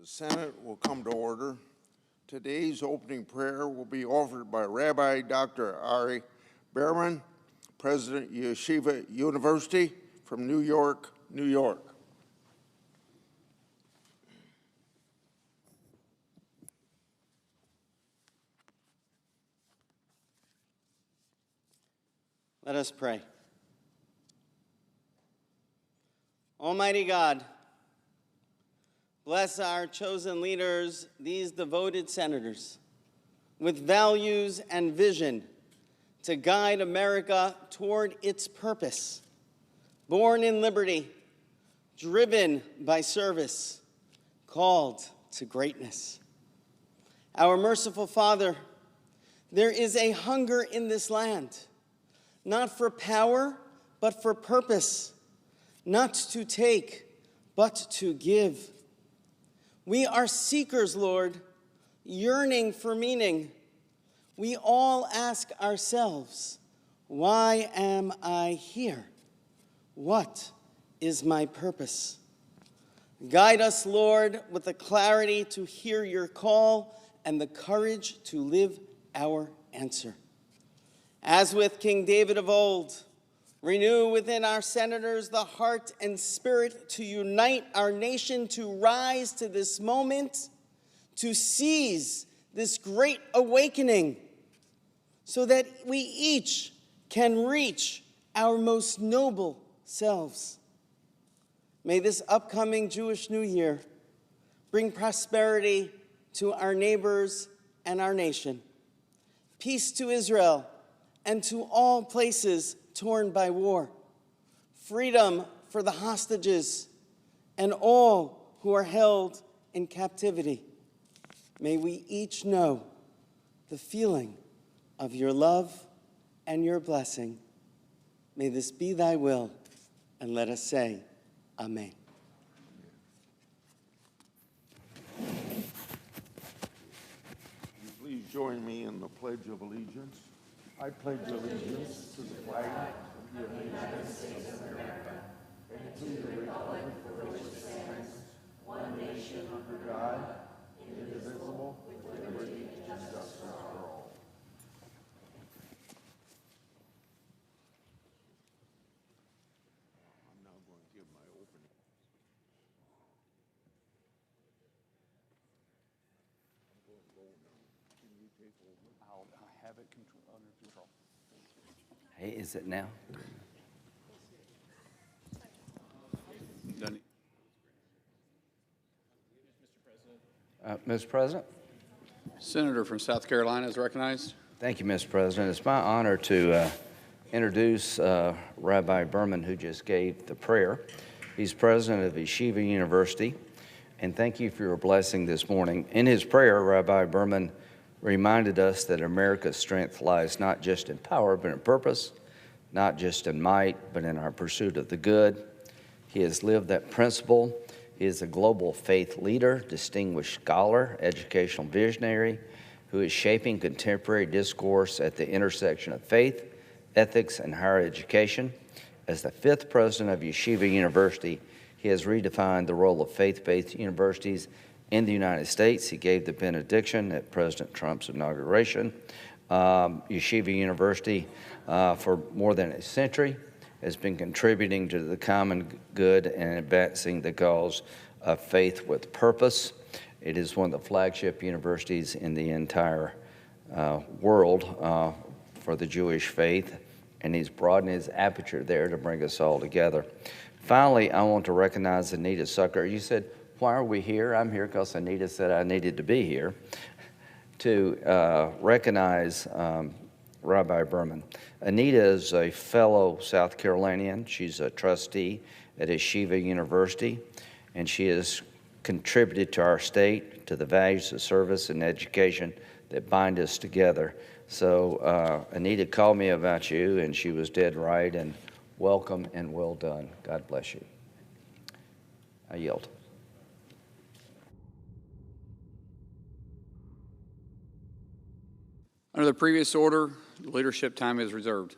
The Senate will come to order. Today's opening prayer will be offered by Rabbi Dr. Ari Berman, President Yeshiva University from New York, New York. Let us pray. Almighty God, bless our chosen leaders, these devoted senators, with values and vision to guide America toward its purpose, born in liberty, driven by service, called to greatness. Our merciful Father, there is a hunger in this land, not for power, but for purpose, not to take, but to give. We are seekers, Lord, yearning for meaning. We all ask ourselves, why am I here? What is my purpose? Guide us, Lord, with the clarity to hear your call and the courage to live our answer. As with King David of old, renew within our senators the heart and spirit to unite our nation, to rise to this moment, to seize this great awakening, so that we each can reach our most noble selves. May this upcoming Jewish New Year bring prosperity to our neighbors and our nation, peace to Israel and to all places torn by war, freedom for the hostages and all who are held in captivity. May we each know the feeling of your love and your blessing. May this be thy will, and let us say, Amen. Please join me in the Pledge of Allegiance. I pledge allegiance to the flag of the United States of America and to the republic for which it stands, one nation under God, indivisible, with liberty and justice for all. I'm now going to give my opening. I'm going to go now. Can you take over? I'll have it under control. Hey, is it now? Mr. President? Senator from South Carolina is recognized. Thank you, Mr. President. It's my honor to introduce Rabbi Berman, who just gave the prayer. He's president of Yeshiva University, and thank you for your blessing this morning. In his prayer, Rabbi Berman reminded us that America's strength lies not just in power, but in purpose, not just in might, but in our pursuit of the good. He has lived that principle. He is a global faith leader, distinguished scholar, educational visionary, who is shaping contemporary discourse at the intersection of faith, ethics, and higher education. As the 5th president of Yeshiva University, he has redefined the role of faith-based universities in the United States. He gave the benediction at President Trump's inauguration. Yeshiva University, for more than a century, has been contributing to the common good and advancing the cause of faith with purpose. It is one of the flagship universities in the entire world for the Jewish faith, and he's broadened his aperture there to bring us all together. Finally, I want to recognize Anita Sucker. You said, why are we here? I'm here because Anita said I needed to be here to recognize Rabbi Berman. Anita is a fellow South Carolinian. She's a trustee at Yeshiva University, and she has contributed to our state, to the values of service and education that bind us together. So Anita called me about you, and she was dead right, and welcome and well done. God bless you. I yield. Under the previous order, leadership time is reserved.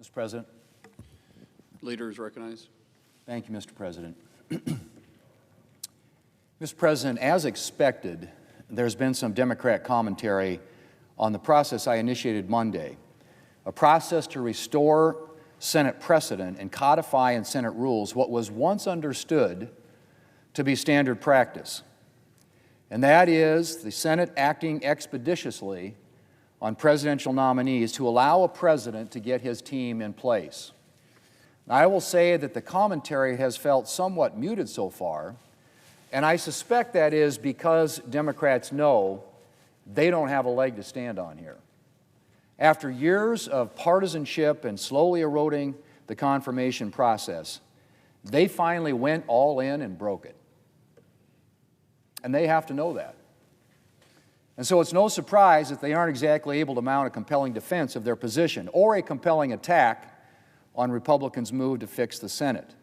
Mr. President. Leader is recognized. Thank you, Mr. President. Mr. President, as expected, there's been some Democrat commentary on the process I initiated Monday, a process to restore Senate precedent and codify in Senate rules what was once understood to be standard practice, and that is the Senate acting expeditiously on presidential nominees to allow a president to get his team in place. Now, I will say that the commentary has felt somewhat muted so far, and I suspect that is because Democrats know they don't have a leg to stand on here. After years of partisanship and slowly eroding the confirmation process, they finally went all in and broke it. And they have to know that. And so it's no surprise that they aren't exactly able to mount a compelling defense of their position or a compelling attack on Republicans' move to fix the Senate.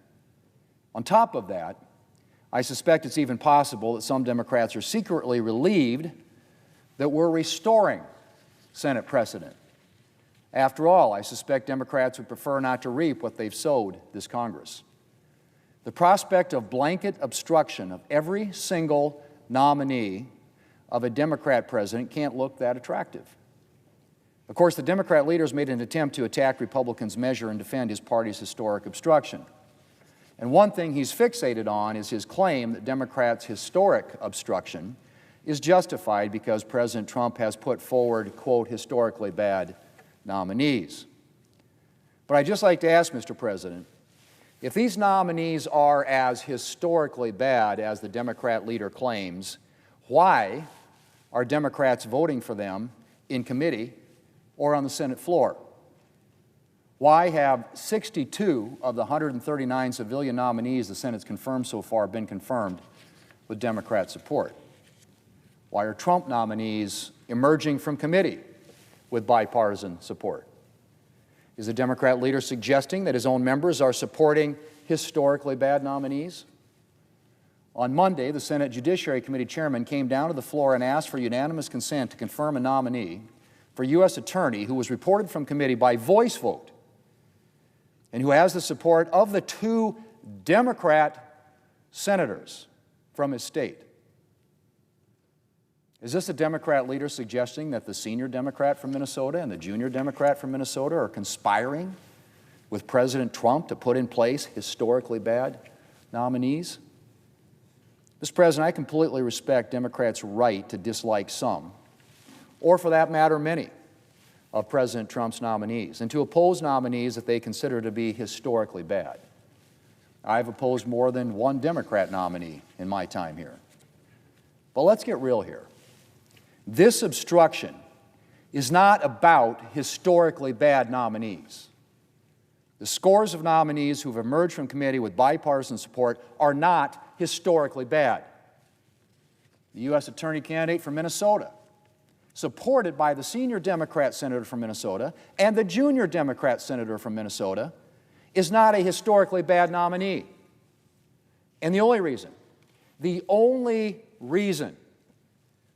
On top of that, I suspect it's even possible that some Democrats are secretly relieved that we're restoring Senate precedent. After all, I suspect Democrats would prefer not to reap what they've sowed this Congress. The prospect of blanket obstruction of every single nominee of a Democrat president can't look that attractive. Of course, the Democrat leader's made an attempt to attack Republicans' measure and defend his party's historic obstruction. And one thing he's fixated on is his claim that Democrats' historic obstruction is justified because President Trump has put forward, quote, historically bad nominees. But I'd just like to ask, Mr. President, if these nominees are as historically bad as the Democrat leader claims, why are Democrats voting for them in committee or on the Senate floor? Why have 62 of the 139 civilian nominees the Senate's confirmed so far been confirmed with Democrat support? Why are Trump nominees emerging from committee with bipartisan support? Is the Democrat leader suggesting that his own members are supporting historically bad nominees? On Monday, the Senate Judiciary Committee chairman came down to the floor and asked for unanimous consent to confirm a nominee for U.S. Attorney who was reported from committee by voice vote and who has the support of the 2 Democrat senators from his state. Is this a Democrat leader suggesting that the senior Democrat from Minnesota and the junior Democrat from Minnesota are conspiring with President Trump to put in place historically bad nominees? Mr. President, I completely respect Democrats' right to dislike some, or for that matter, many, of President Trump's nominees, and to oppose nominees that they consider to be historically bad. I've opposed more than one Democrat nominee in my time here. But let's get real here. This obstruction is not about historically bad nominees. The scores of nominees who've emerged from committee with bipartisan support are not historically bad. The U.S. Attorney candidate from Minnesota, supported by the senior Democrat senator from Minnesota and the junior Democrat senator from Minnesota, is not a historically bad nominee. And the only reason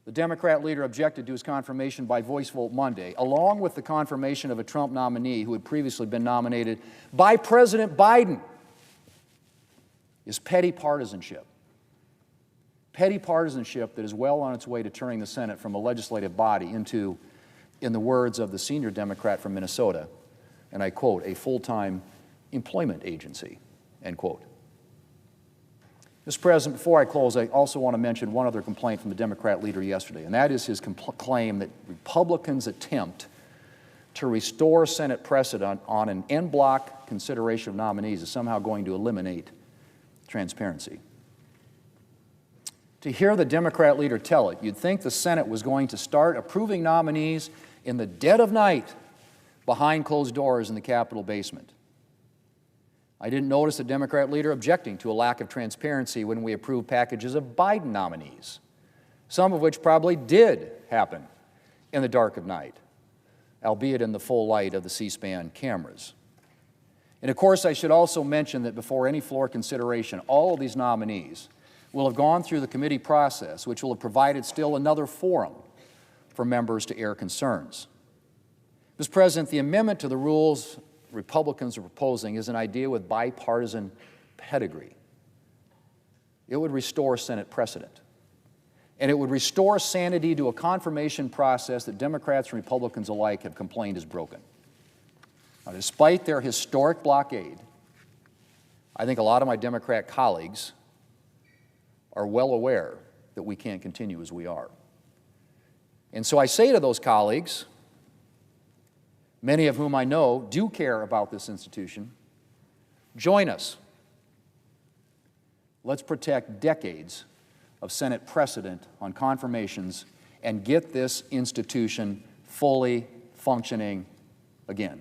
the Democrat leader objected to his confirmation by voice vote Monday, along with the confirmation of a Trump nominee who had previously been nominated by President Biden, is petty partisanship. Petty partisanship that is well on its way to turning the Senate from a legislative body into, in the words of the senior Democrat from Minnesota, and I quote, a full-time employment agency, end quote. Mr. President, before I close, I also want to mention one other complaint from the Democrat leader yesterday, and that is his claim that Republicans' attempt to restore Senate precedent on an en bloc consideration of nominees is somehow going to eliminate transparency. To hear the Democrat leader tell it, you'd think the Senate was going to start approving nominees in the dead of night behind closed doors in the Capitol basement. I didn't notice the Democrat leader objecting to a lack of transparency when we approved packages of Biden nominees, some of which probably did happen in the dark of night, albeit in the full light of the C-SPAN cameras. And of course, I should also mention that before any floor consideration, all of these nominees will have gone through the committee process, which will have provided still another forum for members to air concerns. Mr. President, the amendment to the rules Republicans are proposing is an idea with bipartisan pedigree. It would restore Senate precedent. And it would restore sanity to a confirmation process that Democrats and Republicans alike have complained is broken. Now, despite their historic blockade, I think a lot of my Democrat colleagues are well aware that we can't continue as we are. And so I say to those colleagues, many of whom I know do care about this institution, join us. Let's protect decades of Senate precedent on confirmations and get this institution fully functioning again.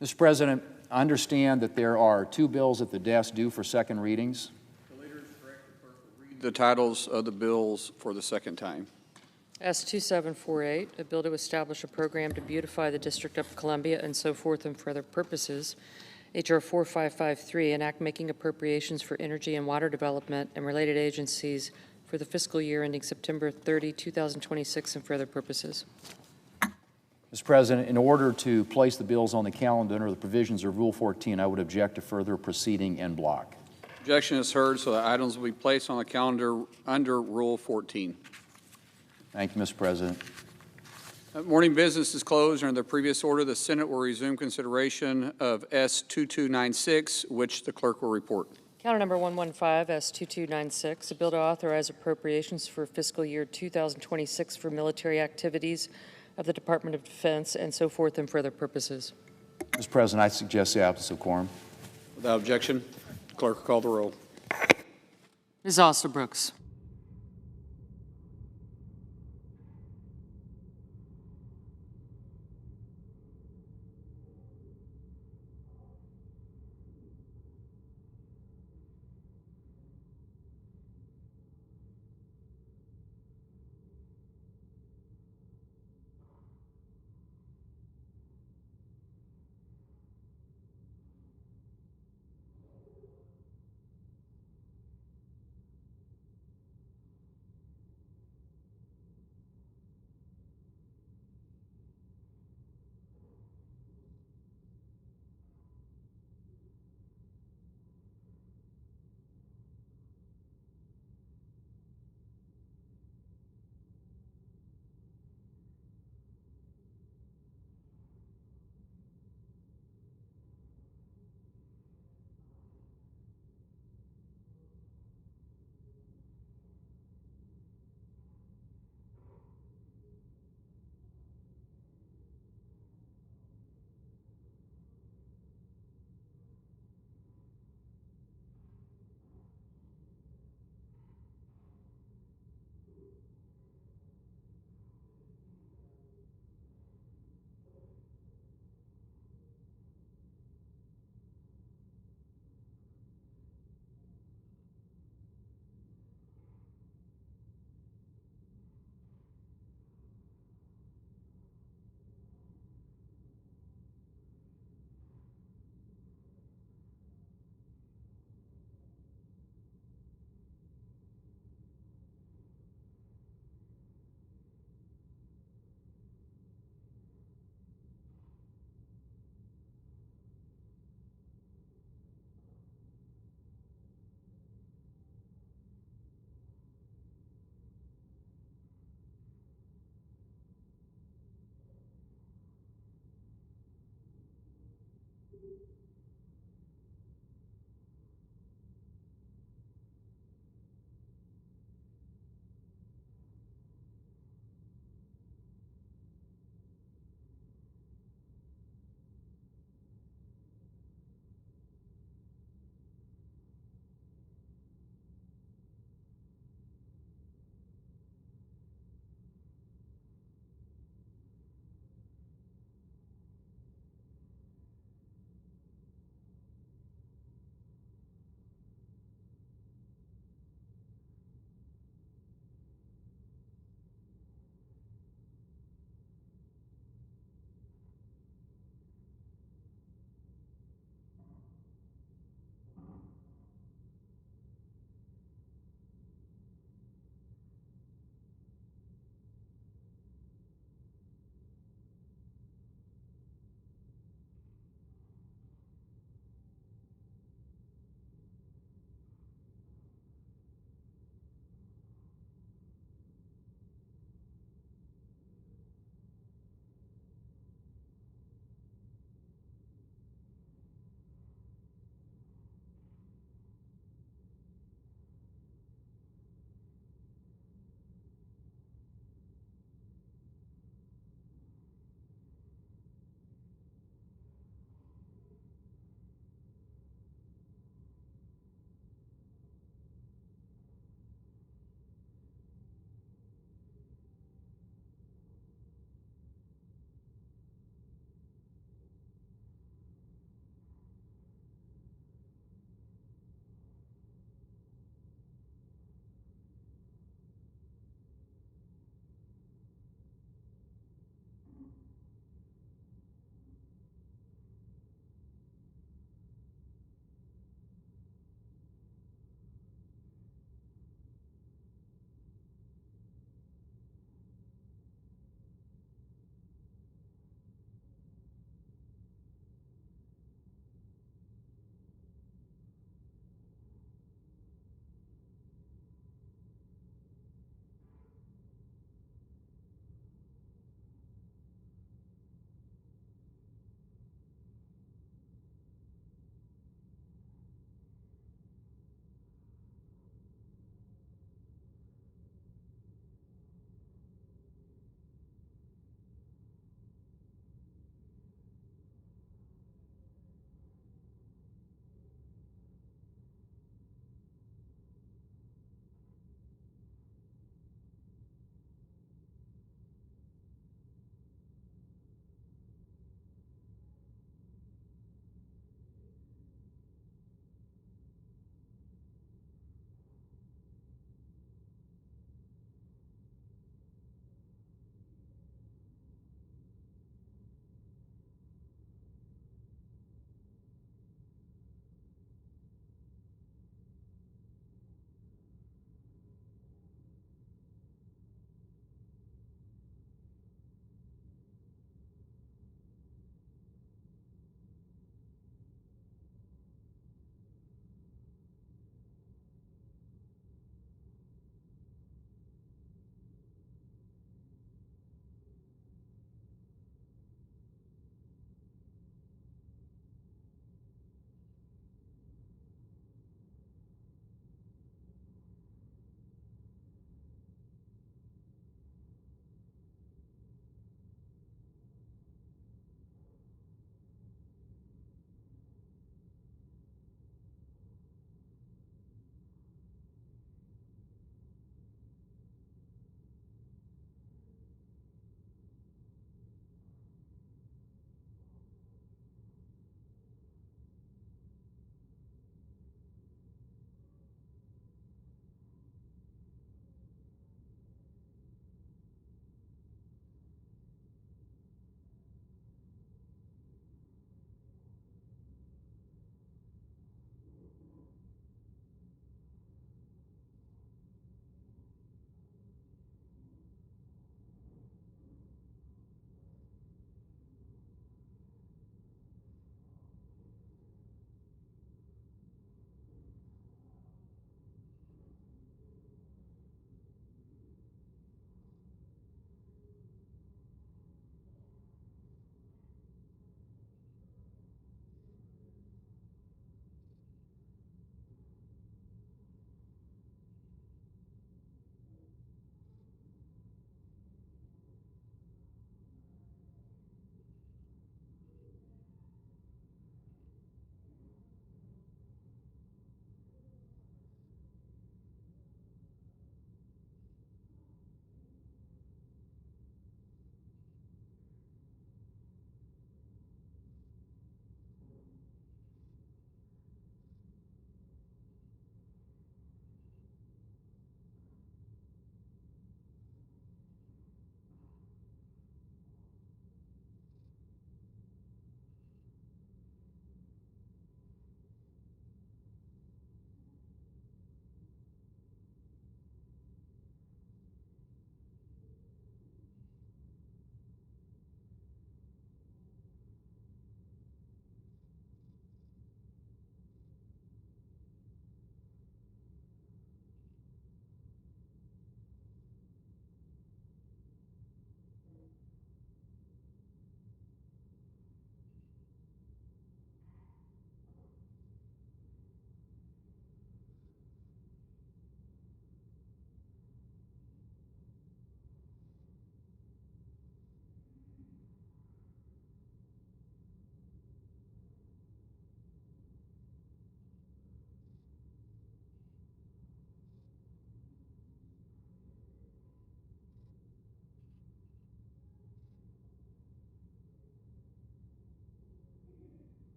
Mr. President, I understand that there are 2 bills at the desk due for second readings. The leader is correct. The clerk will read the titles of the bills for the second time. S2748, a bill to establish a program to beautify the District of Columbia and so forth and for other purposes. H.R. 4553, an act making appropriations for energy and water development and related agencies for the fiscal year ending September 30, 2026, and for other purposes. Mr. President, in order to place the bills on the calendar under the provisions of Rule 14, I would object to further proceeding en bloc. Objection is heard, so the items will be placed on the calendar under Rule 14. Thank you, Mr. President. Morning business is closed. Under the previous order, the Senate will resume consideration of S2296, which the clerk will report. Counter number 115, S2296, a bill to authorize appropriations for fiscal year 2026 for military activities of the Department of Defense and so forth and for other purposes. Mr. President, I suggest the absence of quorum. Without objection, clerk will call the roll. Ms. Alsobrooks.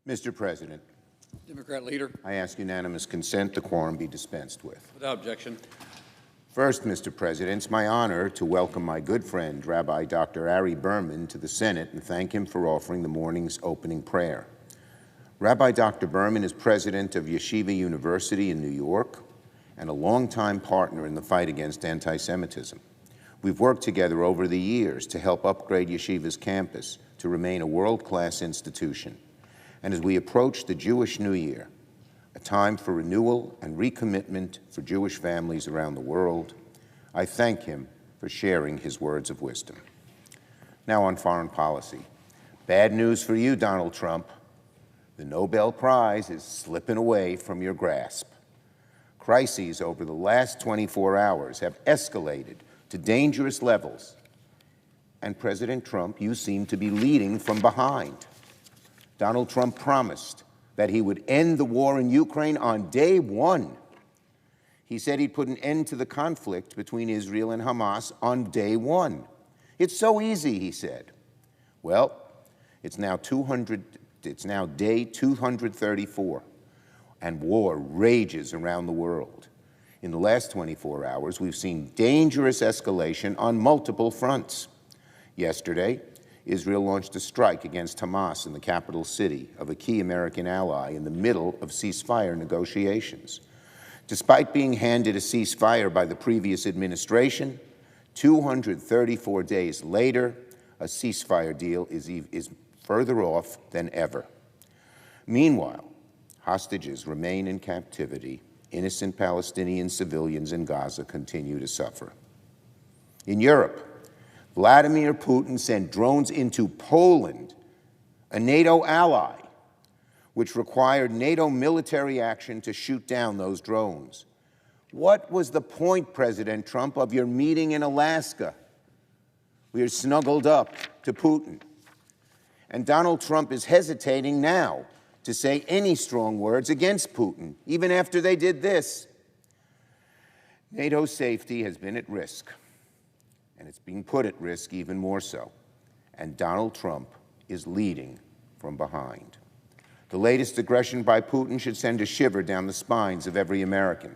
Mr. President, Democrat leader. I ask unanimous consent the quorum be dispensed with. Without objection. First, Mr. President, it's my honor to welcome my good friend, Rabbi Dr. Ari Berman, to the Senate and thank him for offering the morning's opening prayer. Rabbi Dr. Berman is president of Yeshiva University in New York and a longtime partner in the fight against anti-Semitism. We've worked together over the years to help upgrade Yeshiva's campus to remain a world-class institution. And as we approach the Jewish New Year, a time for renewal and recommitment for Jewish families around the world, I thank him for sharing his words of wisdom. Now on foreign policy. Bad news for you, Donald Trump. The Nobel Prize is slipping away from your grasp. Crises over the last 24 hours have escalated to dangerous levels. And President Trump, you seem to be leading from behind. Donald Trump promised that he would end the war in Ukraine on day one. He said he'd put an end to the conflict between Israel and Hamas on day one. It's so easy, he said. Well, it's now day 234, and war rages around the world. In the last 24 hours, we've seen dangerous escalation on multiple fronts. Yesterday, Israel launched a strike against Hamas in the capital city of a key American ally in the middle of ceasefire negotiations. Despite being handed a ceasefire by the previous administration, 234 days later, a ceasefire deal is further off than ever. Meanwhile, hostages remain in captivity. Innocent Palestinian civilians in Gaza continue to suffer. In Europe, Vladimir Putin sent drones into Poland, a NATO ally, which required NATO military action to shoot down those drones. What was the point, President Trump, of your meeting in Alaska? We are snuggled up to Putin. And Donald Trump is hesitating now to say any strong words against Putin, even after they did this. NATO's safety has been at risk, and it's being put at risk even more so. And Donald Trump is leading from behind. The latest aggression by Putin should send a shiver down the spines of every American.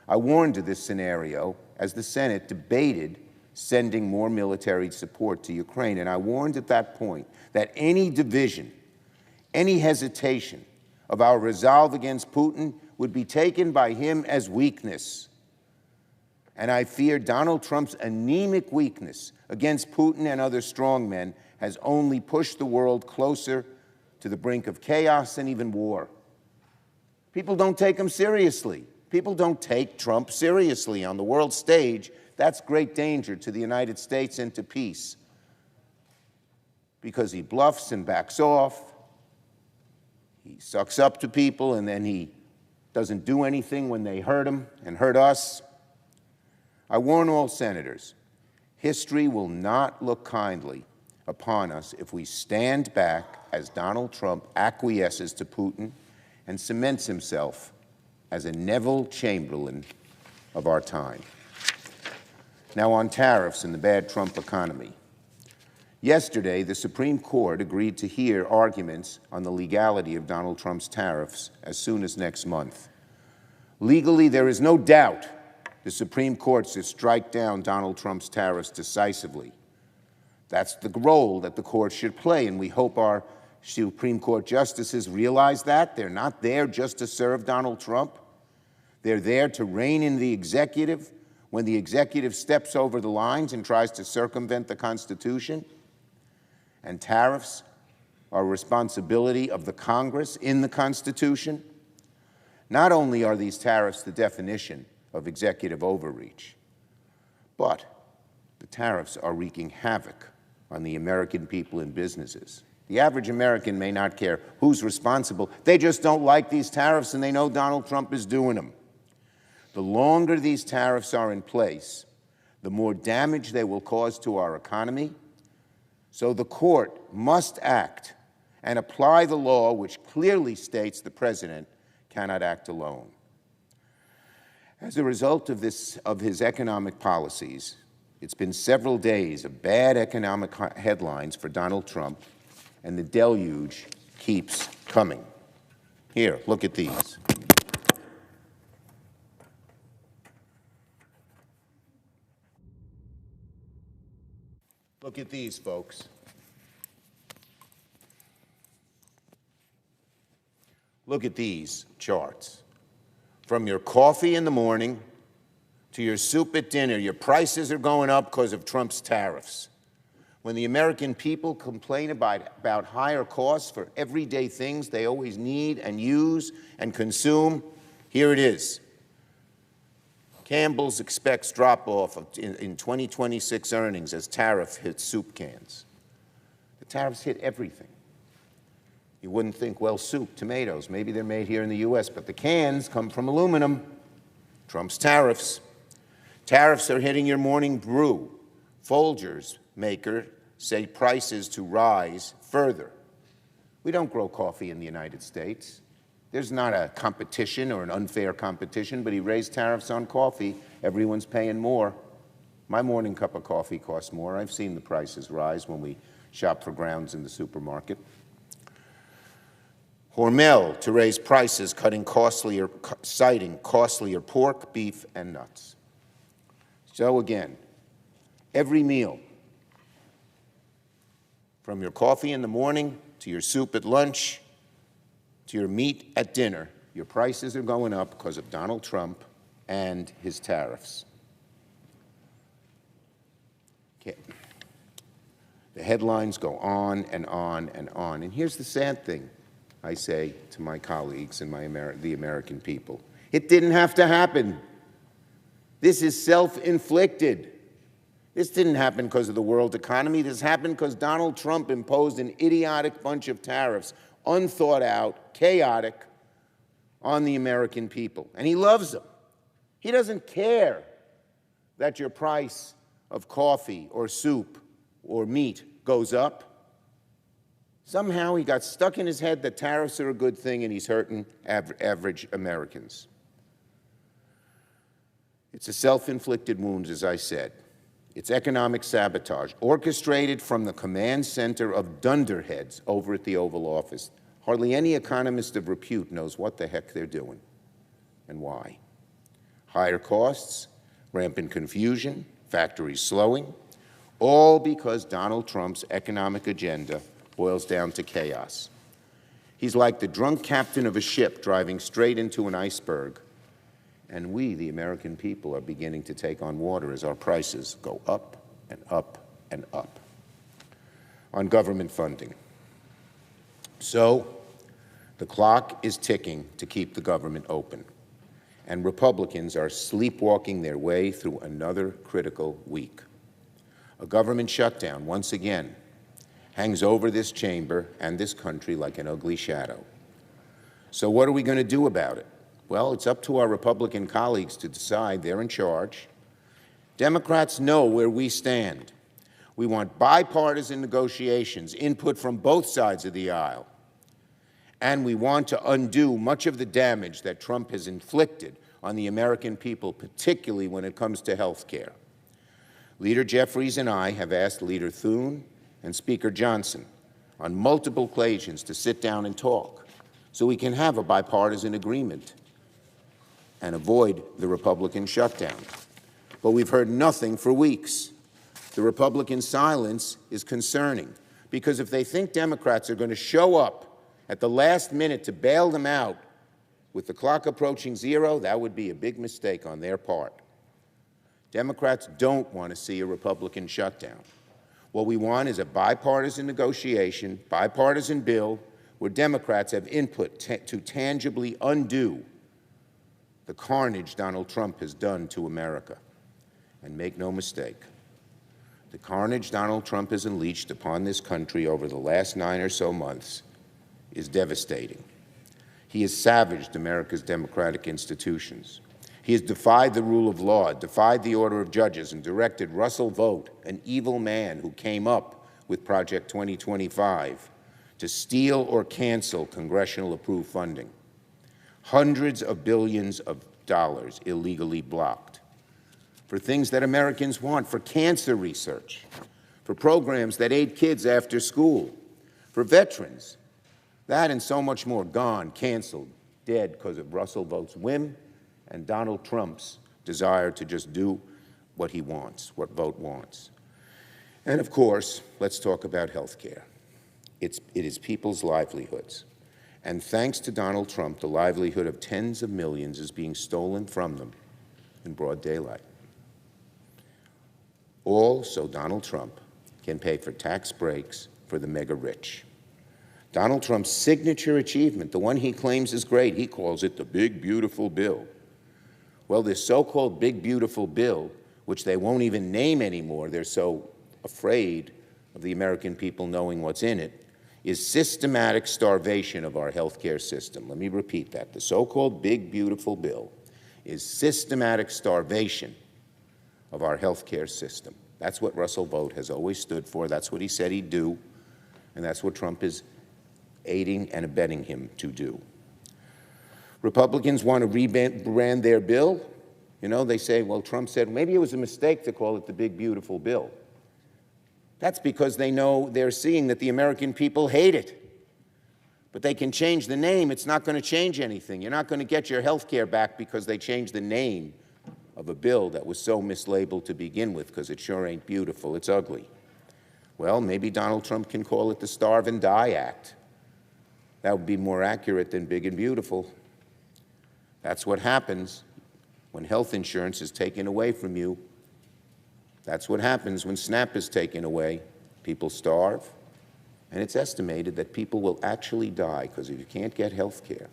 I warned of this scenario as the Senate debated sending more military support to Ukraine, and I warned at that point that any division, any hesitation of our resolve against Putin would be taken by him as weakness. And I fear Donald Trump's anemic weakness against Putin and other strongmen has only pushed the world closer to the brink of chaos and even war. People don't take him seriously. People don't take Trump seriously on the world stage. That's great danger to the United States and to peace, because he bluffs and backs off. He sucks up to people, and then he doesn't do anything when they hurt him and hurt us. I warn all senators, history will not look kindly upon us if we stand back as Donald Trump acquiesces to Putin and cements himself as a Neville Chamberlain of our time. Now on tariffs and the bad Trump economy. Yesterday, the Supreme Court agreed to hear arguments on the legality of Donald Trump's tariffs as soon as next month. Legally, there is no doubt the Supreme Court should strike down Donald Trump's tariffs decisively. That's the role that the court should play, and we hope our Supreme Court justices realize that. They're not there just to serve Donald Trump. They're there to rein in the executive when the executive steps over the lines and tries to circumvent the Constitution. And tariffs are a responsibility of the Congress in the Constitution. Not only are these tariffs the definition of executive overreach, but the tariffs are wreaking havoc on the American people and businesses. The average American may not care who's responsible. They just don't like these tariffs, and they know Donald Trump is doing them. The longer these tariffs are in place, the more damage they will cause to our economy. So the court must act and apply the law which clearly states the president cannot act alone. As a result of his economic policies, it's been several days of bad economic headlines for Donald Trump, and the deluge keeps coming. Here, look at these. Look at these, folks. Look at these charts. From your coffee in the morning to your soup at dinner, your prices are going up because of Trump's tariffs. When the American people complain about higher costs for everyday things they always need and use and consume, here it is. Campbell's expects drop-off in 2026 earnings as tariff hits soup cans. The tariffs hit everything. You wouldn't think, well, soup, tomatoes, maybe they're made here in the U.S., but the cans come from aluminum. Trump's tariffs. Tariffs are hitting your morning brew. Folgers maker say prices to rise further. We don't grow coffee in the United States. There's not a competition or an unfair competition, but he raised tariffs on coffee. Everyone's paying more. My morning cup of coffee costs more. I've seen the prices rise when we shop for grounds in the supermarket. Hormel to raise prices, citing costlier pork, beef, and nuts. So again, every meal, from your coffee in the morning to your soup at lunch to your meat at dinner, your prices are going up because of Donald Trump and his tariffs. Okay. The headlines go on and on and on. And here's the sad thing, I say to my colleagues and the American people. It didn't have to happen. This is self-inflicted. This didn't happen because of the world economy. This happened because Donald Trump imposed an idiotic bunch of tariffs, unthought out, chaotic, on the American people. And he loves them. He doesn't care that your price of coffee or soup or meat goes up. Somehow he got stuck in his head that tariffs are a good thing and he's hurting average Americans. It's a self-inflicted wound, as I said. It's economic sabotage, orchestrated from the command center of dunderheads over at the Oval Office. Hardly any economist of repute knows what the heck they're doing and why. Higher costs, rampant confusion, factories slowing, all because Donald Trump's economic agenda boils down to chaos. He's like the drunk captain of a ship driving straight into an iceberg. And we, the American people, are beginning to take on water as our prices go up and up and up. On government funding. So, the clock is ticking to keep the government open. And Republicans are sleepwalking their way through another critical week. A government shutdown, once again, hangs over this chamber and this country like an ugly shadow. So what are we going to do about it? Well, it's up to our Republican colleagues to decide. They're in charge. Democrats know where we stand. We want bipartisan negotiations, input from both sides of the aisle. And we want to undo much of the damage that Trump has inflicted on the American people, particularly when it comes to health care. Leader Jeffries and I have asked Leader Thune and Speaker Johnson on multiple occasions to sit down and talk so we can have a bipartisan agreement and avoid the Republican shutdown. But we've heard nothing for weeks. The Republican silence is concerning, because if they think Democrats are going to show up at the last minute to bail them out with the clock approaching zero, that would be a big mistake on their part. Democrats don't want to see a Republican shutdown. What we want is a bipartisan negotiation, bipartisan bill, where Democrats have input to tangibly undo the carnage Donald Trump has done to America. And make no mistake, the carnage Donald Trump has unleashed upon this country over the last 9 or so months is devastating. He has savaged America's democratic institutions. He has defied the rule of law, defied the order of judges, and directed Russell Vought, an evil man who came up with Project 2025, to steal or cancel congressional-approved funding. Hundreds of billions of dollars illegally blocked for things that Americans want, for cancer research, for programs that aid kids after school, for veterans That and so much more gone, canceled, dead because of Russell Vote's whim and Donald Trump's desire to just do what he wants, what Vote wants. And of course, let's talk about health care. It is people's livelihoods. And thanks to Donald Trump, the livelihood of tens of millions is being stolen from them in broad daylight. All so Donald Trump can pay for tax breaks for the mega rich. Donald Trump's signature achievement, the one he claims is great, he calls it the big, beautiful bill. Well, this so-called big, beautiful bill, which they won't even name anymore, they're so afraid of the American people knowing what's in it, is systematic starvation of our health care system. Let me repeat that. The so-called big, beautiful bill is systematic starvation of our health care system. That's what Russell Vote has always stood for. That's what he said he'd do. And that's what Trump is aiding and abetting him to do. Republicans want to rebrand their bill. You know, they say, well, Trump said, maybe it was a mistake to call it the big, beautiful bill. That's because they know they're seeing that the American people hate it. But they can change the name. It's not going to change anything. You're not going to get your health care back because they changed the name of a bill that was so mislabeled to begin with, because it sure ain't beautiful. It's ugly. Well, maybe Donald Trump can call it the Starve and Die Act. That would be more accurate than big and beautiful. That's what happens when health insurance is taken away from you. That's what happens when SNAP is taken away. People starve, and it's estimated that people will actually die because if you can't get health care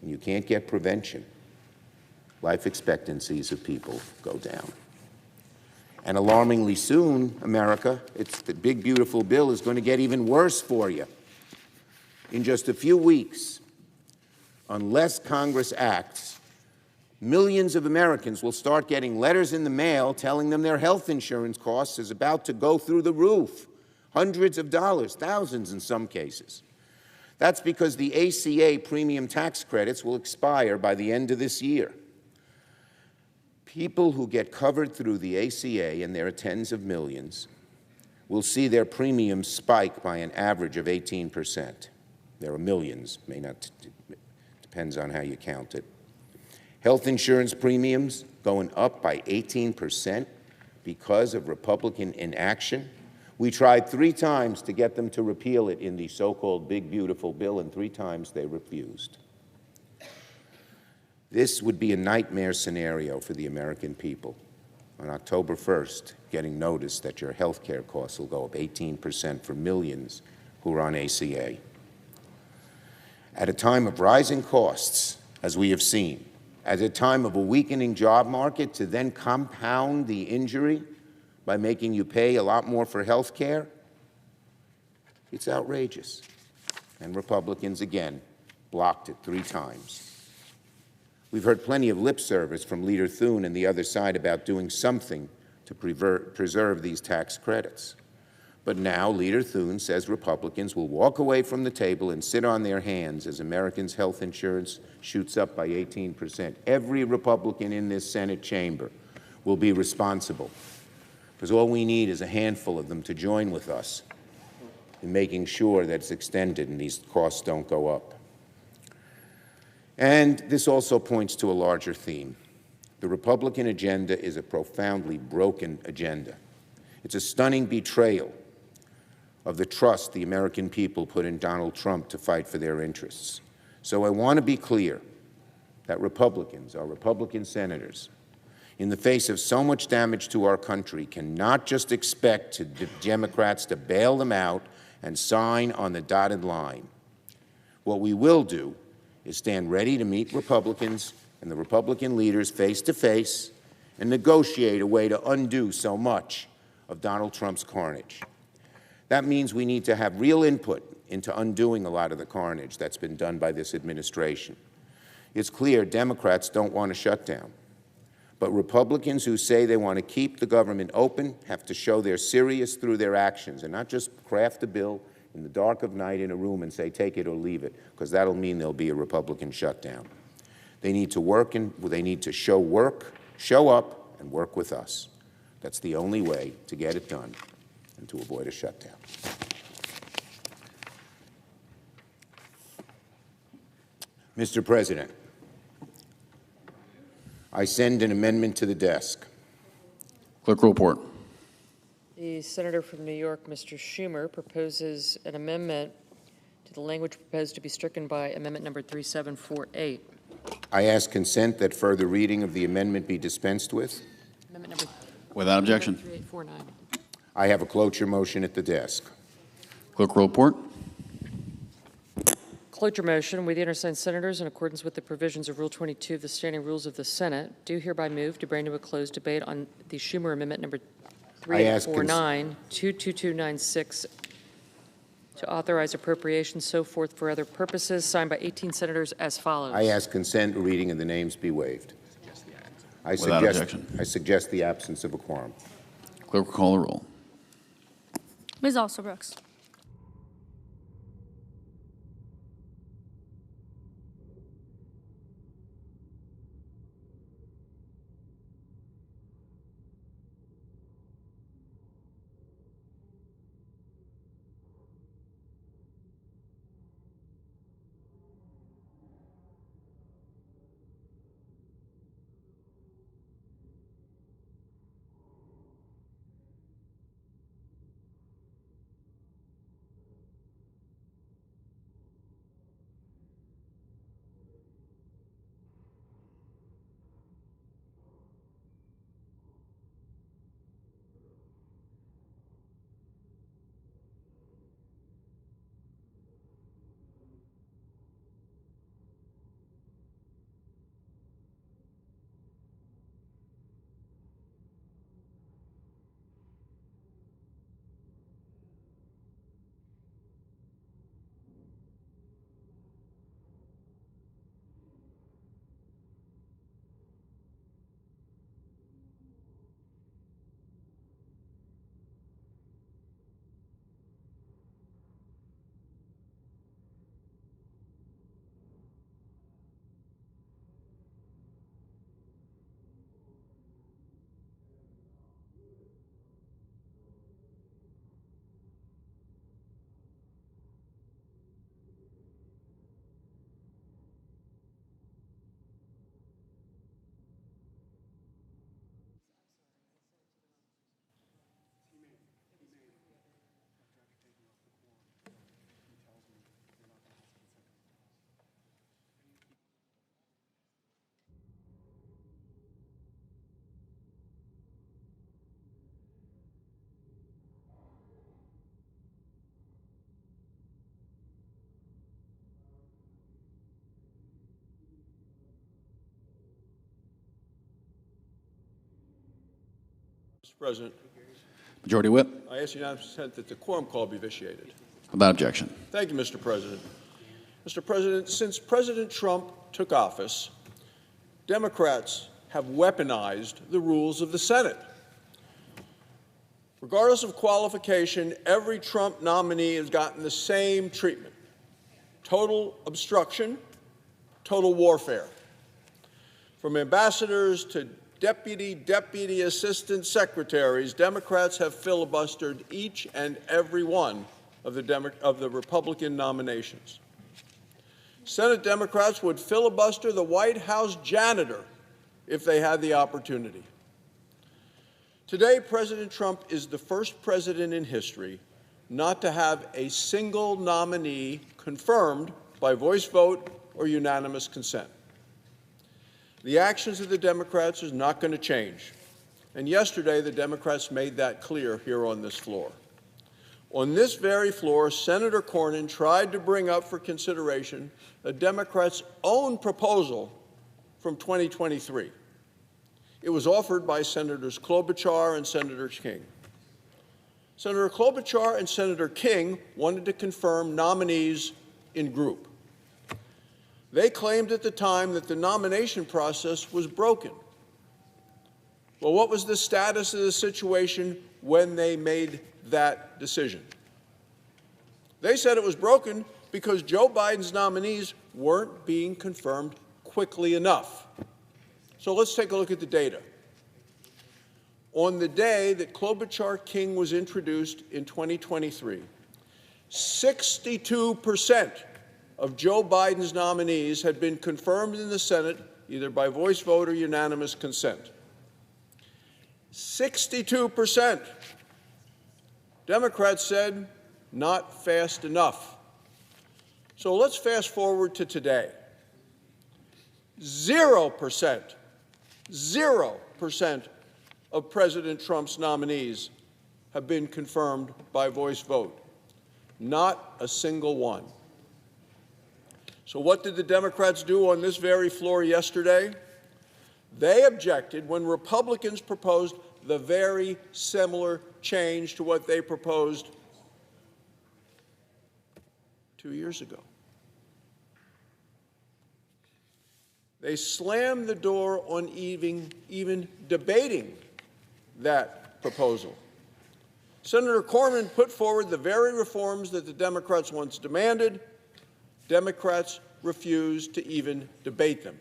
and you can't get prevention, life expectancies of people go down. And alarmingly soon, America, it's the big, beautiful bill is going to get even worse for you. In just a few weeks, unless Congress acts, millions of Americans will start getting letters in the mail telling them their health insurance costs is about to go through the roof. Hundreds of dollars, thousands in some cases. That's because the ACA premium tax credits will expire by the end of this year. People who get covered through the ACA, and there are tens of millions, will see their premiums spike by an average of 18%. There are millions, may not, depends on how you count it. Health insurance premiums going up by 18% because of Republican inaction. We tried 3 times to get them to repeal it in the so-called big, beautiful bill, and 3 times they refused. This would be a nightmare scenario for the American people. On October 1st, getting notice that your health care costs will go up 18% for millions who are on ACA. At a time of rising costs, as we have seen, at a time of a weakening job market, to then compound the injury by making you pay a lot more for health care, it's outrageous. And Republicans, again, blocked it 3 times. We've heard plenty of lip service from Leader Thune and the other side about doing something to preserve these tax credits. But now Leader Thune says Republicans will walk away from the table and sit on their hands as Americans' health insurance shoots up by 18%. Every Republican in this Senate chamber will be responsible, because all we need is a handful of them to join with us in making sure that it's extended and these costs don't go up. And this also points to a larger theme. The Republican agenda is a profoundly broken agenda. It's a stunning betrayal of the trust the American people put in Donald Trump to fight for their interests. So I want to be clear that Republicans, our Republican senators, in the face of so much damage to our country, cannot just expect Democrats to bail them out and sign on the dotted line. What we will do is stand ready to meet Republicans and the Republican leaders face to face and negotiate a way to undo so much of Donald Trump's carnage. That means we need to have real input into undoing a lot of the carnage that's been done by this administration. It's clear Democrats don't want a shutdown, but Republicans who say they want to keep the government open have to show they're serious through their actions and not just craft a bill in the dark of night in a room and say take it or leave it, because that'll mean there'll be a Republican shutdown. They need to work and they need to show up and work with us. That's the only way to get it done and to avoid a shutdown. Mr. President, I send an amendment to the desk. Clerk will report. The senator from New York, Mr. Schumer, proposes an amendment to the language proposed to be stricken by amendment number 3748. I ask consent that further reading of the amendment be dispensed with. Amendment number Without objection. 3849. I have a cloture motion at the desk. Clerk will report. Cloture motion, we, the undersigned senators, in accordance with the provisions of Rule 22 of the Standing Rules of the Senate, do hereby move to bring to a closed debate on the Schumer Amendment number I ask 3849 to 2296 to authorize appropriations, so forth, for other purposes, signed by 18 senators as follows. I ask consent the reading of the names be waived. I Without objection. suggest the absence of a quorum. Clerk will call the roll. Ms. Alsobrooks. Mr. President, Majority Whip. I ask unanimous consent that the quorum call be vitiated. Without objection. Thank you, Mr. President. Mr. President, since President Trump took office, Democrats have weaponized the rules of the Senate. Regardless of qualification, every Trump nominee has gotten the same treatment: total obstruction, total warfare. From ambassadors to deputy assistant secretaries, Democrats have filibustered each and every one of the Republican nominations. Senate Democrats would filibuster the White House janitor if they had the opportunity. Today, President Trump is the first president in history not to have a single nominee confirmed by voice vote or unanimous consent. The actions of the Democrats is not going to change. And yesterday, the Democrats made that clear here on this floor. On this very floor, Senator Cornyn tried to bring up for consideration a Democrat's own proposal from 2023. It was offered by Senators Klobuchar and Senator King. Senator Klobuchar and Senator King wanted to confirm nominees in group. They claimed at the time that the nomination process was broken. Well, what was the status of the situation when they made that decision? They said it was broken because Joe Biden's nominees weren't being confirmed quickly enough. So let's take a look at the data. On the day that Klobuchar King was introduced in 2023, 62% of Joe Biden's nominees had been confirmed in the Senate either by voice vote or unanimous consent. 62%. Democrats said, not fast enough. So let's fast forward to today. 0% of President Trump's nominees have been confirmed by voice vote. Not a single one. So what did the Democrats do on this very floor yesterday? They objected when Republicans proposed the very similar change to what they proposed 2 years ago. They slammed the door on even debating that proposal. Senator Cornyn put forward the very reforms that the Democrats once demanded. Democrats refused to even debate them.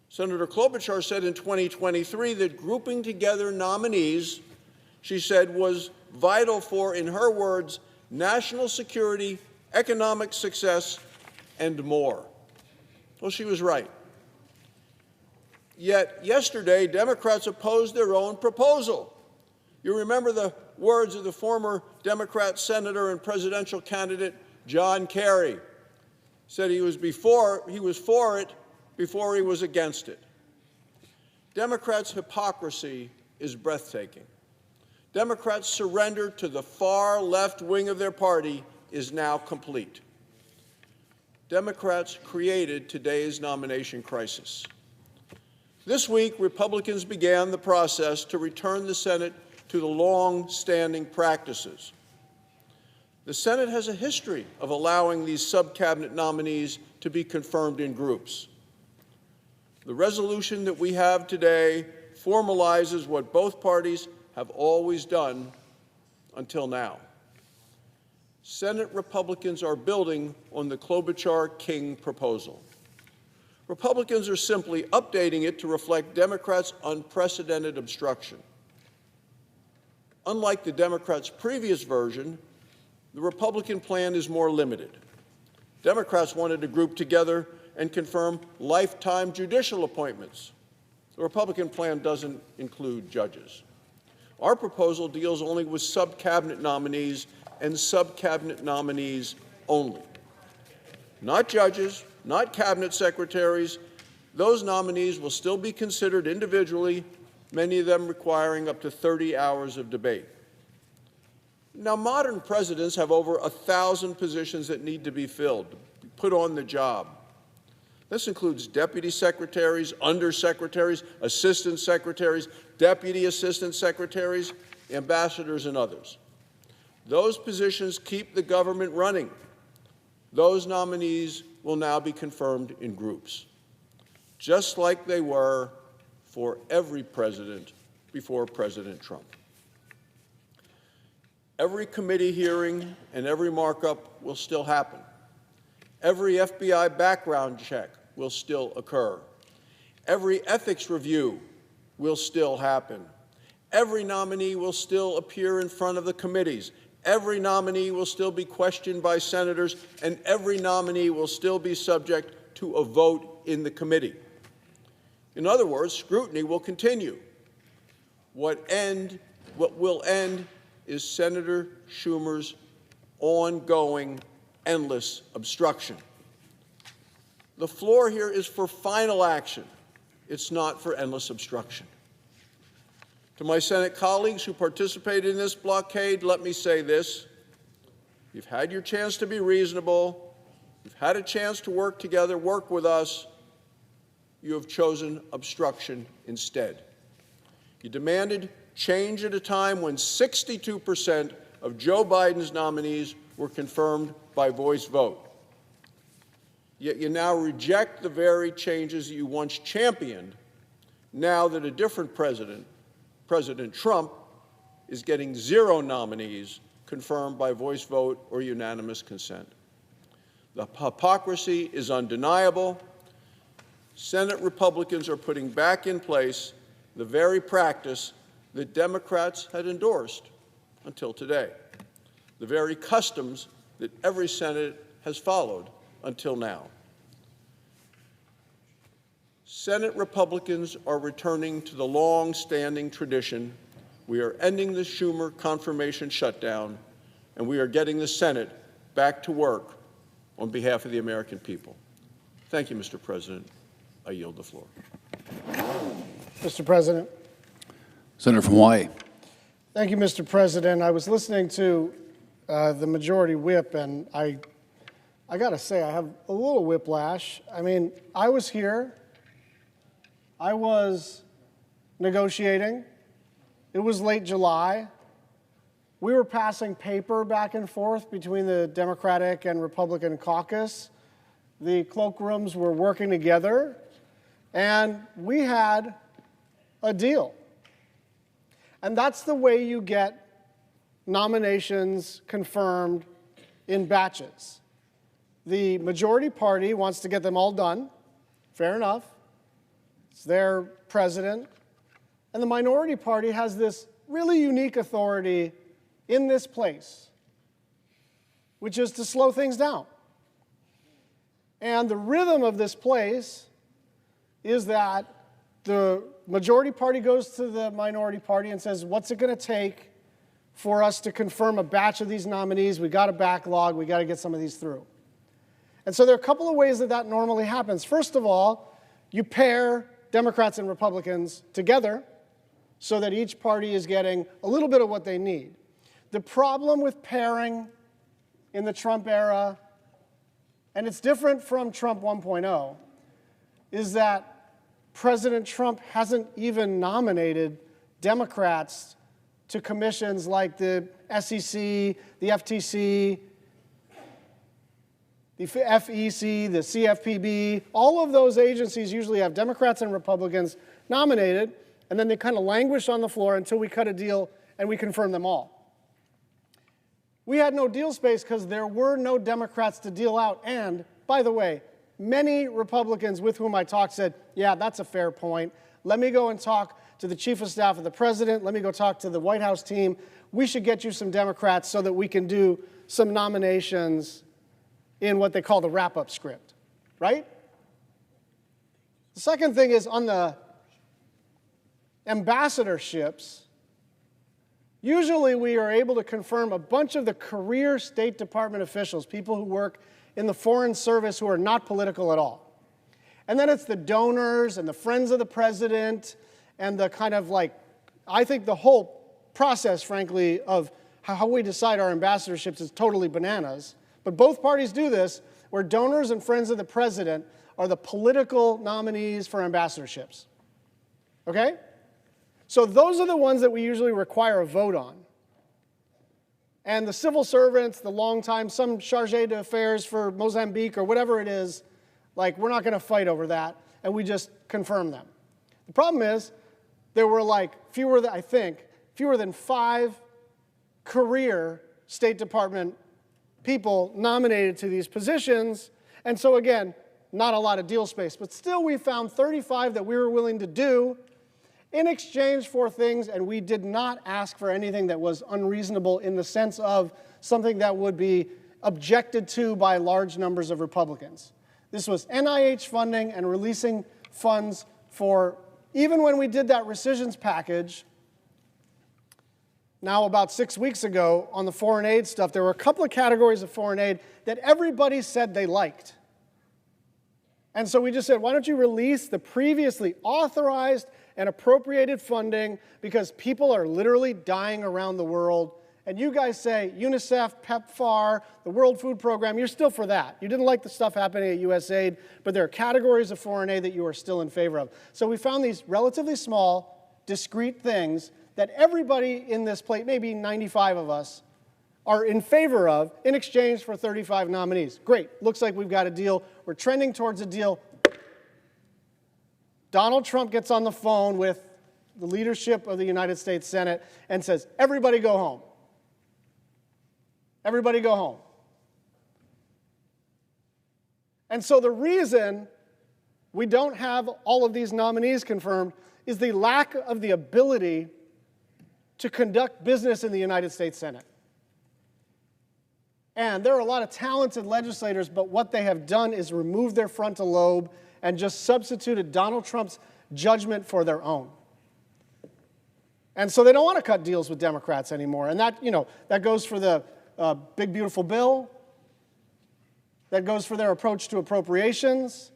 Senator Klobuchar said in 2023 that grouping together nominees, she said, was vital for, in her words, national security, economic success, and more. Well, she was right. Yet yesterday, Democrats opposed their own proposal. You remember the words of the former Democrat senator and presidential candidate John Kerry. Said he was for it before he was against it. Democrats' hypocrisy is breathtaking. Democrats' surrender to the far left wing of their party is now complete. Democrats created today's nomination crisis. This week, Republicans began the process to return the Senate to the long-standing practices. The Senate has a history of allowing these sub-cabinet nominees to be confirmed in groups. The resolution that we have today formalizes what both parties have always done until now. Senate Republicans are building on the Klobuchar-King proposal. Republicans are simply updating it to reflect Democrats' unprecedented obstruction. Unlike the Democrats' previous version, the Republican plan is more limited. Democrats wanted to group together and confirm lifetime judicial appointments. The Republican plan doesn't include judges. Our proposal deals only with sub-cabinet nominees and sub-cabinet nominees only. Not judges, not cabinet secretaries. Those nominees will still be considered individually, many of them requiring up to 30 hours of debate. Now, modern presidents have over 1,000 positions that need to be filled, put on the job. This includes deputy secretaries, undersecretaries, assistant secretaries, deputy assistant secretaries, ambassadors, and others. Those positions keep the government running. Those nominees will now be confirmed in groups, just like they were for every president before President Trump. Every committee hearing and every markup will still happen. Every FBI background check will still occur. Every ethics review will still happen. Every nominee will still appear in front of the committees. Every nominee will still be questioned by senators, and every nominee will still be subject to a vote in the committee. In other words, scrutiny will continue. What will end is Senator Schumer's ongoing, endless obstruction. The floor here is for final action. It's not for endless obstruction. To my Senate colleagues who participated in this blockade, let me say this. You've had your chance to be reasonable. You've had a chance to work together, work with us. You have chosen obstruction instead. You demanded change at a time when 62% of Joe Biden's nominees were confirmed by voice vote. Yet you now reject the very changes that you once championed now that a different president, President Trump, is getting 0 nominees confirmed by voice vote or unanimous consent. The hypocrisy is undeniable. Senate Republicans are putting back in place the very practice that Democrats had endorsed until today, the very customs that every Senate has followed until now. Senate Republicans are returning to the long-standing tradition. We are ending the Schumer confirmation shutdown, and we are getting the Senate back to work on behalf of the American people. Thank you, Mr. President. I yield the floor. Mr. President. Senator from Hawaii. Thank you, Mr. President. I was listening to the majority whip, and I got to say, I have a little whiplash. I mean, I was here. I was negotiating. It was late July. We were passing paper back and forth between the Democratic and Republican caucus. The cloakrooms were working together, and we had a deal. And that's the way you get nominations confirmed in batches. The majority party wants to get them all done. Fair enough. It's their president. And the minority party has this really unique authority in this place, which is to slow things down. And the rhythm of this place is that the majority party goes to the minority party and says, what's it going to take for us to confirm a batch of these nominees? We got a backlog. We got to get some of these through. And so there are a couple of ways that that normally happens. First of all, you pair Democrats and Republicans together so that each party is getting a little bit of what they need. The problem with pairing in the Trump era, and it's different from Trump 1.0, is that President Trump hasn't even nominated Democrats to commissions like the SEC, the FTC, the FEC, the CFPB. All of those agencies usually have Democrats and Republicans nominated, and then they kind of languish on the floor until we cut a deal and we confirm them all. We had no deal space because there were no Democrats to deal out. And, by the way, many Republicans with whom I talked said, yeah, that's a fair point. Let me go and talk to the chief of staff of the president. Let me go talk to the White House team. We should get you some Democrats so that we can do some nominations in what they call the wrap-up script, right? The second thing is on the ambassadorships. Usually we are able to confirm a bunch of the career State Department officials, people who work in the Foreign Service who are not political at all. And then it's the donors and the friends of the president and the kind of like, I think the whole process, frankly, of how we decide our ambassadorships is totally bananas. But both parties do this, where donors and friends of the president are the political nominees for ambassadorships. Okay? So those are the ones that we usually require a vote on. And the civil servants, the long time, some charge d'affaires for Mozambique or whatever it is, like, we're not going to fight over that, and we just confirm them. The problem is there were like fewer than 5 career State Department people nominated to these positions, and so again, not a lot of deal space. But still, we found 35 that we were willing to do in exchange for things, and we did not ask for anything that was unreasonable in the sense of something that would be objected to by large numbers of Republicans. This was NIH funding and releasing funds for, even when we did that rescissions package, now about 6 weeks ago on the foreign aid stuff, there were a couple of categories of foreign aid that everybody said they liked. And so we just said, why don't you release the previously authorized and appropriated funding, because people are literally dying around the world. And you guys say UNICEF, PEPFAR, the World Food Program, you're still for that. You didn't like the stuff happening at USAID, but there are categories of foreign aid that you are still in favor of. So we found these relatively small, discrete things that everybody in this place, maybe 95 of us, are in favor of in exchange for 35 nominees. Great. Looks like we've got a deal. We're trending towards a deal. Donald Trump gets on the phone with the leadership of the United States Senate and says, everybody go home. Everybody go home. And so the reason we don't have all of these nominees confirmed is the lack of the ability to conduct business in the United States Senate. And there are a lot of talented legislators, but what they have done is remove their frontal lobe and just substituted Donald Trump's judgment for their own. And so they don't want to cut deals with Democrats anymore. And that, that goes for the big, beautiful bill. That goes for their approach to appropriations.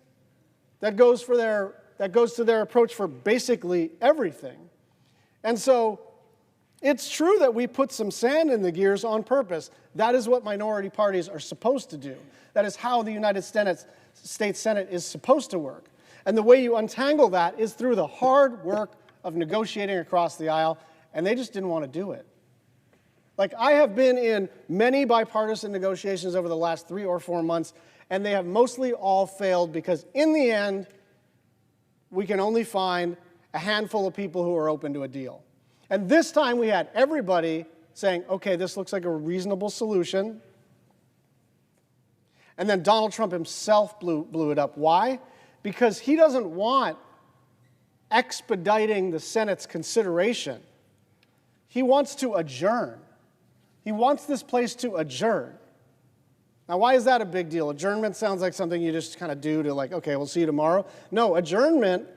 That goes to their approach for basically everything. And so it's true that we put some sand in the gears on purpose. That is what minority parties are supposed to do. That is how the United States Senate is supposed to work. And the way you untangle that is through the hard work of negotiating across the aisle, and they just didn't want to do it. Like, I have been in many bipartisan negotiations over the last 3 or 4 months, and they have mostly all failed because in the end, we can only find a handful of people who are open to a deal. And this time we had everybody saying, okay, this looks like a reasonable solution. And then Donald Trump himself blew it up. Why? Because he doesn't want expediting the Senate's consideration. He wants to adjourn. He wants this place to adjourn. Now, why is that a big deal? Adjournment sounds like something you just kind of do to like, okay, we'll see you tomorrow. No, adjournment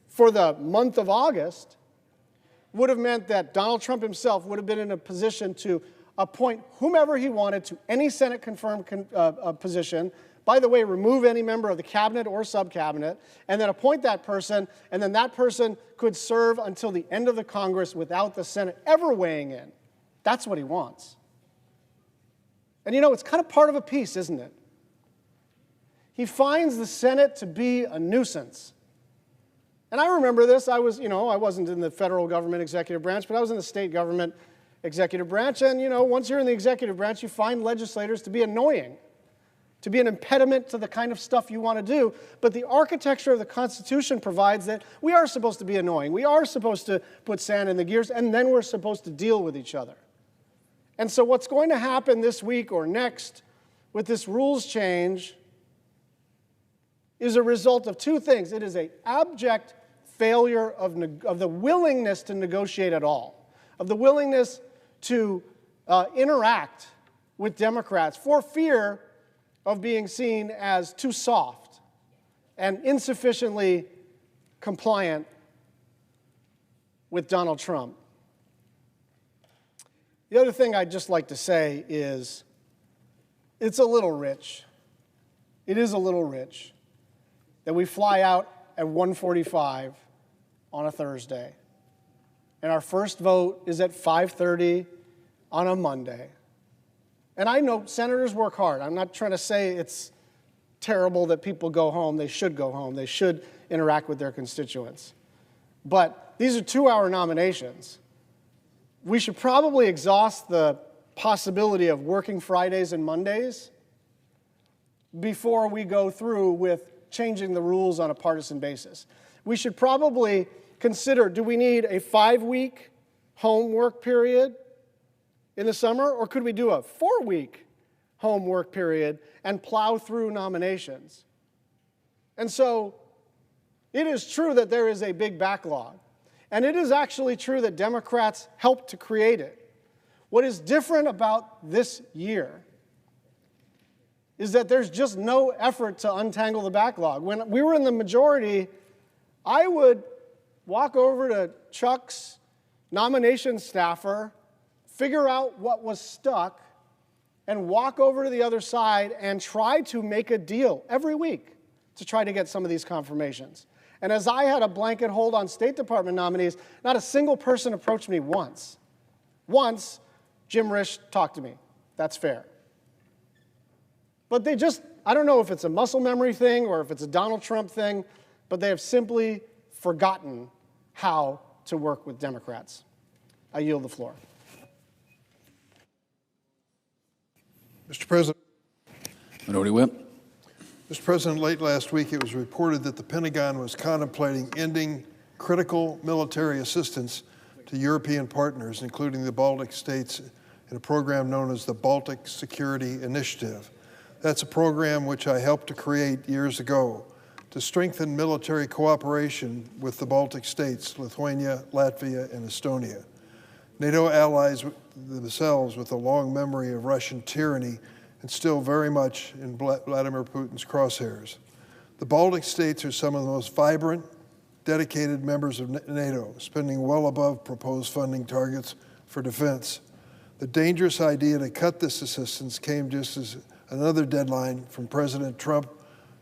for the month of August would have meant that Donald Trump himself would have been in a position to appoint whomever he wanted to any Senate-confirmed position. By the way, remove any member of the cabinet or subcabinet, and then appoint that person, and then that person could serve until the end of the Congress without the Senate ever weighing in. That's what he wants. And it's kind of part of a piece, isn't it? He finds the Senate to be a nuisance. And I remember this. I wasn't in the federal government executive branch, but I was in the state government executive branch. And, once you're in the executive branch, you find legislators to be annoying, to be an impediment to the kind of stuff you want to do. But the architecture of the Constitution provides that we are supposed to be annoying. We are supposed to put sand in the gears, and then we're supposed to deal with each other. And so what's going to happen this week or next with this rules change is a result of two things. It is an abject failure of the willingness to negotiate at all, of the willingness to interact with Democrats for fear of being seen as too soft and insufficiently compliant with Donald Trump. The other thing I'd just like to say is it's a little rich. It is a little rich that we fly out at 1:45 on a Thursday, and our first vote is at 5:30 on a Monday. And I know senators work hard. I'm not trying to say it's terrible that people go home. They should go home. They should interact with their constituents. But these are 2-hour nominations. We should probably exhaust the possibility of working Fridays and Mondays before we go through with changing the rules on a partisan basis. We should probably consider, do we need a 5-week homework period in the summer, or could we do a 4-week homework period and plow through nominations? And so it is true that there is a big backlog. And it is actually true that Democrats helped to create it. What is different about this year is that there's just no effort to untangle the backlog. When we were in the majority, I would walk over to Chuck's nomination staffer, figure out what was stuck, and walk over to the other side and try to make a deal every week to try to get some of these confirmations. And as I had a blanket hold on State Department nominees, not a single person approached me once. Once, Jim Risch talked to me. That's fair. But they just, I don't know if it's a muscle memory thing or if it's a Donald Trump thing, but they have simply forgotten how to work with Democrats. I yield the floor. Mr. President. Minority Whip. Mr. President, late last week it was reported that the Pentagon was contemplating ending critical military assistance to European partners, including the Baltic states, in a program known as the Baltic Security Initiative. That's a program which I helped to create years ago to strengthen military cooperation with the Baltic states, Lithuania, Latvia, and Estonia. NATO allies themselves with a long memory of Russian tyranny and still very much in Vladimir Putin's crosshairs. The Baltic states are some of the most vibrant, dedicated members of NATO, spending well above proposed funding targets for defense. The dangerous idea to cut this assistance came just as another deadline from President Trump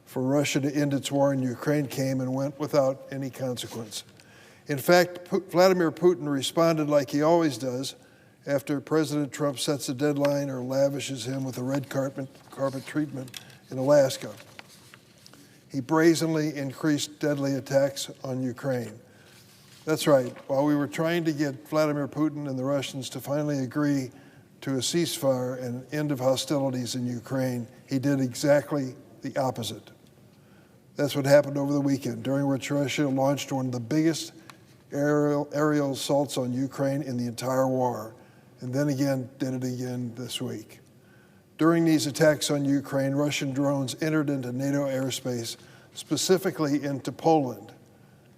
for Russia to end its war in Ukraine came and went without any consequence. In fact, Vladimir Putin responded like he always does after President Trump sets a deadline or lavishes him with a red carpet treatment in Alaska. He brazenly increased deadly attacks on Ukraine. That's right, while we were trying to get Vladimir Putin and the Russians to finally agree to a ceasefire and end of hostilities in Ukraine, he did exactly the opposite. That's what happened over the weekend, during which Russia launched one of the biggest aerial assaults on Ukraine in the entire war, and then again did it again this week. During these attacks on Ukraine, Russian drones entered into NATO airspace, specifically into Poland.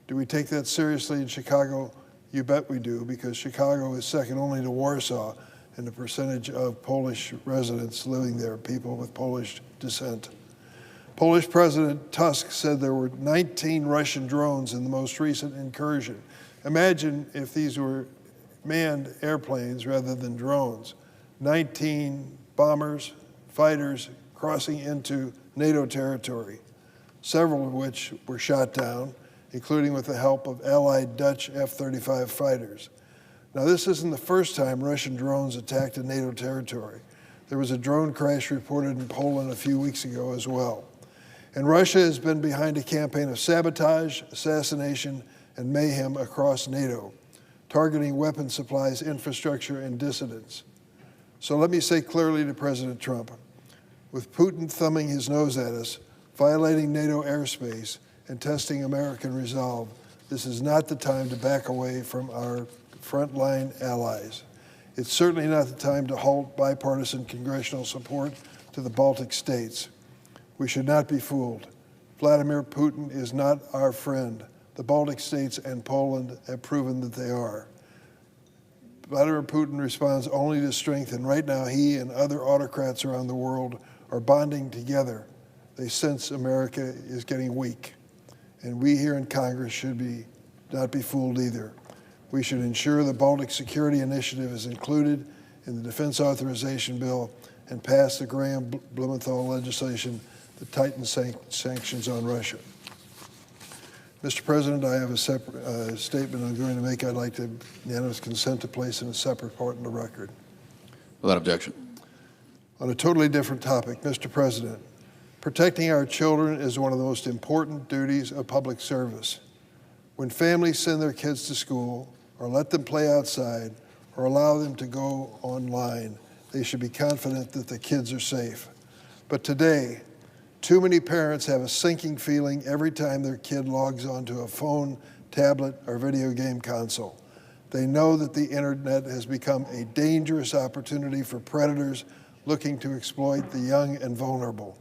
Do we take that seriously in Chicago? You bet we do, because Chicago is second only to Warsaw in the percentage of Polish residents living there, people with Polish descent. Polish President Tusk said there were 19 Russian drones in the most recent incursion. Imagine if these were manned airplanes rather than drones. 19 bombers, fighters crossing into NATO territory, several of which were shot down, including with the help of allied Dutch F-35 fighters. Now, this isn't the first time Russian drones attacked a NATO territory. There was a drone crash reported in Poland a few weeks ago as well. And Russia has been behind a campaign of sabotage, assassination, and mayhem across NATO, targeting weapon supplies, infrastructure, and dissidents. So let me say clearly to President Trump, with Putin thumbing his nose at us, violating NATO airspace, and testing American resolve, this is not the time to back away from our frontline allies. It's certainly not the time to halt bipartisan congressional support to the Baltic states. We should not be fooled. Vladimir Putin is not our friend. The Baltic states and Poland have proven that they are. Vladimir Putin responds only to strength, and right now he and other autocrats around the world are bonding together. They sense America is getting weak, and we here in Congress should not be fooled either. We should ensure the Baltic Security Initiative is included in the Defense Authorization Bill and pass the Graham-Blumenthal legislation that tightens sanctions on Russia. Mr. President, I have a separate statement I'm going to make. I'd like to unanimous consent to place in a separate part in the record. Without objection. On a totally different topic, Mr. President, protecting our children is one of the most important duties of public service. When families send their kids to school or let them play outside or allow them to go online, they should be confident that the kids are safe. But today, too many parents have a sinking feeling every time their kid logs onto a phone, tablet, or video game console. They know that the internet has become a dangerous opportunity for predators looking to exploit the young and vulnerable.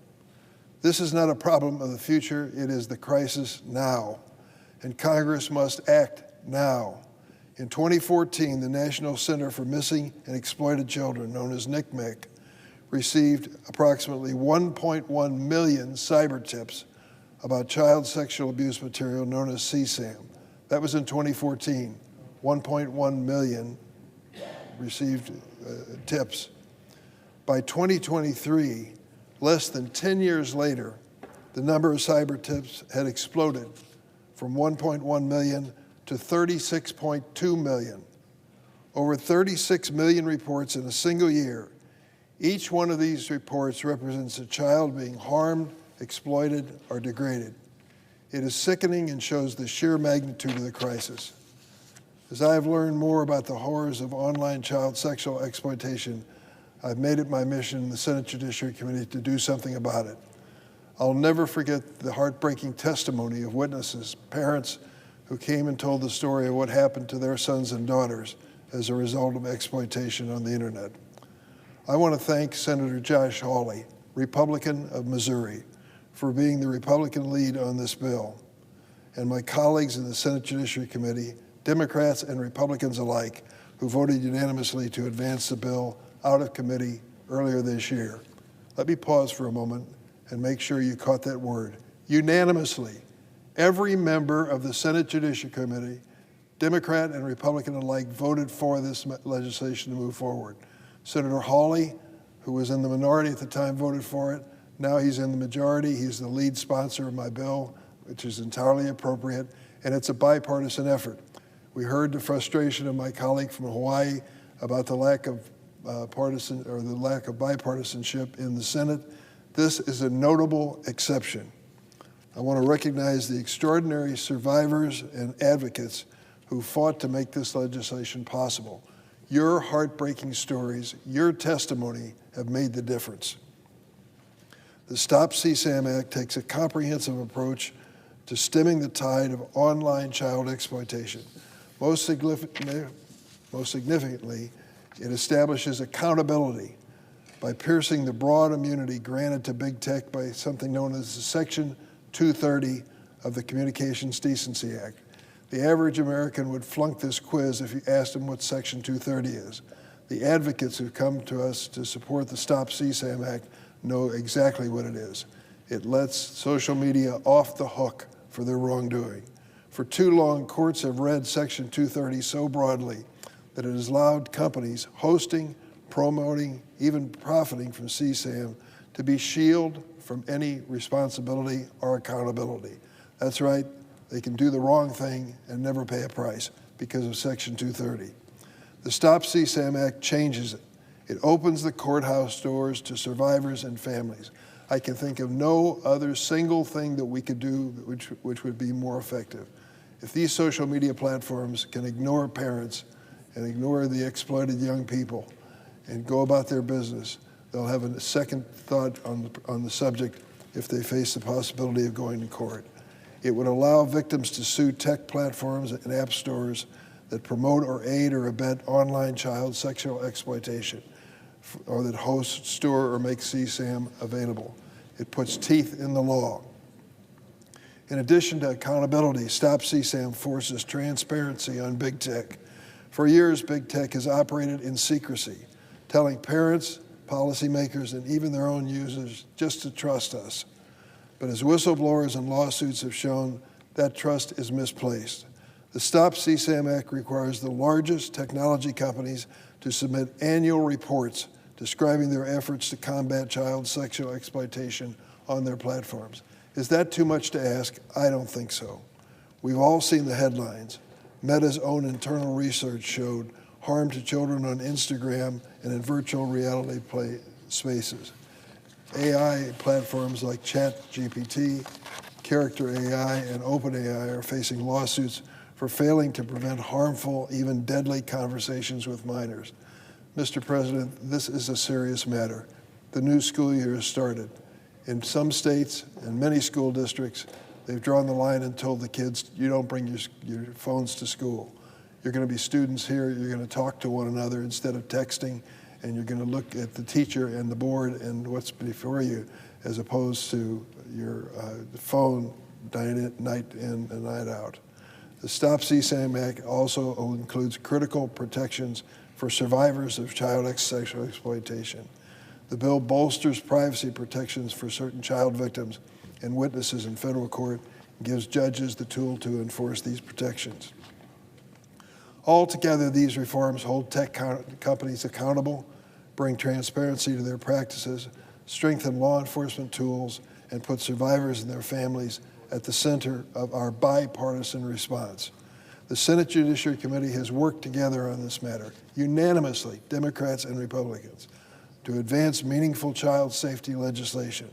This is not a problem of the future, it is the crisis now. And Congress must act now. In 2014, the National Center for Missing and Exploited Children, known as NCMEC, received approximately 1.1 million cyber tips about child sexual abuse material known as CSAM. That was in 2014. 1.1 million received tips. By 2023, less than 10 years later, the number of cyber tips had exploded from 1.1 million to 36.2 million. Over 36 million reports in a single year. Each one of these reports represents a child being harmed, exploited, or degraded. It is sickening and shows the sheer magnitude of the crisis. As I have learned more about the horrors of online child sexual exploitation, I've made it my mission in the Senate Judiciary Committee to do something about it. I'll never forget the heartbreaking testimony of witnesses, parents who came and told the story of what happened to their sons and daughters as a result of exploitation on the internet. I want to thank Senator Josh Hawley, Republican of Missouri, for being the Republican lead on this bill, and my colleagues in the Senate Judiciary Committee, Democrats and Republicans alike, who voted unanimously to advance the bill out of committee earlier this year. Let me pause for a moment and make sure you caught that word. Unanimously, every member of the Senate Judiciary Committee, Democrat and Republican alike, voted for this legislation to move forward. Senator Hawley, who was in the minority at the time, voted for it. Now he's in the majority. He's the lead sponsor of my bill, which is entirely appropriate, and it's a bipartisan effort. We heard the frustration of my colleague from Hawaii about the lack of bipartisanship in the Senate. This is a notable exception. I want to recognize the extraordinary survivors and advocates who fought to make this legislation possible. Your heartbreaking stories, your testimony have made the difference. The Stop CSAM Act takes a comprehensive approach to stemming the tide of online child exploitation. Most significantly, it establishes accountability by piercing the broad immunity granted to big tech by something known as Section 230 of the Communications Decency Act. The average American would flunk this quiz if you asked him what Section 230 is. The advocates who come to us to support the Stop CSAM Act know exactly what it is. It lets social media off the hook for their wrongdoing. For too long, courts have read Section 230 so broadly that it has allowed companies hosting, promoting, even profiting from CSAM to be shielded from any responsibility or accountability. That's right, they can do the wrong thing and never pay a price because of Section 230. The Stop CSAM Act changes it. It opens the courthouse doors to survivors and families. I can think of no other single thing that we could do which would be more effective. If these social media platforms can ignore parents and ignore the exploited young people and go about their business, they'll have a second thought on the subject if they face the possibility of going to court. It would allow victims to sue tech platforms and app stores that promote or aid or abet online child sexual exploitation, or that host, store, or make CSAM available. It puts teeth in the law. In addition to accountability, Stop CSAM forces transparency on big tech. For years, big tech has operated in secrecy, telling parents, policymakers, and even their own users just to trust us. But as whistleblowers and lawsuits have shown, that trust is misplaced. The Stop CSAM Act requires the largest technology companies to submit annual reports describing their efforts to combat child sexual exploitation on their platforms. Is that too much to ask? I don't think so. We've all seen the headlines. Meta's own internal research showed harm to children on Instagram and in virtual reality play spaces. AI platforms like ChatGPT, Character AI, and OpenAI are facing lawsuits for failing to prevent harmful, even deadly conversations with minors. Mr. President, this is a serious matter. The new school year has started. In some states and many school districts, they've drawn the line and told the kids, you don't bring your phones to school. You're going to be students here, you're going to talk to one another instead of texting, and you're going to look at the teacher and the board and what's before you, as opposed to your phone night in and night out. The Stop CSAM Act also includes critical protections for survivors of child sexual exploitation. The bill bolsters privacy protections for certain child victims and witnesses in federal court and gives judges the tool to enforce these protections. Altogether, these reforms hold tech companies accountable, bring transparency to their practices, strengthen law enforcement tools, and put survivors and their families at the center of our bipartisan response. The Senate Judiciary Committee has worked together on this matter, unanimously, Democrats and Republicans, to advance meaningful child safety legislation.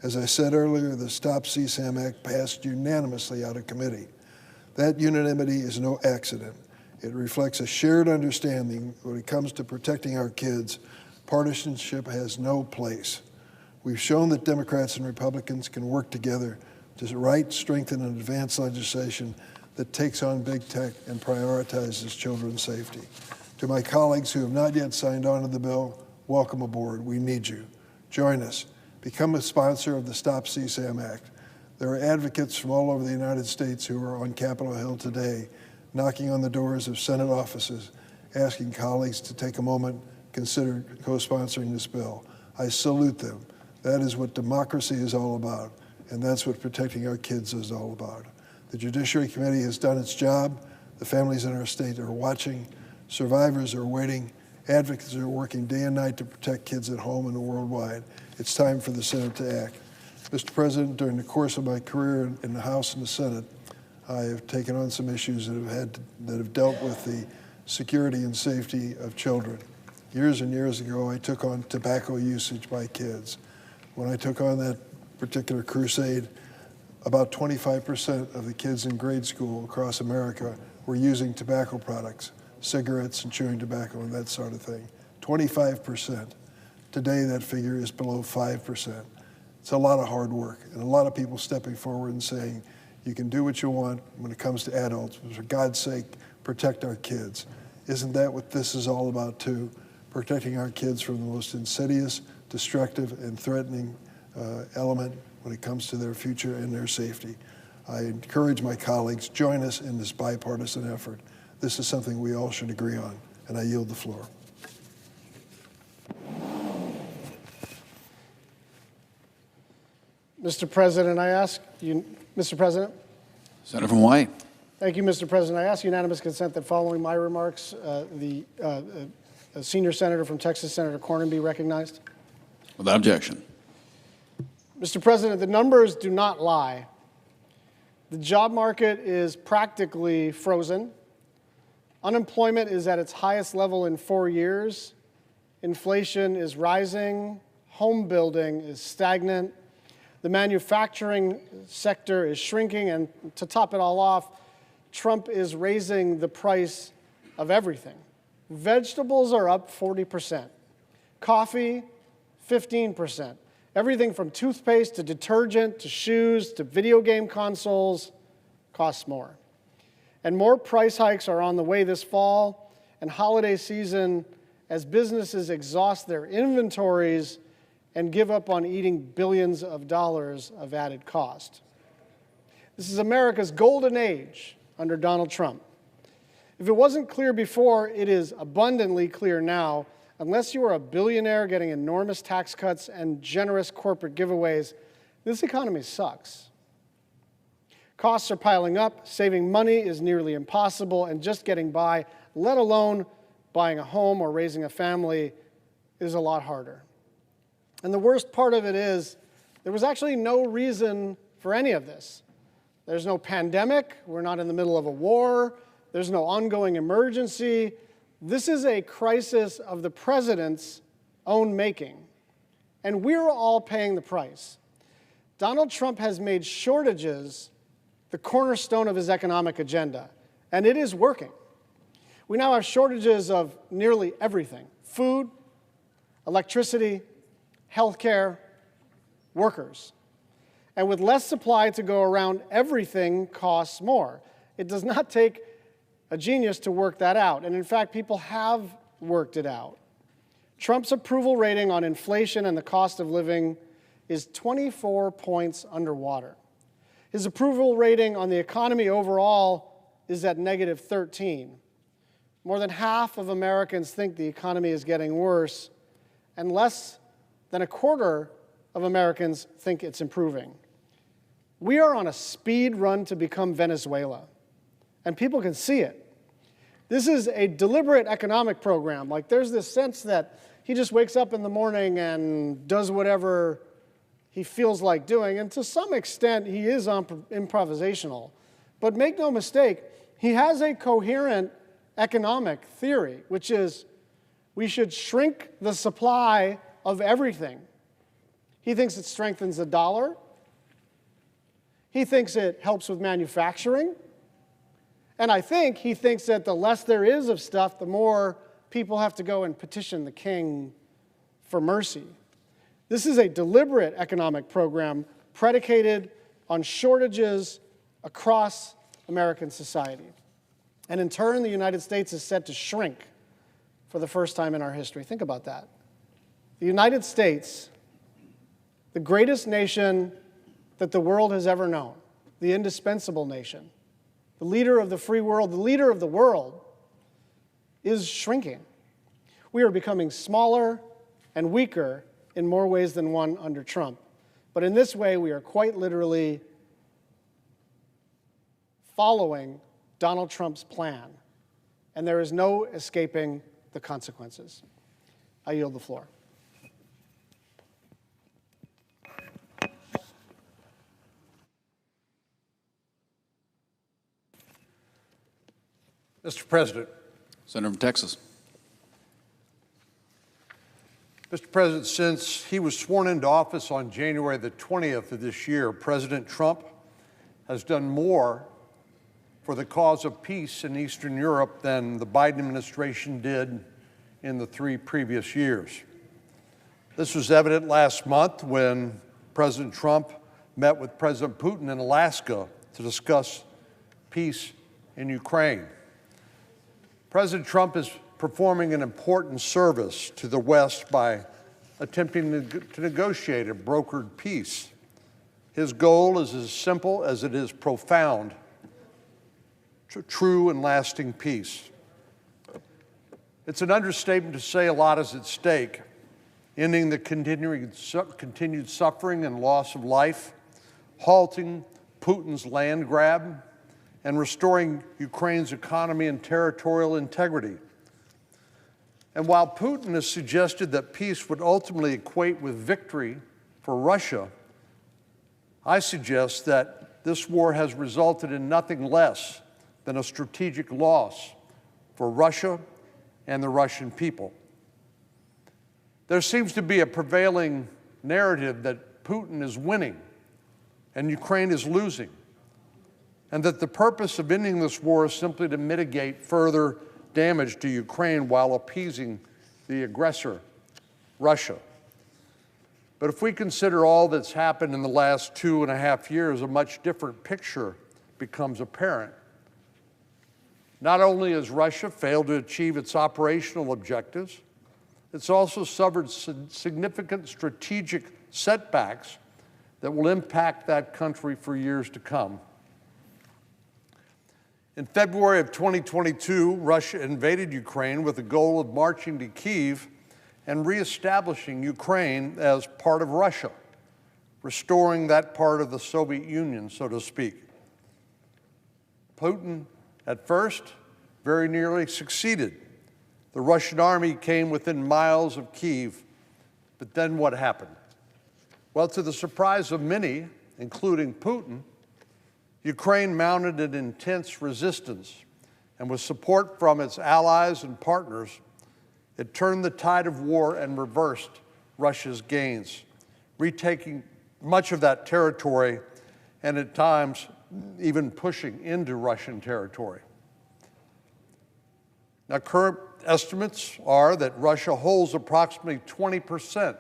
As I said earlier, the Stop CSAM Act passed unanimously out of committee. That unanimity is no accident. It reflects a shared understanding when it comes to protecting our kids. Partisanship has no place. We've shown that Democrats and Republicans can work together to write, strengthen, and advance legislation that takes on big tech and prioritizes children's safety. To my colleagues who have not yet signed on to the bill, welcome aboard. We need you. Join us. Become a sponsor of the Stop CSAM Act. There are advocates from all over the United States who are on Capitol Hill today, knocking on the doors of Senate offices asking colleagues to take a moment, consider co-sponsoring this bill. I salute them. That is what democracy is all about, and that's what protecting our kids is all about. The Judiciary Committee has done its job. The families in our state are watching. Survivors are waiting. Advocates are working day and night to protect kids at home and worldwide. It's time for the Senate to act. Mr. President, during the course of my career in the House and the Senate, I have taken on some issues that have dealt with the security and safety of children. Years and years ago, I took on tobacco usage by kids. When I took on that particular crusade, about 25% of the kids in grade school across America were using tobacco products, cigarettes and chewing tobacco and that sort of thing. 25%. Today, that figure is below 5%. It's a lot of hard work and a lot of people stepping forward and saying, you can do what you want when it comes to adults, but for God's sake, protect our kids. Isn't that what this is all about too? Protecting our kids from the most insidious, destructive, and threatening element when it comes to their future and their safety. I encourage my colleagues, join us in this bipartisan effort. This is something we all should agree on, and I yield the floor. Mr. President, I ask you, Mr. President. Senator from Hawaii. Thank you, Mr. President. I ask unanimous consent that following my remarks, the senior senator from Texas, Senator Cornyn, be recognized. Without objection. Mr. President, the numbers do not lie. The job market is practically frozen. Unemployment is at its highest level in 4 years. Inflation is rising. Home building is stagnant. The manufacturing sector is shrinking, and to top it all off, Trump is raising the price of everything. Vegetables are up 40%. Coffee, 15%. Everything from toothpaste to detergent to shoes to video game consoles costs more. And more price hikes are on the way this fall and holiday season as businesses exhaust their inventories and give up on eating billions of dollars of added cost. This is America's golden age under Donald Trump. If it wasn't clear before, it is abundantly clear now. Unless you are a billionaire getting enormous tax cuts and generous corporate giveaways, this economy sucks. Costs are piling up, saving money is nearly impossible, and just getting by, let alone buying a home or raising a family, is a lot harder. And the worst part of it is, there was actually no reason for any of this. There's no pandemic, we're not in the middle of a war, there's no ongoing emergency. This is a crisis of the president's own making, and we're all paying the price. Donald Trump has made shortages the cornerstone of his economic agenda, and it is working. We now have shortages of nearly everything: food, electricity, healthcare, workers. And with less supply to go around, everything costs more. It does not take a genius to work that out. And in fact, people have worked it out. Trump's approval rating on inflation and the cost of living is 24 points underwater. His approval rating on the economy overall is at negative 13. More than half of Americans think the economy is getting worse, and less than a quarter of Americans think it's improving. We are on a speed run to become Venezuela, and people can see it. This is a deliberate economic program. Like, there's this sense that he just wakes up in the morning and does whatever he feels like doing, and to some extent, he is improvisational. But make no mistake, he has a coherent economic theory, which is we should shrink the supply of everything. He thinks it strengthens the dollar. He thinks it helps with manufacturing. And I think he thinks that the less there is of stuff, the more people have to go and petition the king for mercy. This is a deliberate economic program predicated on shortages across American society. And in turn, the United States is set to shrink for the first time in our history. Think about that. The United States, the greatest nation that the world has ever known, the indispensable nation, the leader of the free world, the leader of the world, is shrinking. We are becoming smaller and weaker in more ways than one under Trump. But in this way, we are quite literally following Donald Trump's plan, and there is no escaping the consequences. I yield the floor. Mr. President. Senator from Texas. Mr. President, since he was sworn into office on January the 20th of this year, President Trump has done more for the cause of peace in Eastern Europe than the Biden administration did in the 3 previous years. This was evident last month when President Trump met with President Putin in Alaska to discuss peace in Ukraine. President Trump is performing an important service to the West by attempting to negotiate a brokered peace. His goal is as simple as it is profound: true and lasting peace. It's an understatement to say a lot is at stake: ending the continued suffering and loss of life, halting Putin's land grab, and restoring Ukraine's economy and territorial integrity. And while Putin has suggested that peace would ultimately equate with victory for Russia, I suggest that this war has resulted in nothing less than a strategic loss for Russia and the Russian people. There seems to be a prevailing narrative that Putin is winning and Ukraine is losing, and that the purpose of ending this war is simply to mitigate further damage to Ukraine while appeasing the aggressor, Russia. But if we consider all that's happened in the last 2.5 years, a much different picture becomes apparent. Not only has Russia failed to achieve its operational objectives, it's also suffered significant strategic setbacks that will impact that country for years to come. In February of 2022, Russia invaded Ukraine with the goal of marching to Kyiv and reestablishing Ukraine as part of Russia, restoring that part of the Soviet Union, so to speak. Putin, at first, very nearly succeeded. The Russian army came within miles of Kyiv, but then what happened? Well, to the surprise of many, including Putin, Ukraine mounted an intense resistance, and with support from its allies and partners, it turned the tide of war and reversed Russia's gains, retaking much of that territory and at times even pushing into Russian territory. Now, current estimates are that Russia holds approximately 20%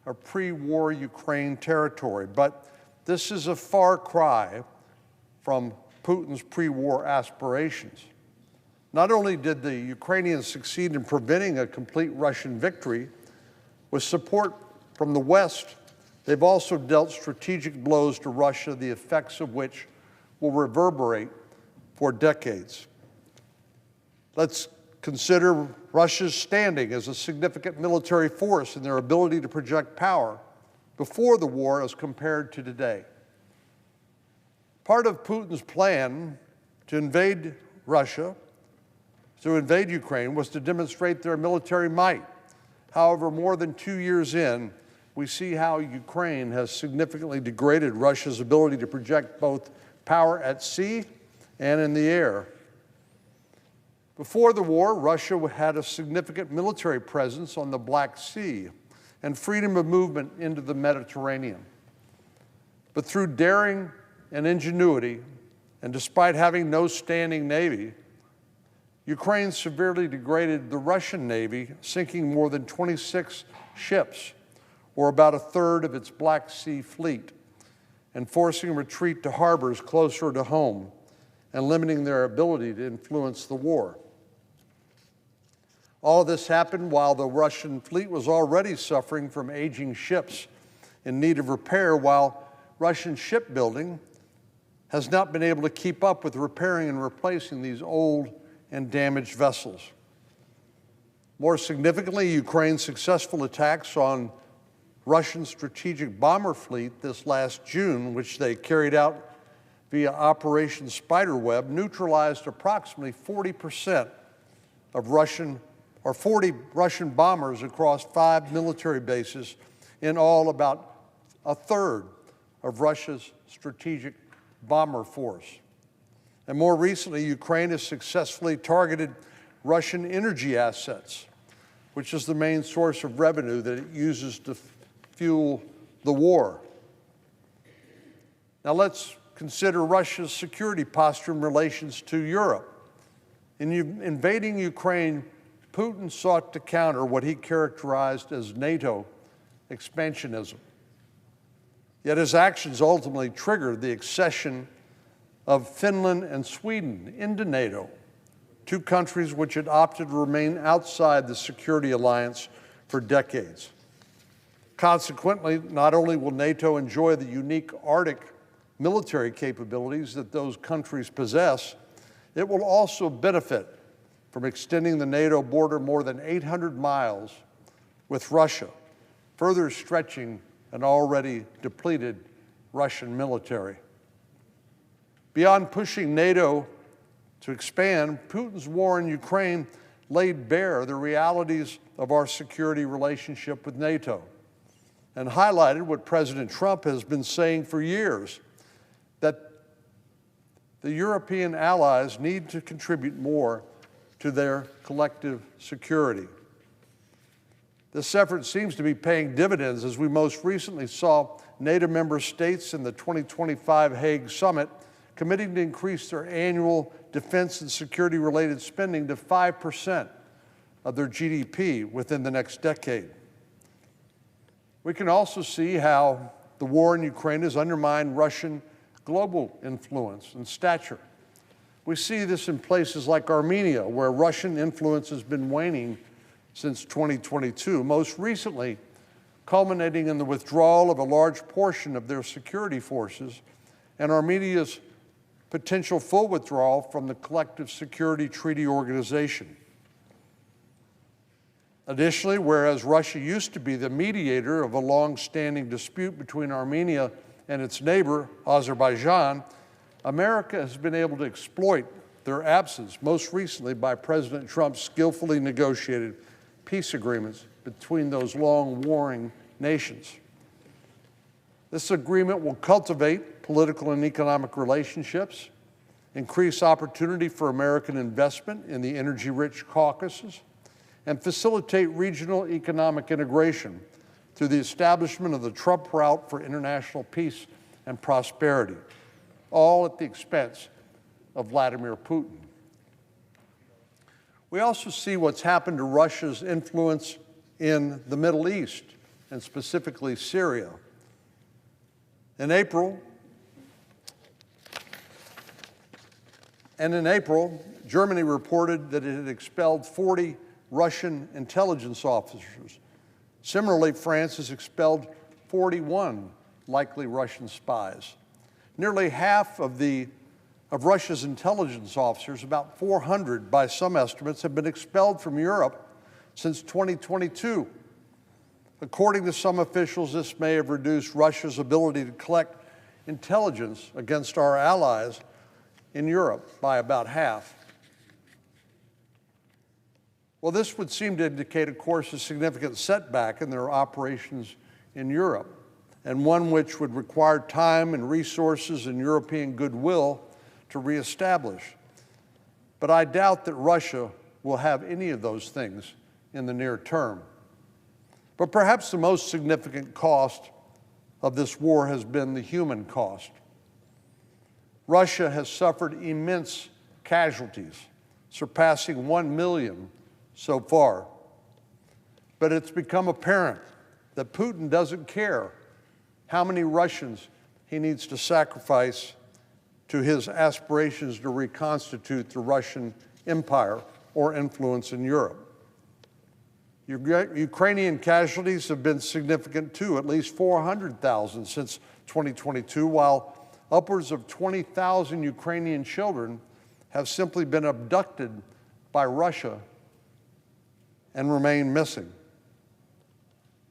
of pre-war Ukraine territory, but this is a far cry from Putin's pre-war aspirations. Not only did the Ukrainians succeed in preventing a complete Russian victory, with support from the West, they've also dealt strategic blows to Russia, the effects of which will reverberate for decades. Let's consider Russia's standing as a significant military force and their ability to project power before the war as compared to today. Part of Putin's plan to invade Russia, to invade Ukraine, was to demonstrate their military might. However, more than 2 years in, we see how Ukraine has significantly degraded Russia's ability to project both power at sea and in the air. Before the war, Russia had a significant military presence on the Black Sea and freedom of movement into the Mediterranean. But through daring and ingenuity, and despite having no standing navy, Ukraine severely degraded the Russian Navy, sinking more than 26 ships, or about a third of its Black Sea fleet, and forcing retreat to harbors closer to home and limiting their ability to influence the war. All of this happened while the Russian fleet was already suffering from aging ships in need of repair, while Russian shipbuilding has not been able to keep up with repairing and replacing these old and damaged vessels. More significantly, Ukraine's successful attacks on Russian strategic bomber fleet this last June, which they carried out via Operation Spiderweb, neutralized approximately 40% of 40 Russian bombers across 5 military bases, in all about a third of Russia's strategic bomber force. And more recently, Ukraine has successfully targeted Russian energy assets, which is the main source of revenue that it uses to fuel the war. Now let's consider Russia's security posture in relations to Europe. In invading Ukraine, Putin sought to counter what he characterized as NATO expansionism. Yet his actions ultimately triggered the accession of Finland and Sweden into NATO, two countries which had opted to remain outside the security alliance for decades. Consequently, not only will NATO enjoy the unique Arctic military capabilities that those countries possess, it will also benefit from extending the NATO border more than 800 miles with Russia, further stretching an already depleted Russian military. Beyond pushing NATO to expand, Putin's war in Ukraine laid bare the realities of our security relationship with NATO and highlighted what President Trump has been saying for years, that the European allies need to contribute more to their collective security. This effort seems to be paying dividends, as we most recently saw NATO member states in the 2025 Hague Summit committing to increase their annual defense and security-related spending to 5% of their GDP within the next decade. We can also see how the war in Ukraine has undermined Russian global influence and stature. We see this in places like Armenia, where Russian influence has been waning since 2022, most recently culminating in the withdrawal of a large portion of their security forces and Armenia's potential full withdrawal from the Collective Security Treaty Organization. Additionally, whereas Russia used to be the mediator of a long-standing dispute between Armenia and its neighbor, Azerbaijan, America has been able to exploit their absence, most recently by President Trump's skillfully negotiated peace agreements between those long-warring nations. This agreement will cultivate political and economic relationships, increase opportunity for American investment in the energy-rich Caucasus, and facilitate regional economic integration through the establishment of the Trump Route for international peace and prosperity, all at the expense of Vladimir Putin. We also see what's happened to Russia's influence in the Middle East, and specifically Syria. In April, Germany reported that it had expelled 40 Russian intelligence officers. Similarly, France has expelled 41 likely Russian spies. Nearly half of Russia's intelligence officers, about 400 by some estimates, have been expelled from Europe since 2022. According to some officials, this may have reduced Russia's ability to collect intelligence against our allies in Europe by about half. Well, this would seem to indicate, of course, a significant setback in their operations in Europe, and one which would require time and resources and European goodwill to reestablish. But I doubt that Russia will have any of those things in the near term. But perhaps the most significant cost of this war has been the human cost. Russia has suffered immense casualties, surpassing 1 million so far. But it's become apparent that Putin doesn't care how many Russians he needs to sacrifice to his aspirations to reconstitute the Russian Empire or influence in Europe. Ukrainian casualties have been significant too, at least 400,000 since 2022, while upwards of 20,000 Ukrainian children have simply been abducted by Russia and remain missing.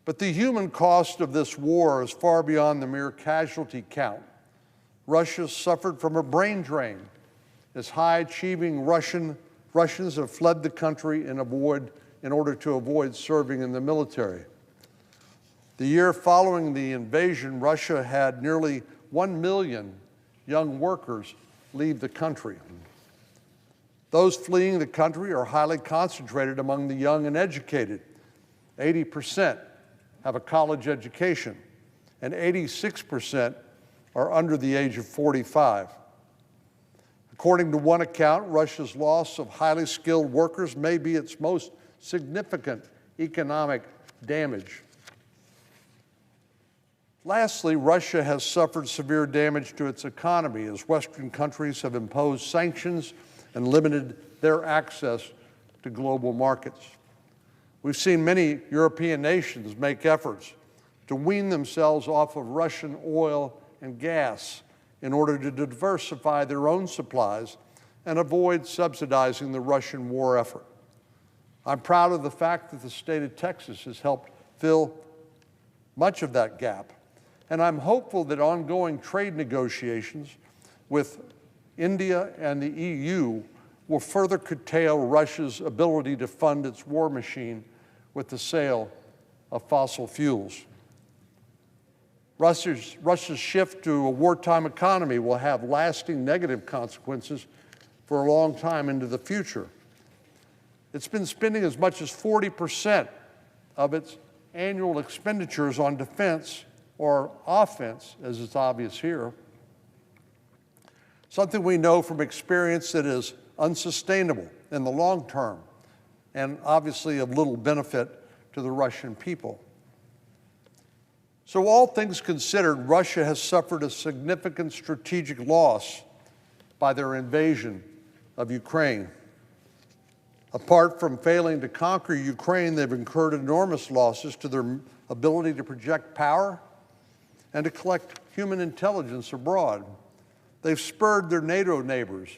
But the human cost of this war is far beyond the mere casualty count. Russia suffered from a brain drain as high-achieving Russians have fled the country in order to avoid serving in the military. The year following the invasion, Russia had nearly 1 million young workers leave the country. Those fleeing the country are highly concentrated among the young and educated. 80% have a college education, and 86% are under the age of 45. According to one account, Russia's loss of highly skilled workers may be its most significant economic damage. Lastly, Russia has suffered severe damage to its economy as Western countries have imposed sanctions and limited their access to global markets. We've seen many European nations make efforts to wean themselves off of Russian oil and gas in order to diversify their own supplies and avoid subsidizing the Russian war effort. I'm proud of the fact that the state of Texas has helped fill much of that gap, and I'm hopeful that ongoing trade negotiations with India and the EU will further curtail Russia's ability to fund its war machine with the sale of fossil fuels. Russia's shift to a wartime economy will have lasting negative consequences for a long time into the future. It's been spending as much as 40% of its annual expenditures on defense or offense, as it's obvious here, something we know from experience that is unsustainable in the long term and obviously of little benefit to the Russian people. So all things considered, Russia has suffered a significant strategic loss by their invasion of Ukraine. Apart from failing to conquer Ukraine, they've incurred enormous losses to their ability to project power and to collect human intelligence abroad. They've spurred their NATO neighbors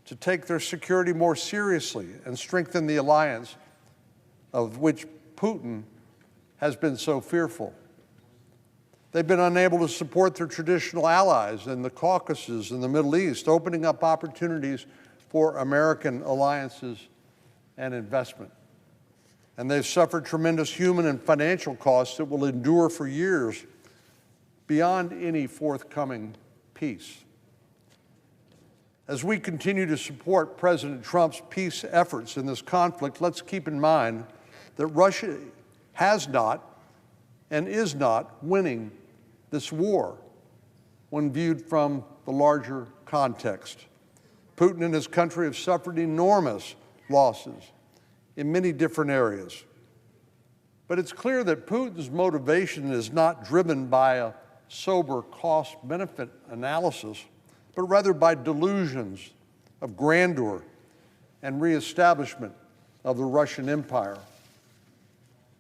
to take their security more seriously and strengthen the alliance of which Putin has been so fearful. They've been unable to support their traditional allies in the Caucasus and the Middle East, opening up opportunities for American alliances and investment. And they've suffered tremendous human and financial costs that will endure for years beyond any forthcoming peace. As we continue to support President Trump's peace efforts in this conflict, let's keep in mind that Russia has not and is not winning this war when viewed from the larger context. Putin and his country have suffered enormous losses in many different areas. But it's clear that Putin's motivation is not driven by a sober cost-benefit analysis, but rather by delusions of grandeur and reestablishment of the Russian Empire.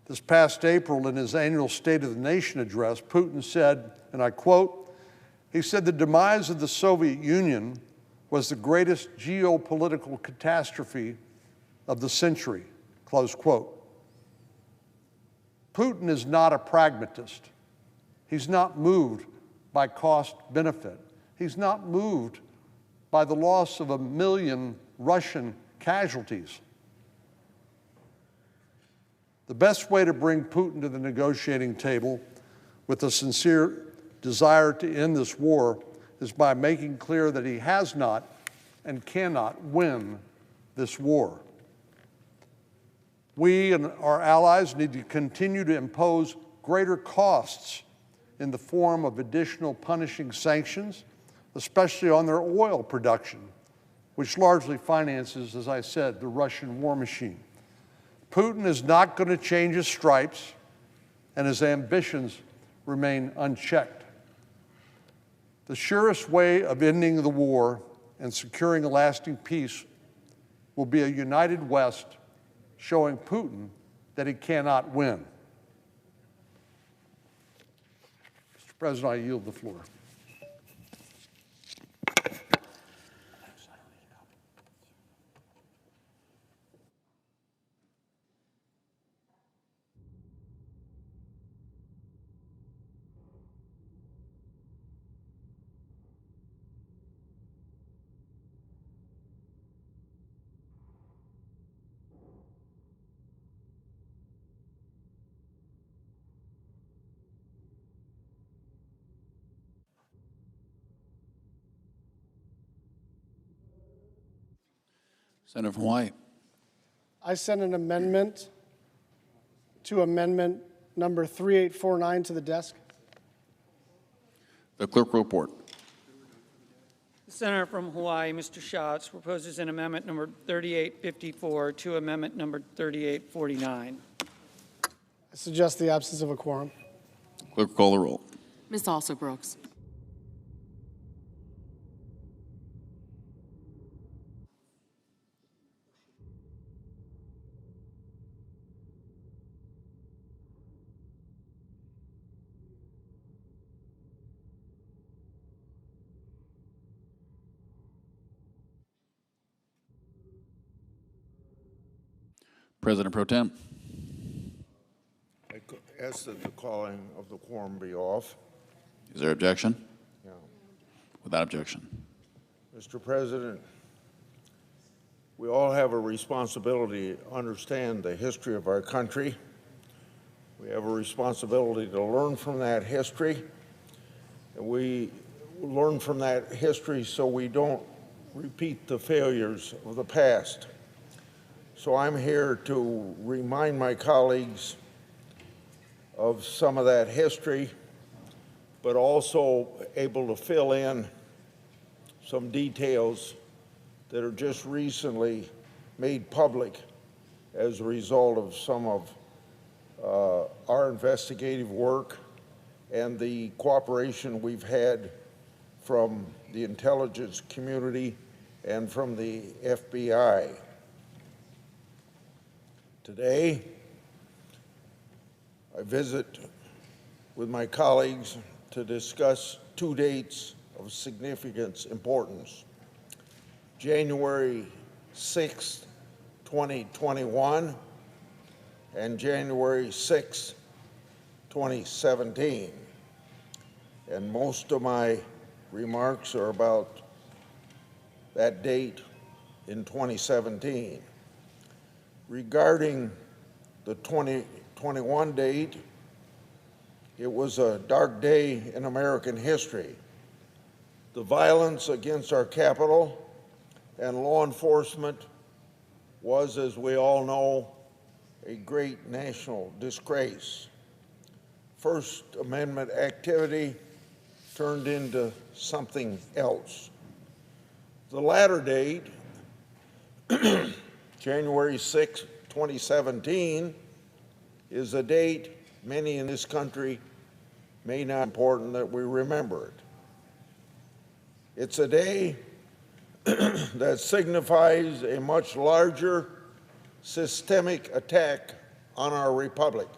This past April, in his annual State of the Nation address, Putin said, and I quote, he said, "The demise of the Soviet Union was the greatest geopolitical catastrophe of the century," close quote. Putin is not a pragmatist. He's not moved by cost-benefit. He's not moved by the loss of 1 million Russian casualties. The best way to bring Putin to the negotiating table with a sincere desire to end this war is by making clear that he has not and cannot win this war. We and our allies need to continue to impose greater costs in the form of additional punishing sanctions, especially on their oil production, which largely finances, as I said, the Russian war machine. Putin is not going to change his stripes, and his ambitions remain unchecked. The surest way of ending the war and securing a lasting peace will be a united West showing Putin that he cannot win. Mr. President, I yield the floor. Senator from Hawaii. I sent an amendment to amendment number 3849 to the desk. The clerk will report. The senator from Hawaii, Mr. Schatz, proposes an amendment number 3854 to amendment number 3849. I suggest the absence of a quorum. Clerk, call the roll. Ms. Also Brooks. President Pro Tem. I ask that the calling of the quorum be off. Is there objection? Yeah. Without objection. Mr. President, we all have a responsibility to understand the history of our country. We have a responsibility to learn from that history, and we learn from that history so we don't repeat the failures of the past. So I'm here to remind my colleagues of some of that history, but also able to fill in some details that are just recently made public as a result of some of our investigative work and the cooperation we've had from the intelligence community and from the FBI. Today, I visit with my colleagues to discuss two dates of significant importance. January 6, 2021, and January 6, 2017. And most of my remarks are about that date in 2017. Regarding the 2021 date, it was a dark day in American history. The violence against our Capitol and law enforcement was, as we all know, a great national disgrace. First Amendment activity turned into something else. The latter date, January 6, 2017, is a date many in this country may not be important that we remember it. It's a day that signifies a much larger systemic attack on our republic.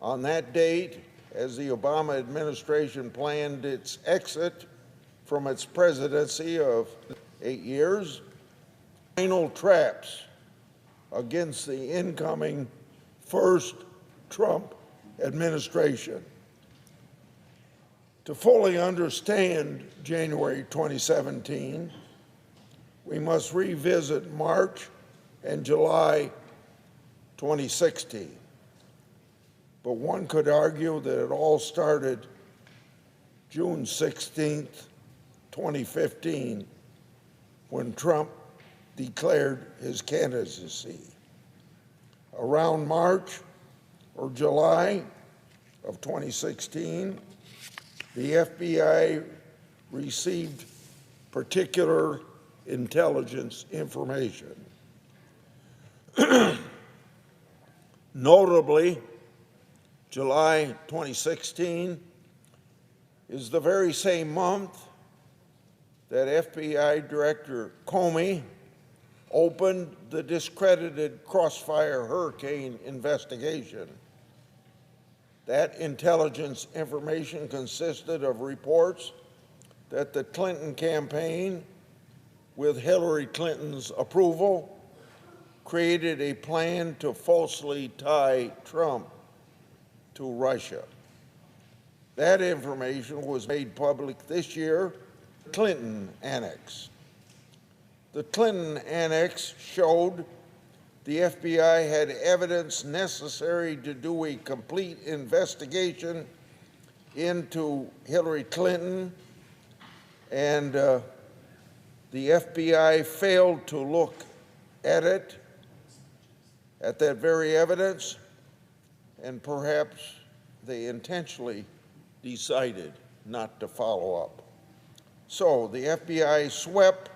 On that date, as the Obama administration planned its exit from its presidency of 8 years, final traps against the incoming first Trump administration. To fully understand January 2017, we must revisit March and July 2016. But one could argue that it all started June 16th, 2015, when Trump declared his candidacy. Around March or July of 2016, the FBI received particular intelligence information. Notably, July 2016 is the very same month that FBI Director Comey opened the discredited Crossfire Hurricane investigation. That intelligence information consisted of reports that the Clinton campaign, with Hillary Clinton's approval, created a plan to falsely tie Trump to Russia. That information was made public this year, Clinton Annex. The Clinton Annex showed the FBI had evidence necessary to do a complete investigation into Hillary Clinton, and the FBI failed to look at it, at that very evidence, and perhaps they intentionally decided not to follow up. So the FBI swept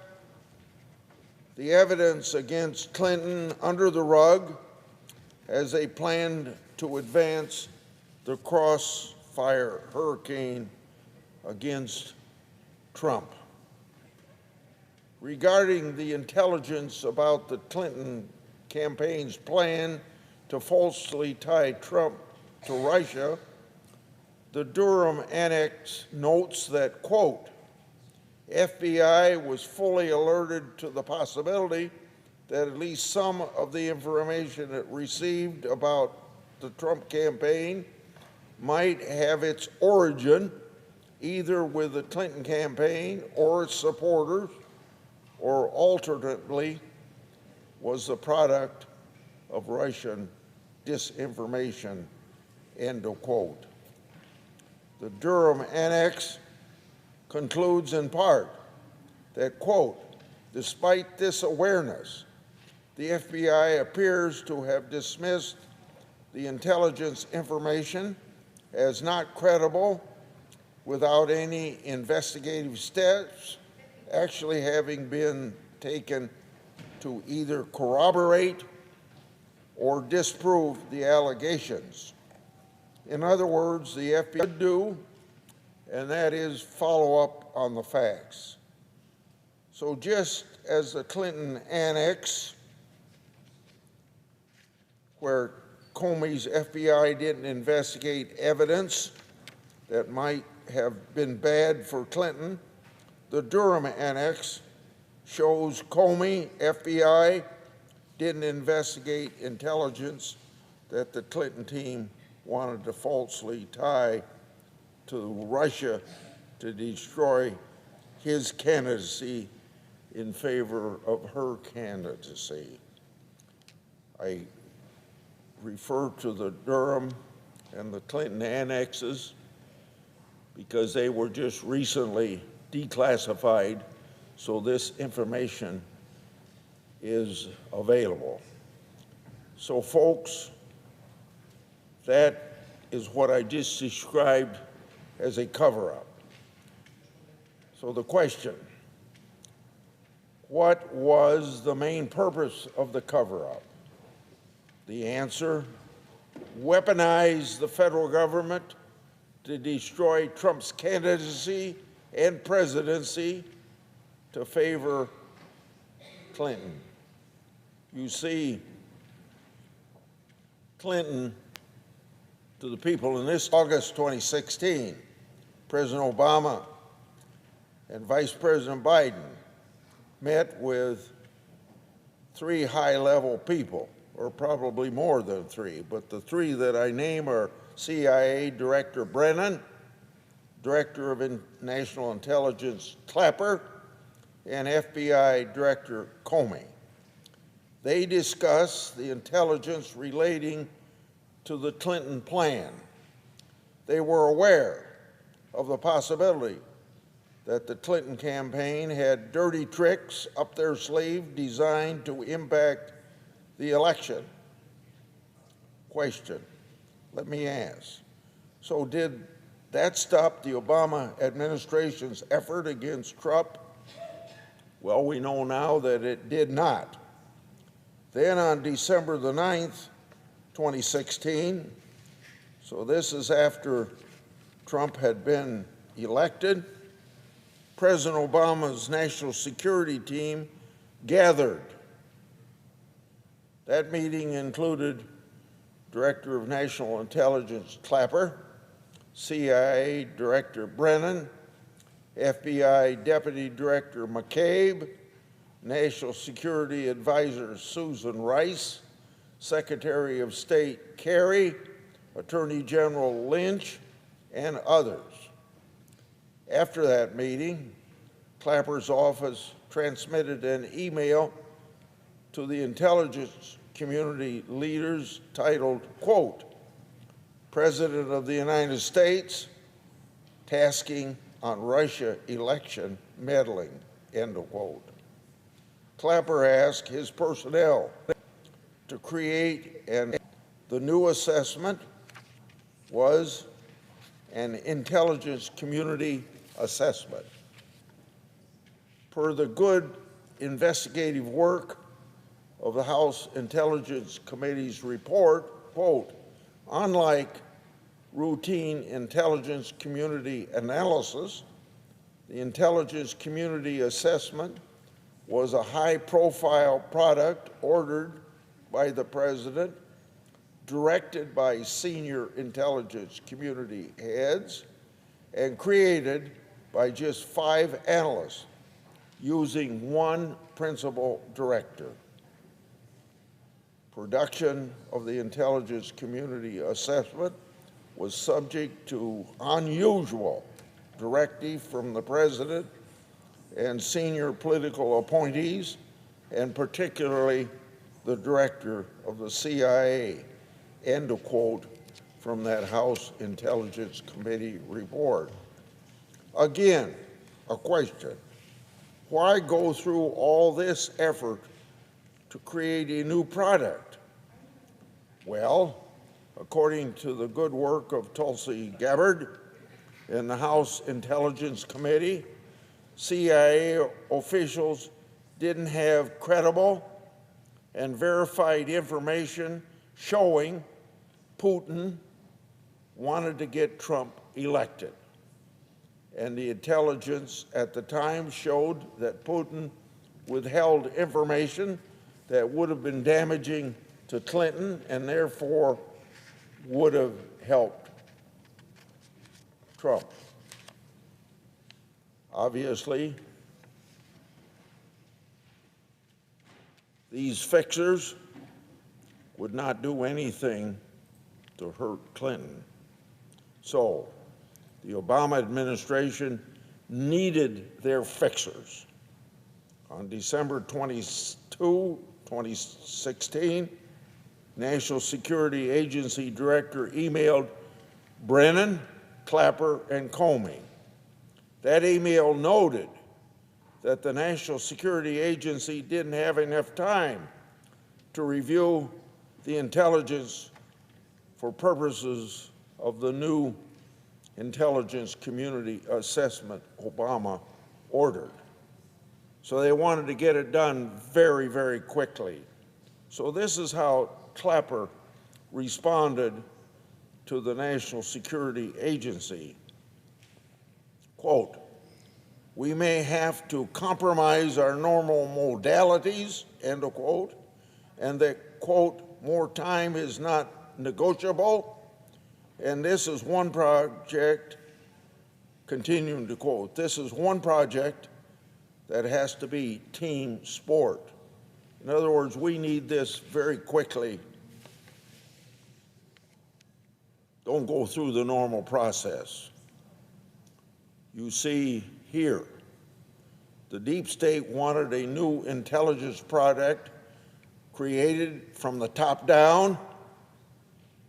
the evidence against Clinton under the rug as they planned to advance the crossfire hurricane against Trump. Regarding the intelligence about the Clinton campaign's plan to falsely tie Trump to Russia, the Durham Annex notes that, quote, FBI was fully alerted to the possibility that at least some of the information it received about the Trump campaign might have its origin either with the Clinton campaign or its supporters, or alternately was the product of Russian disinformation, end of quote. The Durham Annex concludes in part that, quote, despite this awareness, the FBI appears to have dismissed the intelligence information as not credible without any investigative steps actually having been taken to either corroborate or disprove the allegations. In other words, the FBI could do, and that is follow up on the facts. So just as the Clinton Annex, where Comey's FBI didn't investigate evidence that might have been bad for Clinton, the Durham Annex shows Comey, FBI, didn't investigate intelligence that the Clinton team wanted to falsely tie to Russia to destroy his candidacy in favor of her candidacy. I refer to the Durham and the Clinton annexes because they were just recently declassified, so this information is available. So folks, that is what I just described as a cover-up. So the question, what was the main purpose of the cover-up? The answer, weaponize the federal government to destroy Trump's candidacy and presidency to favor Clinton. You see, Clinton, to the people in this August 2016, President Obama and Vice President Biden met with 3 high-level people, or probably more than 3, but the 3 that I name are CIA Director Brennan, Director of National Intelligence Clapper, and FBI Director Comey. They discussed the intelligence relating to the Clinton plan. They were aware of the possibility that the Clinton campaign had dirty tricks up their sleeve designed to impact the election. Question, let me ask. So did that stop the Obama administration's effort against Trump? Well, we know now that it did not. Then on December the 9th, 2016, so this is after Trump had been elected, President Obama's national security team gathered. That meeting included Director of National Intelligence Clapper, CIA Director Brennan, FBI Deputy Director McCabe, National Security Advisor Susan Rice, Secretary of State Kerry, Attorney General Lynch, and others. After that meeting, Clapper's office transmitted an email to the intelligence community leaders titled, quote, President of the United States, tasking on Russia election meddling, end of quote. Clapper asked his personnel to create, and the new assessment was an intelligence community assessment. Per the good investigative work of the House Intelligence Committee's report, quote, unlike routine intelligence community analysis, the intelligence community assessment was a high-profile product ordered by the President, directed by senior intelligence community heads, and created by just 5 analysts using one principal director. Production of the intelligence community assessment was subject to unusual directive from the President and senior political appointees, and particularly the director of the CIA, end of quote from that House Intelligence Committee report. Again, a question. Why go through all this effort to create a new product? Well, according to the good work of Tulsi Gabbard in the House Intelligence Committee, CIA officials didn't have credible and verified information showing Putin wanted to get Trump elected. And the intelligence at the time showed that Putin withheld information that would have been damaging to Clinton and therefore would have helped Trump. Obviously, these fixers would not do anything to hurt Clinton. So, the Obama administration needed their fixers. On December 22, 2016, National Security Agency Director emailed Brennan, Clapper, and Comey. That email noted that the National Security Agency didn't have enough time to review the intelligence for purposes of the new intelligence community assessment Obama ordered. So they wanted to get it done very, very quickly. So this is how Clapper responded to the National Security Agency. Quote, we may have to compromise our normal modalities, end of quote, and that, quote, more time is not negotiable, and this is one project, continuing to quote, this is one project that has to be team sport. In other words, we need this very quickly. Don't go through the normal process. You see here, the deep state wanted a new intelligence product created from the top down,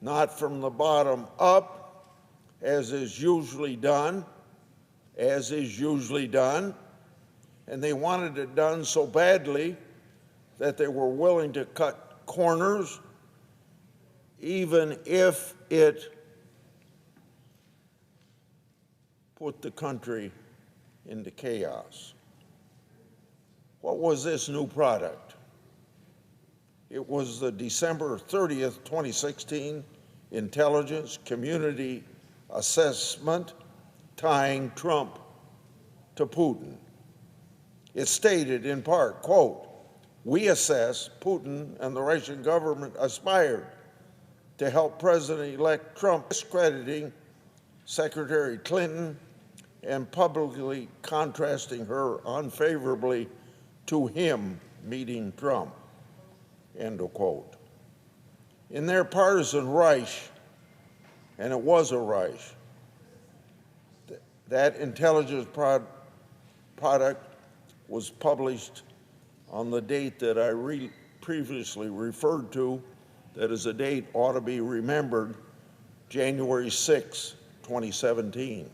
not from the bottom up, as is usually done, and they wanted it done so badly that they were willing to cut corners, even if it put the country into chaos. What was this new product? It was the December 30th, 2016 Intelligence Community Assessment tying Trump to Putin. It stated in part, quote, we assess Putin and the Russian government aspired to help President-elect Trump discrediting Secretary Clinton and publicly contrasting her unfavorably to him meeting Trump, end of quote. In their partisan Reich, and it was a Reich, that intelligence product was published on the date that I previously referred to, that is a date ought to be remembered, January 6, 2017.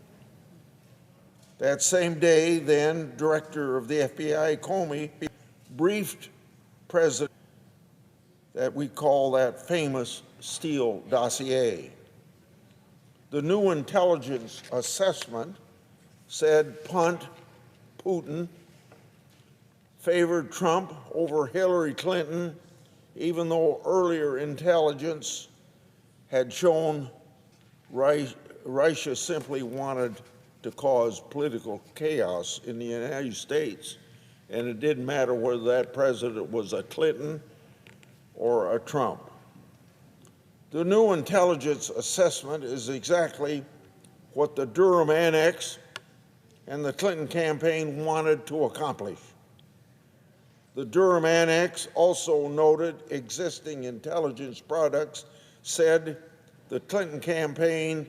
That same day, then, Director of the FBI, Comey, briefed President that we call that famous Steele dossier. The new intelligence assessment said Putin favored Trump over Hillary Clinton, even though earlier intelligence had shown Russia simply wanted to cause political chaos in the United States, and it didn't matter whether that president was a Clinton or a Trump. The new intelligence assessment is exactly what the Durham Annex and the Clinton campaign wanted to accomplish. The Durham Annex also noted existing intelligence products, said the Clinton campaign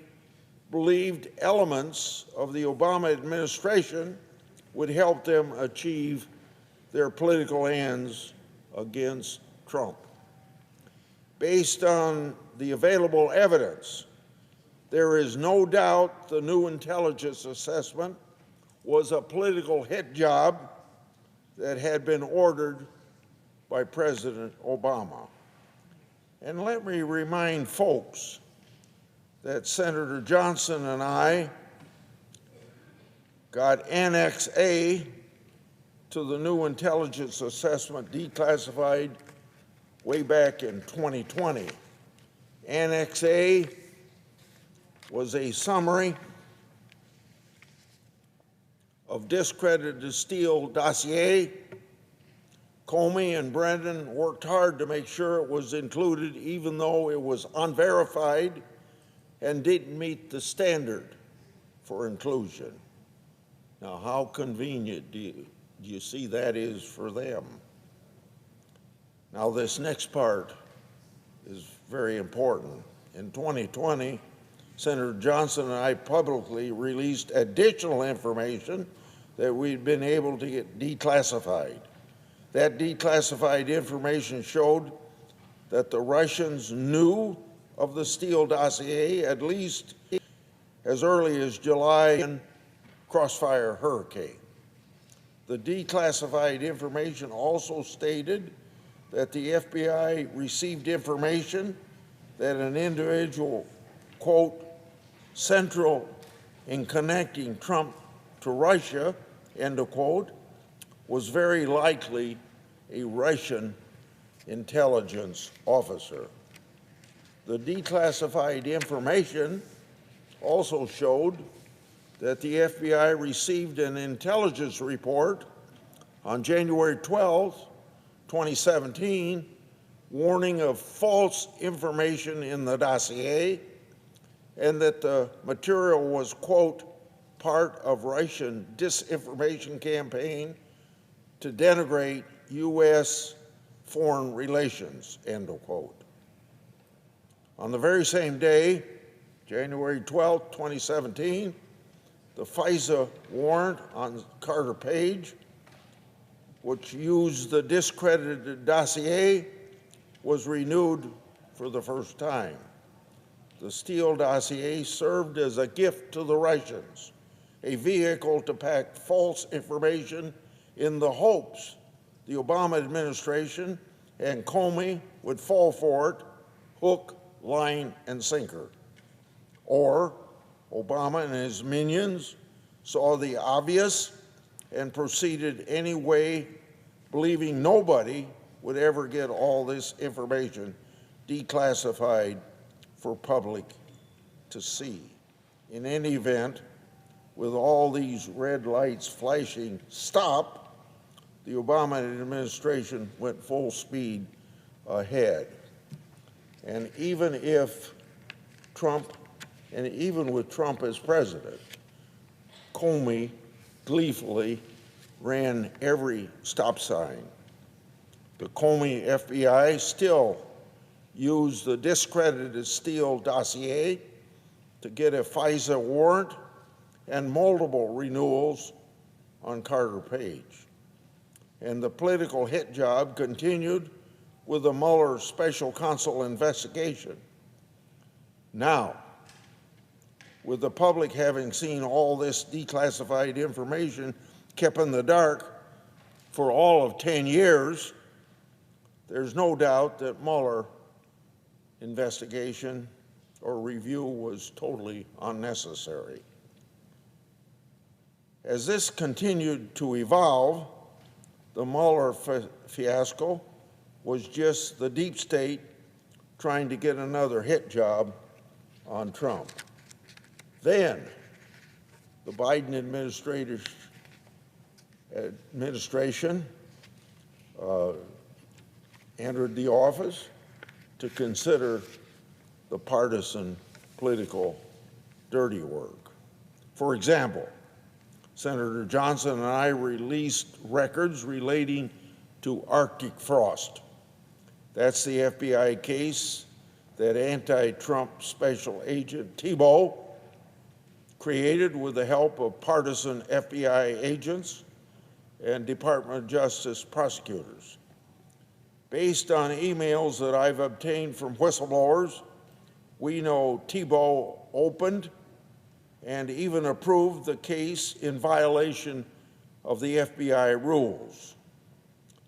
believed elements of the Obama administration would help them achieve their political ends against Trump. Based on the available evidence, there is no doubt the new intelligence assessment was a political hit job that had been ordered by President Obama. And let me remind folks that Senator Johnson and I got Annex A to the new intelligence assessment declassified way back in 2020. Annex A was a summary of discredited Steele dossier. Comey and Brennan worked hard to make sure it was included, even though it was unverified and didn't meet the standard for inclusion. Now, how convenient do you see that is for them? Now, this next part is very important. In 2020, Senator Johnson and I publicly released additional information that we'd been able to get declassified. That declassified information showed that the Russians knew of the Steele dossier at least as early as July in Crossfire Hurricane. The declassified information also stated that the FBI received information that an individual, quote, central in connecting Trump to Russia, end of quote, was very likely a Russian intelligence officer. The declassified information also showed that the FBI received an intelligence report on January 12, 2017, warning of false information in the dossier, and that the material was, quote, part of Russian disinformation campaign to denigrate U.S. foreign relations, end of quote. On the very same day, January 12, 2017, the FISA warrant on Carter Page, which used the discredited dossier, was renewed for the first time. The Steele dossier served as a gift to the Russians, a vehicle to pack false information in the hopes the Obama administration and Comey would fall for it, hook, line, and sinker. Or Obama and his minions saw the obvious and proceeded anyway, believing nobody would ever get all this information declassified for public to see. In any event, with all these red lights flashing stop, the Obama administration went full speed ahead. And even with Trump as president, Comey gleefully ran every stop sign. The Comey FBI still used the discredited Steele dossier to get a FISA warrant and multiple renewals on Carter Page. And the political hit job continued with the Mueller special counsel investigation. Now, with the public having seen all this declassified information kept in the dark, for all of 10 years, there's no doubt that Mueller investigation or review was totally unnecessary. As this continued to evolve, the Mueller fiasco was just the deep state trying to get another hit job on Trump. Then, the Biden administration entered the office to consider the partisan political dirty work. For example, Senator Johnson and I released records relating to Arctic Frost. That's the FBI case that anti-Trump special agent Thibault created with the help of partisan FBI agents and Department of Justice prosecutors. Based on emails that I've obtained from whistleblowers, we know Thibault opened and even approved the case in violation of the FBI rules.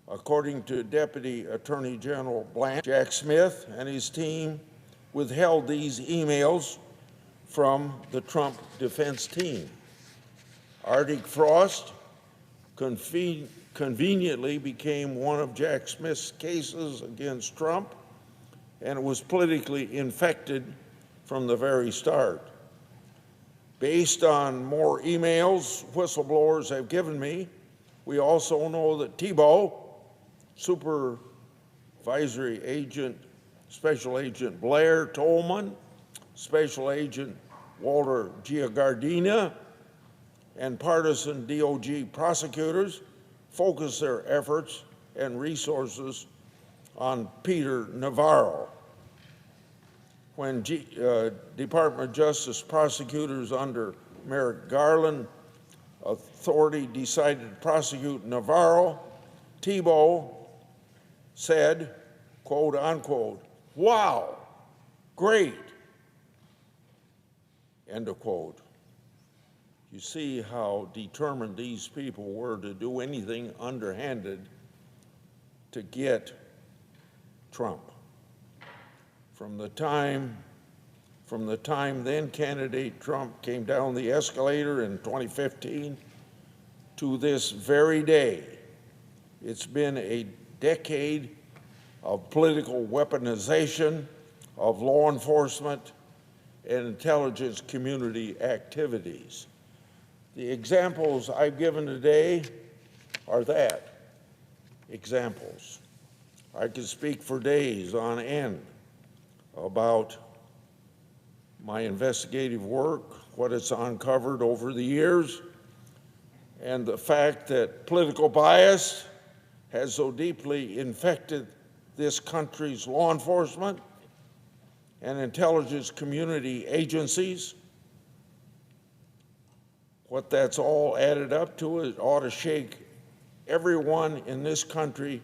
According to Deputy Attorney General Blanche, Jack Smith and his team withheld these emails from the Trump defense team. Arctic Frost conveniently became one of Jack Smith's cases against Trump, and it was politically infected from the very start. Based on more emails whistleblowers have given me, we also know that Thibault, Supervisory Agent, Special Agent Blair Tolman, Special Agent Walter Giardina, and partisan DOJ prosecutors focused their efforts and resources on Peter Navarro. When Department of Justice prosecutors under Merrick Garland authority decided to prosecute Navarro, Thibault said, quote unquote, "Wow, great," end of quote. You see how determined these people were to do anything underhanded to get Trump. From the time then candidate Trump came down the escalator in 2015 to this very day, it's been a decade of political weaponization of law enforcement and intelligence community activities. The examples I've given today are that, examples. I could speak for days on end about my investigative work, what it's uncovered over the years, and the fact that political bias has so deeply infected this country's law enforcement and intelligence community agencies. What that's all added up to, it ought to shake everyone in this country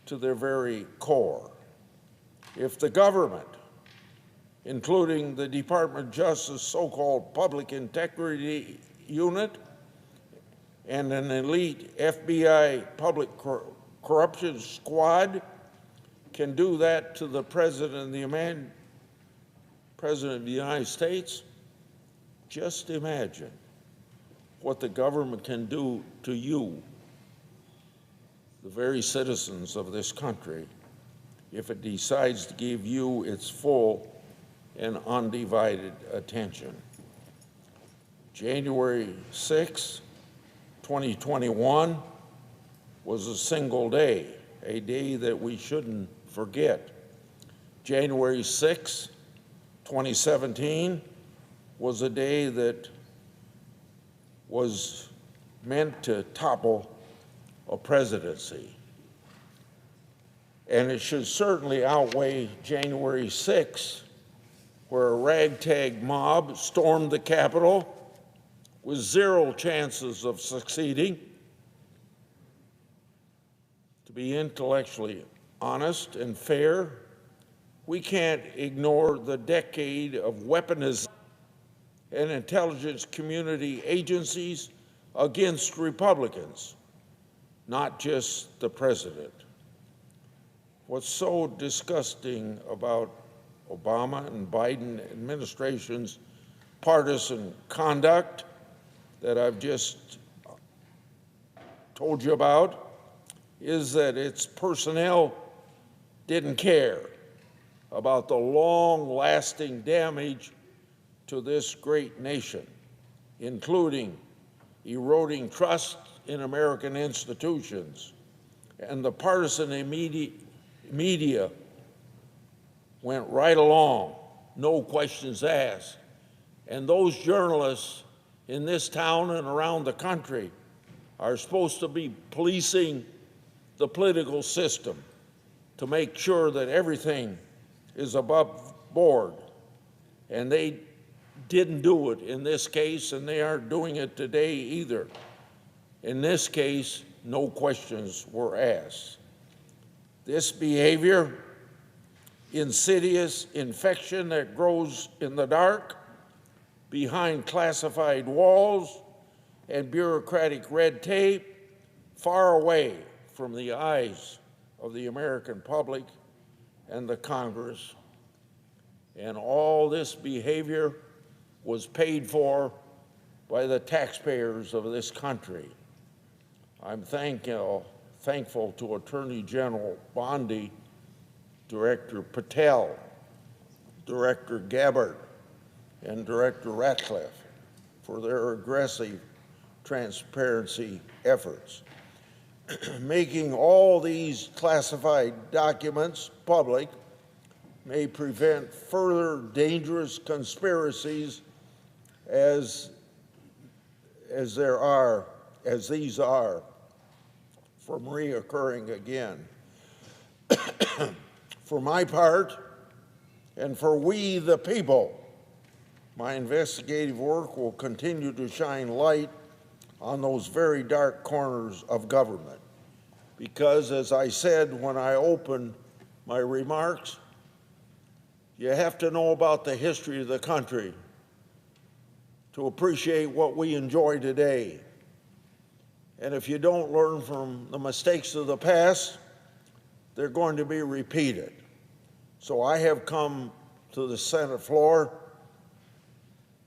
to their very core. If the government, including the Department of Justice so-called Public Integrity Unit and an elite FBI public corruption squad, can do that to the President of the United States, just imagine what the government can do to you, the very citizens of this country, if it decides to give you its full and undivided attention. January 6, 2021 was a single day, a day that we shouldn't forget. January 6, 2017 was a day that was meant to topple a presidency. And it should certainly outweigh January 6, where a ragtag mob stormed the Capitol with zero chances of succeeding. To be intellectually honest and fair, we can't ignore the decade of weaponization and intelligence community agencies against Republicans. not just the president. What's so disgusting about Obama and Biden administration's partisan conduct that I've just told you about is that its personnel didn't care about the long-lasting damage to this great nation, including eroding trust in American institutions. And the partisan media went right along, no questions asked. And those journalists in this town and around the country are supposed to be policing the political system to make sure that everything is above board. And they didn't do it in this case, and they aren't doing it today either. In this case, no questions were asked. This behavior, insidious infection that grows in the dark, behind classified walls and bureaucratic red tape, far away from the eyes of the American public and the Congress. And all this behavior was paid for by the taxpayers of this country. I'm thankful to Attorney General Bondi, Director Patel, Director Gabbard, and Director Ratcliffe for their aggressive transparency efforts. Making all these classified documents public may prevent further dangerous conspiracies as these are from reoccurring again. For my part, and for we the people, my investigative work will continue to shine light on those very dark corners of government. Because, as I said when I opened my remarks, you have to know about the history of the country to appreciate what we enjoy today. And if you don't learn from the mistakes of the past, they're going to be repeated. So I have come to the Senate floor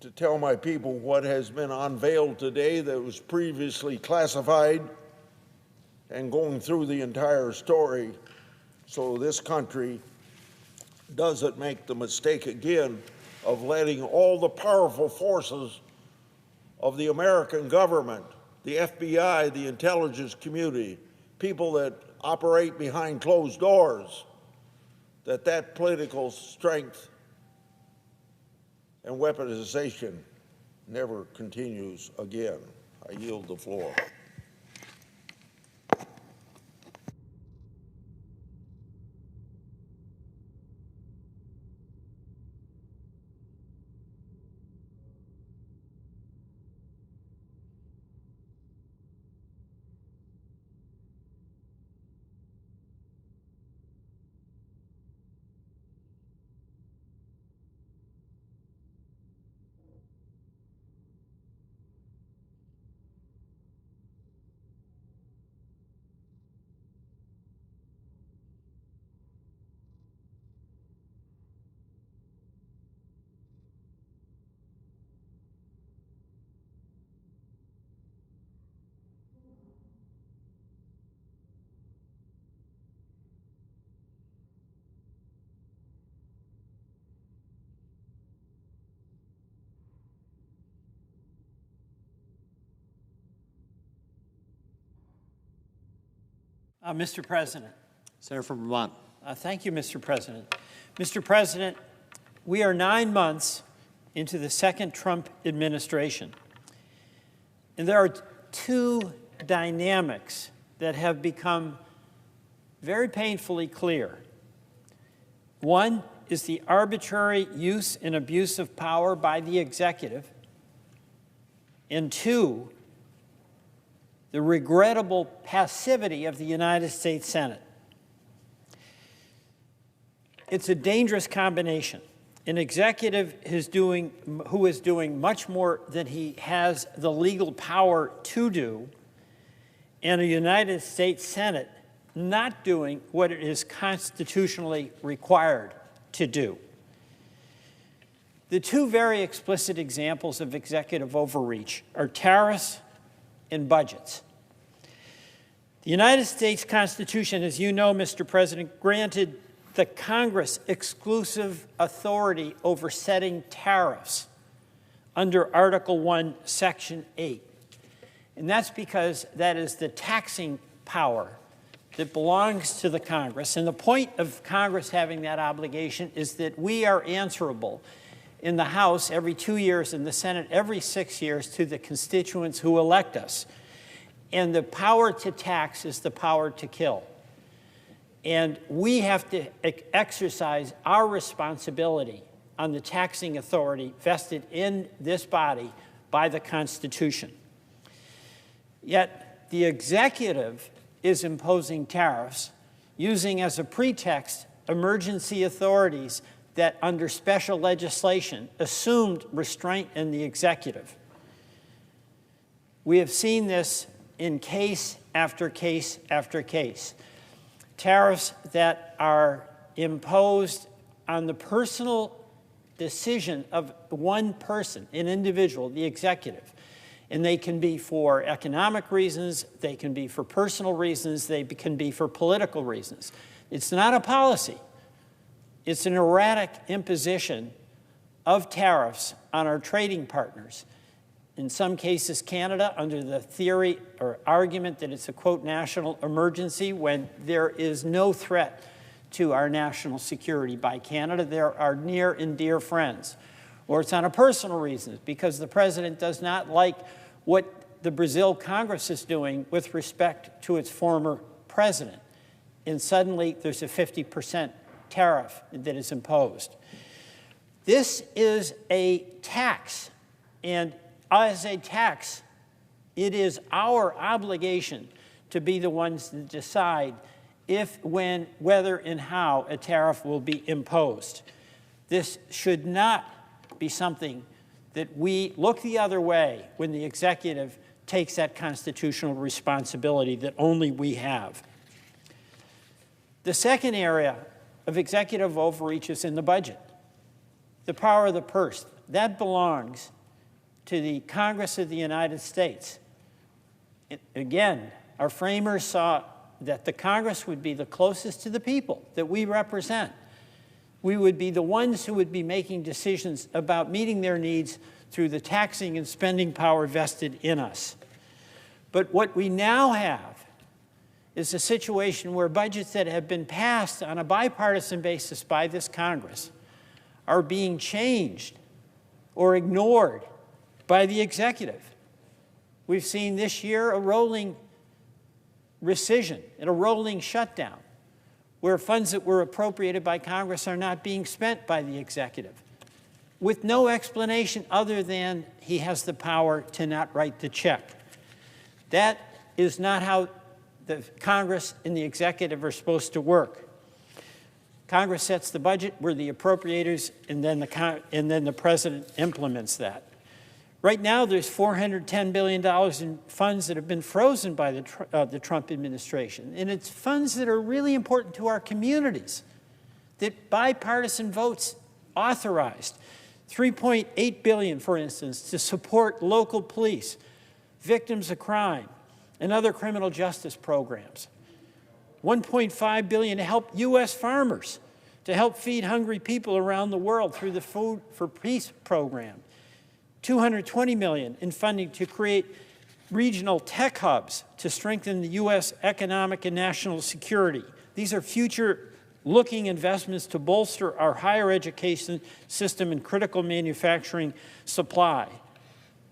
to tell my people what has been unveiled today that was previously classified, and going through the entire story so this country doesn't make the mistake again of letting all the powerful forces of the American government, the FBI, the intelligence community, people that operate behind closed doors, that political strength and weaponization never continues again. I yield the floor. Mr. President. Senator from Vermont. Thank you, Mr. President. Mr. President, we are 9 months into the second Trump administration, and there are two dynamics that have become very painfully clear. One is the arbitrary use and abuse of power by the executive, and two, the regrettable passivity of the United States Senate. It's a dangerous combination. An executive who is doing much more than he has the legal power to do, and a United States Senate not doing what it is constitutionally required to do. The two very explicit examples of executive overreach are tariffs and budgets. The United States Constitution, as you know, Mr. President, granted the Congress exclusive authority over setting tariffs under Article 1, Section 8. And that's because that is the taxing power that belongs to the Congress. And the point of Congress having that obligation is that we are answerable in the House every 2 years, in the Senate every 6 years, to the constituents who elect us. And the power to tax is the power to kill. And we have to exercise our responsibility on the taxing authority vested in this body by the Constitution. Yet the executive is imposing tariffs using as a pretext emergency authorities that under special legislation assumed restraint in the executive. We have seen this in case after case after case. Tariffs that are imposed on the personal decision of one person, an individual, the executive. And they can be for economic reasons, they can be for personal reasons, they can be for political reasons. It's not a policy. It's an erratic imposition of tariffs on our trading partners. In some cases, Canada, under the theory or argument that it's a, quote, national emergency, when there is no threat to our national security by Canada. They're our near and dear friends. Or it's on a personal reason, because the president does not like what the Brazil Congress is doing with respect to its former president. And suddenly there's a 50% tariff that is imposed. This is a tax, and as a tax, it is our obligation to be the ones that decide if, when, whether, and how a tariff will be imposed. This should not be something that we look the other way when the executive takes that constitutional responsibility that only we have. The second area of executive overreach is in the budget. The power of the purse, that belongs to the Congress of the United States. Again, our framers saw that the Congress would be the closest to the people that we represent. We would be the ones who would be making decisions about meeting their needs through the taxing and spending power vested in us. But what we now have is a situation where budgets that have been passed on a bipartisan basis by this Congress are being changed or ignored by the executive. We've seen this year a rolling rescission and a rolling shutdown where funds that were appropriated by Congress are not being spent by the executive, with no explanation other than he has the power to not write the check. That is not how the Congress and the executive are supposed to work. Congress sets the budget, we're the appropriators, and then the president implements that. Right now, there's $410 billion in funds that have been frozen by the Trump administration. And it's funds that are really important to our communities, that bipartisan votes authorized. $3.8 billion, for instance, to support local police, victims of crime, and other criminal justice programs. $1.5 billion to help U.S. farmers, to help feed hungry people around the world through the Food for Peace program. $220 million in funding to create regional tech hubs to strengthen the U.S. economic and national security. These are future-looking investments to bolster our higher education system and critical manufacturing supply.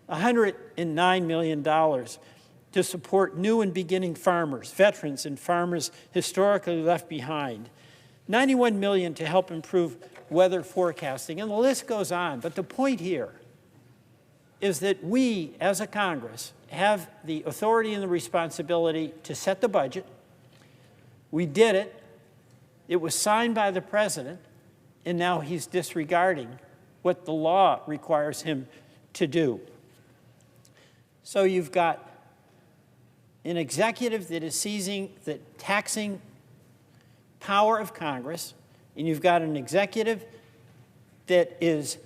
$109 million to support new and beginning farmers, veterans, and farmers historically left behind. $91 million to help improve weather forecasting, and the list goes on. But the point here is that we, as a Congress, have the authority and the responsibility to set the budget. We did it. It was signed by the president, and now he's disregarding what the law requires him to do. So you've got an executive that is seizing the taxing power of Congress, and you've got an executive that is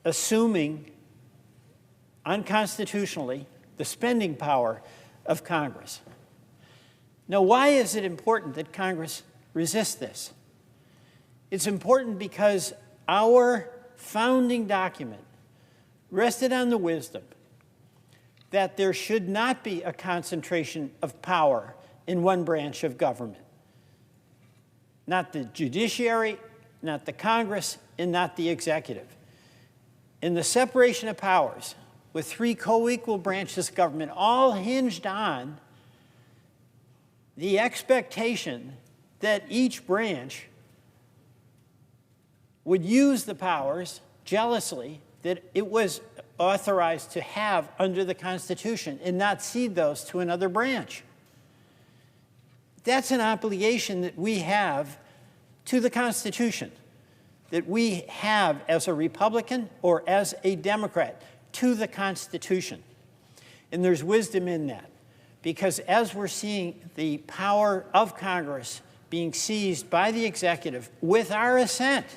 assuming unconstitutionally the spending power of Congress. Now, why is it important that Congress resist this? It's important because our founding document rested on the wisdom that there should not be a concentration of power in one branch of government. Not the judiciary, not the Congress, and not the executive. And the separation of powers with three co-equal branches of government all hinged on the expectation that each branch would use the powers jealously that it was authorized to have under the Constitution and not cede those to another branch. That's an obligation that we have to the Constitution, that we have as a Republican or as a Democrat to the Constitution. And there's wisdom in that, because as we're seeing the power of Congress being seized by the executive with our assent,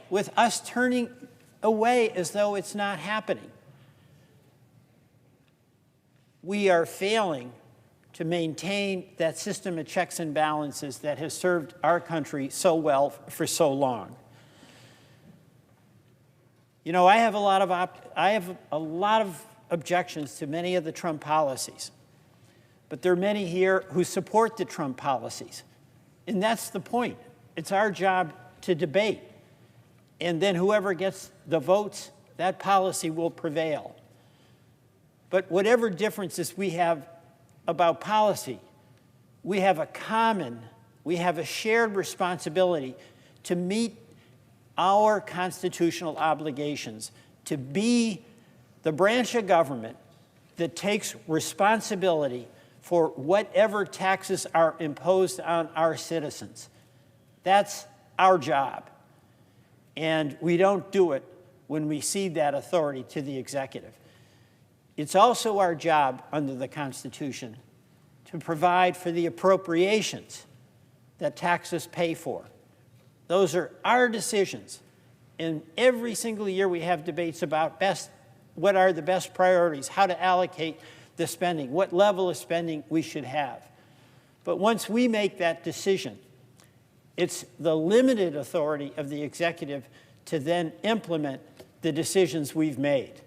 with us turning away as though it's not happening, we are failing to maintain that system of checks and balances that has served our country so well for so long. You know, I have a lot of objections to many of the Trump policies, but there are many here who support the Trump policies, and that's the point. It's our job to debate, and then whoever gets the votes, that policy will prevail. But whatever differences we have about policy, we have a shared responsibility to meet our constitutional obligations, to be the branch of government that takes responsibility for whatever taxes are imposed on our citizens. That's our job. And we don't do it when we cede that authority to the executive. It's also our job under the Constitution to provide for the appropriations that taxes pay for. Those are our decisions. And every single year we have debates about what are the best priorities, how to allocate the spending, what level of spending we should have. But once we make that decision, it's the limited authority of the executive to then implement the decisions we've made.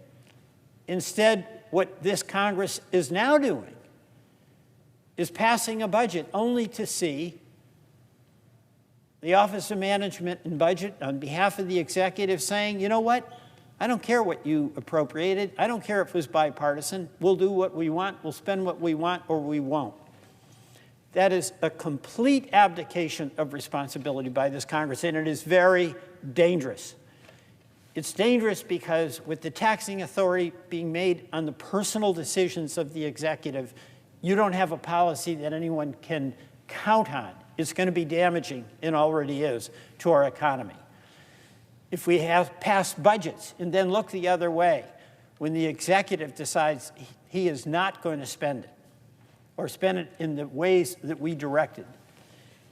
Instead, what this Congress is now doing is passing a budget only to see the Office of Management and Budget on behalf of the executive saying, you know what? I don't care what you appropriated. I don't care if it was bipartisan. We'll do what we want. We'll spend what we want, or we won't. That is a complete abdication of responsibility by this Congress, and it is very dangerous. It's dangerous because with the taxing authority being made on the personal decisions of the executive, you don't have a policy that anyone can count on. It's going to be damaging, and already is, to our economy. If we have passed budgets and then look the other way when the executive decides he is not going to spend it or spend it in the ways that we directed,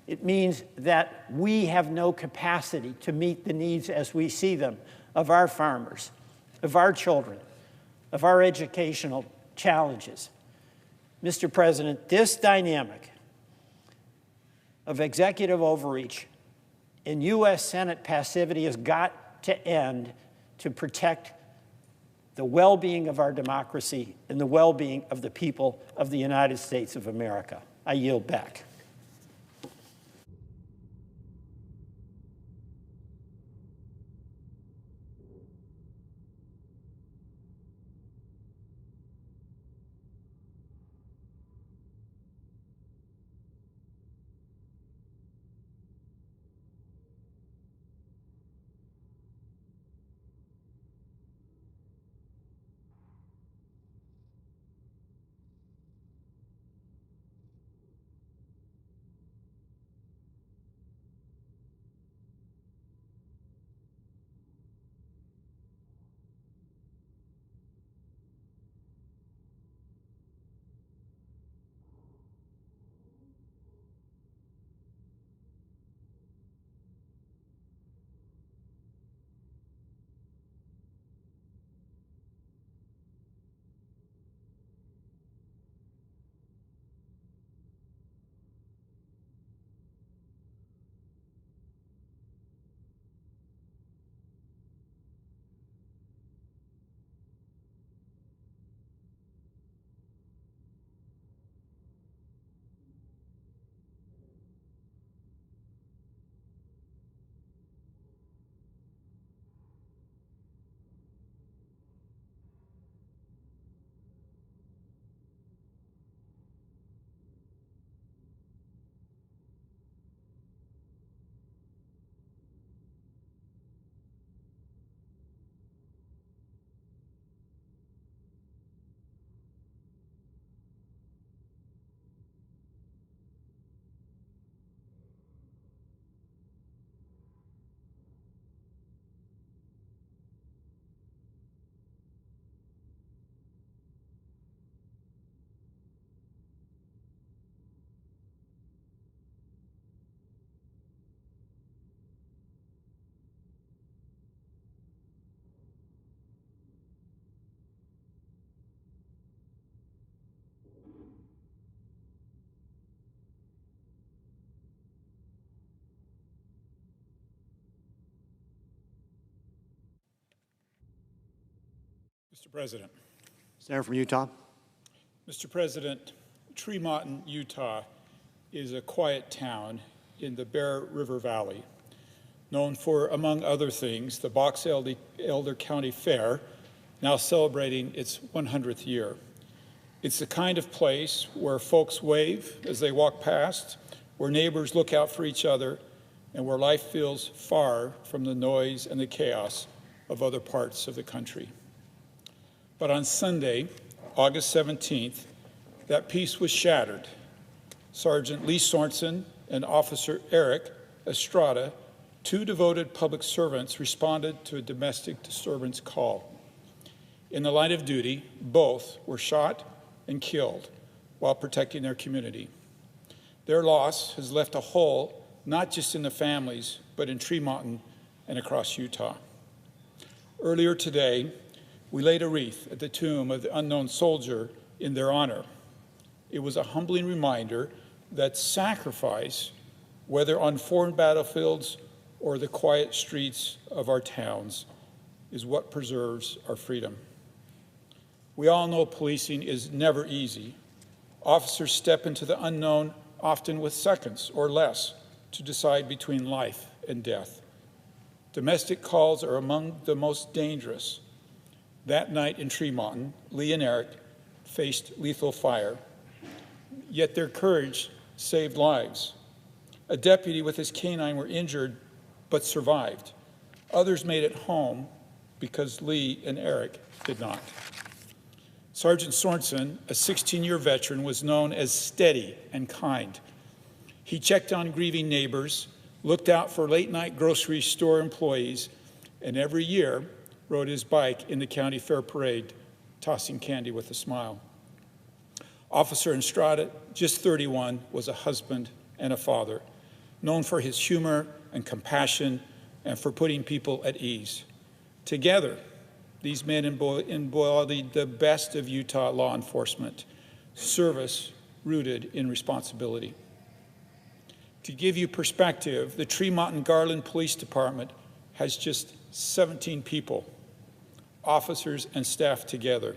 it means that we have no capacity to meet the needs as we see them of our farmers, of our children, of our educational challenges. Mr. President, this dynamic of executive overreach and U.S. Senate passivity has got to end to protect the well-being of our democracy and the well-being of the people of the United States of America. I yield back. Mr. President. Senator from Utah. Mr. President, Tremonton, Utah is a quiet town in the Bear River Valley, known for, among other things, the Box Elder County Fair, now celebrating its 100th year. It's the kind of place where folks wave as they walk past, where neighbors look out for each other, and where life feels far from the noise and the chaos of other parts of the country. But on Sunday, August 17th, that peace was shattered. Sergeant Lee Sorensen and Officer Eric Estrada, two devoted public servants, responded to a domestic disturbance call. In the line of duty, both were shot and killed while protecting their community. Their loss has left a hole not just in the families, but in Tremonton and across Utah. Earlier today, we laid a wreath at the tomb of the unknown soldier in their honor. It was a humbling reminder that sacrifice, whether on foreign battlefields or the quiet streets of our towns, is what preserves our freedom. We all know policing is never easy. Officers step into the unknown often with seconds or less to decide between life and death. Domestic calls are among the most dangerous. That night in Tremonton, Lee and Eric faced lethal fire, yet their courage saved lives. A deputy with his canine were injured but survived. Others made it home because Lee and Eric did not. Sergeant Sorensen, a 16-year veteran, was known as steady and kind. He checked on grieving neighbors, looked out for late-night grocery store employees, and every year rode his bike in the county fair parade, tossing candy with a smile. Officer Estrada, just 31, was a husband and a father, known for his humor and compassion and for putting people at ease. Together, these men embodied the best of Utah law enforcement, service rooted in responsibility. To give you perspective, the Tremonton Garland Police Department has just 17 people, officers and staff together.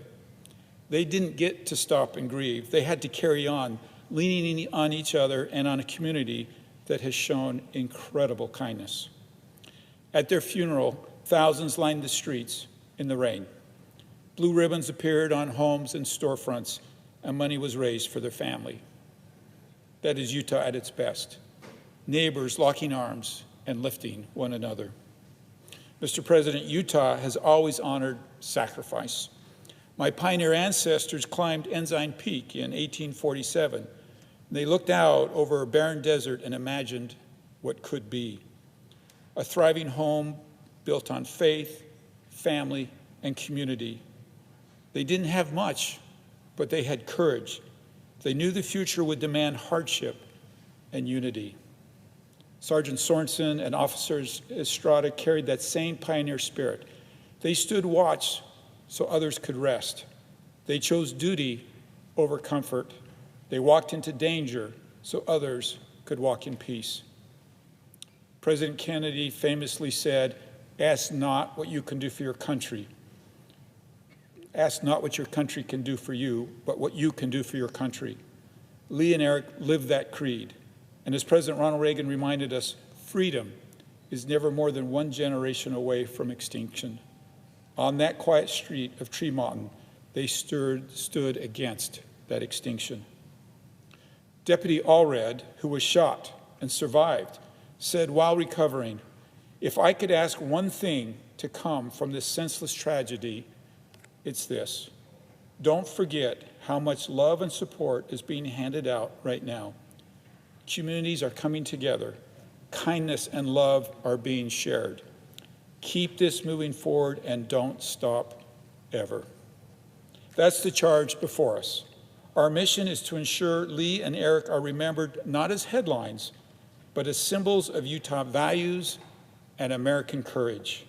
They didn't get to stop and grieve. They had to carry on, leaning on each other and on a community that has shown incredible kindness. At their funeral, thousands lined the streets in the rain. Blue ribbons appeared on homes and storefronts, and money was raised for their family. That is Utah at its best. Neighbors locking arms and lifting one another. Mr. President, Utah has always honored sacrifice. My pioneer ancestors climbed Ensign Peak in 1847. They looked out over a barren desert and imagined what could be. A thriving home built on faith, family, and community. They didn't have much, but they had courage. They knew the future would demand hardship and unity. Sergeant Sorensen and Officers Estrada carried that same pioneer spirit. They stood watch so others could rest. They chose duty over comfort. They walked into danger so others could walk in peace. President Kennedy famously said, "Ask not what you can do for your country. Ask not what your country can do for you, but what you can do for your country." Lee and Eric lived that creed. And as President Ronald Reagan reminded us, freedom is never more than one generation away from extinction. On that quiet street of Tremonton, they stood against that extinction. Deputy Allred, who was shot and survived, said while recovering, "If I could ask one thing to come from this senseless tragedy, it's this. Don't forget how much love and support is being handed out right now. Communities are coming together. Kindness and love are being shared. Keep this moving forward and don't stop ever." That's the charge before us. Our mission is to ensure Lee and Eric are remembered not as headlines, but as symbols of Utah values and American courage.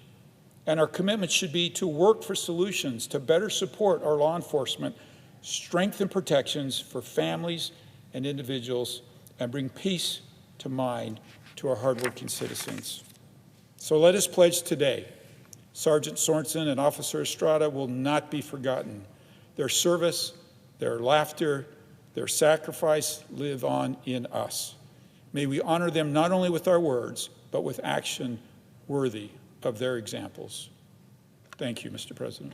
And our commitment should be to work for solutions to better support our law enforcement, strengthen protections for families and individuals, and bring peace to mind to our hardworking citizens. So let us pledge today Sergeant Sorensen and Officer Estrada will not be forgotten. Their service, their laughter, their sacrifice live on in us. May we honor them not only with our words, but with action worthy of their examples. Thank you, Mr. President.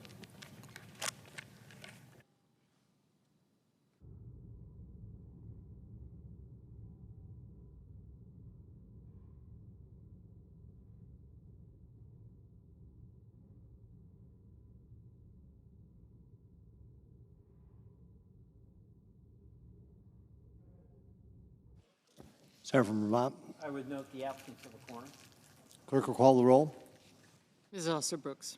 Senator from Vermont. I would note the absence of a quorum. Clerk will call the roll. Ms. Alsobrooks.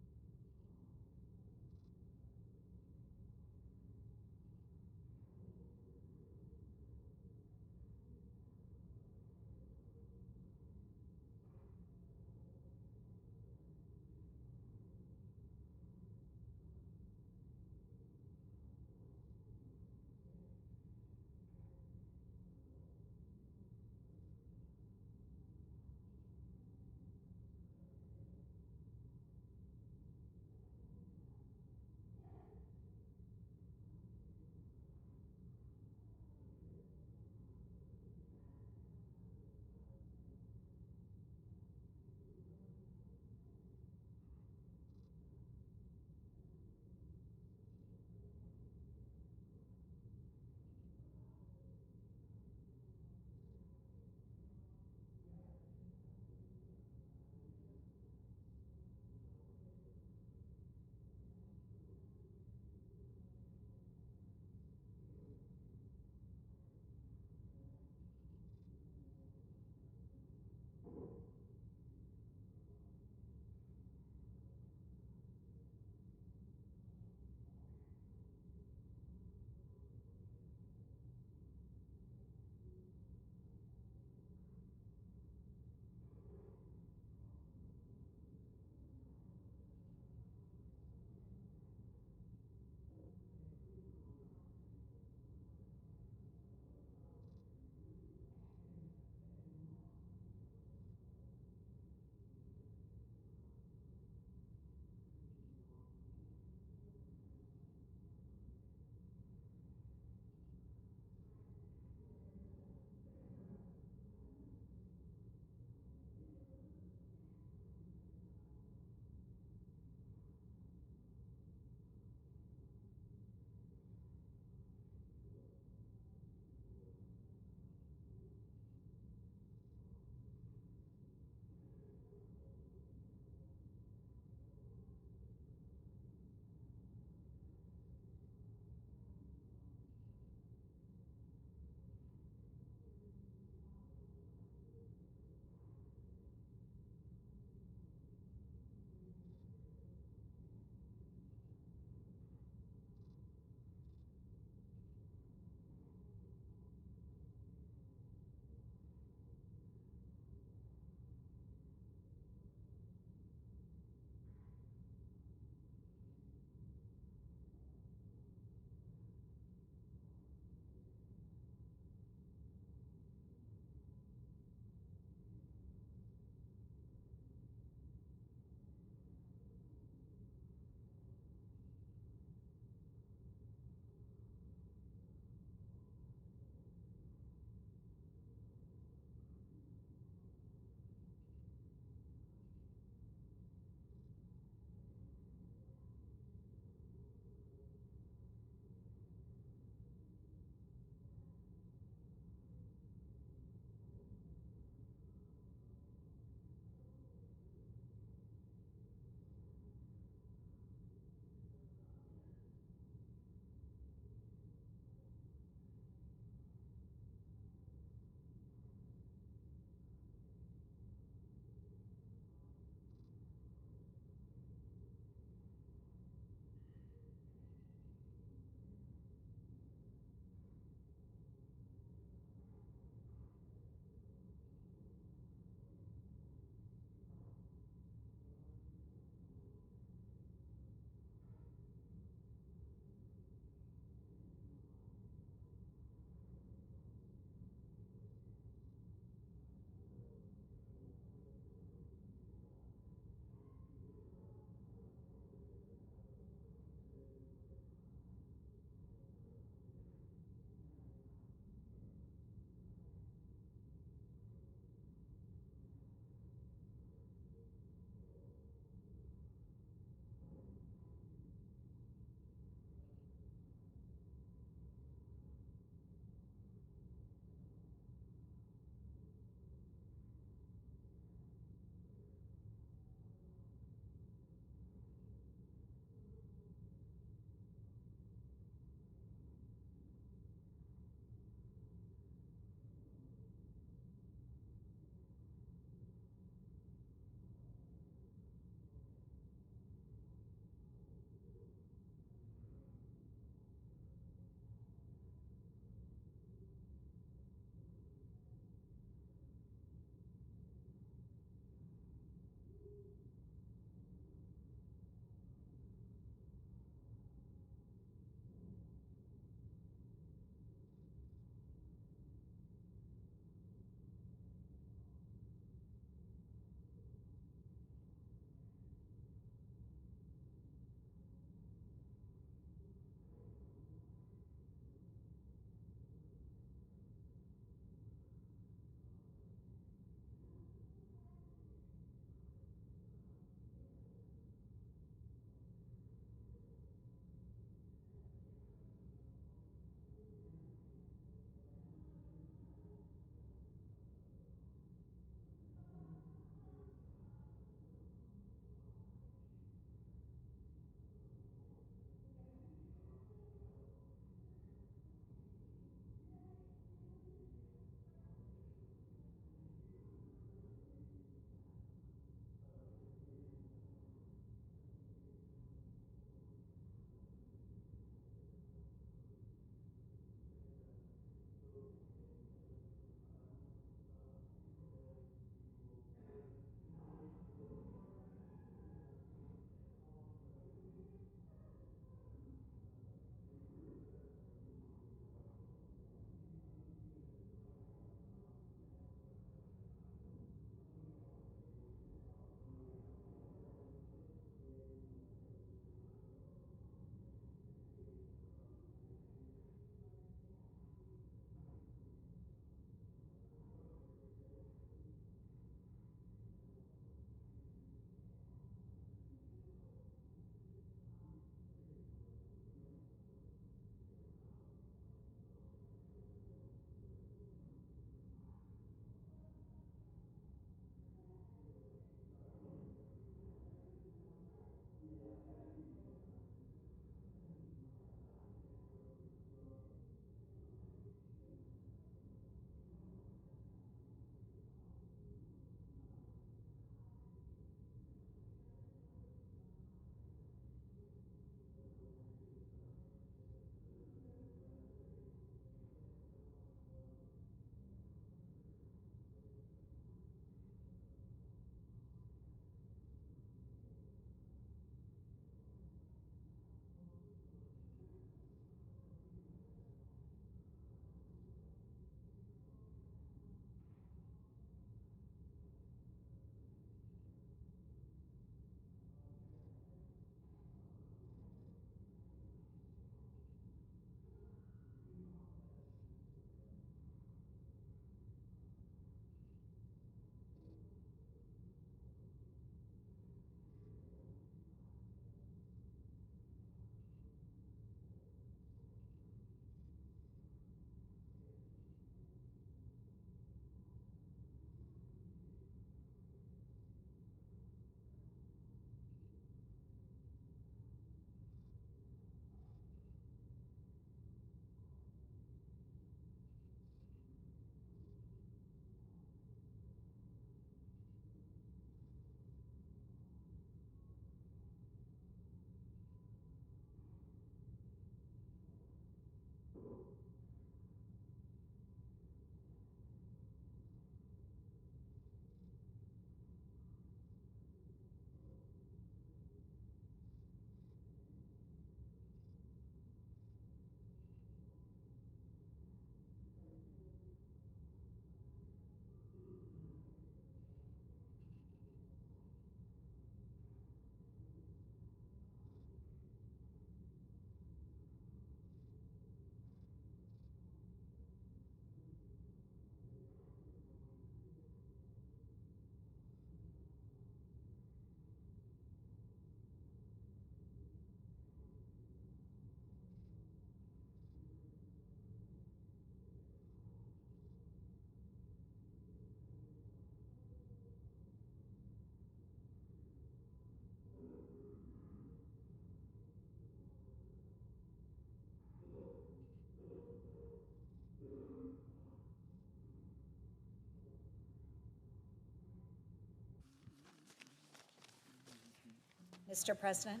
Mr. President.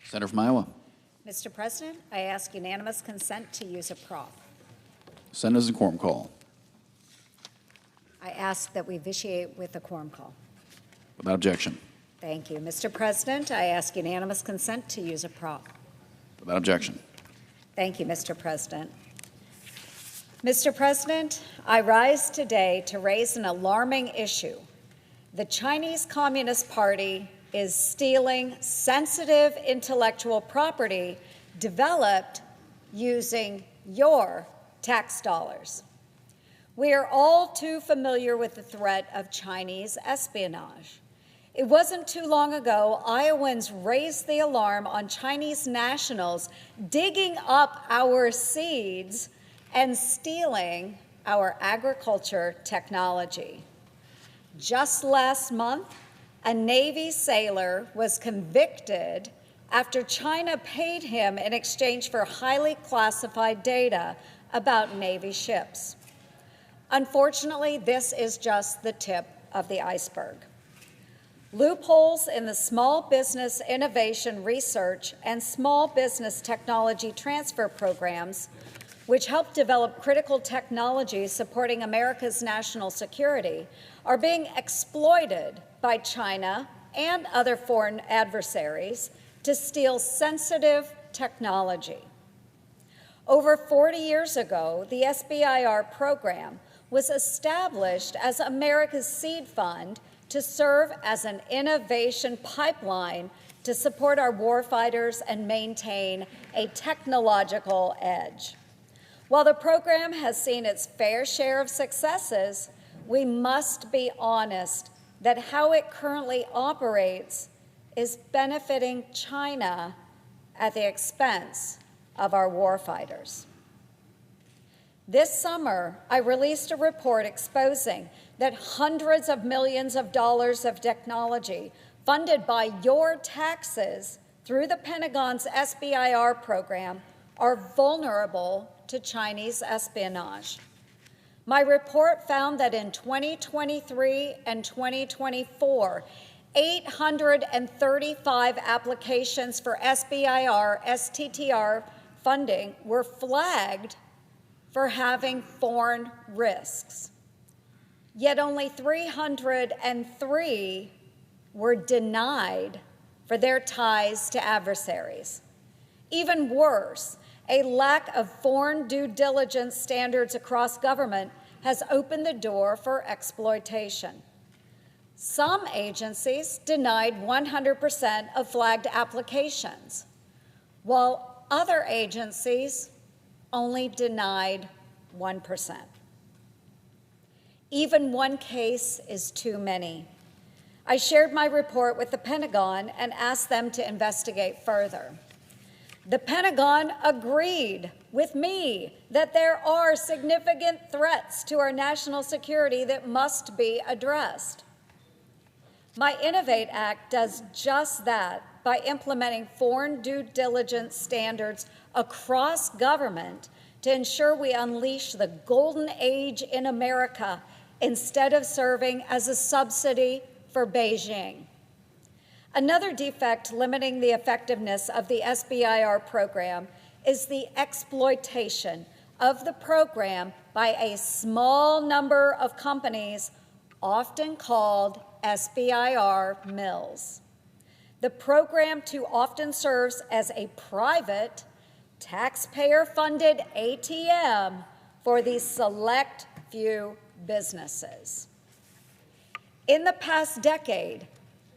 Senator from Iowa. Mr. President, I ask unanimous consent to use a prop. Senate is in quorum call. I ask that we vitiate with a quorum call. Without objection. Thank you. Mr. President, I ask unanimous consent to use a prop. Without objection. Thank you, Mr. President. Mr. President, I rise today to raise an alarming issue. The Chinese Communist Party is stealing sensitive intellectual property developed using your tax dollars. We are all too familiar with the threat of Chinese espionage. It wasn't too long ago Iowans raised the alarm on Chinese nationals digging up our seeds and stealing our agriculture technology. Just last month, a Navy sailor was convicted after China paid him in exchange for highly classified data about Navy ships. Unfortunately, this is just the tip of the iceberg. Loopholes in the Small Business Innovation Research and Small Business Technology Transfer programs, which help develop critical technology supporting America's national security, are being exploited by China and other foreign adversaries to steal sensitive technology. Over 40 years ago, the SBIR program was established as America's seed fund to serve as an innovation pipeline to support our warfighters and maintain a technological edge. While the program has seen its fair share of successes, we must be honest that how it currently operates is benefiting China at the expense of our warfighters. This summer, I released a report exposing that hundreds of millions of dollars of technology funded by your taxes through the Pentagon's SBIR program are vulnerable to Chinese espionage. My report found that in 2023 and 2024, 835 applications for SBIR, STTR funding were flagged for having foreign risks. Yet only 303 were denied for their ties to adversaries. Even worse, a lack of foreign due diligence standards across government has opened the door for exploitation. Some agencies denied 100% of flagged applications, while other agencies only denied 1%. Even one case is too many. I shared my report with the Pentagon and asked them to investigate further. The Pentagon agreed with me that there are significant threats to our national security that must be addressed. My Innovate Act does just that by implementing foreign due diligence standards across government to ensure we unleash the golden age in America instead of serving as a subsidy for Beijing. Another defect limiting the effectiveness of the SBIR program is the exploitation of the program by a small number of companies, often called SBIR mills. The program too often serves as a private, taxpayer-funded ATM for these select few businesses. In the past decade,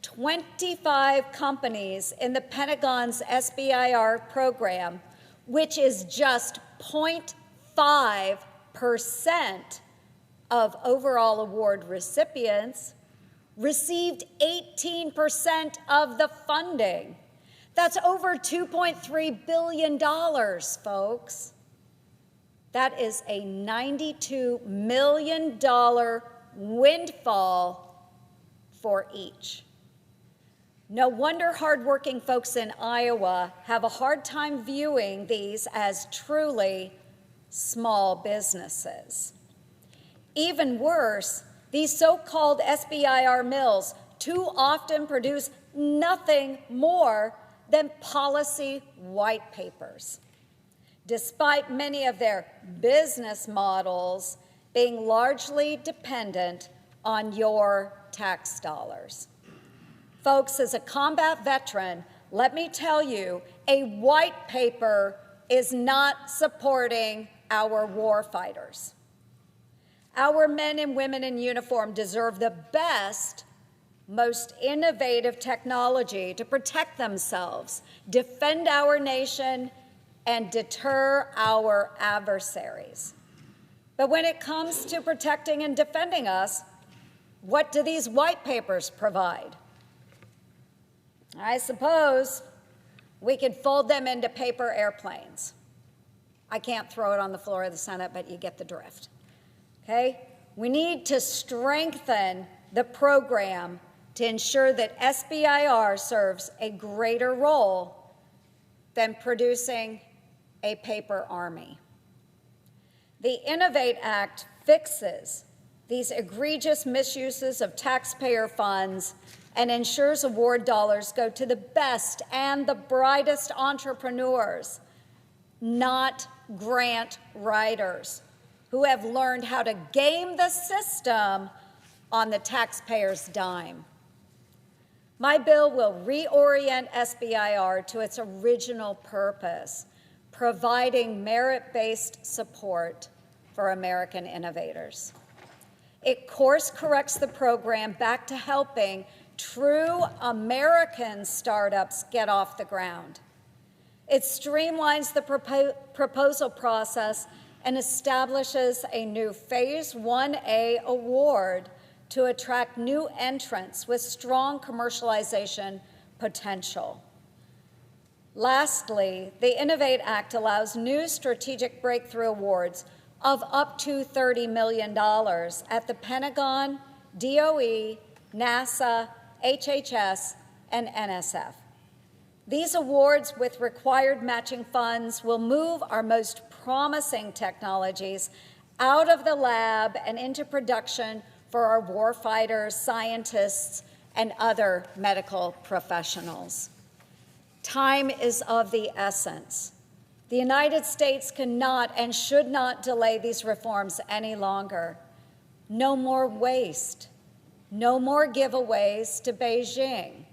25 companies in the Pentagon's SBIR program, which is just 0.5% of overall award recipients, received 18% of the funding. That's over $2.3 billion, folks. That is a $92 million windfall for each. No wonder hardworking folks in Iowa have a hard time viewing these as truly small businesses. Even worse, these so-called SBIR mills too often produce nothing more than policy white papers, despite many of their business models being largely dependent on your tax dollars. Folks, as a combat veteran, let me tell you, a white paper is not supporting our war fighters. Our men and women in uniform deserve the best, most innovative technology to protect themselves, defend our nation, and deter our adversaries. But when it comes to protecting and defending us, what do these white papers provide? I suppose we could fold them into paper airplanes. I can't throw it on the floor of the Senate, but you get the drift. Okay? We need to strengthen the program to ensure that SBIR serves a greater role than producing a paper army. The Innovate Act fixes these egregious misuses of taxpayer funds and ensures award dollars go to the best and the brightest entrepreneurs, not grant writers who have learned how to game the system on the taxpayer's dime. My bill will reorient SBIR to its original purpose, providing merit-based support for American innovators. It course corrects the program back to helping true American startups get off the ground. It streamlines the proposal process and establishes a new Phase 1A award to attract new entrants with strong commercialization potential. Lastly, the Innovate Act allows new strategic breakthrough awards of up to $30 million at the Pentagon, DOE, NASA, HHS, and NSF. These awards with required matching funds will move our most promising technologies out of the lab and into production for our warfighters, scientists, and other medical professionals. Time is of the essence. The United States cannot and should not delay these reforms any longer. No more waste. No more giveaways to Beijing.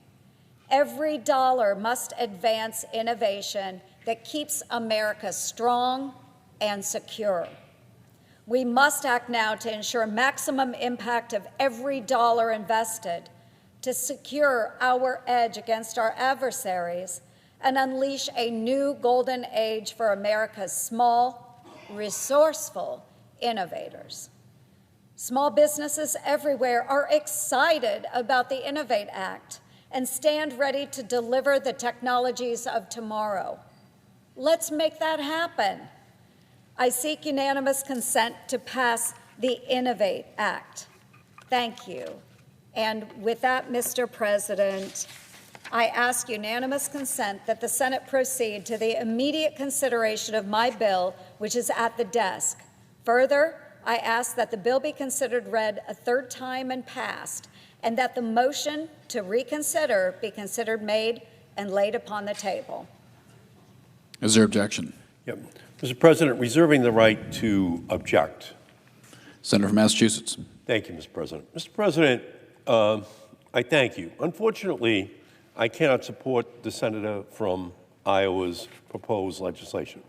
Every dollar must advance innovation that keeps America strong and secure. We must act now to ensure maximum impact of every dollar invested, to secure our edge against our adversaries, and unleash a new golden age for America's small, resourceful innovators. Small businesses everywhere are excited about the Innovate Act and stand ready to deliver the technologies of tomorrow. Let's make that happen. I seek unanimous consent to pass the Innovate Act. Thank you. And with that, Mr. President, I ask unanimous consent that the Senate proceed to the immediate consideration of my bill, which is at the desk. Further, I ask that the bill be considered read a third time and passed, and that the motion to reconsider be considered made and laid upon the table. Is there objection? Yep. Mr. President, reserving the right to object. Senator from Massachusetts. Thank you, Mr. President. Mr. President, I thank you. Unfortunately, I cannot support the senator from Iowa's proposed legislation.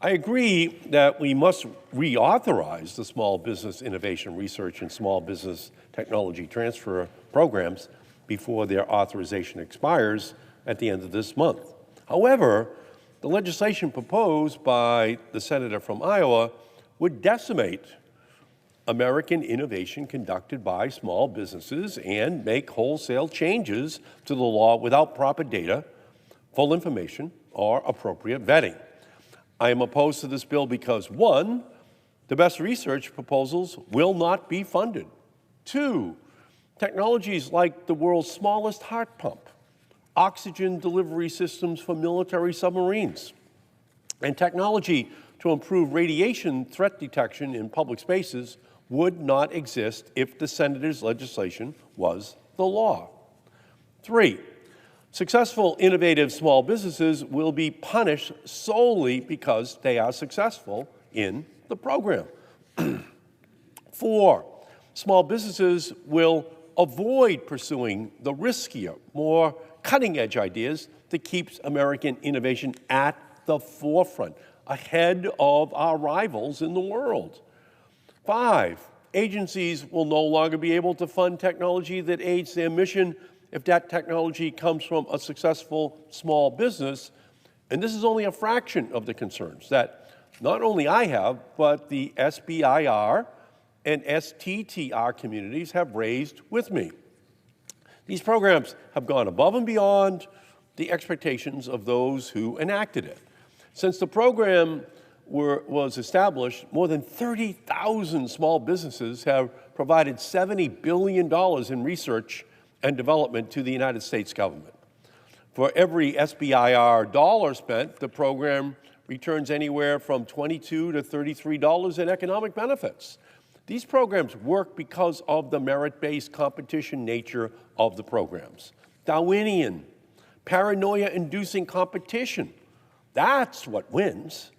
I agree that we must reauthorize the Small Business Innovation Research and Small Business Technology Transfer programs before their authorization expires at the end of this month. However, the legislation proposed by the senator from Iowa would decimate American innovation conducted by small businesses and make wholesale changes to the law without proper data, full information, or appropriate vetting. I am opposed to this bill because, one, the best research proposals will not be funded. Two, technologies like the world's smallest heart pump, oxygen delivery systems for military submarines, and technology to improve radiation threat detection in public spaces would not exist if the senator's legislation was the law. Three, Successful, innovative small businesses will be punished solely because they are successful in the program. 4, small businesses will avoid pursuing the riskier, more cutting-edge ideas that keeps American innovation at the forefront, ahead of our rivals in the world. 5, agencies will no longer be able to fund technology that aids their mission if that technology comes from a successful small business. And this is only a fraction of the concerns that not only I have, but the SBIR and STTR communities have raised with me. These programs have gone above and beyond the expectations of those who enacted it. Since the program was established, more than 30,000 small businesses have provided $70 billion in research and development to the United States government. For every SBIR dollar spent, the program returns anywhere from $22 to $33 in economic benefits. These programs work because of the merit-based competition nature of the programs. Darwinian, paranoia-inducing competition. That's what wins.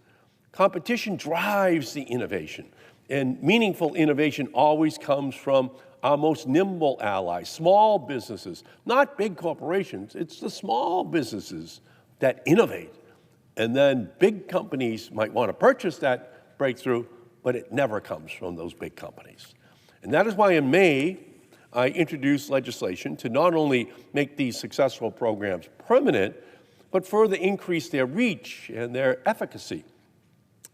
Competition drives the innovation, and meaningful innovation always comes from our most nimble allies, small businesses, not big corporations. It's the small businesses that innovate. And then big companies might want to purchase that breakthrough, but it never comes from those big companies. And that is why in May, I introduced legislation to not only make these successful programs permanent, but further increase their reach and their efficacy.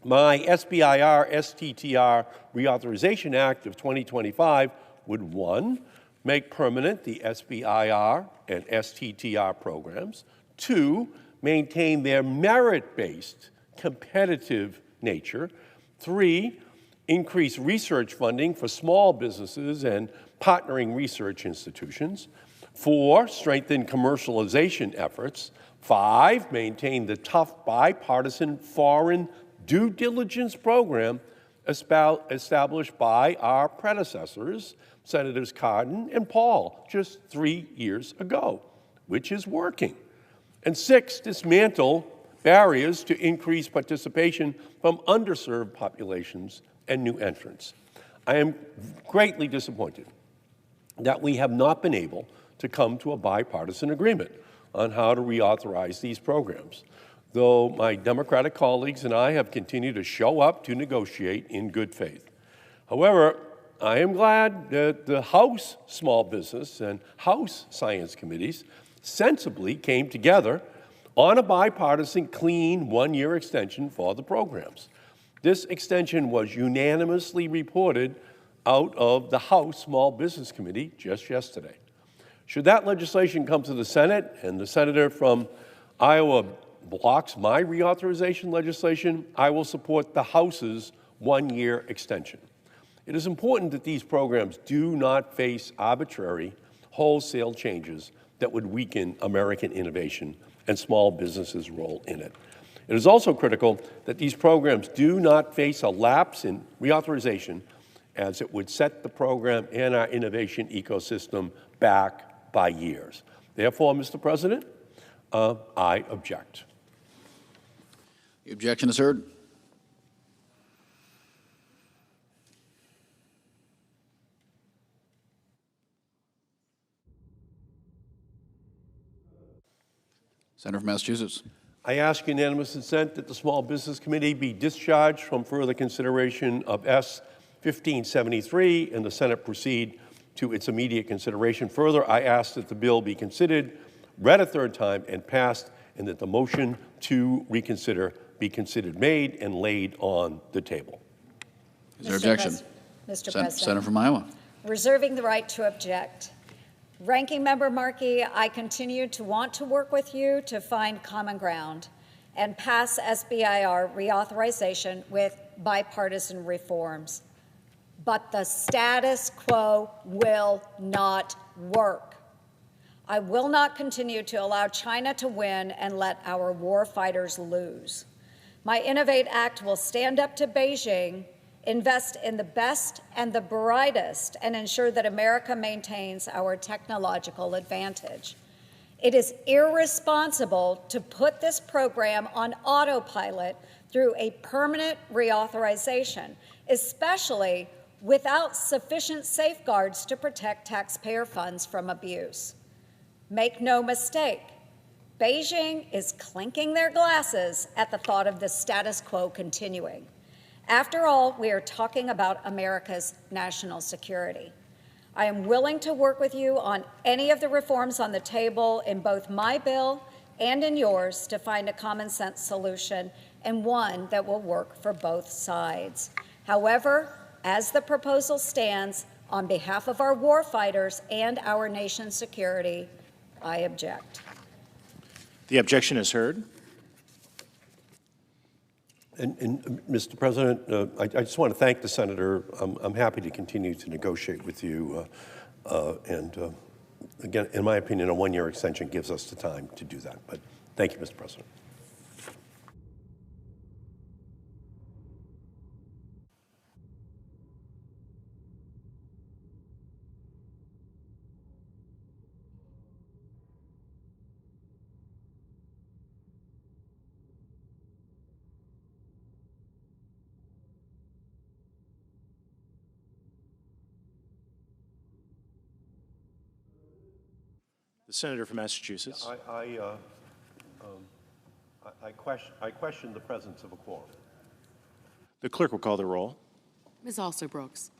My SBIR STTR Reauthorization Act of 2025 would, 1, make permanent the SBIR and STTR programs, 2, maintain their merit-based, competitive nature, 3, increase research funding for small businesses and partnering research institutions, 4, strengthen commercialization efforts, 5, maintain the tough bipartisan foreign due diligence program established by our predecessors, Senators Cardin and Paul, just 3 years ago, which is working. And 6, dismantle barriers to increase participation from underserved populations and new entrants. I am greatly disappointed that we have not been able to come to a bipartisan agreement on how to reauthorize these programs, though my Democratic colleagues and I have continued to show up to negotiate in good faith. However, I am glad that the House Small Business and House Science Committees sensibly came together on a bipartisan, clean, one-year extension for the programs. This extension was unanimously reported out of the House Small Business Committee just yesterday. Should that legislation come to the Senate and the senator from Iowa blocks my reauthorization legislation, I will support the House's one-year extension. It is important that these programs do not face arbitrary, wholesale changes that would weaken American innovation and small businesses' role in it. It is also critical that these programs do not face a lapse in reauthorization, as it would set the program and our innovation ecosystem back by years. Therefore, Mr. President, I object. The objection is heard. Senator from Massachusetts. I ask unanimous consent that the Small Business Committee be discharged from further consideration of S. 1573 and the Senate proceed to its immediate consideration. Further, I ask that the bill be considered, read a third time, and passed, and that the motion to reconsider be considered made and laid on the table. Is there objection? Mr. President. Senator from Iowa. Reserving the right to object. Ranking Member Markey, I continue to want to work with you to find common ground and pass SBIR reauthorization with bipartisan reforms. But the status quo will not work. I will not continue to allow China to win and let our war fighters lose. My Innovate Act will stand up to Beijing, invest in the best and the brightest, and ensure that America maintains our technological advantage. It is irresponsible to put this program on autopilot through a permanent reauthorization, especially without sufficient safeguards to protect taxpayer funds from abuse. Make no mistake, Beijing is clinking their glasses at the thought of the status quo continuing. After all, we are talking about America's national security. I am willing to work with you on any of the reforms on the table in both my bill and in yours to find a common sense solution and one that will work for both sides. However, as the proposal stands, on behalf of our warfighters and our nation's security, I object. The objection is heard. And Mr. President, I just want to thank the senator. I'm happy to continue to negotiate with you. Again, in my opinion, a one-year extension gives us the time to do that. But thank you, Mr. President. The senator from Massachusetts. I question the presence of a quorum. The clerk will call the roll. Ms. Alston-Brooks.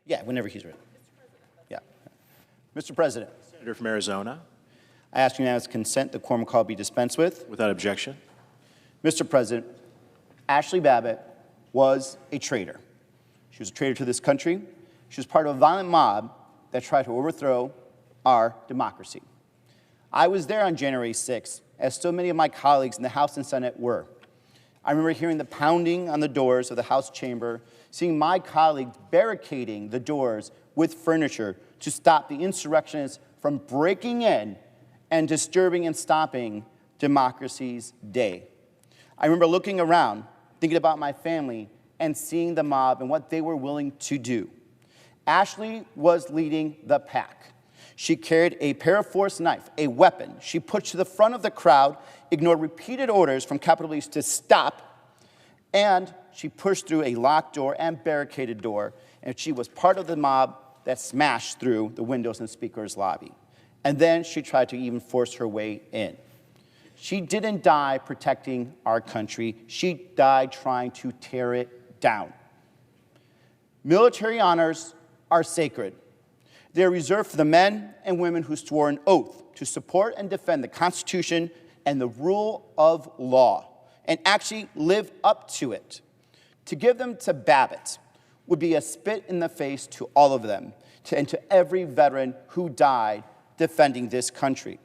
Yeah, whenever he's ready. Yeah. Mr. President. Senator from Arizona. I ask unanimous consent the quorum call be dispensed with. Without objection. Mr. President, Ashley Babbitt was a traitor. She was a traitor to this country. She was part of a violent mob that tried to overthrow our democracy. I was there on January 6th, as so many of my colleagues in the House and Senate were. I remember hearing the pounding on the doors of the House chamber, seeing my colleagues barricading the doors with furniture to stop the insurrectionists from breaking in and disturbing and stopping democracy's day. I remember looking around, thinking about my family, and seeing the mob and what they were willing to do. Ashley was leading the pack. She carried a Paraforce knife, a weapon. She pushed to the front of the crowd, ignored repeated orders from Capitol Police to stop, and she pushed through a locked door and barricaded door, and she was part of the mob that smashed through the windows in the Speaker's lobby. And then she tried to even force her way in. She didn't die protecting our country. She died trying to tear it down. Military honors are sacred. They are reserved for the men and women who swore an oath to support and defend the Constitution and the rule of law, and actually live up to it. To give them to Babbitt would be a spit in the face to all of them, and to every veteran who died defending this country.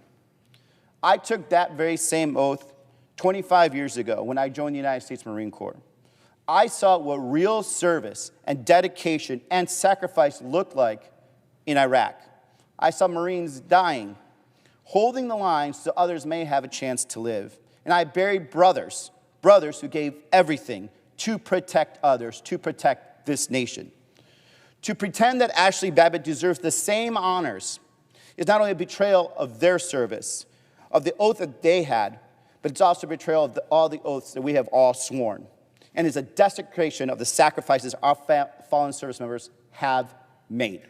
I took that very same oath 25 years ago when I joined the United States Marine Corps. I saw what real service and dedication and sacrifice looked like in Iraq. I saw Marines dying, holding the line so others may have a chance to live. And I buried brothers who gave everything to protect others, to protect this nation. To pretend that Ashley Babbitt deserves the same honors is not only a betrayal of their service, of the oath that they had, but it's also a betrayal of all the oaths that we have all sworn, and is a desecration of the sacrifices our fallen service members have made.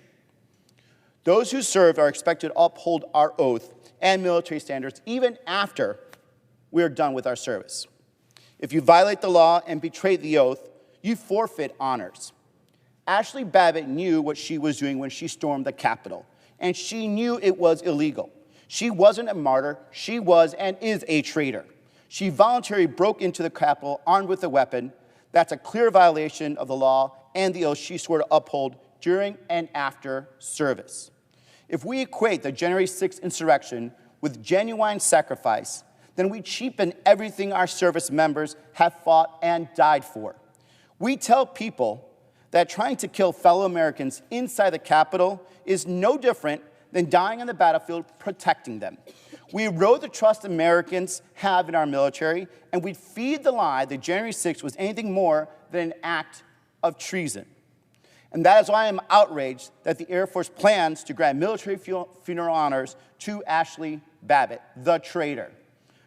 Those who served are expected to uphold our oath and military standards even after we are done with our service. If you violate the law and betray the oath, you forfeit honors. Ashley Babbitt knew what she was doing when she stormed the Capitol, and she knew it was illegal. She wasn't a martyr. She was and is a traitor. She voluntarily broke into the Capitol armed with a weapon. That's a clear violation of the law and the oath she swore to uphold during and after service. If we equate the January 6th insurrection with genuine sacrifice, then we cheapen everything our service members have fought and died for. We tell people that trying to kill fellow Americans inside the Capitol is no different than dying on the battlefield protecting them. We erode the trust Americans have in our military, and we feed the lie that January 6th was anything more than an act of treason. And that is why I'm outraged that the Air Force plans to grant military funeral honors to Ashley Babbitt, the traitor.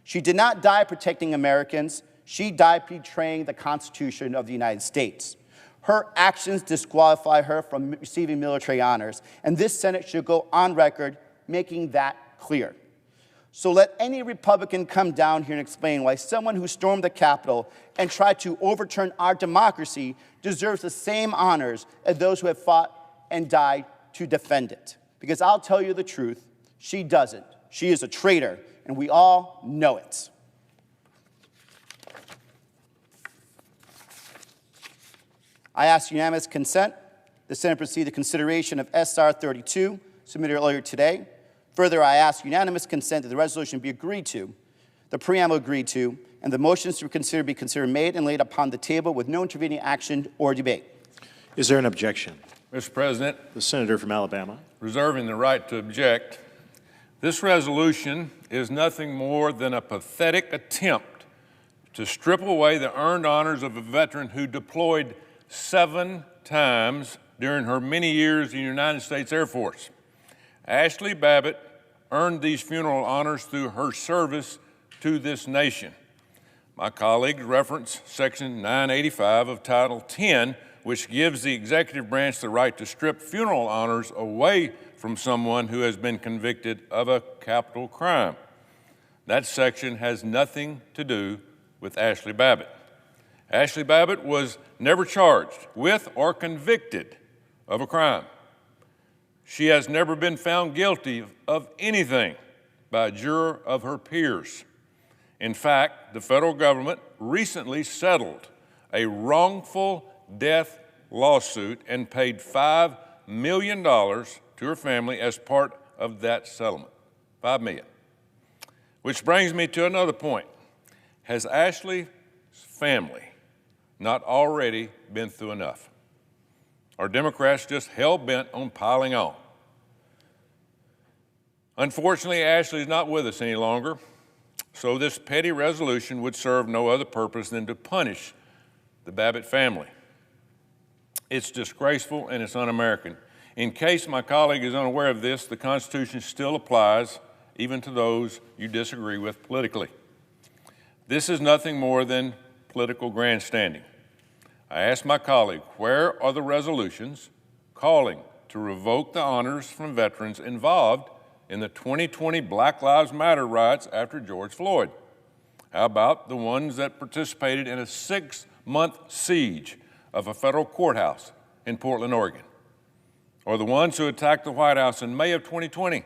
She did not die protecting Americans. She died betraying the Constitution of the United States. Her actions disqualify her from receiving military honors, and this Senate should go on record making that clear. So let any Republican come down here and explain why someone who stormed the Capitol and tried to overturn our democracy deserves the same honors as those who have fought and died to defend it. Because I'll tell you the truth, she doesn't. She is a traitor, and we all know it. I ask unanimous consent. The Senate proceed to consideration of S.R. 32, submitted earlier today. Further, I ask unanimous consent that the resolution be agreed to, the preamble agreed to, and the motions to consider be considered made and laid upon the table with no intervening action or debate. Is there an objection? Mr. President. The senator from Alabama. Reserving the right to object, this resolution is nothing more than a pathetic attempt to strip away the earned honors of a veteran who deployed 7 times during her many years in the United States Air Force. Ashley Babbitt earned these funeral honors through her service to this nation. My colleagues reference Section 985 of Title 10, which gives the executive branch the right to strip funeral honors away from someone who has been convicted of a capital crime. That section has nothing to do with Ashley Babbitt. Ashley Babbitt was never charged with or convicted of a crime. She has never been found guilty of anything by a juror of her peers. In fact, the federal government recently settled a wrongful death lawsuit and paid $5 million to her family as part of that settlement. $5 million. Which brings me to another point. Has Ashley's family not already been through enough? Are Democrats just hell-bent on piling on? Unfortunately, Ashley is not with us any longer, so this petty resolution would serve no other purpose than to punish the Babbitt family. It's disgraceful and it's un-American. In case my colleague is unaware of this, the Constitution still applies even to those you disagree with politically. This is nothing more than political grandstanding. I ask my colleague, where are the resolutions calling to revoke the honors from veterans involved in the 2020 Black Lives Matter riots after George Floyd? How about the ones that participated in a 6-month siege of a federal courthouse in Portland, Oregon? Or the ones who attacked the White House in May of 2020,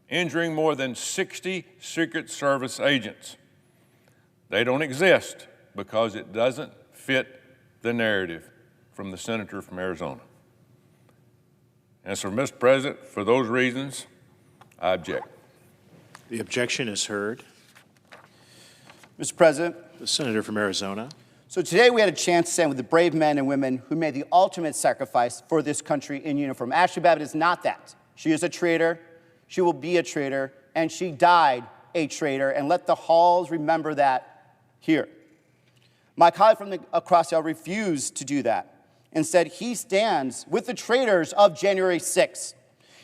injuring more than 60 Secret Service agents? They don't exist because it doesn't fit the narrative from the senator from Arizona. And so, Mr. President, for those reasons, I object. The objection is heard. Mr. President. The senator from Arizona. So today we had a chance to stand with the brave men and women who made the ultimate sacrifice for this country in uniform. Ashley Babbitt is not that. She is a traitor. She will be a traitor. And she died a traitor. And let the halls remember that here. My colleague from across the aisle refused to do that. Instead, he stands with the traitors of January 6th.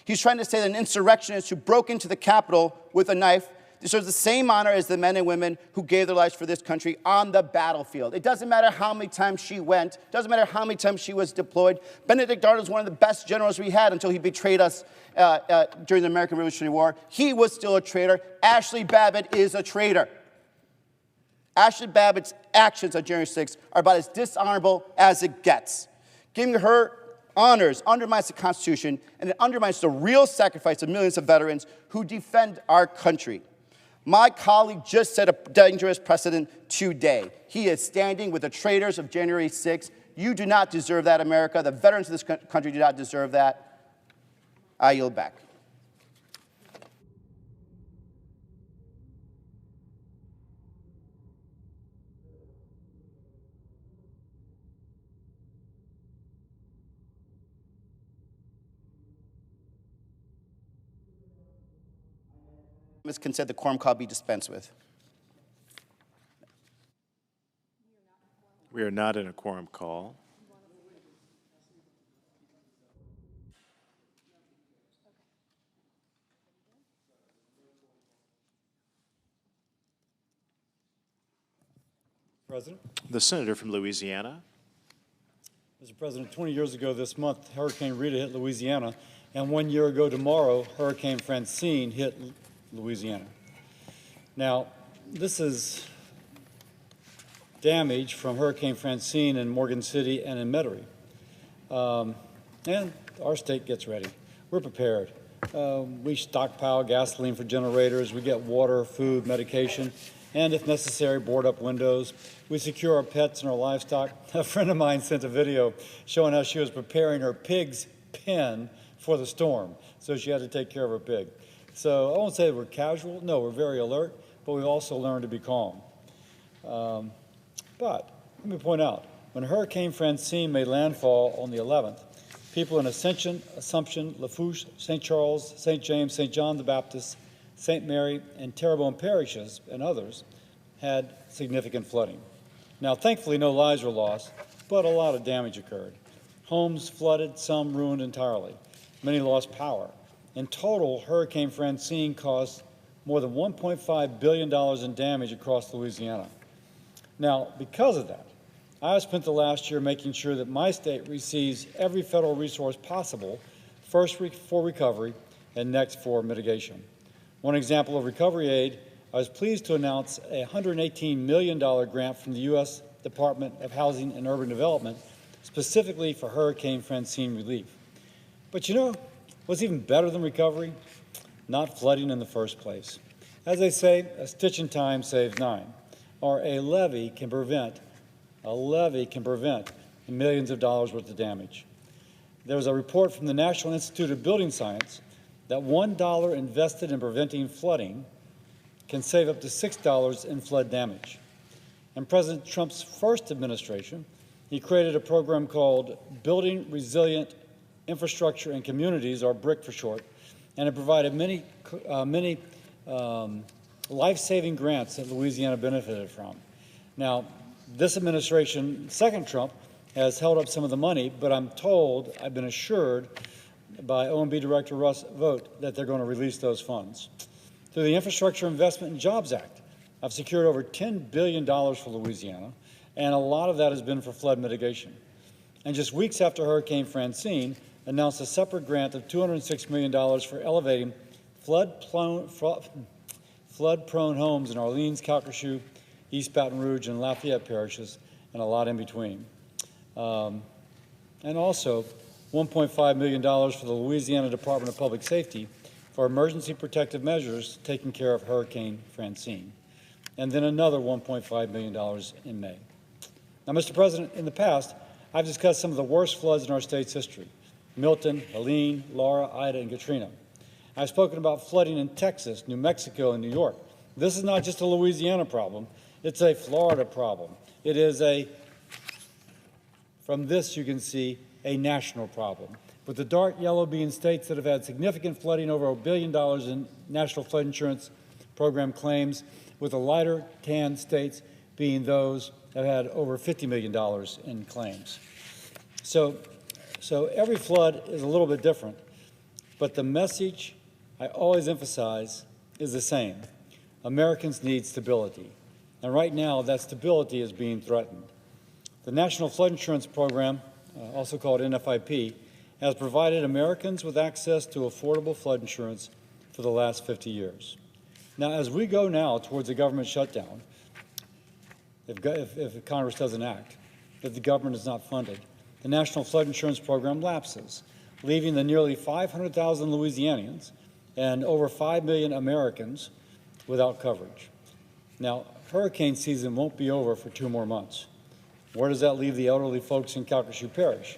He's trying to say that an insurrectionist who broke into the Capitol with a knife deserves the same honor as the men and women who gave their lives for this country on the battlefield. It doesn't matter how many times she went. It doesn't matter how many times she was deployed. Benedict Arnold was one of the best generals we had until he betrayed us during the American Revolutionary War. He was still a traitor. Ashley Babbitt is a traitor. Ashley Babbitt's actions on January 6th are about as dishonorable as it gets. Giving her honors undermines the Constitution, and it undermines the real sacrifice of millions of veterans who defend our country. My colleague just set a dangerous precedent today. He is standing with the traitors of January 6th. You do not deserve that, America. The veterans of this country do not deserve that. I yield back. Ms. Consent, the quorum call be dispensed with. We are not in a quorum call. President. The senator from Louisiana. Mr. President, 20 years ago this month, Hurricane Rita hit Louisiana, and 1 year ago tomorrow, Hurricane Francine hit Louisiana. Now, this is damage from Hurricane Francine in Morgan City and in Metairie. And our state gets ready. We're prepared. We stockpile gasoline for generators. We get water, food, medication, and if necessary, board up windows. We secure our pets and our livestock. A friend of mine sent a video showing how she was preparing her pig's pen for the storm, so she had to take care of her pig. So I won't say we're casual. No, we're very alert, but we've also learned to be calm. But let me point out, when Hurricane Francine made landfall on the 11th, people in Ascension, Lafourche, St. Charles, St. James, St. John the Baptist, St. Mary, and Terrebonne parishes and others had significant flooding. Now, thankfully, no lives were lost, but a lot of damage occurred. Homes flooded, some ruined entirely. Many lost power. In total, Hurricane Francine caused more than $1.5 billion in damage across Louisiana. Now, because of that, I have spent the last year making sure that my state receives every federal resource possible, first for recovery and next for mitigation. One example of recovery aid, I was pleased to announce a $118 million grant from the U.S. Department of Housing and Urban Development specifically for Hurricane Francine relief. But you know what's even better than recovery? Not flooding in the first place. As they say, a stitch in time saves 9, or a levee can prevent millions of dollars worth of damage. There was a report from the National Institute of Building Science that $1 invested in preventing flooding can save up to $6 in flood damage. In President Trump's first administration, he created a program called Building Resilient Infrastructure and Communities, or BRIC for short, and it provided many life-saving grants that Louisiana benefited from. Now, this administration, second Trump, has held up some of the money, but I've been assured by OMB Director Russ Vought that they're going to release those funds. Through the Infrastructure Investment and Jobs Act, I've secured over $10 billion for Louisiana, and a lot of that has been for flood mitigation. And just weeks after Hurricane Francine announced a separate grant of $206 million for elevating flood-prone homes in Orleans, Calcasieu, East Baton Rouge, and Lafayette parishes, and a lot in between. And also $1.5 million for the Louisiana Department of Public Safety for emergency protective measures taking care of Hurricane Francine. And then another $1.5 million in May. Now, Mr. President, in the past, I've discussed some of the worst floods in our state's history: Milton, Helene, Laura, Ida, and Katrina. I've spoken about flooding in Texas, New Mexico, and New York. This is not just a Louisiana problem, it's a Florida problem. It is from this you can see, a national problem, with the dark yellow being states that have had significant flooding, over $1 billion in National Flood Insurance Program claims, with the lighter tan states being those that had over $50 million in claims. So every flood is a little bit different, but the message I always emphasize is the same. Americans need stability, and right now that stability is being threatened. The National Flood Insurance Program, also called NFIP, has provided Americans with access to affordable flood insurance for the last 50 years. Now, as we go now towards a government shutdown, if Congress doesn't act, if the government is not funded, the National Flood Insurance Program lapses, leaving the nearly 500,000 Louisianians and over 5 million Americans without coverage. Now, hurricane season won't be over for 2 more months. Where does that leave the elderly folks in Calcasieu Parish,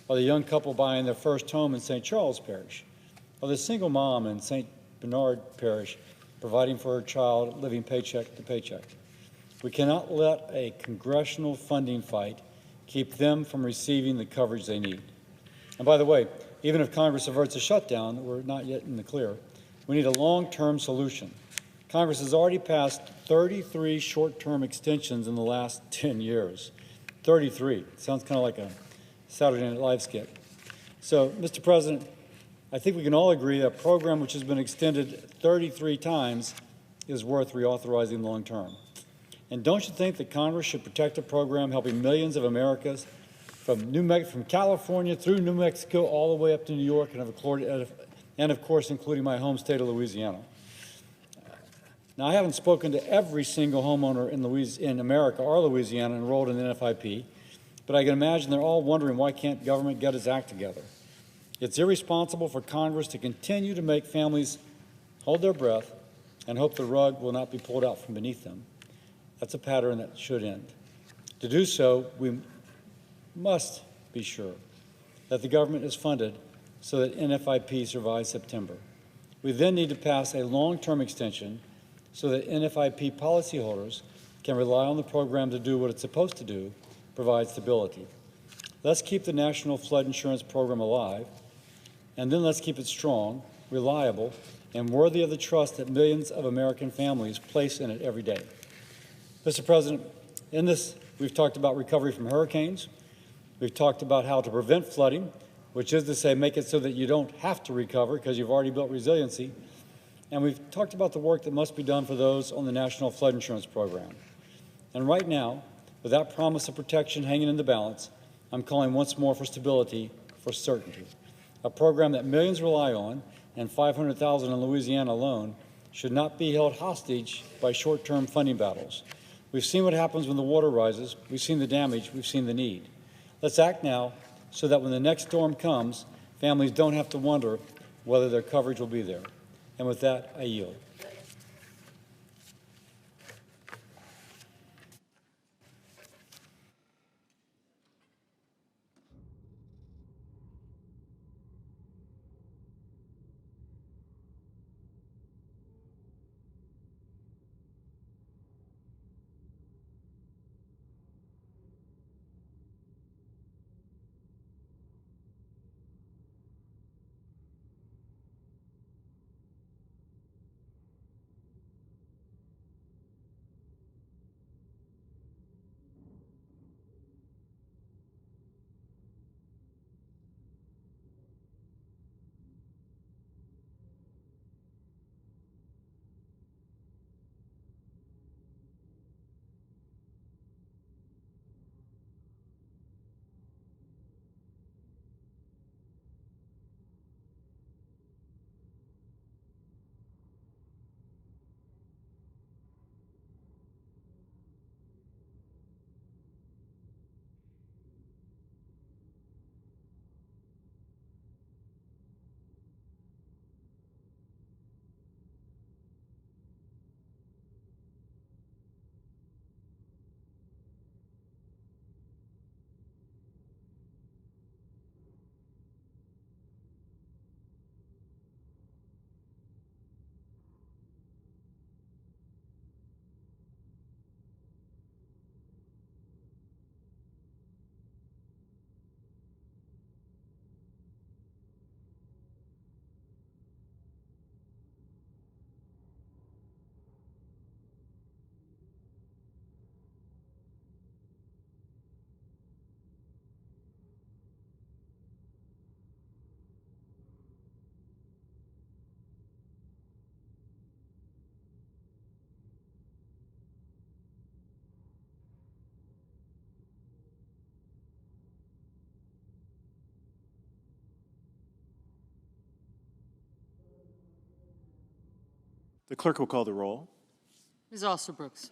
or the young couple buying their first home in St. Charles Parish, or the single mom in St. Bernard Parish providing for her child, living paycheck to paycheck? We cannot let a congressional funding fight keep them from receiving the coverage they need. And by the way, even if Congress averts a shutdown, we're not yet in the clear, we need a long-term solution. Congress has already passed 33 short-term extensions in the last 10 years. 33. Sounds kind of like a Saturday Night Live skit. So, Mr. President, I think we can all agree that a program which has been extended 33 times is worth reauthorizing long term. And don't you think that Congress should protect a program helping millions of Americans from California through New Mexico all the way up to New York, and of course including my home state of Louisiana? Now, I haven't spoken to every single homeowner in America or Louisiana enrolled in the NFIP, but I can imagine they're all wondering, why can't government get its act together? It's irresponsible for Congress to continue to make families hold their breath and hope the rug will not be pulled out from beneath them. That's a pattern that should end. To do so, we must be sure that the government is funded so that NFIP survives September. We then need to pass a long-term extension so that NFIP policyholders can rely on the program to do what it's supposed to do, provide stability. Let's keep the National Flood Insurance Program alive, and then let's keep it strong, reliable, and worthy of the trust that millions of American families place in it every day. Mr. President, in this, we've talked about recovery from hurricanes. We've talked about how to prevent flooding, which is to say, make it so that you don't have to recover because you've already built resiliency. And we've talked about the work that must be done for those on the National Flood Insurance Program. And right now, with that promise of protection hanging in the balance, I'm calling once more for stability, for certainty. A program that millions rely on, and 500,000 in Louisiana alone, should not be held hostage by short-term funding battles. We've seen what happens when the water rises. We've seen the damage. We've seen the need. Let's act now so that when the next storm comes, families don't have to wonder whether their coverage will be there. And with that, I yield. The clerk will call the roll. Ms. Alsobrooks.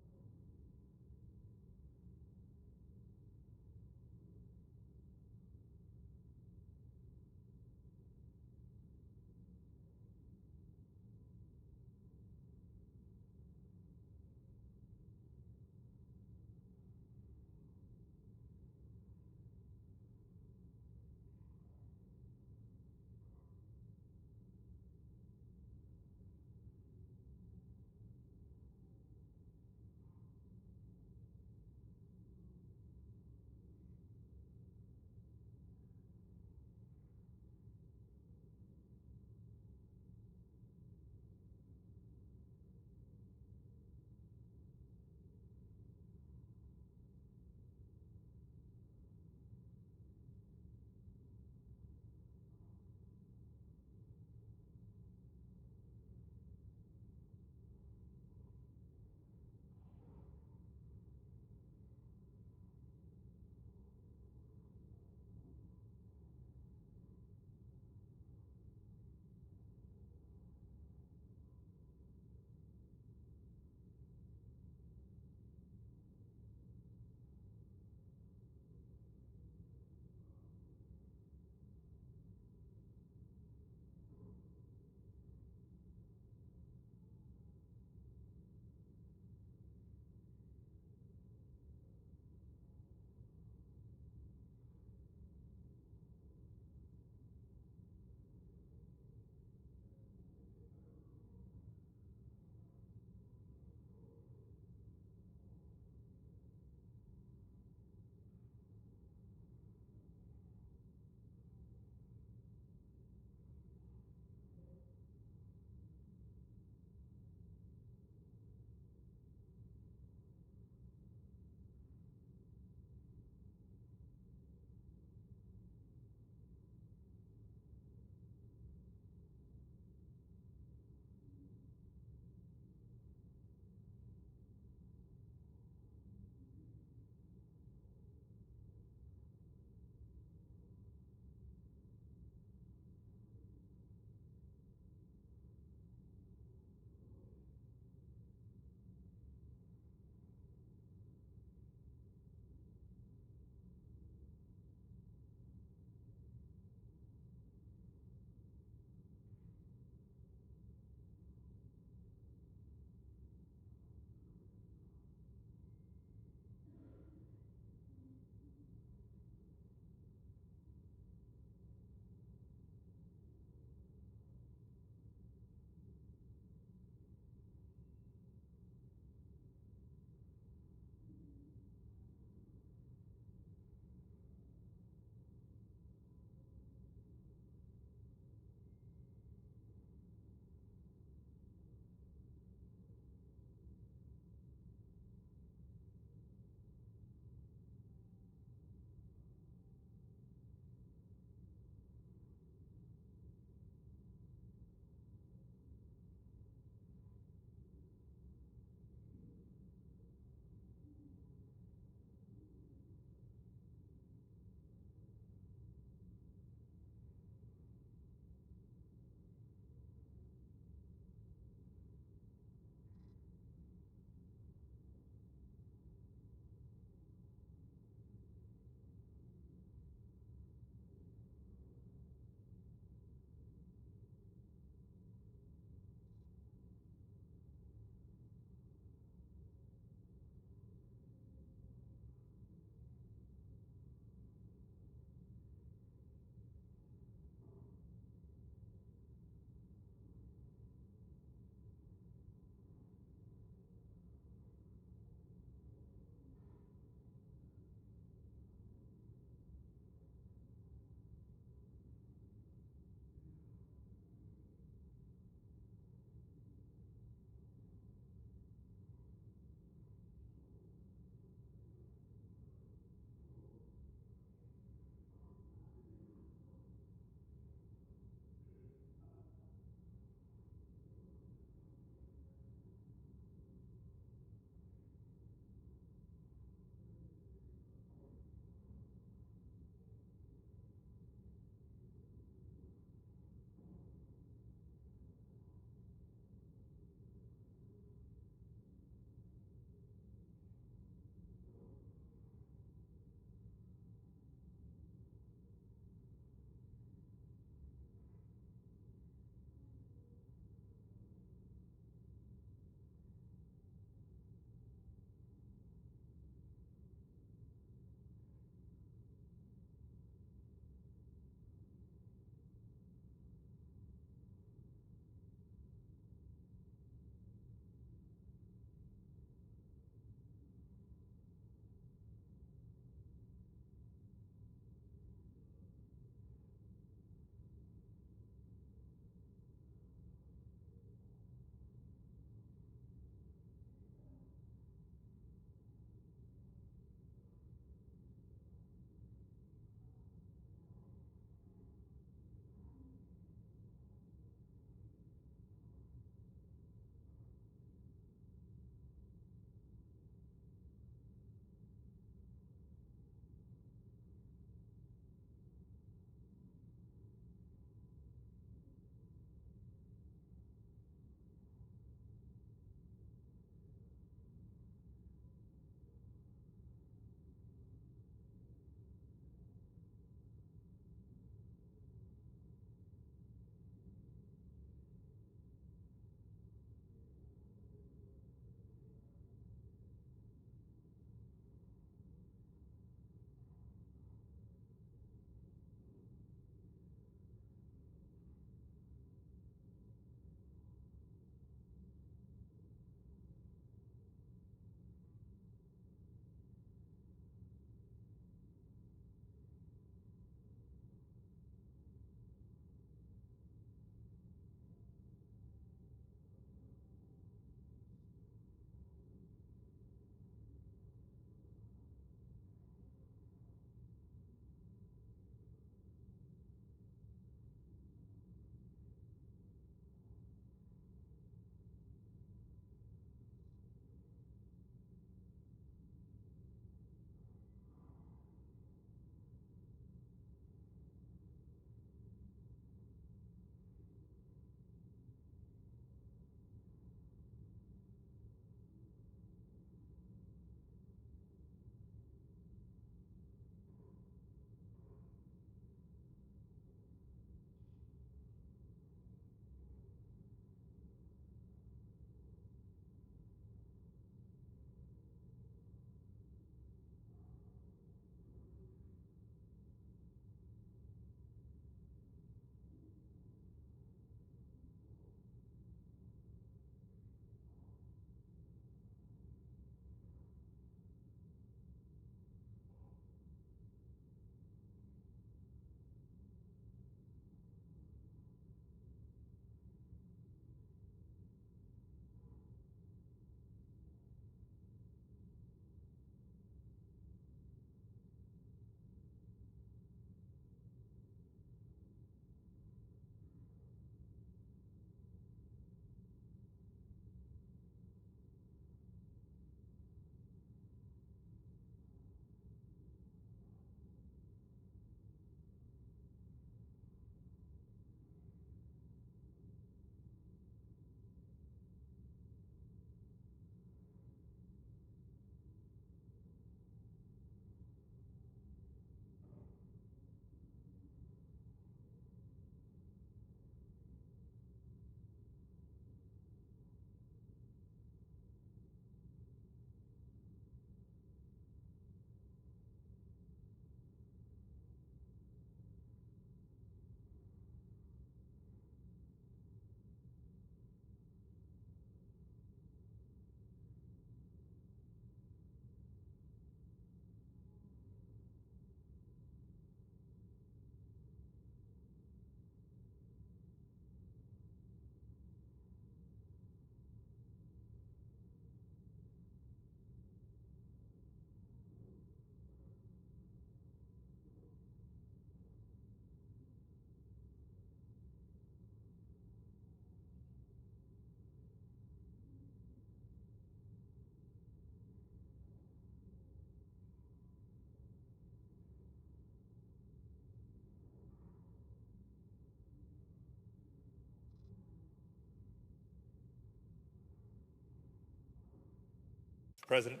President,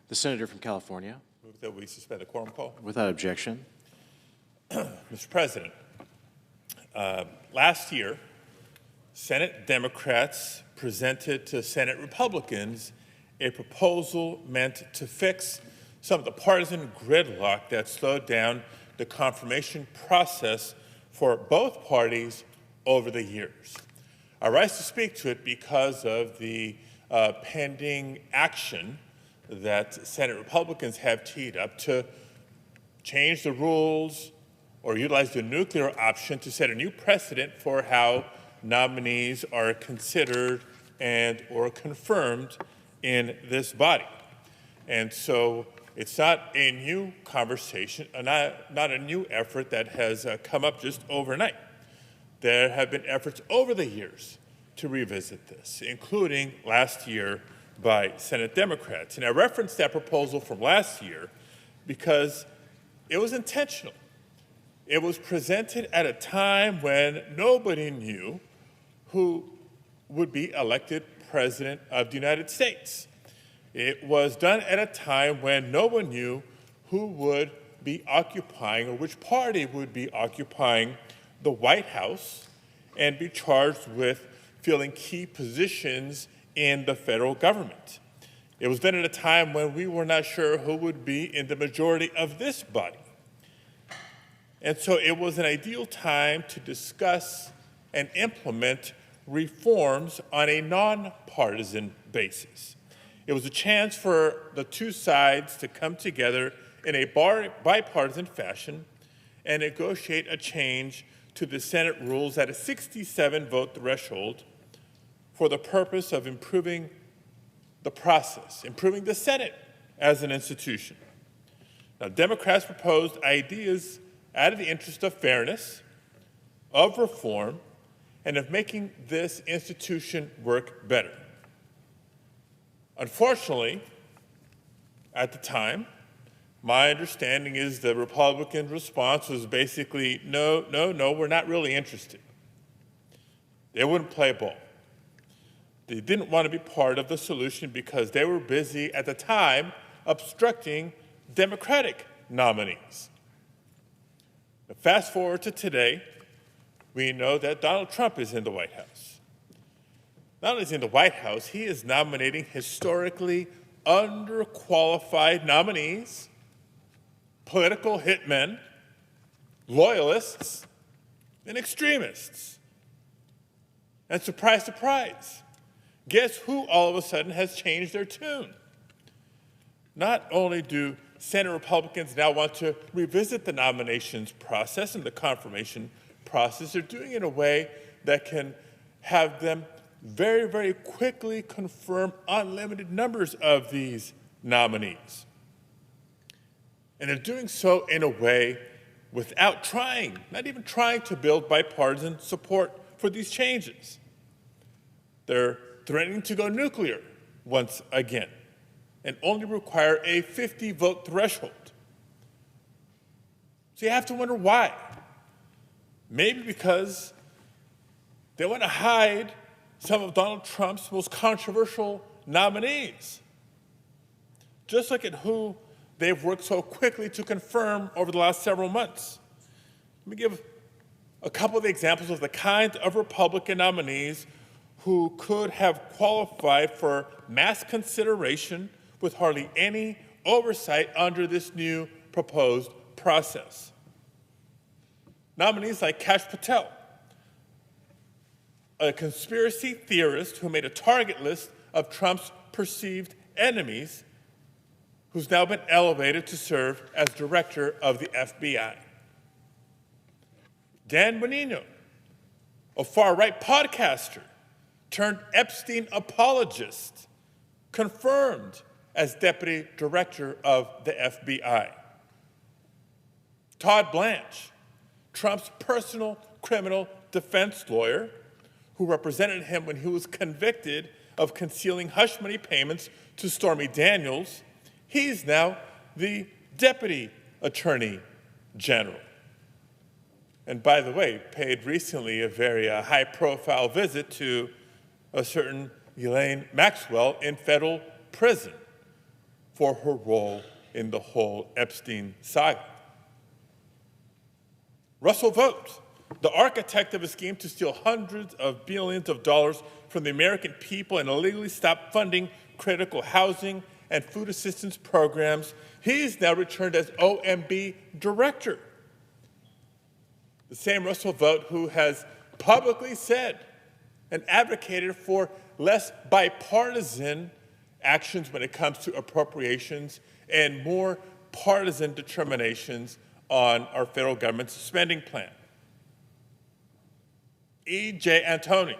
The senator from California. move that we suspend the quorum call. Without objection. Mr. President, last year, Senate Democrats presented to Senate Republicans a proposal meant to fix some of the partisan gridlock that slowed down the confirmation process for both parties over the years. I rise to speak to it because of the pending action that Senate Republicans have teed up to change the rules or utilize the nuclear option to set a new precedent for how nominees are considered and or confirmed in this body. And so it's not a new conversation, not a new effort that has come up just overnight. There have been efforts over the years to revisit this, including last year by Senate Democrats. And I referenced that proposal from last year because it was intentional. It was presented at a time when nobody knew who would be elected President of the United States. It was done at a time when no one knew who would be occupying or which party would be occupying the White House and be charged with filling key positions in the federal government. It was done at a time when we were not sure who would be in the majority of this body. And so it was an ideal time to discuss and implement reforms on a nonpartisan basis. It was a chance for the two sides to come together in a bipartisan fashion and negotiate a change to the Senate rules at a 67-vote threshold for the purpose of improving the process, improving the Senate as an institution. Now, Democrats proposed ideas out of the interest of fairness, of reform, and of making this institution work better. Unfortunately, at the time, my understanding is the Republican response was basically, no, we're not really interested. They wouldn't play ball. They didn't want to be part of the solution because they were busy at the time obstructing Democratic nominees. Now, fast forward to today, we know that Donald Trump is in the White House. Not only is he in the White House, he is nominating historically underqualified nominees, political hitmen, loyalists, and extremists. And surprise, surprise, guess who all of a sudden has changed their tune? Not only do Senate Republicans now want to revisit the nominations process and the confirmation process, they're doing it in a way that can have them very, very quickly confirm unlimited numbers of these nominees. And they're doing so in a way without trying, not even trying to build bipartisan support for these changes. They're threatening to go nuclear once again and only require a 50-vote threshold. So you have to wonder why. Maybe because they want to hide some of Donald Trump's most controversial nominees. Just look at who they've worked so quickly to confirm over the last several months. Let me give a couple of examples of the kind of Republican nominees who could have qualified for mass consideration with hardly any oversight under this new proposed process. Nominees like Kash Patel, a conspiracy theorist who made a target list of Trump's perceived enemies, who's now been elevated to serve as director of the FBI. Dan Bongino, a far-right podcaster turned Epstein apologist, confirmed as deputy director of the FBI. Todd Blanche, Trump's personal criminal defense lawyer, who represented him when he was convicted of concealing hush money payments to Stormy Daniels, he's now the deputy attorney general. And by the way, paid recently a very high-profile visit to a certain Ghislaine Maxwell in federal prison. for her role in the whole Epstein saga. Russell Vought, the architect of a scheme to steal hundreds of billions of dollars from the American people and illegally stop funding critical housing and food assistance programs, he's now returned as OMB director. The same Russell Vought who has publicly said and advocated for less bipartisan actions when it comes to appropriations and more partisan determinations on our federal government's spending plan. E.J. Antoni,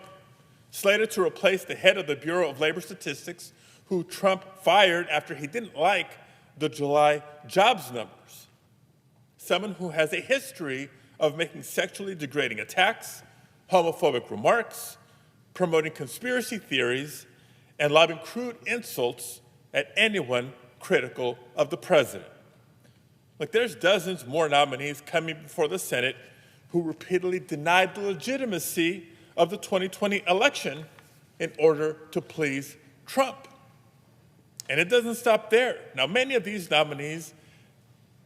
slated to replace the head of the Bureau of Labor Statistics, who Trump fired after he didn't like the July jobs numbers. Someone who has a history of making sexually degrading attacks, homophobic remarks, promoting conspiracy theories, and lobbing crude insults at anyone critical of the president. Look, there's dozens more nominees coming before the Senate who repeatedly denied the legitimacy of the 2020 election in order to please Trump. And it doesn't stop there. Now, many of these nominees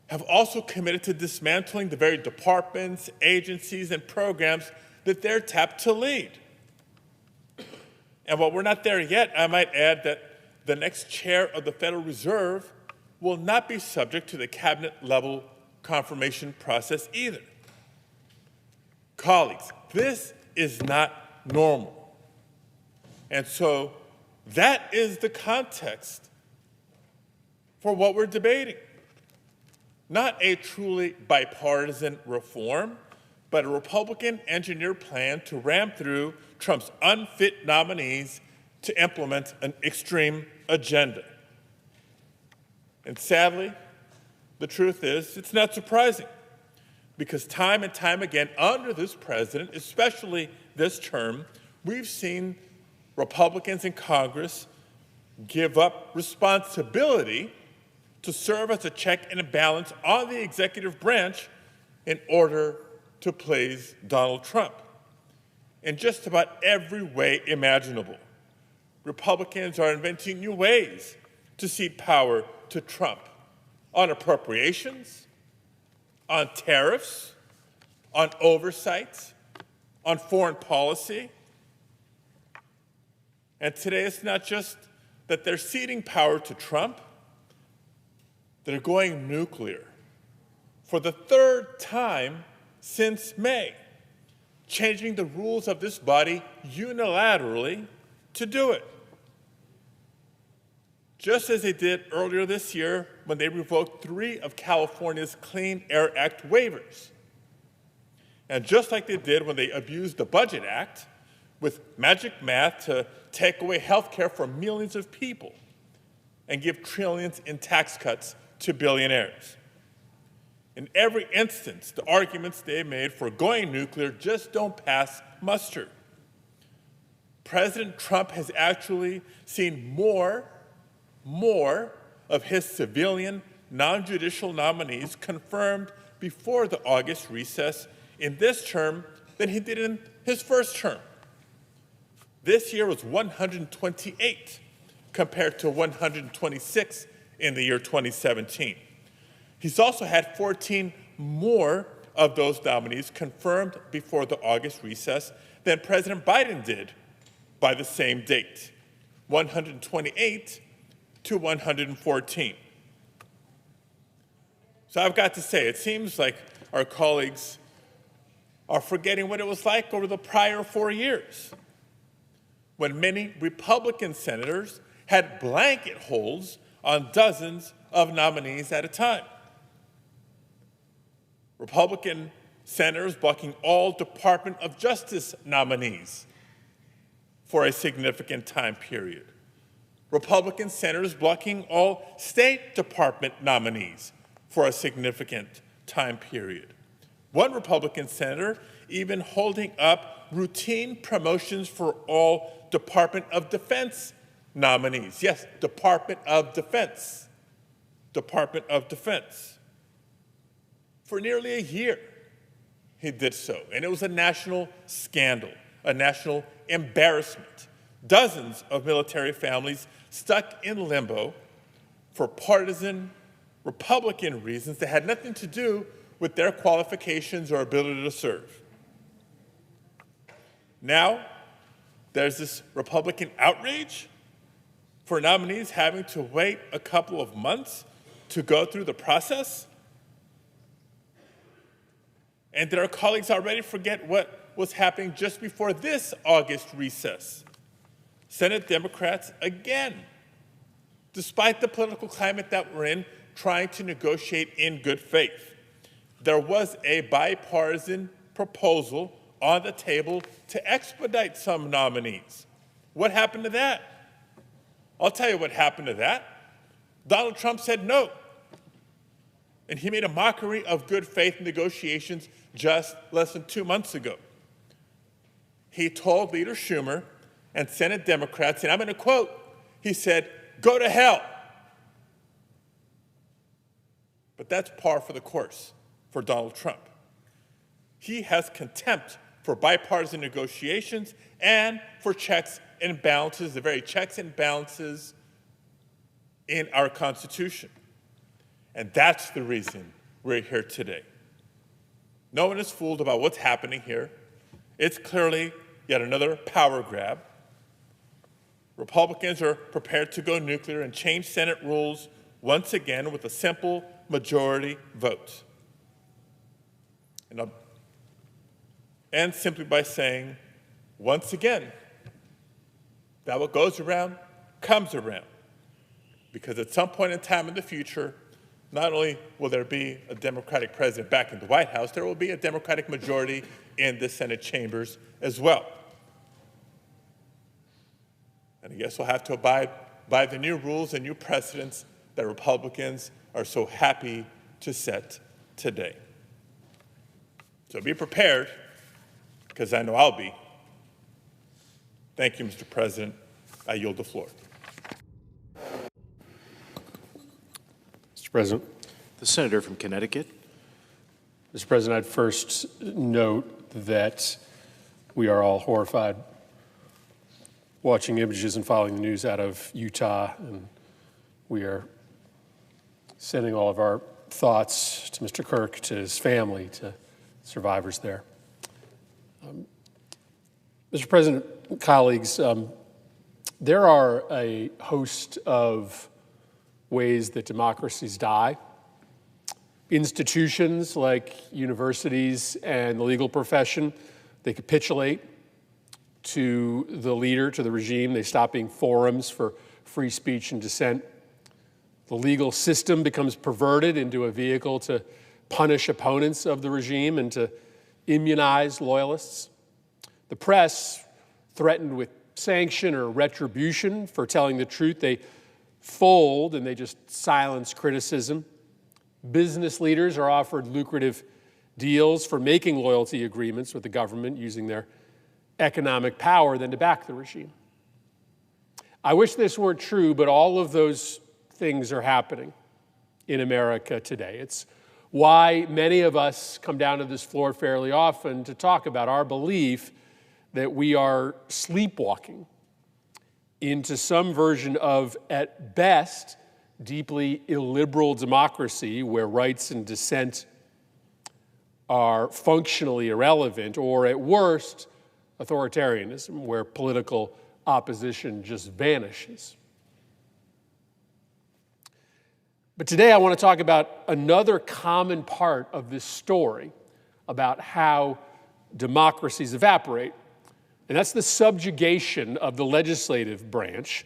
have also committed to dismantling the very departments, agencies, and programs that they're tapped to lead. And while we're not there yet, I might add that the next chair of the Federal Reserve will not be subject to the cabinet-level confirmation process either. Colleagues, this is not normal. And so that is the context for what we're debating. Not a truly bipartisan reform, but a Republican-engineered plan to ram through Trump's unfit nominees to implement an extreme agenda. And sadly, the truth is, it's not surprising, because time and time again under this president, especially this term, we've seen Republicans in Congress give up responsibility to serve as a check and a balance on the executive branch in order to please Donald Trump. In just about every way imaginable, Republicans are inventing new ways to cede power to Trump on appropriations, on tariffs, on oversight, on foreign policy. And today it's not just that they're ceding power to Trump, they're going nuclear for the third time since May, changing the rules of this body unilaterally to do it. Just as they did earlier this year when they revoked 3 of California's Clean Air Act waivers. And just like they did when they abused the Budget Act with magic math to take away health care from millions of people and give trillions in tax cuts to billionaires. In every instance, the arguments they made for going nuclear just don't pass muster. President Trump has actually seen more of his civilian, non-judicial nominees confirmed before the August recess in this term than he did in his first term. This year was 128 compared to 126 in the year 2017. He's also had 14 more of those nominees confirmed before the August recess than President Biden did by the same date, 128 to 114. So I've got to say, it seems like our colleagues are forgetting what it was like over the prior 4 years, when many Republican senators had blanket holds on dozens of nominees at a time. Republican senators blocking all Department of Justice nominees for a significant time period. Republican senators blocking all State Department nominees for a significant time period. One Republican senator even holding up routine promotions for all Department of Defense nominees. Yes, Department of Defense. Department of Defense. For nearly a year, he did so, and it was a national scandal, a national embarrassment. Dozens of military families stuck in limbo for partisan Republican reasons that had nothing to do with their qualifications or ability to serve. Now, there's this Republican outrage for nominees having to wait a couple of months to go through the process. And did our colleagues already forget what was happening just before this August recess? Senate Democrats, again, despite the political climate that we're in, trying to negotiate in good faith. There was a bipartisan proposal on the table to expedite some nominees. What happened to that? I'll tell you what happened to that. Donald Trump said no. And he made a mockery of good faith negotiations just less than 2 months ago. He told Leader Schumer and Senate Democrats, and I'm going to quote, he said, "Go to hell." But that's par for the course for Donald Trump. He has contempt for bipartisan negotiations and for checks and balances, the very checks and balances in our Constitution. And that's the reason we're here today. No one is fooled about what's happening here. It's clearly yet another power grab. Republicans are prepared to go nuclear and change Senate rules once again with a simple majority vote. And I'll end simply by saying, once again, that what goes around comes around. Because at some point in time in the future, not only will there be a Democratic president back in the White House, there will be a Democratic majority in the Senate chambers as well. And I guess we'll have to abide by the new rules and new precedents that Republicans are so happy to set today. So be prepared, because I know I'll be. Thank you, Mr. President. I yield the floor. Mr. President. The senator from Connecticut. Mr. President, I'd first note that we are all horrified watching images and following the news out of Utah, and we are sending all of our thoughts to Mr. Kirk, to his family, to survivors there. Mr. President, colleagues, there are a host of ways that democracies die. Institutions like universities and the legal profession, they capitulate to the leader, to the regime. They stop being forums for free speech and dissent. The legal system becomes perverted into a vehicle to punish opponents of the regime and to immunize loyalists. The press, threatened with sanction or retribution for telling the truth, they fold and they just silence criticism. Business leaders are offered lucrative deals for making loyalty agreements with the government using their economic power then to back the regime. I wish this weren't true, but all of those things are happening in America today. It's why many of us come down to this floor fairly often to talk about our belief that we are sleepwalking into some version of, at best, deeply illiberal democracy where rights and dissent are functionally irrelevant, or at worst, authoritarianism, where political opposition just vanishes. But today I want to talk about another common part of this story about how democracies evaporate, and that's the subjugation of the legislative branch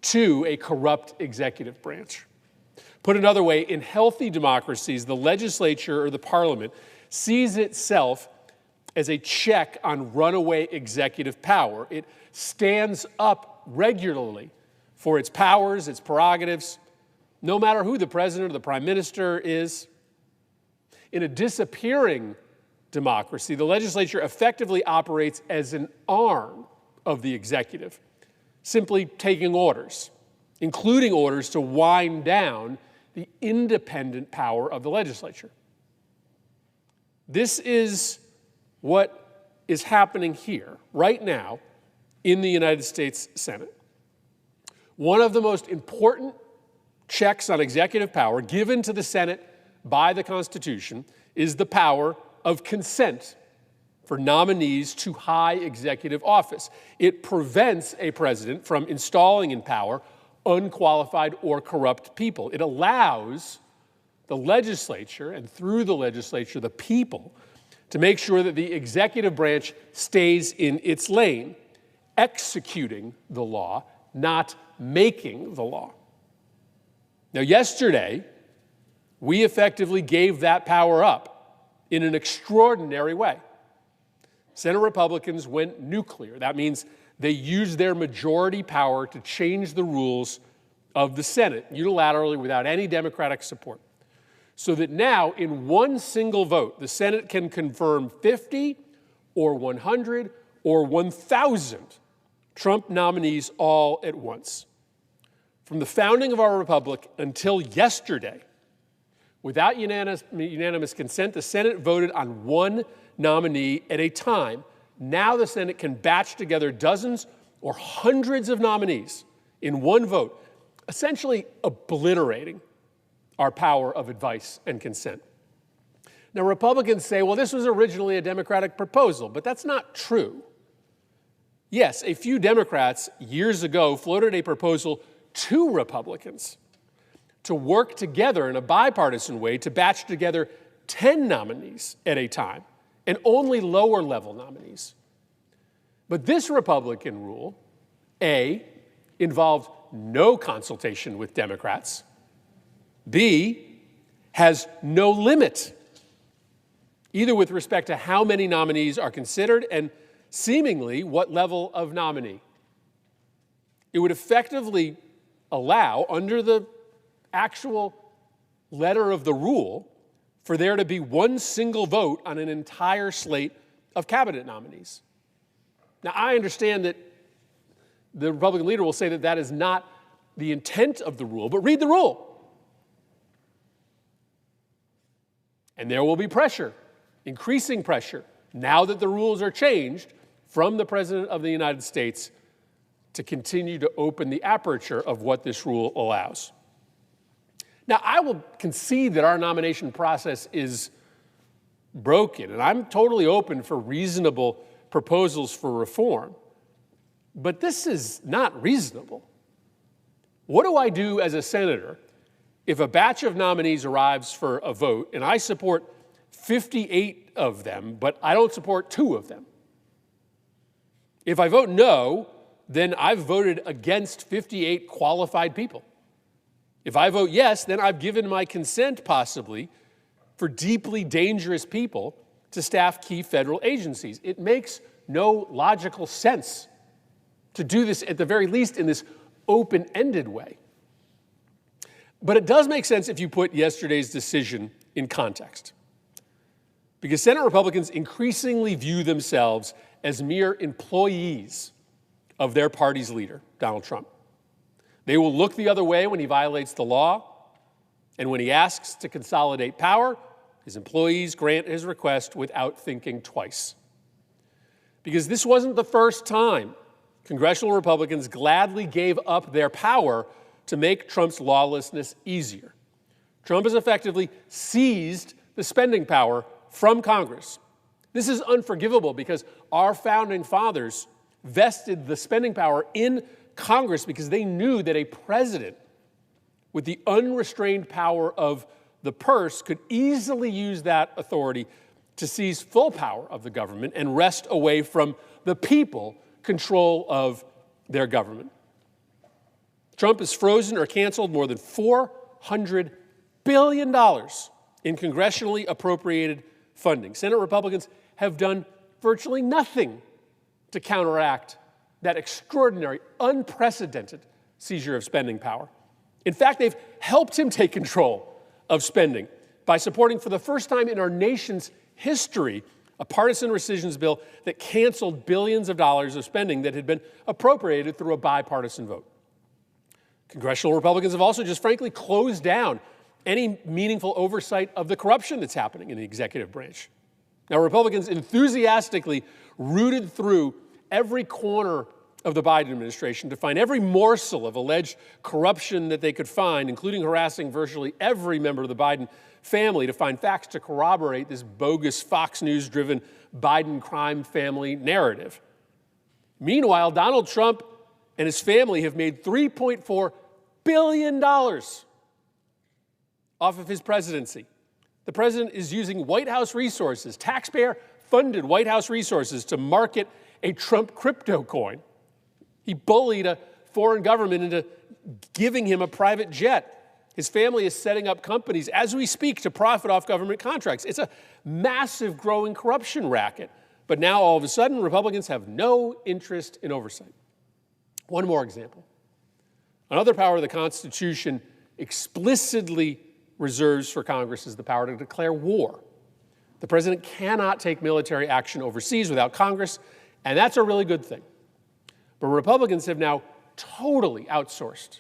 to a corrupt executive branch. Put another way, in healthy democracies, the legislature or the parliament sees itself as a check on runaway executive power. It stands up regularly for its powers, its prerogatives, no matter who the president or the prime minister is. In a disappearing democracy, the legislature effectively operates as an arm of the executive, simply taking orders, including orders to wind down the independent power of the legislature. This is what is happening here, right now, in the United States Senate. One of the most important checks on executive power given to the Senate by the Constitution is the power of consent for nominees to high executive office. It prevents a president from installing in power unqualified or corrupt people. It allows the legislature, and through the legislature, the people, to make sure that the executive branch stays in its lane, executing the law, not making the law. Now, yesterday, we effectively gave that power up in an extraordinary way. Senate Republicans went nuclear. That means they used their majority power to change the rules of the Senate unilaterally without any Democratic support. So that now, in one single vote, the Senate can confirm 50 or 100 or 1,000 Trump nominees all at once. From the founding of our republic until yesterday, without unanimous consent, the Senate voted on one nominee at a time. Now the Senate can batch together dozens or hundreds of nominees in one vote, essentially obliterating our power of advice and consent. Now, Republicans say, well, this was originally a Democratic proposal, but that's not true. Yes, a few Democrats years ago floated a proposal to Republicans to work together in a bipartisan way to batch together 10 nominees at a time, and only lower-level nominees. But this Republican rule, A, involved no consultation with Democrats, B, has no limit, either with respect to how many nominees are considered and seemingly what level of nominee. It would effectively allow, under the actual letter of the rule, for there to be one single vote on an entire slate of cabinet nominees. Now, I understand that the Republican leader will say that that is not the intent of the rule, but read the rule. And there will be pressure, increasing pressure, now that the rules are changed from the President of the United States to continue to open the aperture of what this rule allows. Now, I will concede that our nomination process is broken, and I'm totally open for reasonable proposals for reform. But this is not reasonable. What do I do as a senator if a batch of nominees arrives for a vote and I support 58 of them, but I don't support 2 of them? If I vote no, then I've voted against 58 qualified people. If I vote yes, then I've given my consent, possibly, for deeply dangerous people to staff key federal agencies. It makes no logical sense to do this, at the very least, in this open-ended way. But it does make sense if you put yesterday's decision in context. Because Senate Republicans increasingly view themselves as mere employees of their party's leader, Donald Trump. They will look the other way when he violates the law, and when he asks to consolidate power, his employees grant his request without thinking twice. Because this wasn't the first time congressional Republicans gladly gave up their power to make Trump's lawlessness easier. Trump has effectively seized the spending power from Congress. This is unforgivable because our founding fathers vested the spending power in Congress because they knew that a president with the unrestrained power of the purse could easily use that authority to seize full power of the government and wrest away from the people control of their government. Trump has frozen or canceled more than $400 billion in congressionally appropriated funding. Senate Republicans have done virtually nothing to counteract that extraordinary, unprecedented seizure of spending power. In fact, they've helped him take control of spending by supporting, for the first time in our nation's history, a partisan rescissions bill that canceled billions of dollars of spending that had been appropriated through a bipartisan vote. Congressional Republicans have also just frankly closed down any meaningful oversight of the corruption that's happening in the executive branch. Now, Republicans enthusiastically rooted through every corner of the Biden administration to find every morsel of alleged corruption that they could find, including harassing virtually every member of the Biden family to find facts to corroborate this bogus Fox News-driven Biden crime family narrative. Meanwhile, Donald Trump and his family have made $3.4 billion off of his presidency. The president is using White House resources, taxpayer-funded White House resources, to market a Trump crypto coin. He bullied a foreign government into giving him a private jet. His family is setting up companies as we speak to profit off government contracts. It's a massive growing corruption racket. But now all of a sudden, Republicans have no interest in oversight. One more example. Another power of the Constitution explicitly reserves for Congress is the power to declare war. The president cannot take military action overseas without Congress, and that's a really good thing. But Republicans have now totally outsourced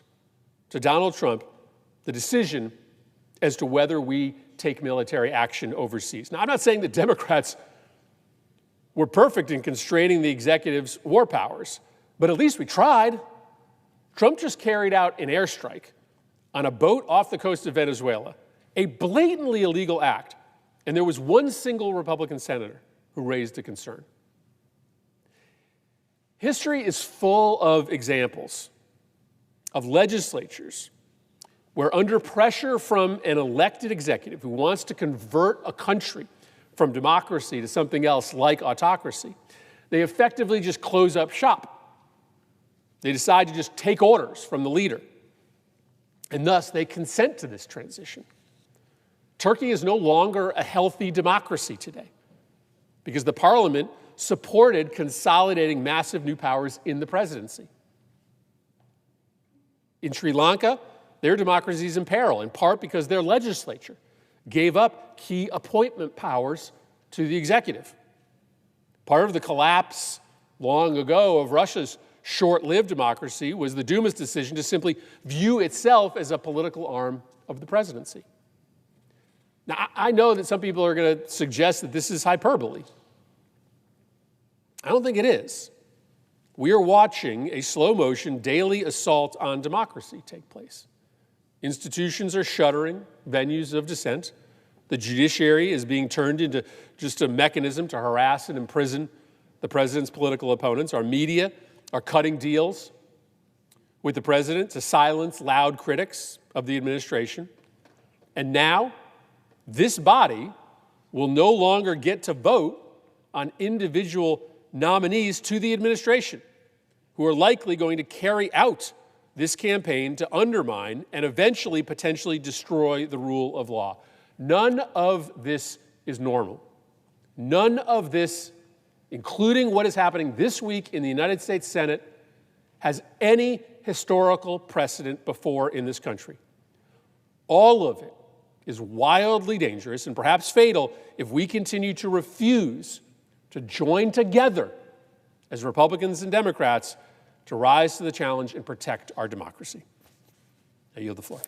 to Donald Trump the decision as to whether we take military action overseas. Now, I'm not saying that Democrats were perfect in constraining the executive's war powers, but at least we tried. Trump just carried out an airstrike on a boat off the coast of Venezuela, a blatantly illegal act, and there was one single Republican senator who raised a concern. History is full of examples of legislatures where, under pressure from an elected executive who wants to convert a country from democracy to something else like autocracy, they effectively just close up shop. They decide to just take orders from the leader, and thus they consent to this transition. Turkey is no longer a healthy democracy today because the parliament supported consolidating massive new powers in the presidency. In Sri Lanka, their democracy is in peril, in part because their legislature gave up key appointment powers to the executive. Part of the collapse long ago of Russia's short-lived democracy was the Duma's decision to simply view itself as a political arm of the presidency. Now, I know that some people are going to suggest that this is hyperbole. I don't think it is. We are watching a slow-motion daily assault on democracy take place. Institutions are shuttering venues of dissent. The judiciary is being turned into just a mechanism to harass and imprison the president's political opponents. Our media are cutting deals with the president to silence loud critics of the administration. And now, this body will no longer get to vote on individual nominees to the administration who are likely going to carry out this campaign to undermine and eventually potentially destroy the rule of law. None of this is normal. None of this, including what is happening this week in the United States Senate, has any historical precedent before in this country. All of it is wildly dangerous and perhaps fatal if we continue to refuse to join together as Republicans and Democrats to rise to the challenge and protect our democracy. I yield the floor.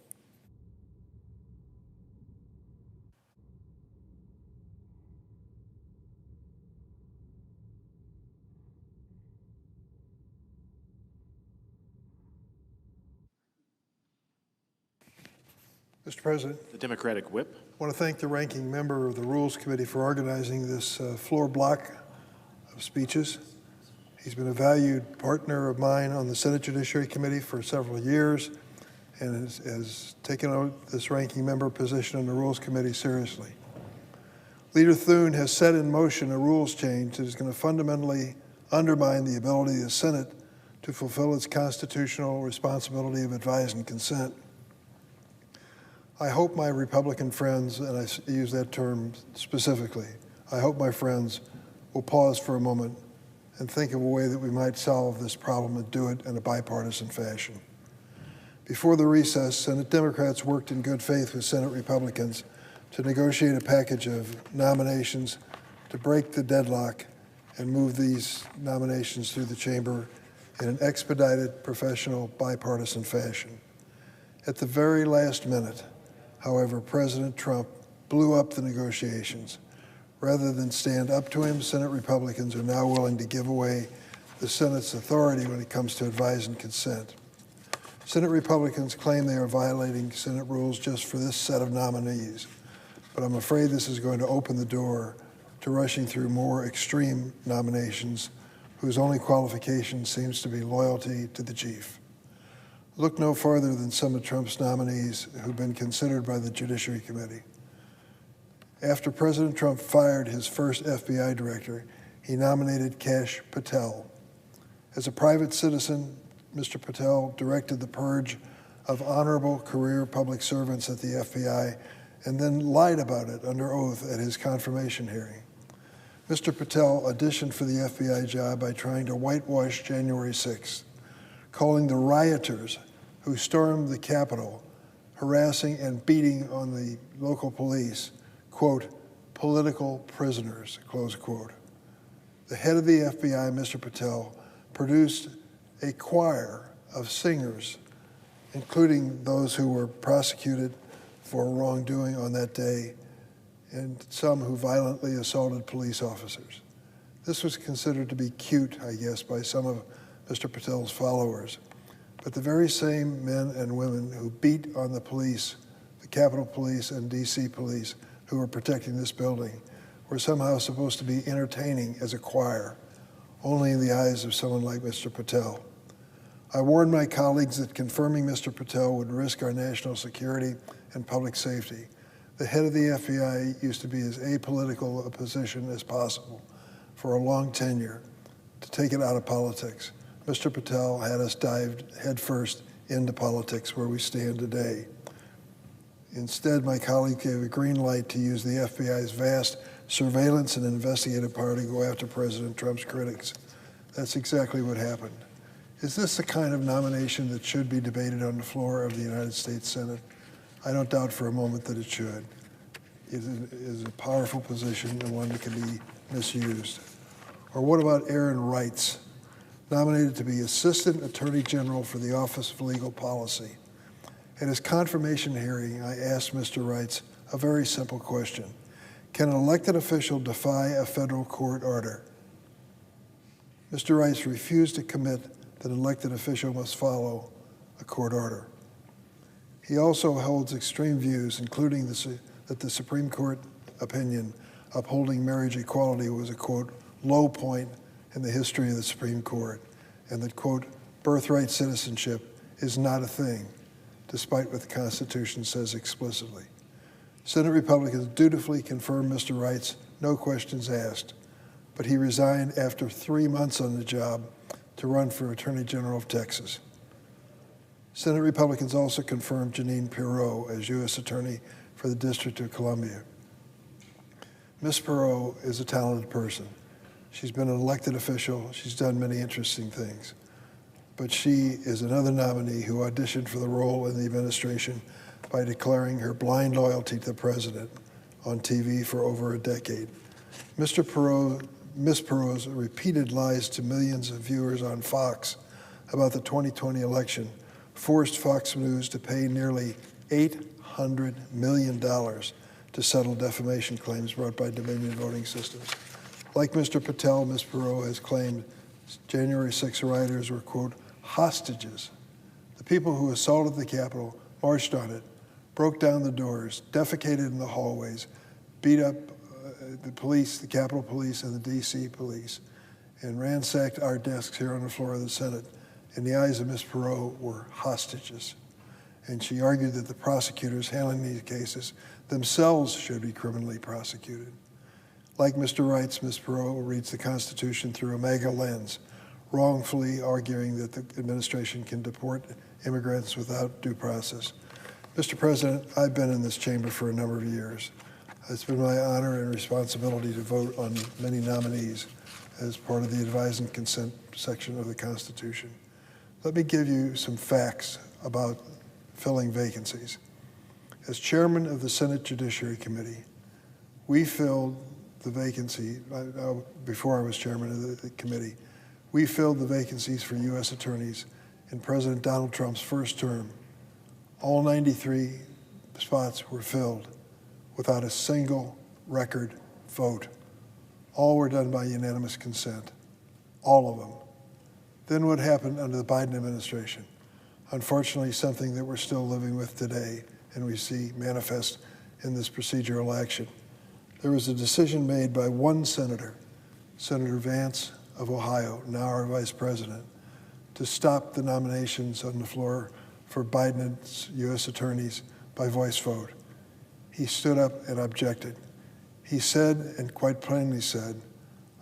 Mr. President. The Democratic whip. I want to thank the ranking member of the Rules Committee for organizing this floor block of speeches. He's been a valued partner of mine on the Senate Judiciary Committee for several years and has taken out this ranking member position on the Rules Committee seriously. Leader Thune has set in motion a rules change that is going to fundamentally undermine the ability of the Senate to fulfill its constitutional responsibility of advise and consent. I hope my Republican friends, and I use that term specifically, I hope my friends will pause for a moment and think of a way that we might solve this problem and do it in a bipartisan fashion. Before the recess, Senate Democrats worked in good faith with Senate Republicans to negotiate a package of nominations to break the deadlock and move these nominations through the chamber in an expedited, professional, bipartisan fashion. At the very last minute, however, President Trump blew up the negotiations. Rather than stand up to him, Senate Republicans are now willing to give away the Senate's authority when it comes to advise and consent. Senate Republicans claim they are violating Senate rules just for this set of nominees, but I'm afraid this is going to open the door to rushing through more extreme nominations whose only qualification seems to be loyalty to the chief. Look no farther than some of Trump's nominees who've been considered by the Judiciary Committee. After President Trump fired his first FBI director, he nominated Kash Patel. As a private citizen, Mr. Patel directed the purge of honorable career public servants at the FBI and then lied about it under oath at his confirmation hearing. Mr. Patel auditioned for the FBI job by trying to whitewash January 6th, calling the rioters who stormed the Capitol, harassing and beating on the local police, quote, political prisoners, close quote. The head of the FBI, Mr. Patel, produced a choir of singers, including those who were prosecuted for wrongdoing on that day and some who violently assaulted police officers. This was considered to be cute, I guess, by some of Mr. Patel's followers. But the very same men and women who beat on the police, the Capitol Police and DC Police, who were protecting this building, were somehow supposed to be entertaining as a choir, only in the eyes of someone like Mr. Patel. I warned my colleagues that confirming Mr. Patel would risk our national security and public safety. The head of the FBI used to be as apolitical a position as possible for a long tenure to take it out of politics. Mr. Patel had us dived headfirst into politics where we stand today. Instead, my colleague gave a green light to use the FBI's vast surveillance and investigative power to go after President Trump's critics. That's exactly what happened. Is this the kind of nomination that should be debated on the floor of the United States Senate? I don't doubt for a moment that it should. It is a powerful position and one that can be misused. Or what about Aaron Reitz, nominated to be Assistant Attorney General for the Office of Legal Policy? At his confirmation hearing, I asked Mr. Reitz a very simple question. Can an elected official defy a federal court order? Mr. Reitz refused to commit that an elected official must follow a court order. He also holds extreme views, including that the Supreme Court opinion upholding marriage equality was a, quote, low point in the history of the Supreme Court, and that, quote, birthright citizenship is not a thing, despite what the Constitution says explicitly. Senate Republicans dutifully confirmed Mr. Reitz, no questions asked, but he resigned after 3 months on the job to run for Attorney General of Texas. Senate Republicans also confirmed Jeanine Pirro as U.S. Attorney for the District of Columbia. Ms. Pirro is a talented person. She's been an elected official. She's done many interesting things. But she is another nominee who auditioned for the role in the administration by declaring her blind loyalty to the president on TV for over a decade. Ms. Pirro's repeated lies to millions of viewers on Fox about the 2020 election forced Fox News to pay nearly $800 million to settle defamation claims brought by Dominion Voting Systems. Like Mr. Patel, Ms. Pirro has claimed January 6 rioters were, quote, hostages. The people who assaulted the Capitol, marched on it, broke down the doors, defecated in the hallways, beat up the police, the Capitol Police and the DC Police, and ransacked our desks here on the floor of the Senate. In the eyes of Ms. Pirro, were hostages. And she argued that the prosecutors handling these cases themselves should be criminally prosecuted. Like Mr. Reitz, Ms. Pirro reads the Constitution through a MAGA lens, wrongfully arguing that the administration can deport immigrants without due process. Mr. President, I've been in this chamber for a number of years. It's been my honor and responsibility to vote on many nominees as part of the advise and consent section of the Constitution. Let me give you some facts about filling vacancies. As chairman of the Senate Judiciary Committee, we filled the vacancy, before I was chairman of the committee, we filled the vacancies for U.S. attorneys in President Donald Trump's first term. All 93 spots were filled without a single record vote. All were done by unanimous consent, all of them. Then what happened under the Biden administration? Unfortunately, something that we're still living with today and we see manifest in this procedural action. There was a decision made by one senator, Senator Vance of Ohio, now our vice president, to stop the nominations on the floor for Biden's U.S. attorneys by voice vote. He stood up and objected. He said, and quite plainly said,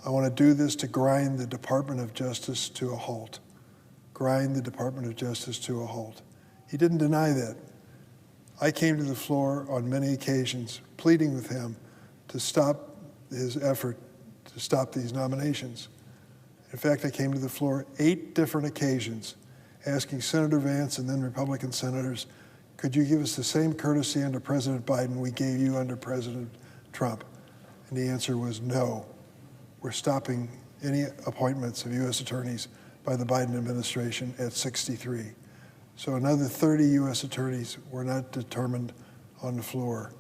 I want to do this to grind the Department of Justice to a halt. Grind the Department of Justice to a halt. He didn't deny that. I came to the floor on many occasions pleading with him to stop his effort to stop these nominations. In fact, I came to the floor 8 different occasions asking Senator Vance and then Republican senators, could you give us the same courtesy under President Biden we gave you under President Trump? And the answer was no. We're stopping any appointments of U.S. attorneys by the Biden administration at 63. So another 30 U.S. attorneys were not determined on the floor.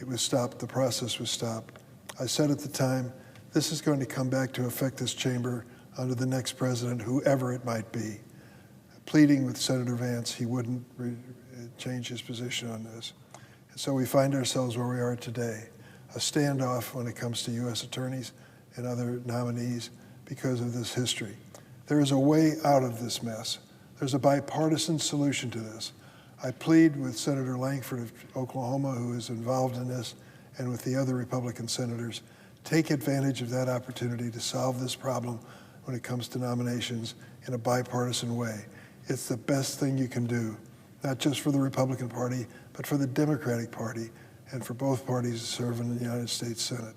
It was stopped. The process was stopped. I said at the time, this is going to come back to affect this chamber under the next president, whoever it might be. Pleading with Senator Vance, he wouldn't change his position on this. And so we find ourselves where we are today, a standoff when it comes to U.S. attorneys and other nominees because of this history. There is a way out of this mess. There's a bipartisan solution to this. I plead with Senator Lankford of Oklahoma, who is involved in this, and with the other Republican senators, take advantage of that opportunity to solve this problem when it comes to nominations in a bipartisan way. It's the best thing you can do, not just for the Republican Party, but for the Democratic Party and for both parties to serve in the United States Senate.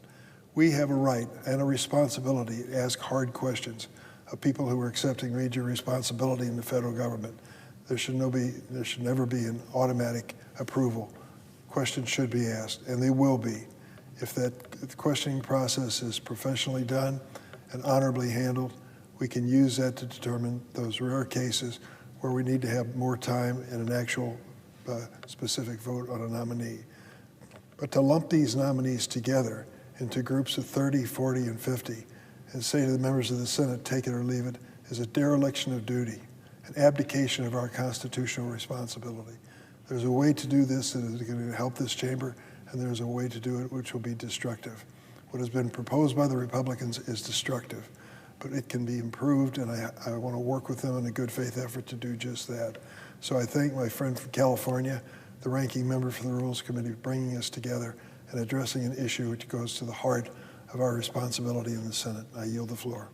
We have a right and a responsibility to ask hard questions of people who are accepting major responsibility in the federal government. There should never be an automatic approval. Questions should be asked, and they will be. If that questioning process is professionally done and honorably handled, we can use that to determine those rare cases where we need to have more time and an actual specific vote on a nominee. But to lump these nominees together into groups of 30, 40, and 50 and say to the members of the Senate, take it or leave it, is a dereliction of duty, an abdication of our constitutional responsibility. There's a way to do this that is going to help this chamber, and there's a way to do it which will be destructive. What has been proposed by the Republicans is destructive, but it can be improved, and I want to work with them in a good faith effort to do just that. So I thank my friend from California, the ranking member for the Rules Committee, for bringing us together and addressing an issue which goes to the heart of our responsibility in the Senate. I yield the floor.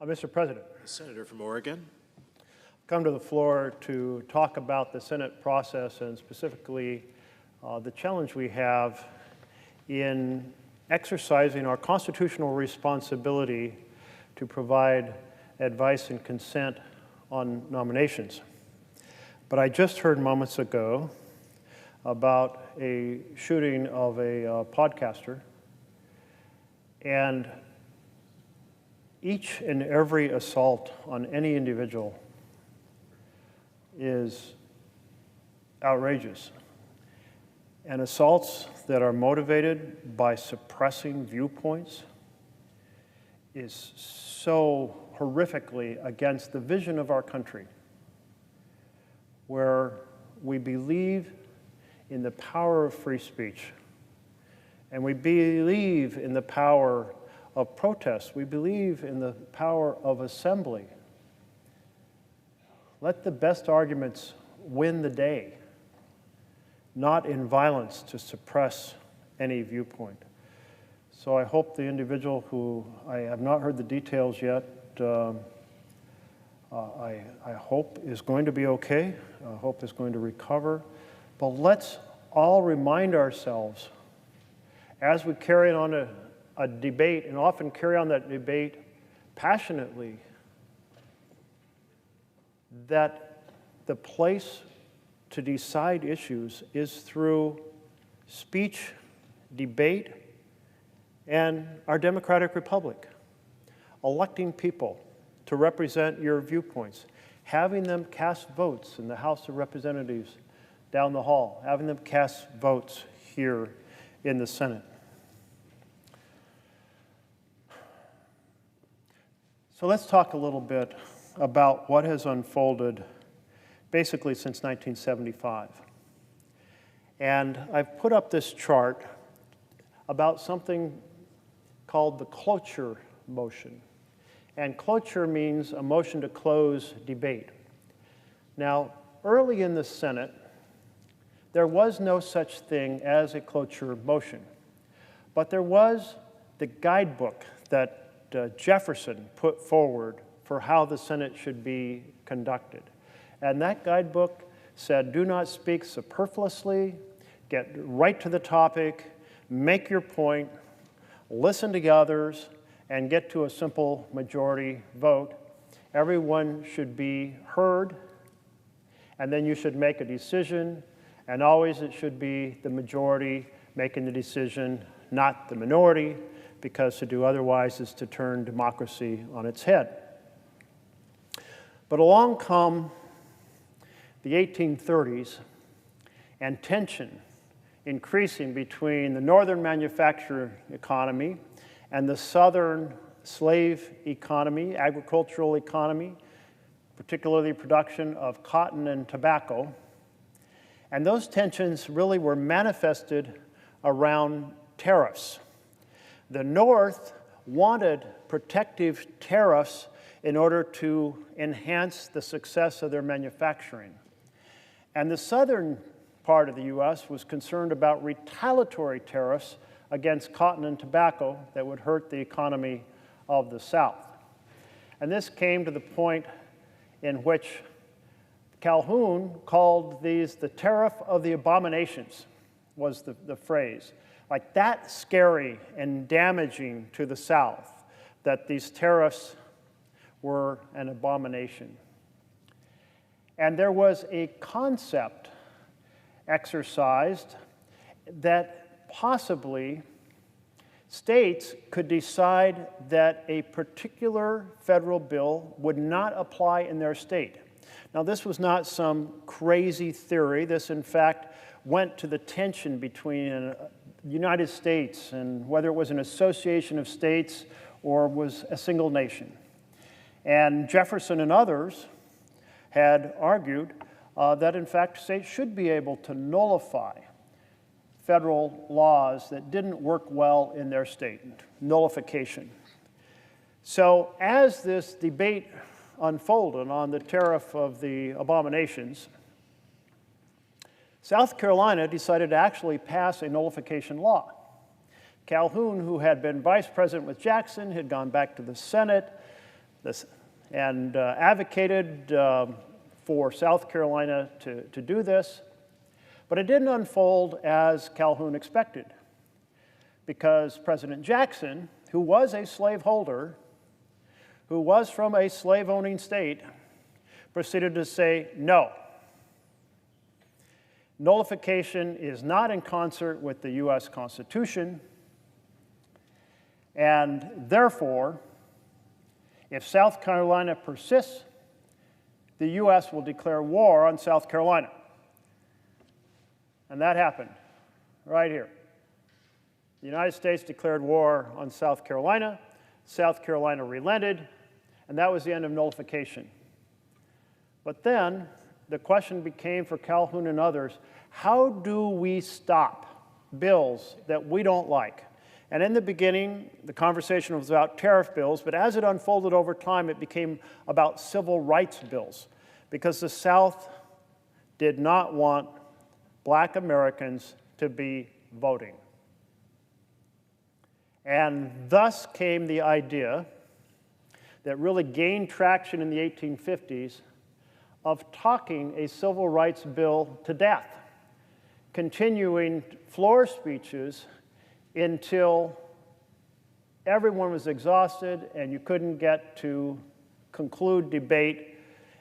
Mr. President, The senator from Oregon. come to the floor to talk about the Senate process and specifically the challenge we have in exercising our constitutional responsibility to provide advice and consent on nominations. But I just heard moments ago about a shooting of a podcaster, and each and every assault on any individual is outrageous. And assaults that are motivated by suppressing viewpoints is so horrifically against the vision of our country, where we believe in the power of free speech, and we believe in the power of protest. We believe in the power of assembly. Let the best arguments win the day, not in violence to suppress any viewpoint. So I hope the individual who I have not heard the details yet, I hope is going to be okay. I hope is going to recover. But let's all remind ourselves as we carry on a debate, and often carry on that debate passionately, that the place to decide issues is through speech, debate, and our democratic republic. Electing people to represent your viewpoints, having them cast votes in the House of Representatives down the hall, having them cast votes here in the Senate. So let's talk a little bit about what has unfolded basically since 1975. And I've put up this chart about something called the cloture motion. And cloture means a motion to close debate. Now, early in the Senate, there was no such thing as a cloture motion, but there was the guidebook that Jefferson put forward for how the Senate should be conducted. And that guidebook said, do not speak superfluously, get right to the topic, make your point, listen to others, and get to a simple majority vote. Everyone should be heard, and then you should make a decision, and always it should be the majority making the decision, not the minority, because to do otherwise is to turn democracy on its head. But along come the 1830s, and tension increasing between the northern manufacturing economy and the southern slave economy, agricultural economy, particularly production of cotton and tobacco. And those tensions really were manifested around tariffs. The North wanted protective tariffs in order to enhance the success of their manufacturing. And the southern part of the U.S. was concerned about retaliatory tariffs against cotton and tobacco that would hurt the economy of the South. And this came to the point in which Calhoun called these the tariff of the abominations, was the phrase. Like that scary and damaging to the South, that these tariffs were an abomination. And there was a concept exercised that possibly states could decide that a particular federal bill would not apply in their state. Now, this was not some crazy theory. This, in fact, went to the tension between the United States and whether it was an association of states or was a single nation. And Jefferson and others had argued that, in fact, states should be able to nullify federal laws that didn't work well in their state, nullification. So as this debate unfolded on the tariff of the abominations, South Carolina decided to actually pass a nullification law. Calhoun, who had been vice president with Jackson, had gone back to the Senate. advocated for South Carolina to do this. But it didn't unfold as Calhoun expected, because President Jackson, who was a slaveholder, who was from a slave-owning state, proceeded to say no. Nullification is not in concert with the U.S. Constitution, and therefore, if South Carolina persists, the U.S. will declare war on South Carolina. And that happened right here. The United States declared war on South Carolina. South Carolina relented, and that was the end of nullification. But then the question became for Calhoun and others, how do we stop bills that we don't like? And in the beginning, the conversation was about tariff bills, but as it unfolded over time, it became about civil rights bills, because the South did not want Black Americans to be voting. And thus came the idea that really gained traction in the 1850s of talking a civil rights bill to death, continuing floor speeches until everyone was exhausted and you couldn't get to conclude debate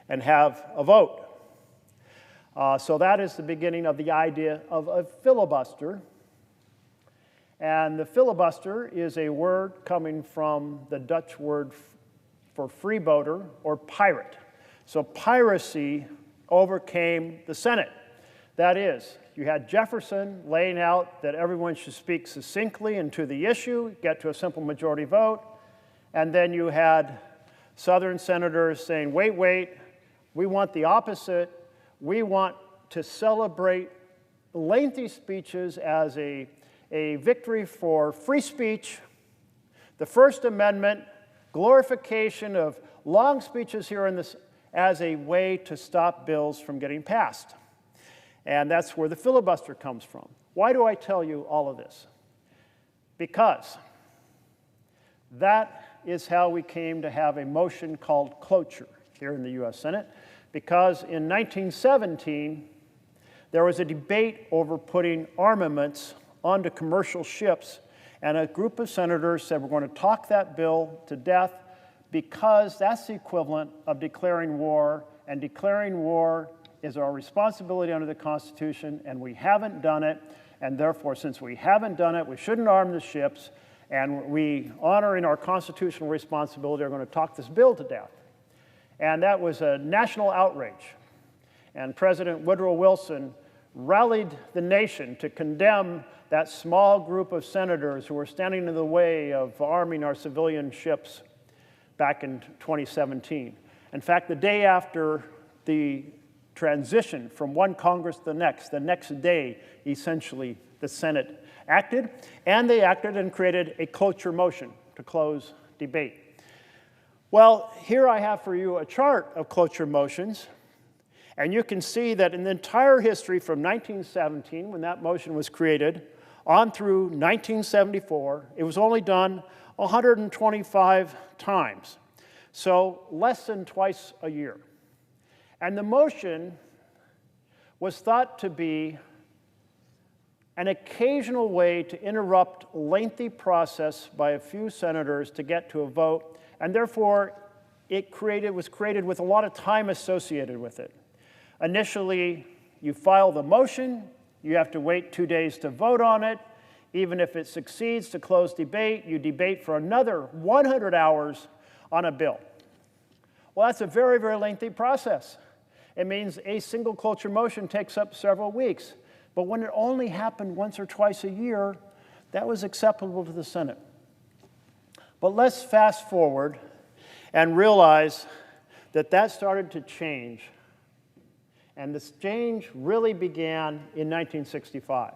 and have a vote. So that is the beginning of the idea of a filibuster. And the filibuster is a word coming from the Dutch word for freebooter or pirate. So piracy overcame the Senate. That is, you had Jefferson laying out that everyone should speak succinctly and to the issue, get to a simple majority vote, and then you had Southern senators saying, wait, we want the opposite. We want to celebrate lengthy speeches as a victory for free speech, the First Amendment, glorification of long speeches here in this as a way to stop bills from getting passed. And that's where the filibuster comes from. Why do I tell you all of this? Because that is how we came to have a motion called cloture here in the U.S. Senate, because in 1917, there was a debate over putting armaments onto commercial ships, and a group of senators said we're going to talk that bill to death because that's the equivalent of declaring war, and declaring war is our responsibility under the Constitution, and we haven't done it, and therefore, since we haven't done it, we shouldn't arm the ships, and we, honoring our constitutional responsibility, are going to talk this bill to death. And that was a national outrage. And President Woodrow Wilson rallied the nation to condemn that small group of senators who were standing in the way of arming our civilian ships back in 2017. In fact, the day after the transition from one Congress to the next day, essentially, the Senate acted, and they acted and created a cloture motion to close debate. Well, here I have for you a chart of cloture motions, and you can see that in the entire history from 1917, when that motion was created, on through 1974, it was only done 125 times, so less than twice a year. And the motion was thought to be an occasional way to interrupt a lengthy process by a few senators to get to a vote, and therefore it was created with a lot of time associated with it. Initially, you file the motion, you have to wait 2 days to vote on it. Even if it succeeds to close debate, you debate for another 100 hours on a bill. Well, that's a very, very lengthy process. It means a single cloture motion takes up several weeks. But when it only happened once or twice a year, that was acceptable to the Senate. But let's fast forward and realize that that started to change. And this change really began in 1965.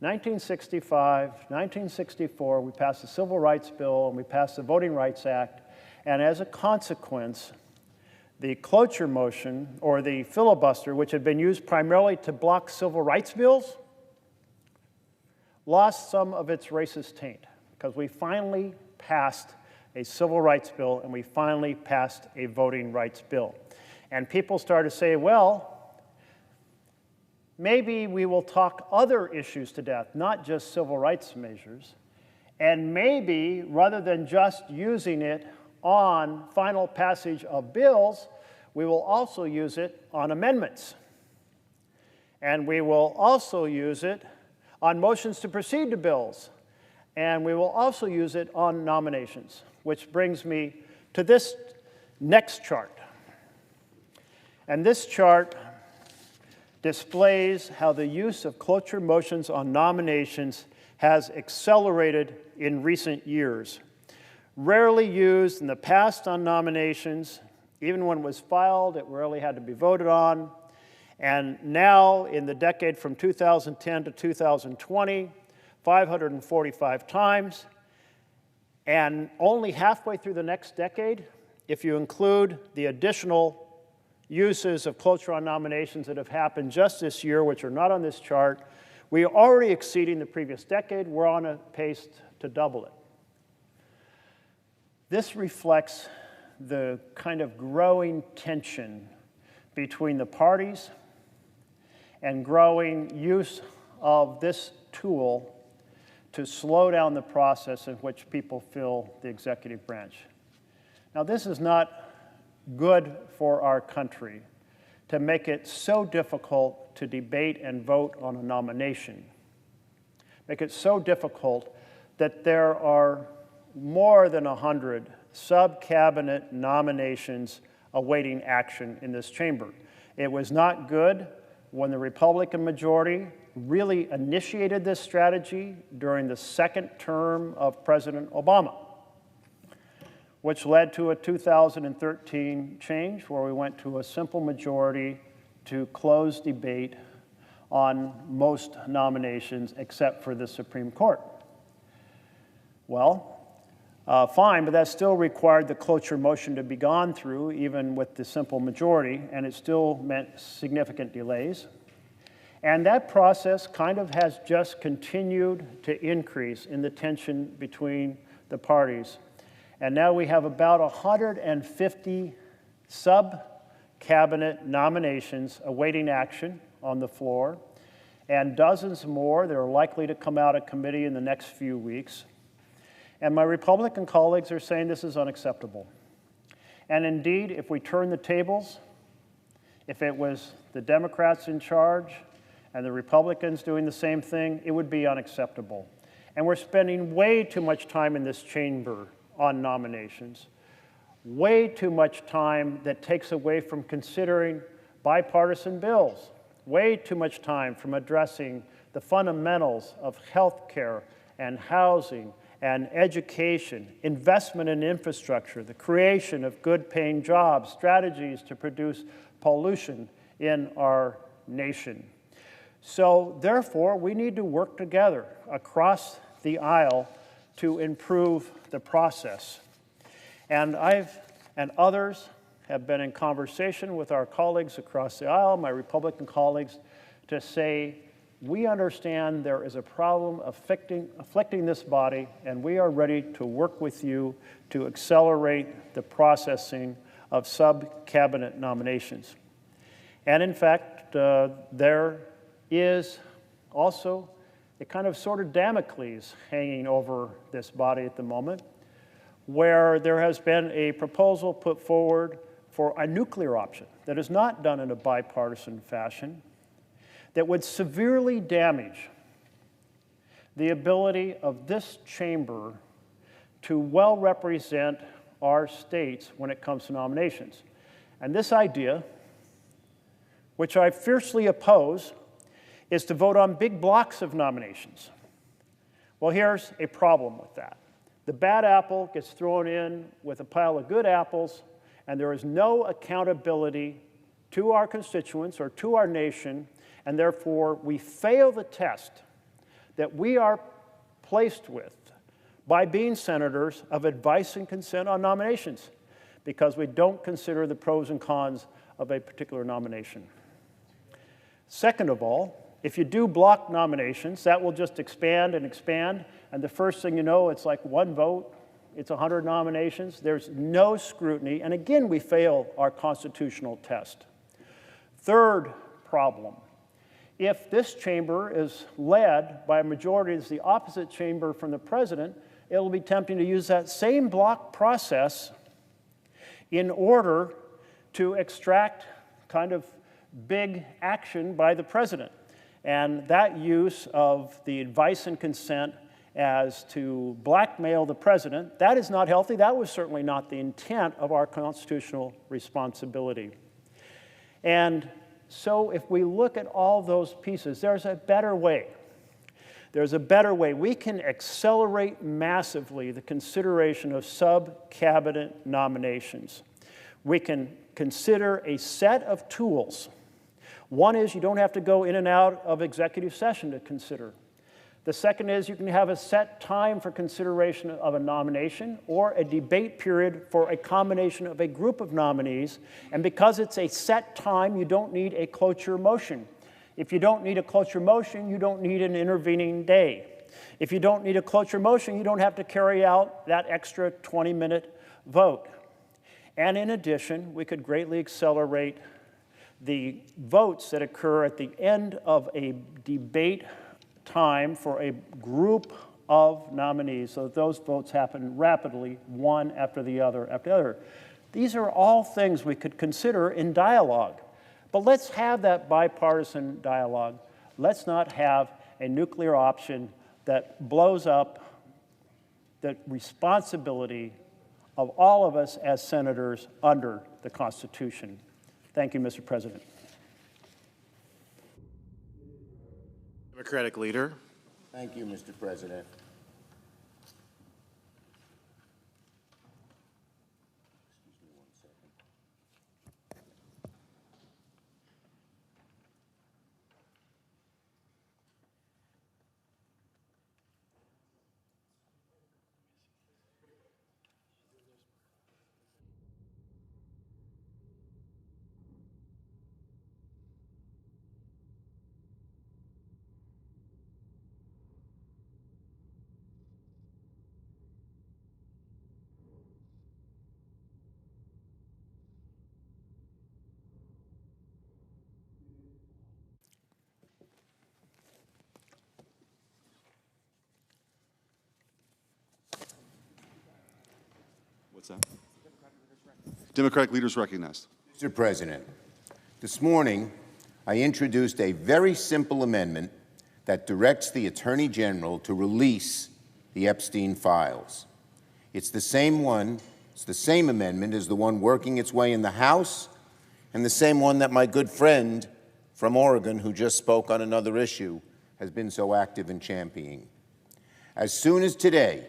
1965, 1964, we passed the Civil Rights Bill and we passed the Voting Rights Act. And as a consequence, the cloture motion, or the filibuster, which had been used primarily to block civil rights bills, lost some of its racist taint, because we finally passed a civil rights bill, and we finally passed a voting rights bill. And people started to say, well, maybe we will talk other issues to death, not just civil rights measures. And maybe, rather than just using it on final passage of bills, we will also use it on amendments. And we will also use it on motions to proceed to bills. And we will also use it on nominations, which brings me to this next chart. And this chart displays how the use of cloture motions on nominations has accelerated in recent years. Rarely used in the past on nominations, even when it was filed, it rarely had to be voted on. And now, in the decade from 2010 to 2020, 545 times. And only halfway through the next decade, if you include the additional uses of cloture on nominations that have happened just this year, which are not on this chart, we are already exceeding the previous decade. We're on a pace to double it. This reflects the kind of growing tension between the parties and growing use of this tool to slow down the process in which people fill the executive branch. Now, this is not good for our country to make it so difficult to debate and vote on a nomination. Make it so difficult that there are more than 100 sub-cabinet nominations awaiting action in this chamber. It was not good when the Republican majority really initiated this strategy during the second term of President Obama, which led to a 2013 change where we went to a simple majority to close debate on most nominations except for the Supreme Court. Well, fine, but that still required the cloture motion to be gone through, even with the simple majority, and it still meant significant delays. And that process kind of has just continued to increase in the tension between the parties. And now we have about 150 sub-cabinet nominations awaiting action on the floor, and dozens more that are likely to come out of committee in the next few weeks. And my Republican colleagues are saying this is unacceptable. And indeed, if we turn the tables, if it was the Democrats in charge and the Republicans doing the same thing, it would be unacceptable. And we're spending way too much time in this chamber on nominations, way too much time that takes away from considering bipartisan bills, way too much time from addressing the fundamentals of health care and housing and education, investment in infrastructure, the creation of good-paying jobs, strategies to reduce pollution in our nation. So therefore, we need to work together across the aisle to improve the process. And others have been in conversation with our colleagues across the aisle, my Republican colleagues, to say, we understand there is a problem afflicting this body, and we are ready to work with you to accelerate the processing of sub-cabinet nominations. And in fact, there is also a kind of sort of Damocles hanging over this body at the moment, where there has been a proposal put forward for a nuclear option that is not done in a bipartisan fashion, that would severely damage the ability of this chamber to well represent our states when it comes to nominations. And this idea, which I fiercely oppose, is to vote on big blocks of nominations. Well, here's a problem with that. The bad apple gets thrown in with a pile of good apples, and there is no accountability to our constituents or to our nation, and therefore we fail the test that we are placed with by being senators of advice and consent on nominations, because we don't consider the pros and cons of a particular nomination. Second of all, if you do block nominations, that will just expand and expand, and the first thing you know, it's like one vote It's 100 nominations. There's no scrutiny. And again, we fail our constitutional test. Third problem. If this chamber is led by a majority that's the opposite chamber from the president, it'll be tempting to use that same block process in order to extract kind of big action by the president. And that use of the advice and consent as to blackmail the president, that is not healthy. That was certainly not the intent of our constitutional responsibility. And so if we look at all those pieces, there's a better way. There's a better way. We can accelerate massively the consideration of sub-cabinet nominations. We can consider a set of tools. One is you don't have to go in and out of executive session to consider. The second is you can have a set time for consideration of a nomination or a debate period for a combination of a group of nominees. And because it's a set time, you don't need a cloture motion. If you don't need a cloture motion, you don't need an intervening day. If you don't need a cloture motion, you don't have to carry out that extra 20-minute vote. And in addition, we could greatly accelerate the votes that occur at the end of a debate time for a group of nominees, so that those votes happen rapidly, one after the other after the other. These are all things we could consider in dialogue. But let's have that bipartisan dialogue. Let's not have a nuclear option that blows up the responsibility of all of us as senators under the Constitution. Thank you, Mr. President. Democratic leader. Thank you, Mr. President. What's that? Democratic leaders recognized. Mr. President, this morning I introduced a very simple amendment that directs the Attorney General to release the Epstein files. It's the same amendment as the one working its way in the House, and the same one that my good friend from Oregon, who just spoke on another issue, has been so active in championing. As soon as today,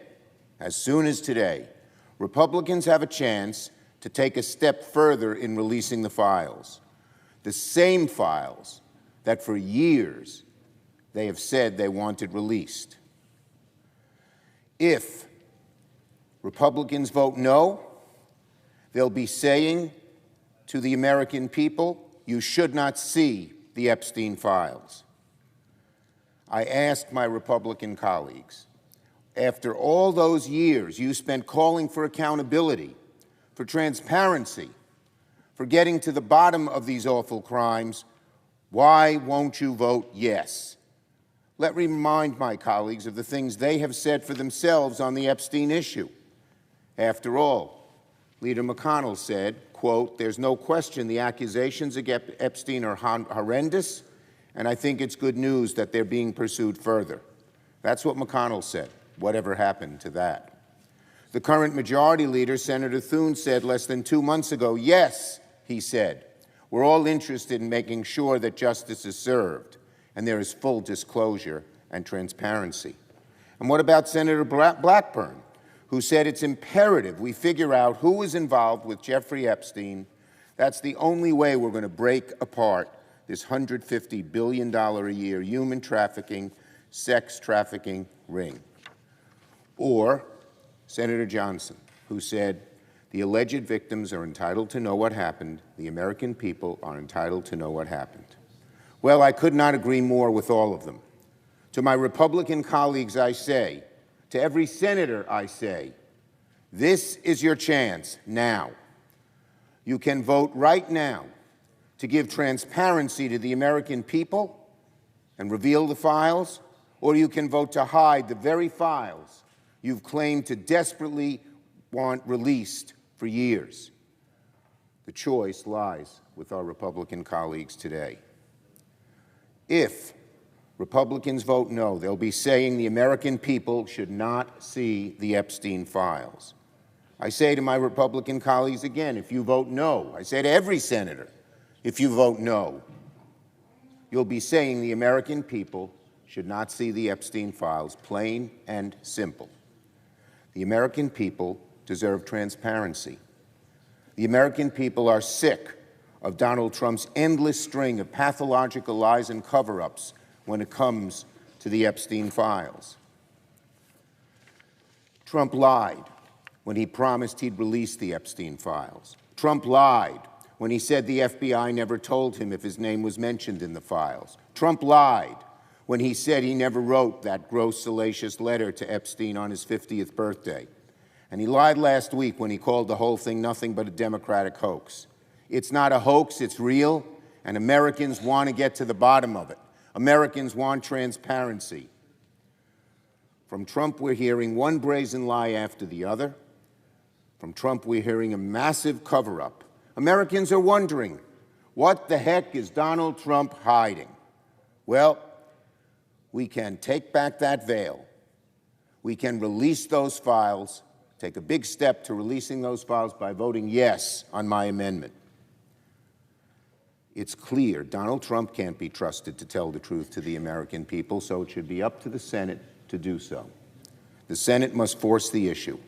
Republicans have a chance to take a step further in releasing the files, the same files that for years they have said they wanted released. If Republicans vote no, they'll be saying to the American people, you should not see the Epstein files. I asked my Republican colleagues, after all those years you spent calling for accountability, for transparency, for getting to the bottom of these awful crimes, why won't you vote yes? Let me remind my colleagues of the things they have said for themselves on the Epstein issue. After all, Leader McConnell said, quote, there's no question the accusations against Epstein are horrendous, and I think it's good news that they're being pursued further. That's what McConnell said. Whatever happened to that? The current majority leader, Senator Thune, said less than 2 months ago, yes, he said, we're all interested in making sure that justice is served and there is full disclosure and transparency. And what about Senator Blackburn, who said it's imperative we figure out who was involved with Jeffrey Epstein? That's the only way we're going to break apart this $150 billion a year human trafficking, sex trafficking ring. Or Senator Johnson, who said, the alleged victims are entitled to know what happened. The American people are entitled to know what happened. Well, I could not agree more with all of them. To my Republican colleagues, I say, to every senator, I say, This is your chance now. You can vote right now to give transparency to the American people and reveal the files, or you can vote to hide the very files you've claimed to desperately want released for years. The choice lies with our Republican colleagues today. If Republicans vote no, they'll be saying the American people should not see the Epstein files. I say to my Republican colleagues again, if you vote no, I say to every senator, if you vote no, you'll be saying the American people should not see the Epstein files, plain and simple. The American people deserve transparency. The American people are sick of Donald Trump's endless string of pathological lies and cover-ups when it comes to the Epstein files. Trump lied when he promised he'd release the Epstein files. Trump lied when he said the FBI never told him if his name was mentioned in the files. Trump lied when he said he never wrote that gross, salacious letter to Epstein on his 50th birthday. And he lied last week when he called the whole thing nothing but a Democratic hoax. It's not a hoax, it's real, and Americans want to get to the bottom of it. Americans want transparency. From Trump, we're hearing one brazen lie after the other. From Trump, we're hearing a massive cover-up. Americans are wondering, what the heck is Donald Trump hiding? Well, we can take back that veil. We can release those files, take a big step to releasing those files by voting yes on my amendment. It's clear Donald Trump can't be trusted to tell the truth to the American people, so it should be up to the Senate to do so. The Senate must force the issue.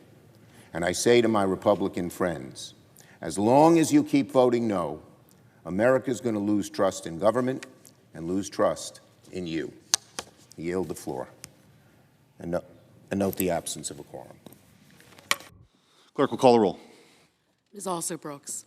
And I say to my Republican friends, as long as you keep voting no, America's going to lose trust in government and lose trust in you. I yield the floor and note the absence of a quorum. Clerk will call the roll. Ms. Also Brooks.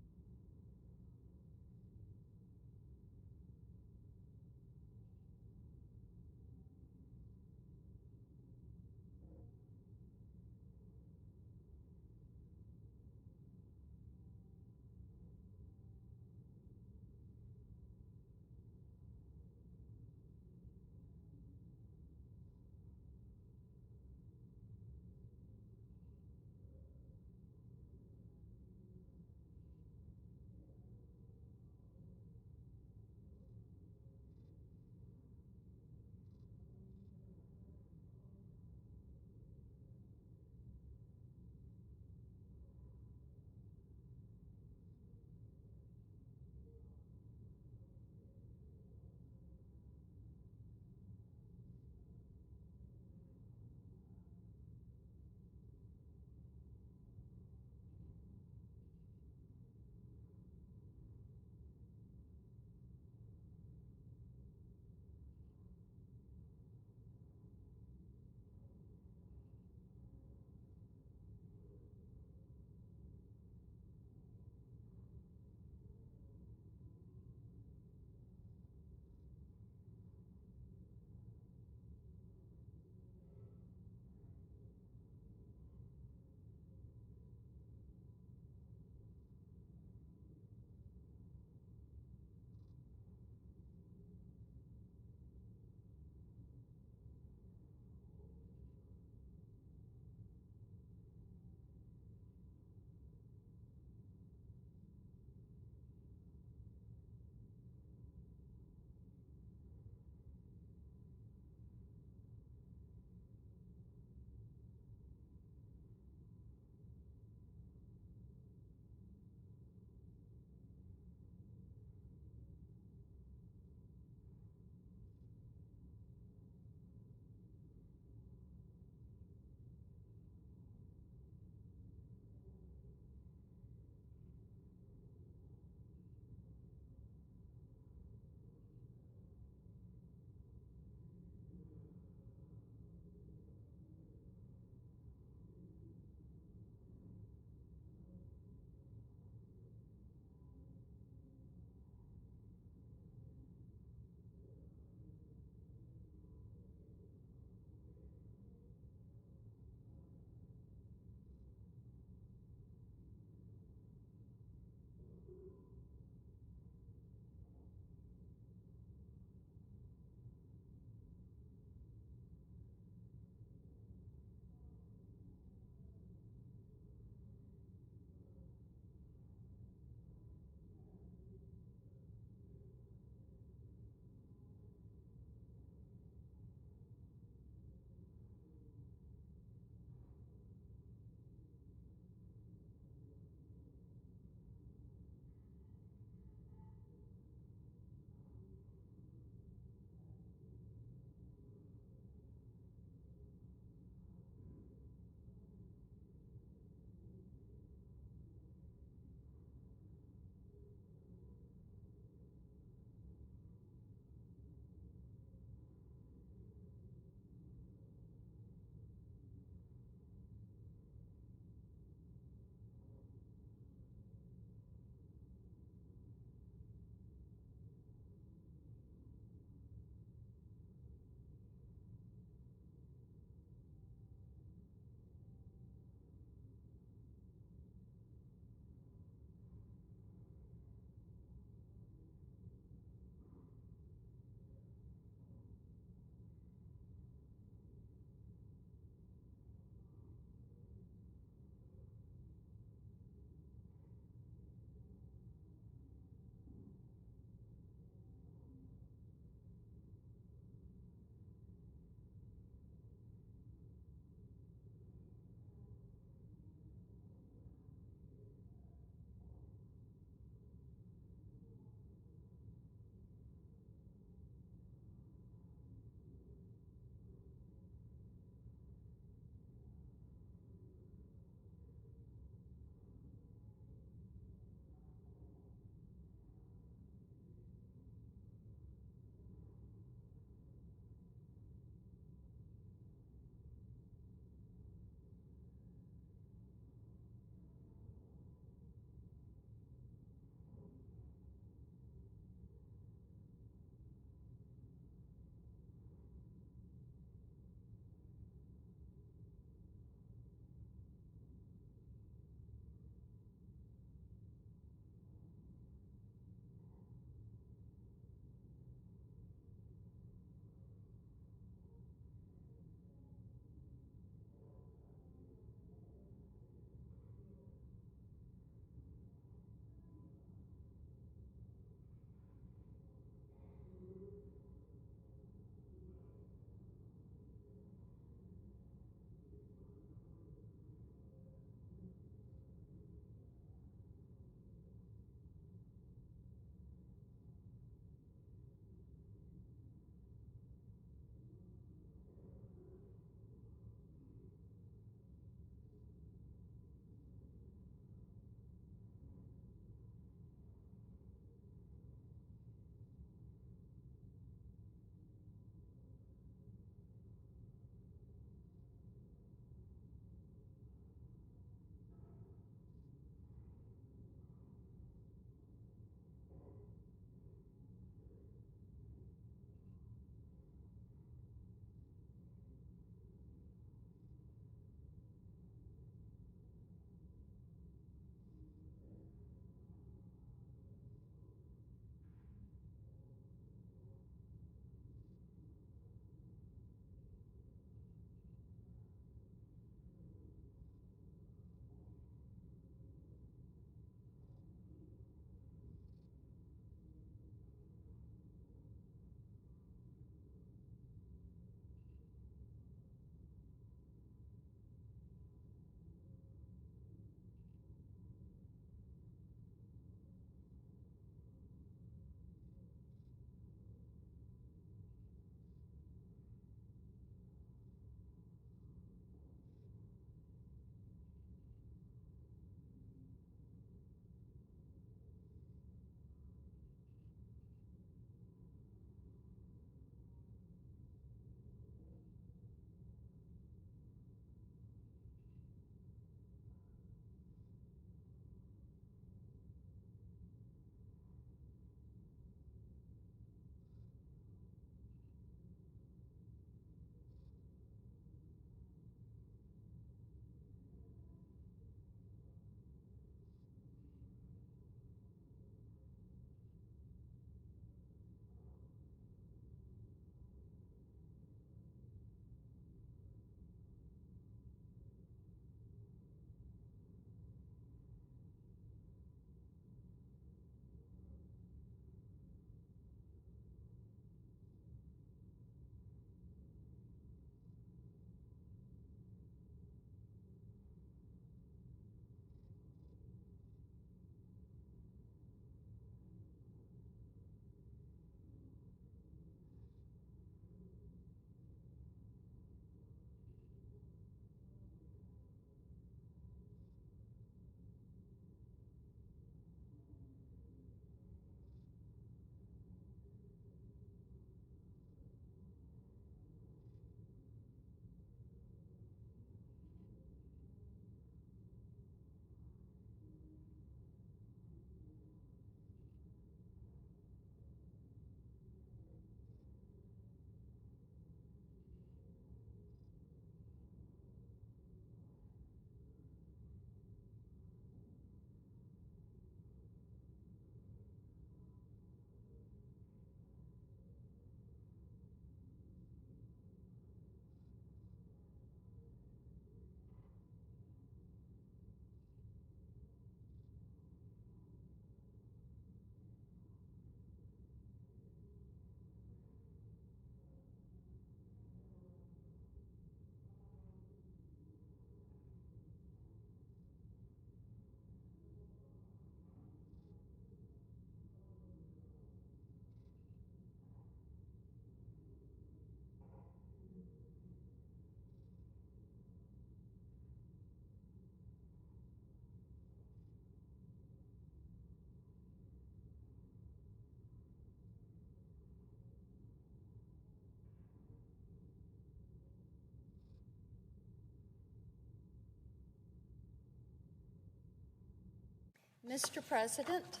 Mr. President,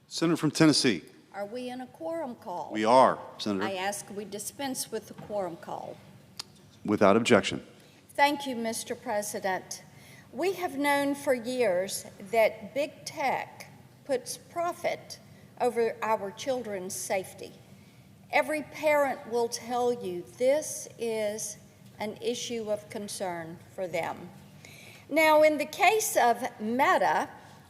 Senator from Tennessee. are we in a quorum call? We are, Senator. I ask we dispense with the quorum call. Without objection. Thank you, Mr. President. We have known for years that big tech puts profit over our children's safety. Every parent will tell you this is an issue of concern for them. Now, in the case of Meta,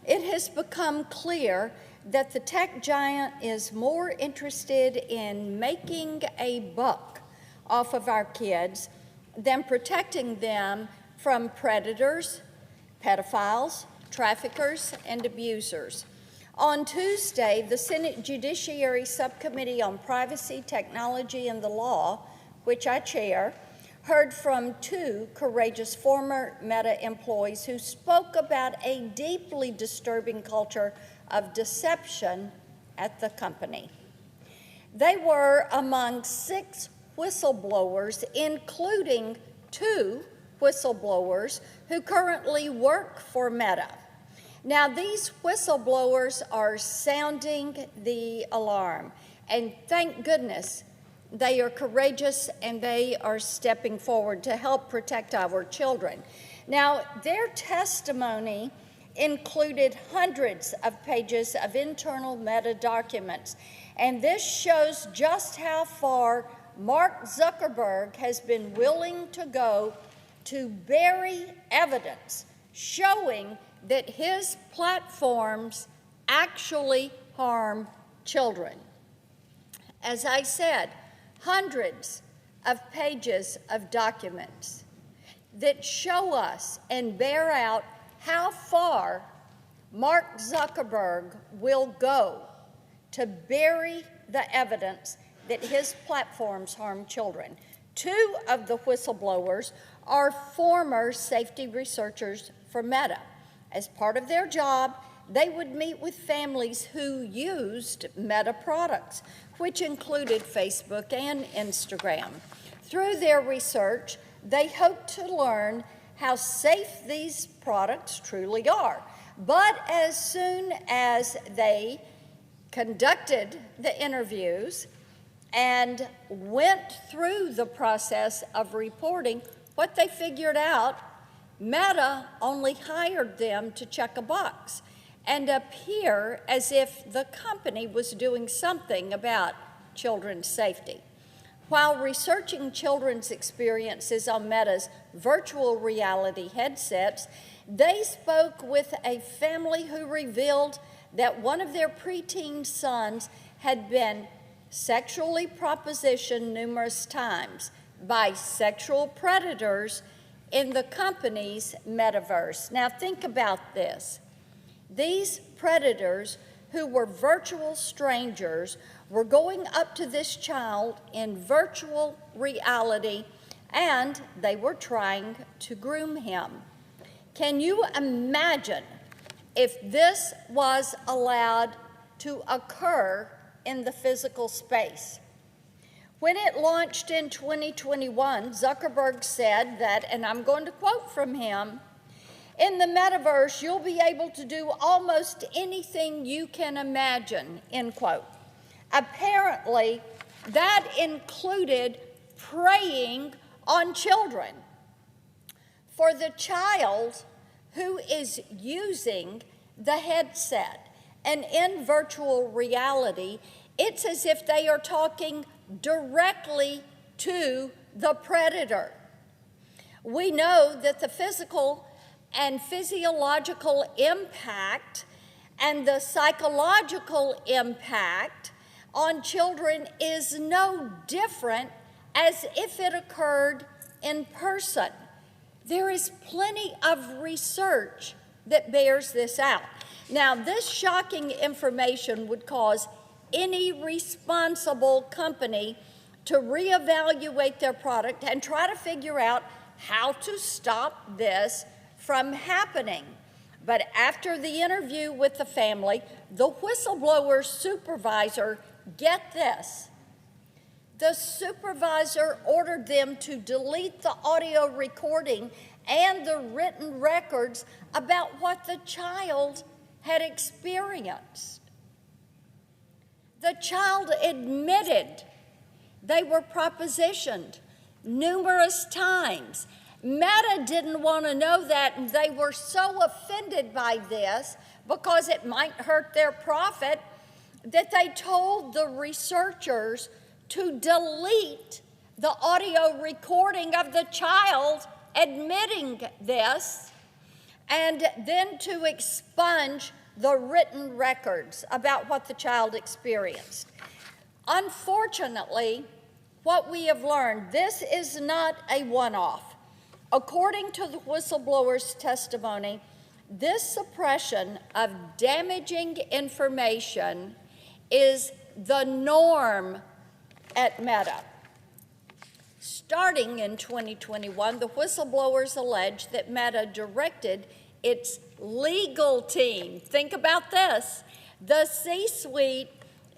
it has become clear that the tech giant is more interested in making a buck off of our kids than protecting them from predators, pedophiles, traffickers, and abusers. On Tuesday, the Senate Judiciary Subcommittee on Privacy, Technology, and the Law, which I chair, heard from 2 courageous former Meta employees who spoke about a deeply disturbing culture of deception at the company. They were among 6 whistleblowers, including 2 whistleblowers who currently work for Meta. Now, these whistleblowers are sounding the alarm, and thank goodness they are courageous and they are stepping forward to help protect our children. Now, their testimony included hundreds of pages of internal Meta documents, and this shows just how far Mark Zuckerberg has been willing to go to bury evidence showing that his platforms actually harm children. As I said, hundreds of pages of documents that show us and bear out how far Mark Zuckerberg will go to bury the evidence that his platforms harm children. 2 of the whistleblowers are former safety researchers for Meta. As part of their job, they would meet with families who used Meta products, which included Facebook and Instagram. Through their research, they hoped to learn how safe these products truly are. But as soon as they conducted the interviews and went through the process of reporting, what they figured out, Meta only hired them to check a box and appear as if the company was doing something about children's safety. While researching children's experiences on Meta's virtual reality headsets, they spoke with a family who revealed that one of their preteen sons had been sexually propositioned numerous times by sexual predators in the company's metaverse. Now think about this. These predators, who were virtual strangers, were going up to this child in virtual reality, and they were trying to groom him. Can you imagine if this was allowed to occur in the physical space? When it launched in 2021, Zuckerberg said that, and I'm going to quote from him, "In the metaverse, you'll be able to do almost anything you can imagine," end quote. Apparently, that included preying on children. For the child who is using the headset and in virtual reality, it's as if they are talking directly to the predator. We know that the physical and physiological impact and the psychological impact on children is no different as if it occurred in person. There is plenty of research that bears this out. Now, this shocking information would cause any responsible company to reevaluate their product and try to figure out how to stop this from happening. But after the interview with the family, the whistleblower's supervisor, get this, the supervisor ordered them to delete the audio recording and the written records about what the child had experienced. The child admitted they were propositioned numerous times. Meta didn't want to know that, and they were so offended by this because it might hurt their profit that they told the researchers to delete the audio recording of the child admitting this, and then to expunge the written records about what the child experienced. Unfortunately, what we have learned, this is not a one-off. According to the whistleblower's testimony, this suppression of damaging information is the norm at Meta. Starting in 2021, the whistleblowers alleged that Meta directed its legal team. Think about this. The C-suite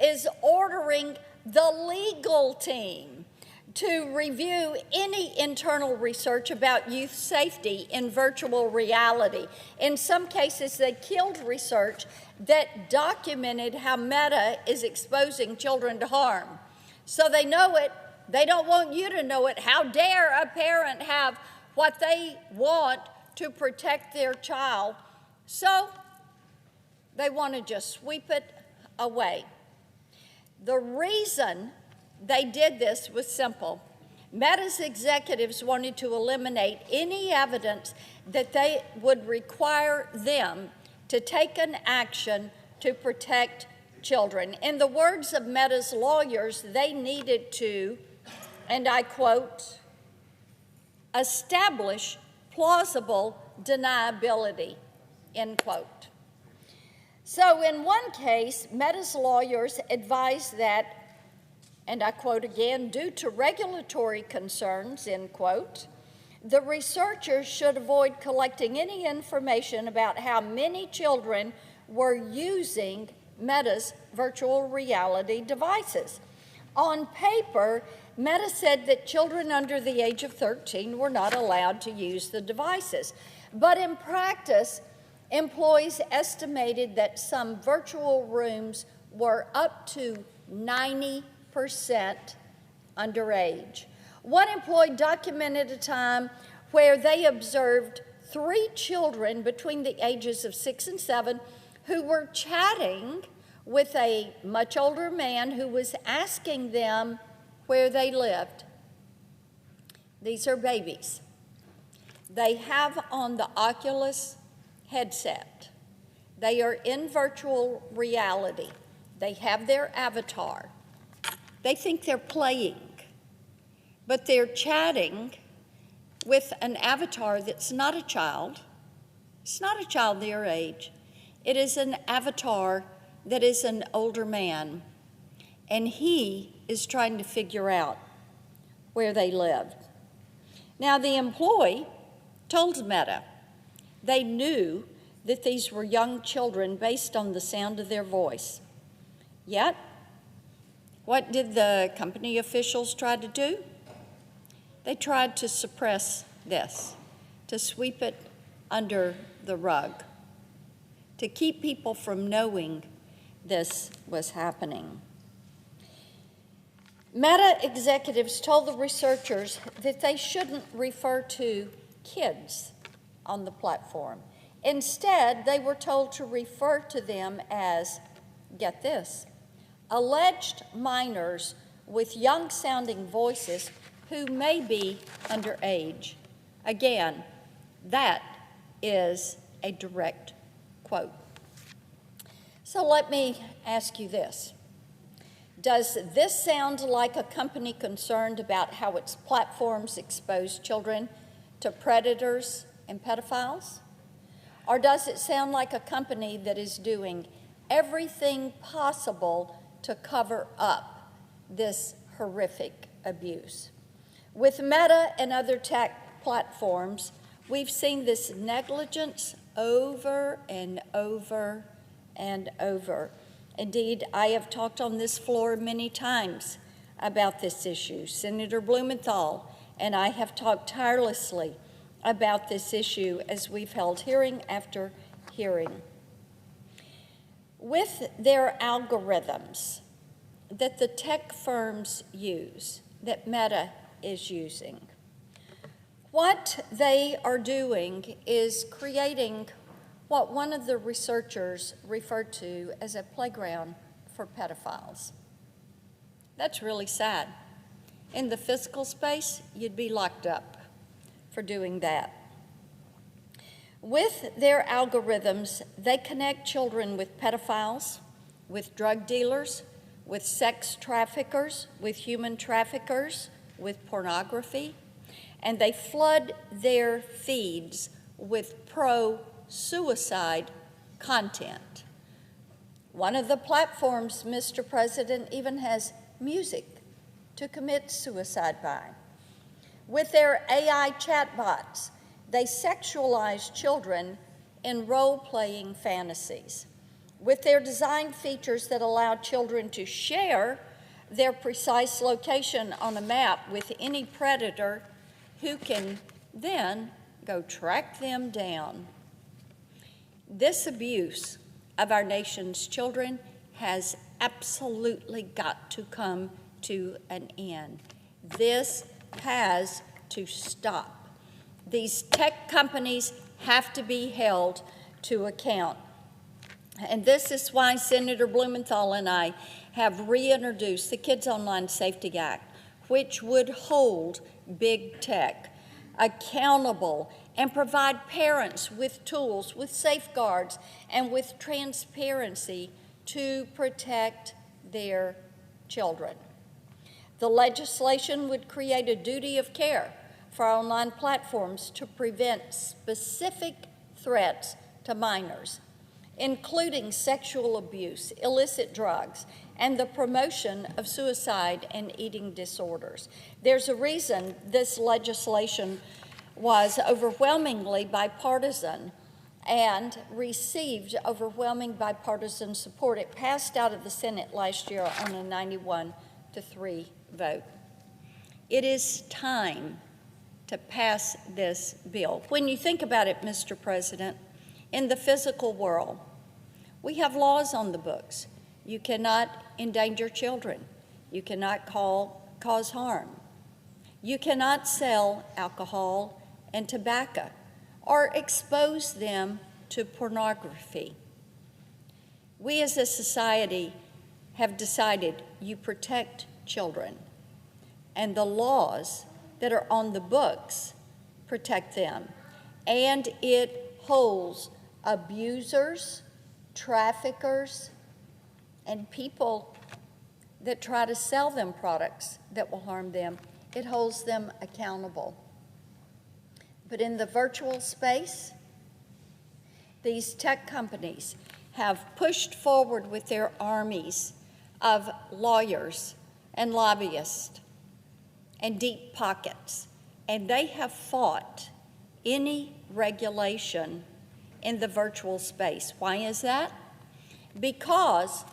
is ordering the legal team to review any internal research about youth safety in virtual reality. In some cases, they killed research that documented how Meta is exposing children to harm. So they know it. They don't want you to know it. How dare a parent have what they want to protect their child? So they want to just sweep it away. The reason they did this was simple. Meta's executives wanted to eliminate any evidence that they would require them to take an action to protect children. In the words of Meta's lawyers, they needed to, and I quote, establish plausible deniability, end quote. So in one case, Meta's lawyers advised that, and I quote again, due to regulatory concerns, end quote, the researchers should avoid collecting any information about how many children were using Meta's virtual reality devices. On paper, Meta said that children under the age of 13 were not allowed to use the devices. But in practice, employees estimated that some virtual rooms were up to 90% underage. One employee documented a time where they observed 3 children between the ages of 6 and 7 who were chatting with a much older man who was asking them where they lived. These are babies. They have on the Oculus headset. They are in virtual reality. They have their avatar. They think they're playing, but they're chatting with an avatar that's not a child. It's not a child their age. It is an avatar that is an older man, and he is trying to figure out where they lived. Now, the employee told Meta they knew that these were young children based on the sound of their voice. Yet, what did the company officials try to do? They tried to suppress this, to sweep it under the rug, to keep people from knowing this was happening. Meta executives told the researchers that they shouldn't refer to kids on the platform. Instead, they were told to refer to them as, get this, alleged minors with young-sounding voices who may be underage. Again, that is a direct quote. So let me ask you this. Does this sound like a company concerned about how its platforms expose children to predators and pedophiles? Or does it sound like a company that is doing everything possible to cover up this horrific abuse? With Meta and other tech platforms, we've seen this negligence over and over and over. Indeed, I have talked on this floor many times about this issue. Senator Blumenthal and I have talked tirelessly about this issue as we've held hearing after hearing. With their algorithms that the tech firms use, that Meta is using, what they are doing is creating what one of the researchers referred to as a playground for pedophiles. That's really sad. In the physical space, you'd be locked up for doing that. With their algorithms, they connect children with pedophiles, with drug dealers, with sex traffickers, with human traffickers, with pornography, and they flood their feeds with pro-suicide content. One of the platforms, Mr. President, even has music to commit suicide by. With their AI chatbots, they sexualize children in role-playing fantasies. With their design features that allow children to share their precise location on a map with any predator who can then go track them down. This abuse of our nation's children has absolutely got to come to an end. This has to stop. These tech companies have to be held to account. And this is why Senator Blumenthal and I have reintroduced the Kids Online Safety Act, which would hold big tech accountable and provide parents with tools, with safeguards, and with transparency to protect their children. The legislation would create a duty of care for online platforms to prevent specific threats to minors, including sexual abuse, illicit drugs, and the promotion of suicide and eating disorders. There's a reason this legislation was overwhelmingly bipartisan and received overwhelming bipartisan support. It passed out of the Senate last year on a 91-3 vote. It is time to pass this bill. When you think about it, Mr. President, in the physical world, we have laws on the books. You cannot endanger children. You cannot cause harm. You cannot sell alcohol and tobacco or expose them to pornography. We as a society have decided you protect children, and the laws that are on the books protect them, and it holds abusers, traffickers, and people that try to sell them products that will harm them. It holds them accountable. But in the virtual space, these tech companies have pushed forward with their armies of lawyers and lobbyists and deep pockets, and they have fought any regulation in the virtual space. Why is that? Because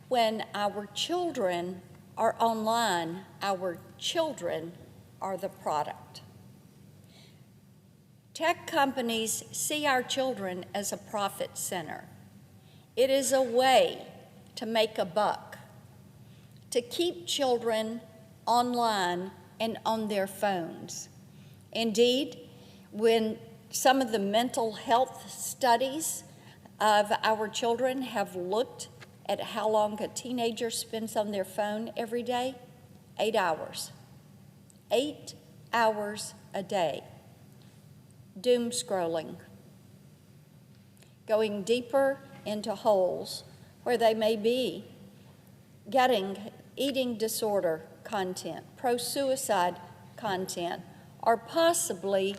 when our children are online, our children are the product. Tech companies see our children as a profit center. It is a way to make a buck, to keep children online and on their phones. Indeed, when some of the mental health studies of our children have looked at how long a teenager spends on their phone every day, 8 hours. 8 hours a day. Doom scrolling. Going deeper into holes where they may be getting eating disorder content, pro-suicide content, or possibly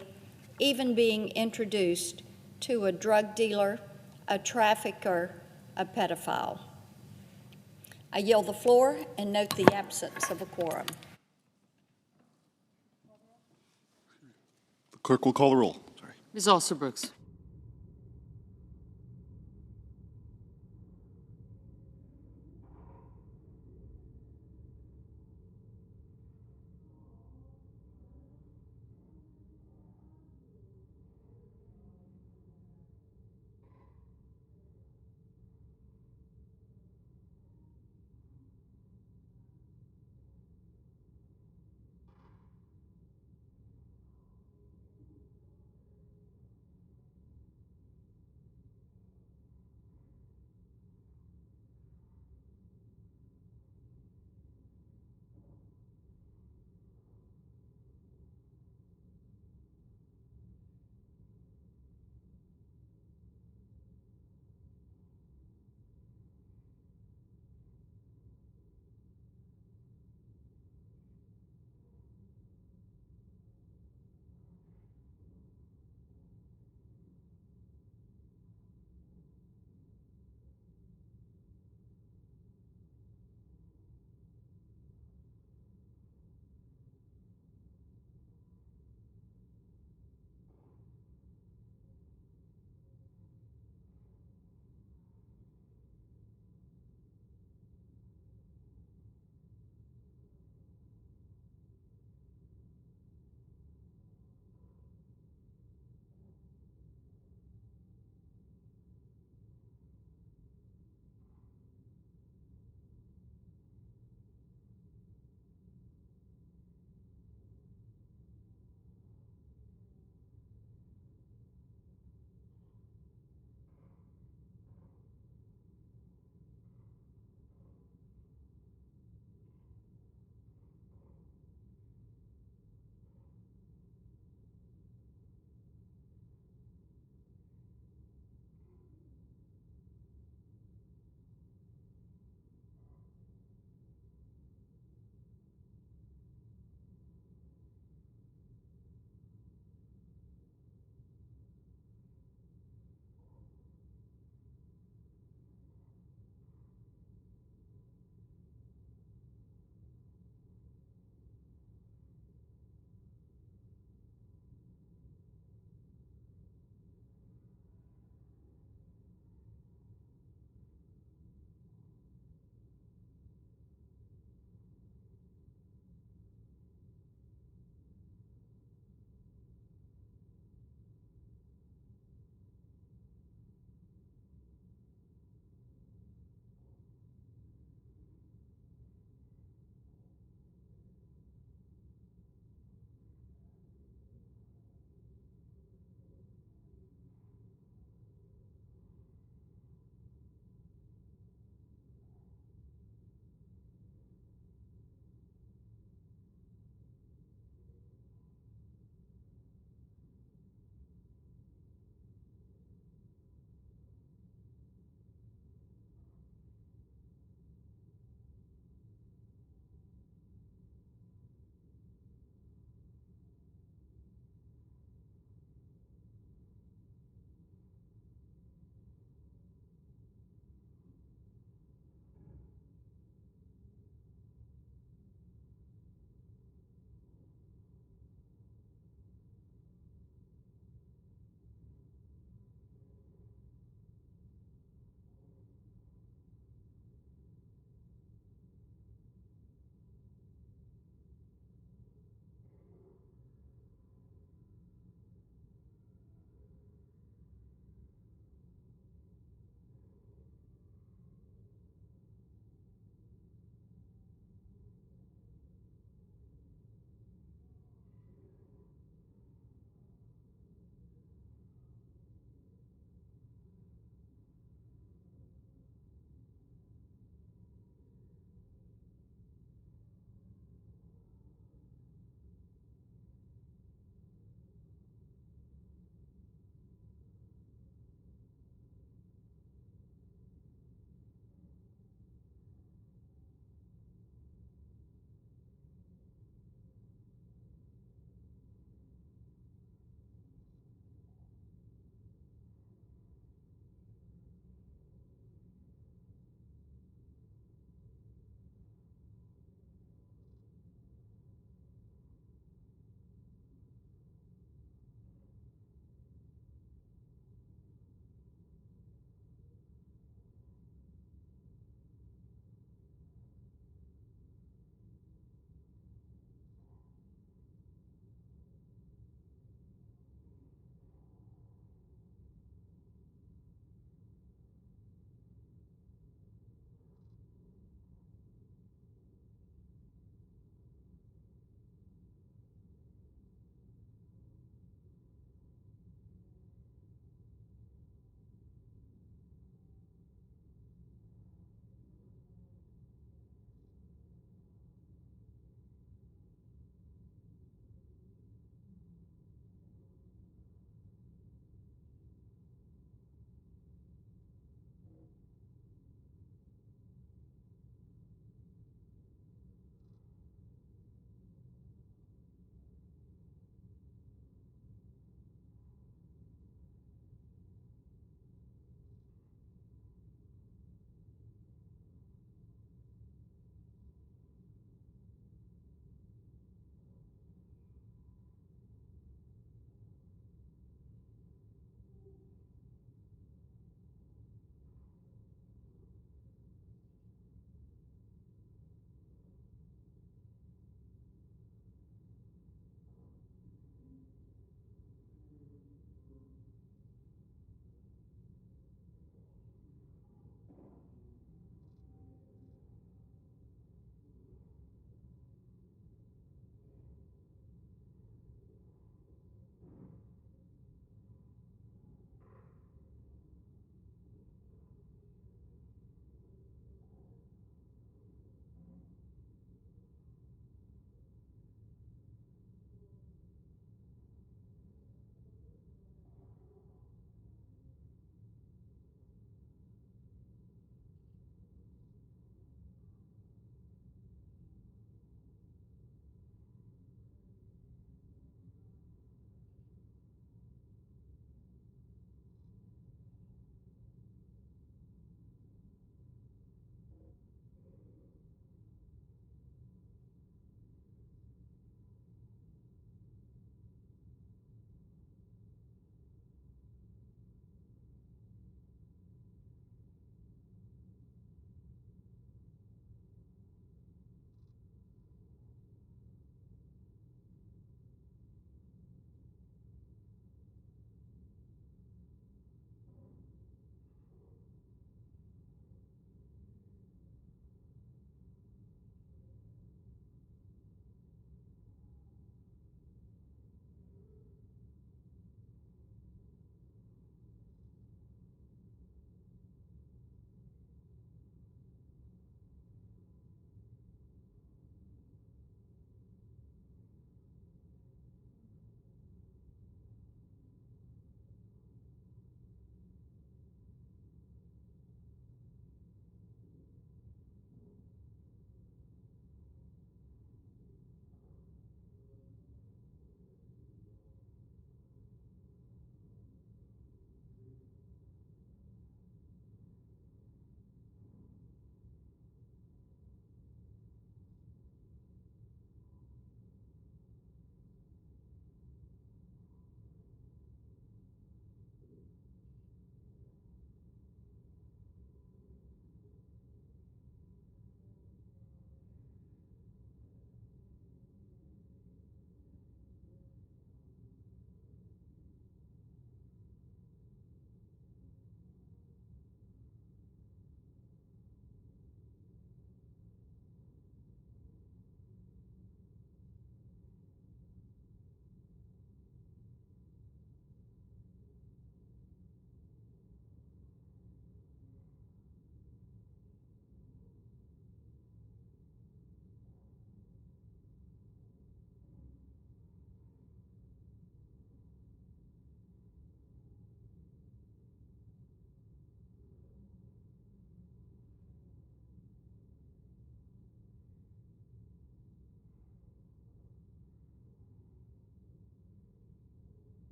even being introduced to a drug dealer, a trafficker, a pedophile. I yield the floor and note the absence of a quorum. The clerk will call the roll. Sorry. Ms. Alsobrooks.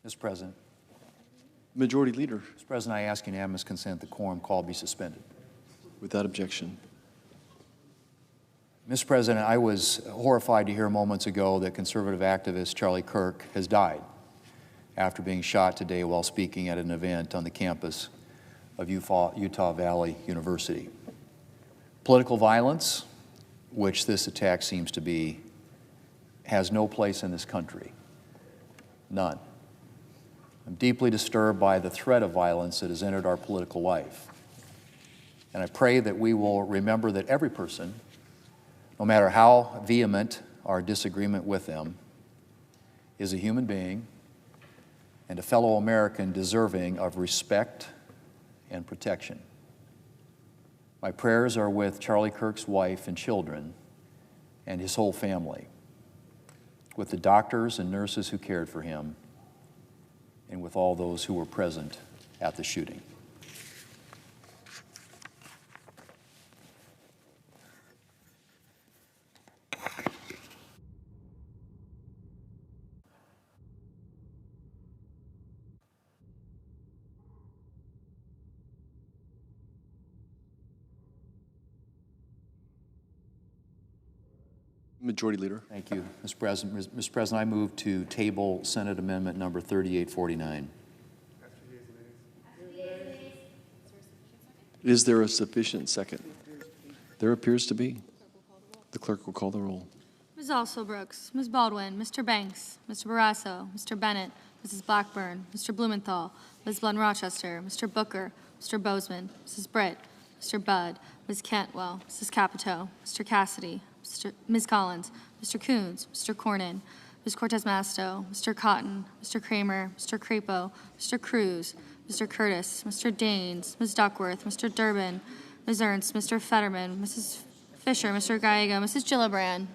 Mr. President. Majority Leader. Mr. President, I ask unanimous consent the quorum call be suspended. Without objection. Mr. President, I was horrified to hear moments ago that conservative activist Charlie Kirk has died after being shot today while speaking at an event on the campus of Utah Valley University. Political violence, which this attack seems to be, has no place in this country. None. I'm deeply disturbed by the threat of violence that has entered our political life. And I pray that we will remember that every person, no matter how vehement our disagreement with them, is a human being and a fellow American deserving of respect and protection. My prayers are with Charlie Kirk's wife and children and his whole family, with the doctors and nurses who cared for him, and with all those who were present at the shooting. Majority Leader. Thank you, Mr. President. Mr. President, I move to table Senate Amendment number 3849. Is there a sufficient second? There appears to be. The clerk will call the roll. Ms. Alsobrooks, Ms. Baldwin, Mr. Banks, Mr. Barrasso, Mr. Bennett, Mrs. Blackburn, Mr. Blumenthal, Ms. Blunt Rochester, Mr. Booker, Mr. Bozeman, Mrs. Britt, Mr. Budd, Ms. Cantwell, Mrs. Capito, Mr. Cassidy, Ms. Collins, Mr. Coons, Mr. Cornyn, Ms. Cortez Masto, Mr. Cotton, Mr. Kramer, Mr. Crapo, Mr. Cruz, Mr. Curtis, Mr. Daines, Ms. Duckworth, Mr. Durbin, Ms. Ernst, Mr. Fetterman, Mrs. Fisher, Mr. Gallego, Mrs. Gillibrand.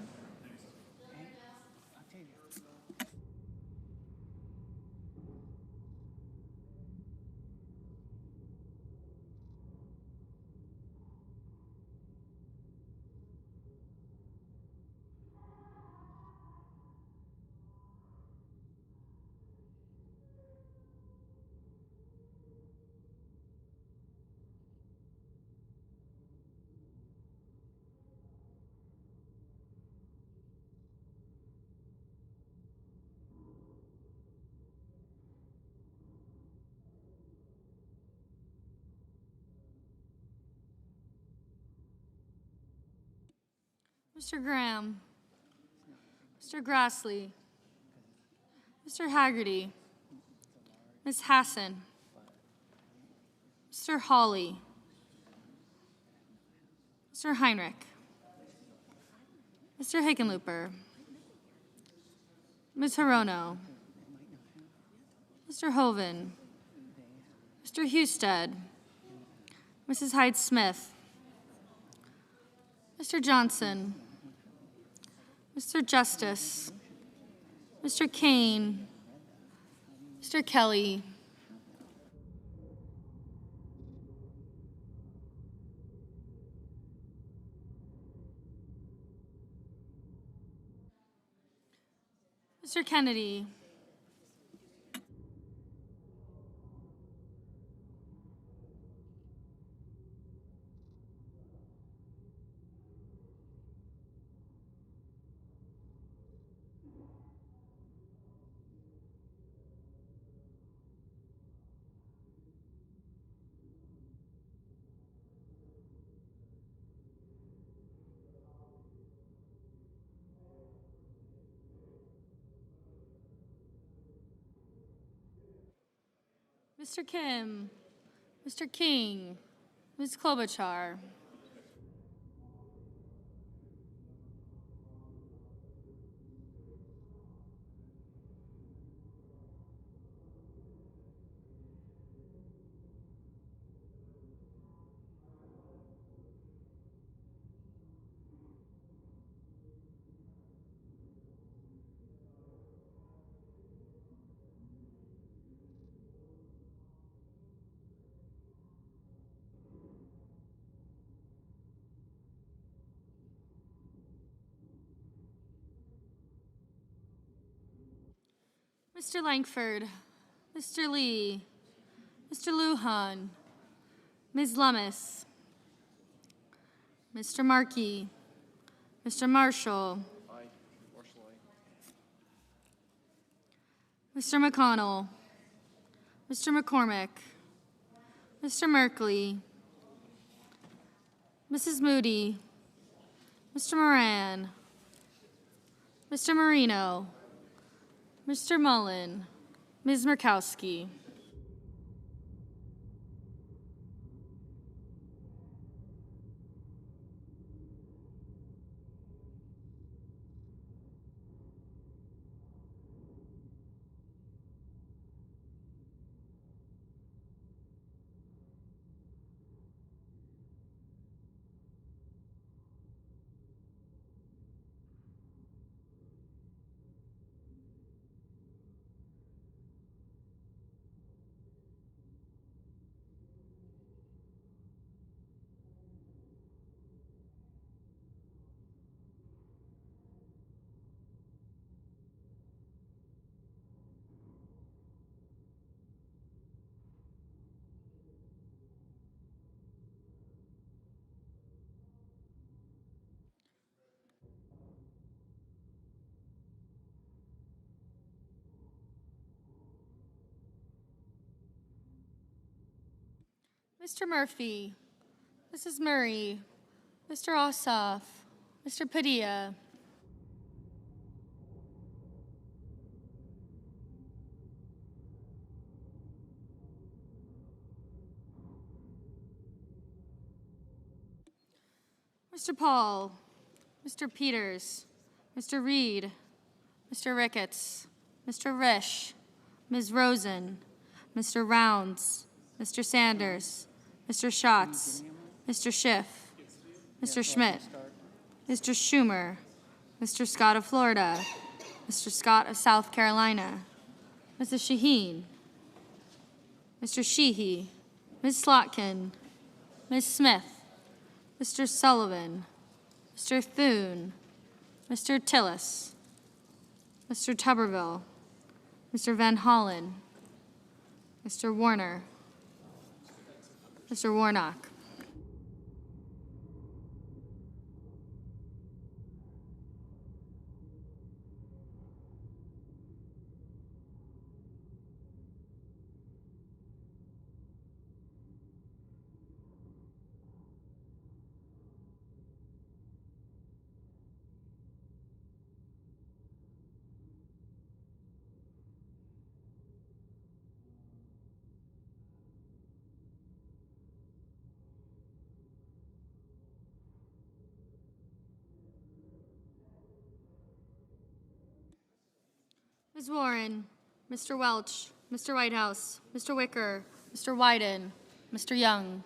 Mr. Graham, Mr. Grassley, Mr. Haggerty, Ms. Hassan, Mr. Hawley, Mr. Heinrich, Mr. Hickenlooper, Ms. Hirono, Mr. Hoven, Mr. Husted, Mrs. Hyde-Smith, Mr. Johnson, Mr. Justice, Mr. Kane, Mr. Kelly, Mr. Kennedy, Mr. Kim, Mr. King, Ms. Klobuchar, Mr. Langford, Mr. Lee, Mr. Lujan, Ms. Lummis, Mr. Markey, Mr. Marshall, Mr. McConnell, Mr. McCormick, Mr. Merkley, Mrs. Moody, Mr. Moran, Mr. Marino, Mr. Mullen, Ms. Murkowski. Mr. Murphy, Mrs. Murray, Mr. Ossoff, Mr. Padilla. Mr. Paul, Mr. Peters, Mr. Reed, Mr. Ricketts, Mr. Risch, Ms. Rosen, Mr. Rounds, Mr. Sanders, Mr. Schatz, Mr. Schiff, Mr. Schmidt, Mr. Schumer, Mr. Scott of Florida, Mr. Scott of South Carolina, Mrs. Shaheen, Mr. Sheehy, Ms. Slotkin, Ms. Smith, Mr. Sullivan, Mr. Thune, Mr. Tillis, Mr. Tuberville, Mr. Van Hollen, Mr. Warner, Mr. Warnock. Ms. Warren, Mr. Welch, Mr. Whitehouse, Mr. Wicker, Mr. Wyden, Mr. Young.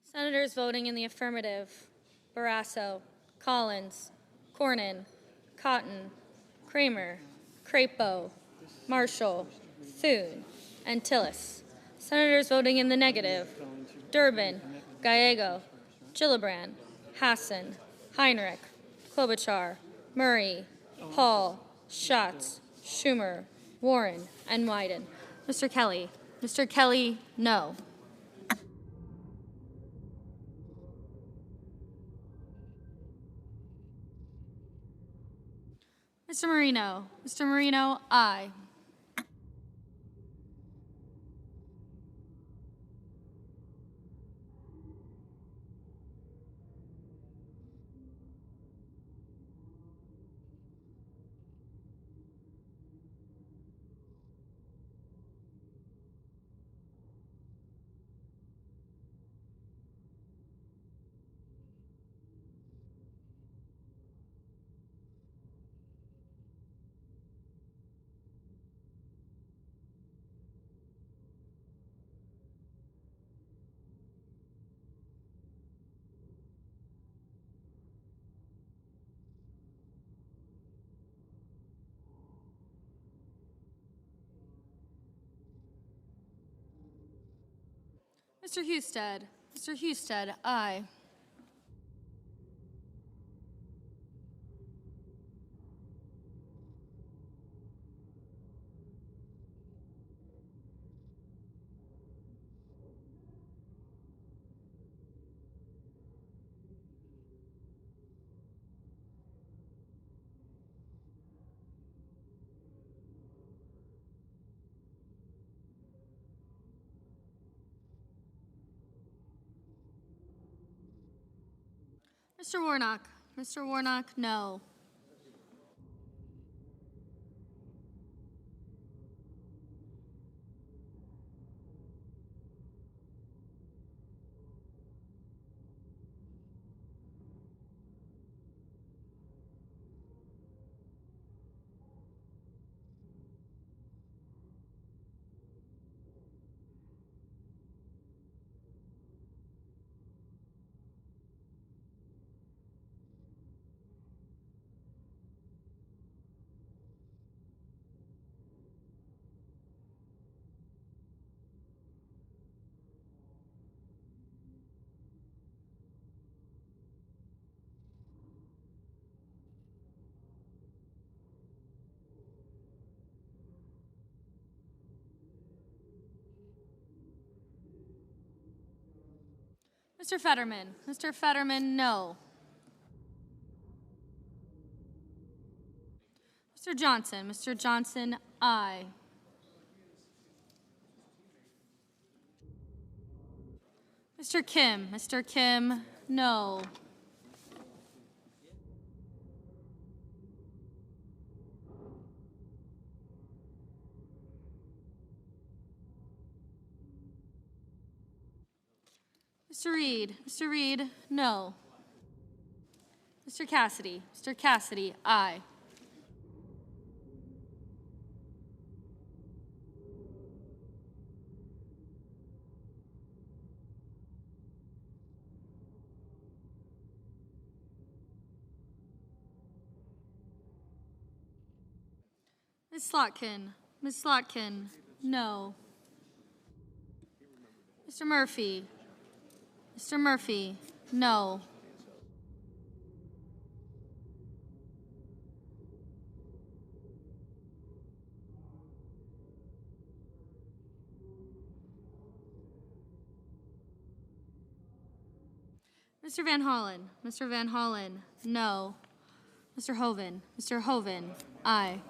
Senators voting in the affirmative: Barrasso, Collins, Cornyn, Cotton, Kramer, Crapo, Marshall, Thune, and Tillis. Senators voting in the negative: Durbin, Gallego, Gillibrand, Hassan, Heinrich, Klobuchar, Murray, Paul, Schatz, Schumer, Warren, and Wyden. Mr. Kelly. Mr. Kelly, no. Mr. Marino. Mr. Marino, aye. Mr. Husted. Mr. Husted, aye. Mr. Warnock. Mr. Warnock, no. Mr. Fetterman. Mr. Fetterman, no. Mr. Johnson. Mr. Johnson, aye. Mr. Kim. Mr. Kim, no. Mr. Reed. Mr. Reed, no. Mr. Cassidy. Mr. Cassidy, aye. Ms. Slotkin. Ms. Slotkin, no. Mr. Murphy. Mr. Murphy, no. Mr. Van Hollen. Mr. Van Hollen, no. Mr. Hoven. Mr. Hoven, aye.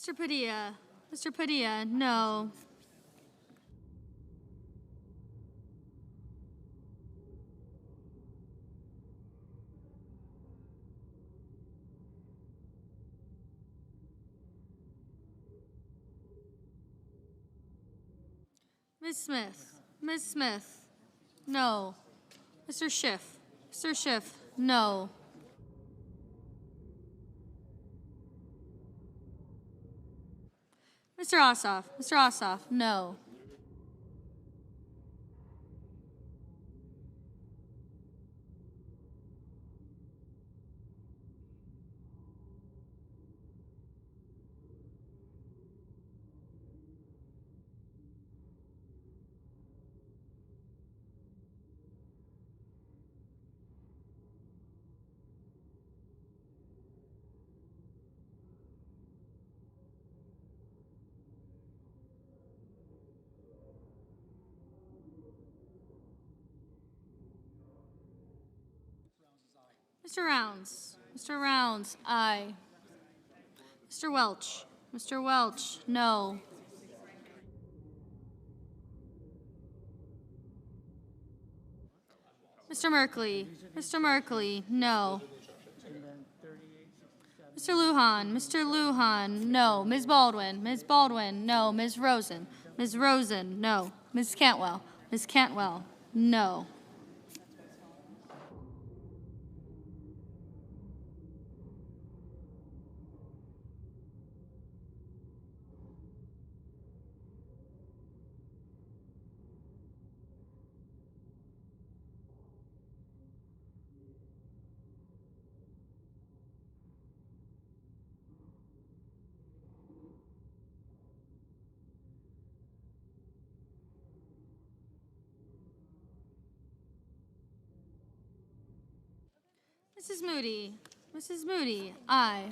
Mr. Padilla. Mr. Padilla, no. Ms. Smith. Ms. Smith, no. Mr. Schiff. Mr. Schiff, no. Mr. Ossoff. Mr. Ossoff, no. Mr. Rounds. Mr. Rounds, aye. Mr. Welch. Mr. Welch, no. Mr. Merkley. Mr. Merkley, no. Mr. Lujan. Mr. Lujan, no. Ms. Baldwin. Ms. Baldwin, no. Ms. Rosen. Ms. Rosen, no. Ms. Cantwell. Ms. Cantwell, no. Mrs. Moody. Mrs. Moody, aye.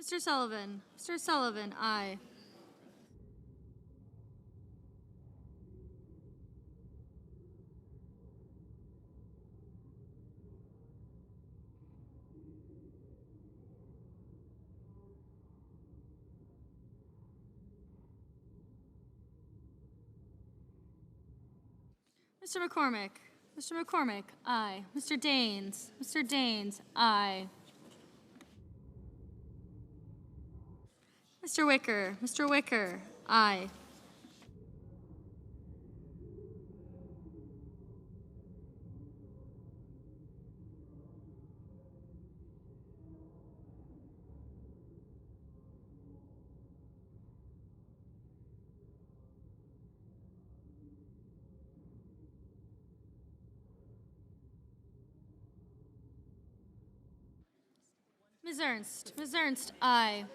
Mr. Sullivan. Mr. Sullivan, aye. Mr. McCormick. Mr. McCormick, aye. Mr. Daines. Mr. Daines, aye. Mr. Wicker. Mr. Wicker, aye. Ms. Ernst. Ms. Ernst, aye.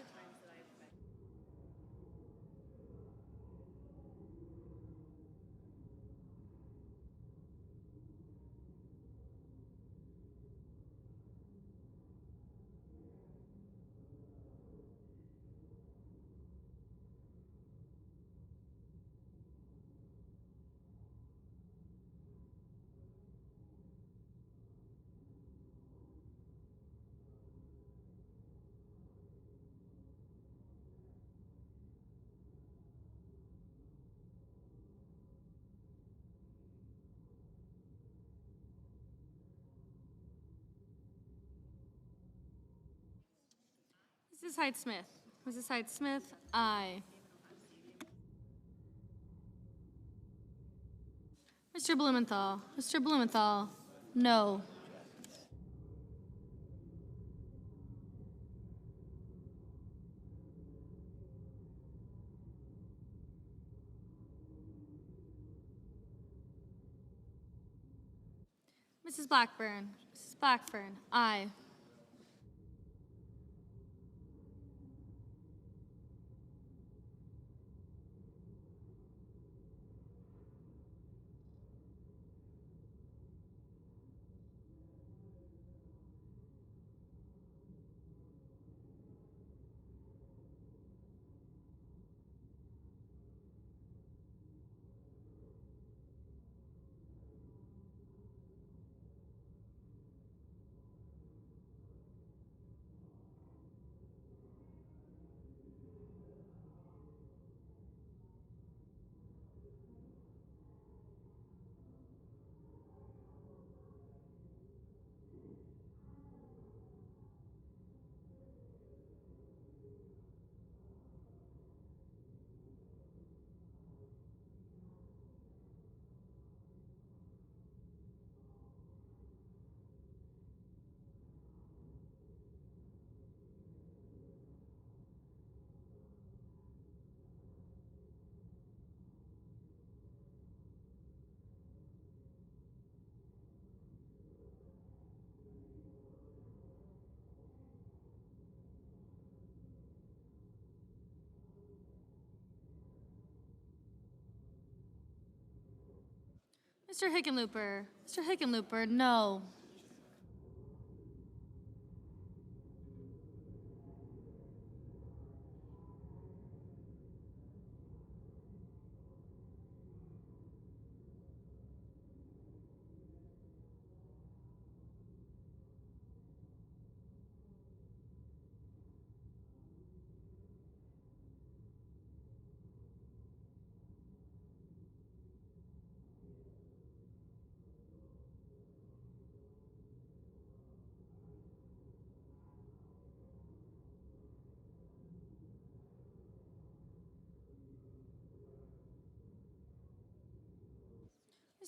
Mrs. Hyde-Smith. Mrs. Hyde-Smith, aye. Mr. Blumenthal. Mr. Blumenthal, no. Mrs. Blackburn. Mrs. Blackburn, aye. Mr. Hickenlooper. Mr. Hickenlooper, no.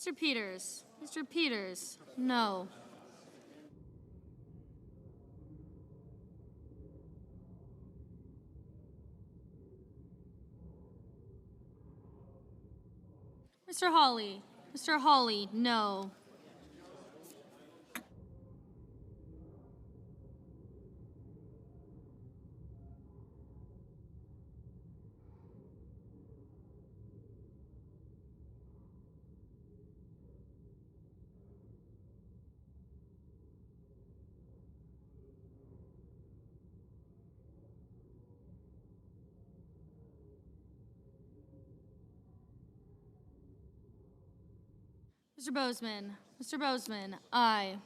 Mr. Peters. Mr. Peters, no. Mr. Hawley. Mr. Hawley, no. Mr. Bozeman. Mr. Bozeman, aye.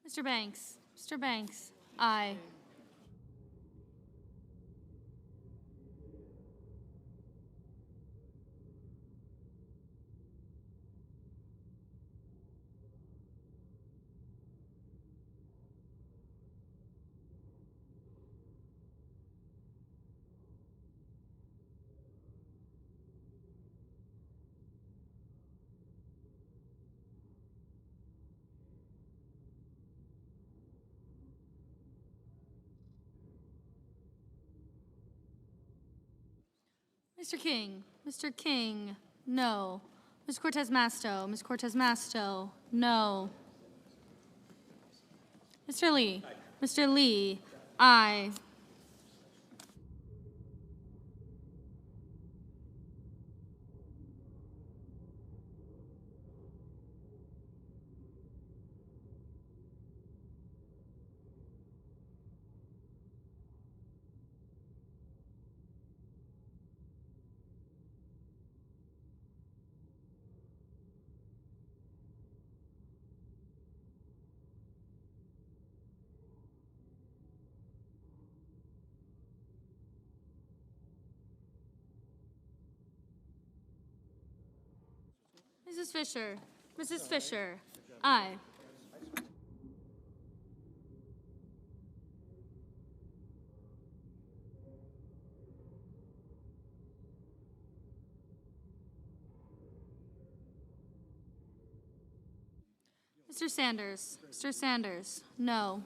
Mr. Banks. Mr. Banks, aye. Mr. King. Mr. King, no. Ms. Cortez Masto. Ms. Cortez Masto, no. Mr. Lee. Mr. Lee, aye. Mrs. Fisher. Mrs. Fisher, aye. Mr. Sanders. Mr. Sanders, no.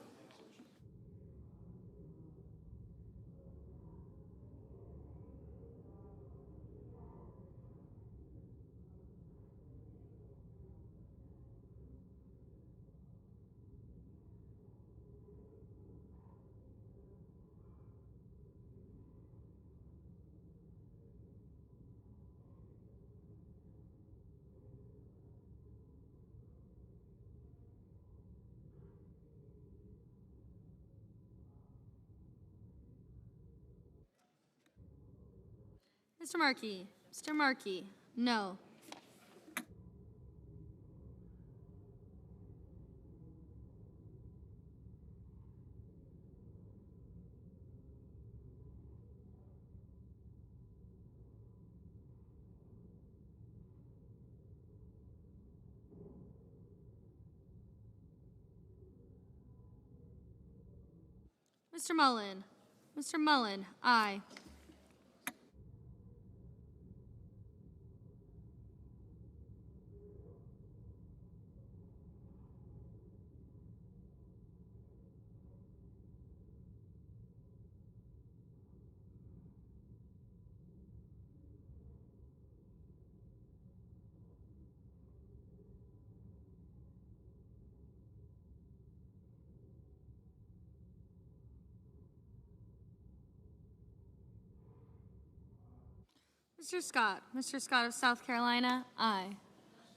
Mr. Markey. Mr. Markey, no. Mr. Mullen. Mr. Mullen, aye. Mr. Scott. Mr. Scott of South Carolina, aye.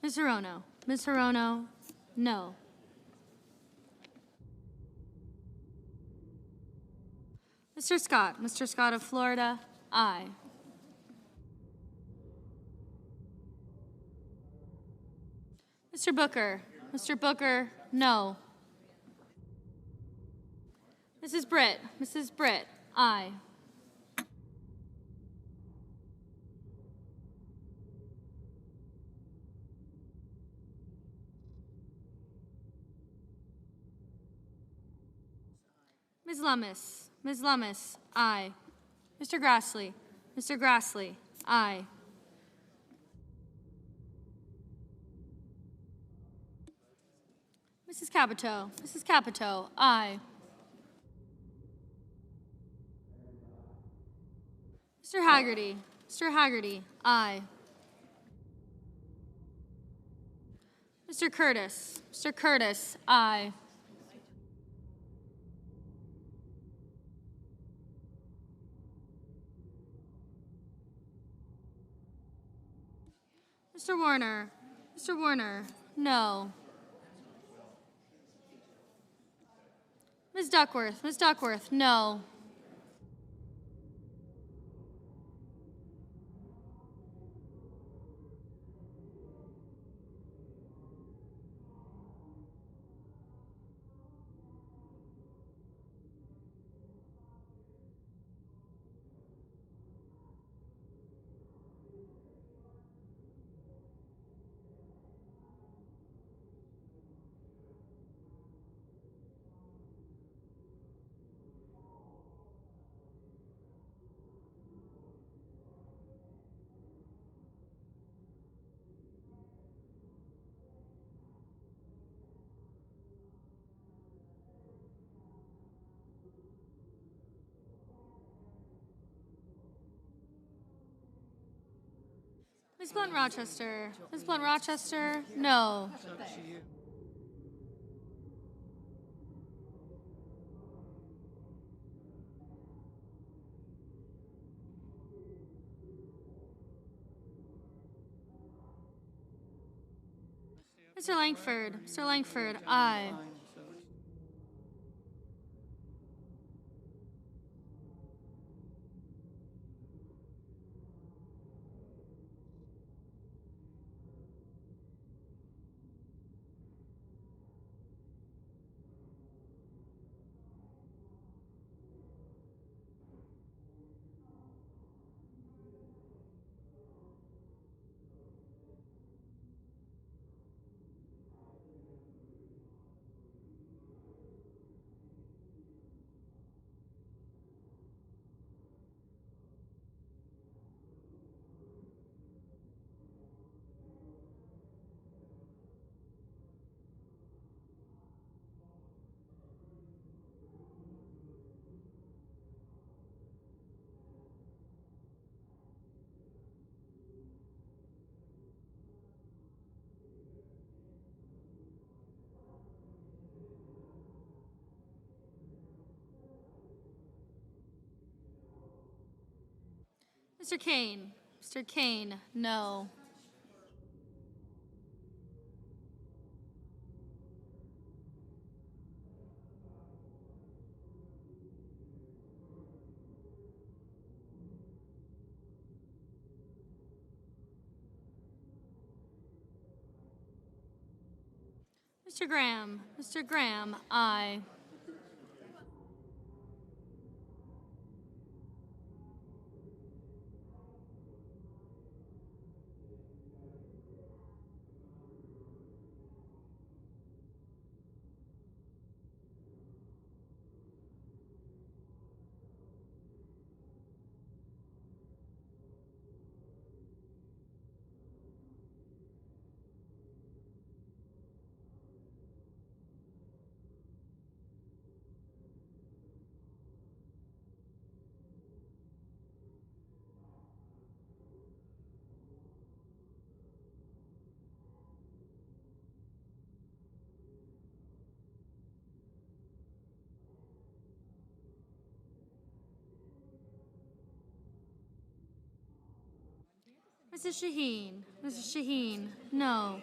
Ms. Hirono. Ms. Hirono, no. Mr. Scott. Mr. Scott of Florida, aye. Mr. Booker. Mr. Booker, no. Mrs. Britt. Mrs. Britt, aye. Ms. Lummis. Ms. Lummis, aye. Mr. Grassley. Mr. Grassley, aye. Mrs. Capito. Mrs. Capito, aye. Mr. Haggerty. Mr. Haggerty, aye. Mr. Curtis. Mr. Curtis, aye. Mr. Warner. Mr. Warner, no. Ms. Duckworth. Ms. Duckworth, no. Ms. Blunt Rochester. Ms. Blunt Rochester, no. Mr. Langford. Mr. Langford, aye. Mr. Kane. Mr. Kane, no. Mr. Graham. Mr. Graham, aye. Mrs. Shaheen. Mrs. Shaheen, no.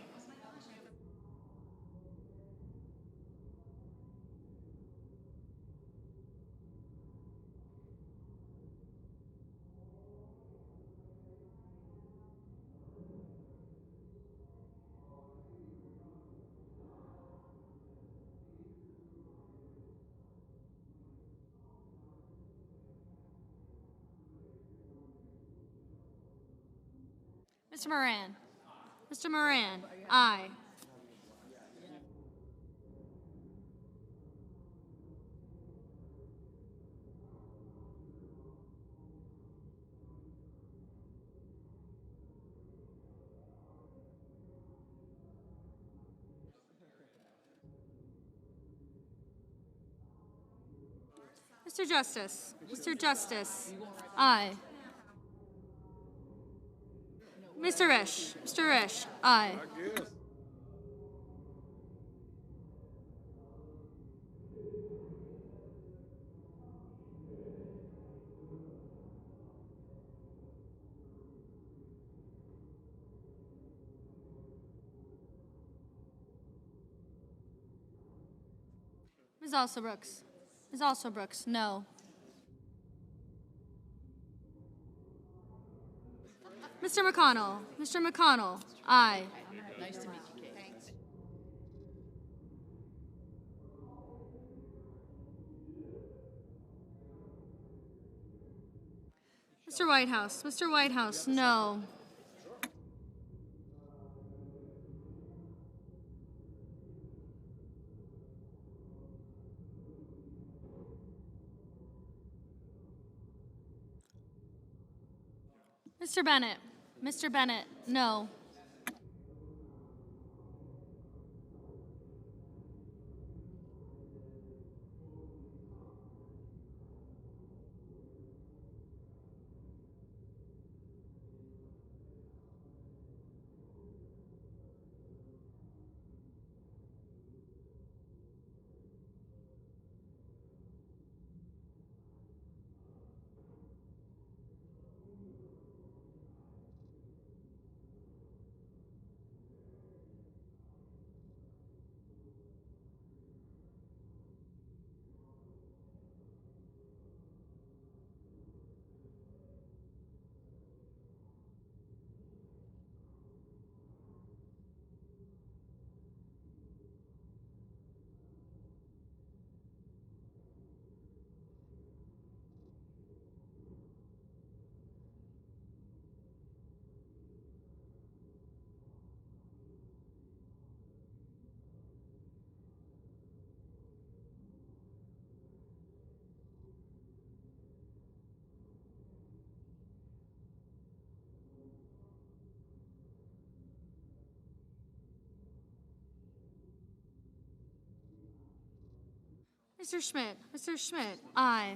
Mr. Moran. Mr. Moran, aye. Mr. Justice. Mr. Justice, aye. Mr. Risch. Mr. Risch, aye. Ms. Alsobrooks. Ms. Alsobrooks, no. Mr. McConnell. Mr. McConnell, aye. Nice to meet you, Kate. Thanks. Mr. Whitehouse. Mr. Whitehouse, no. Mr. Bennett. Mr. Bennett, no. Mr. Schmidt. Mr. Schmidt, aye.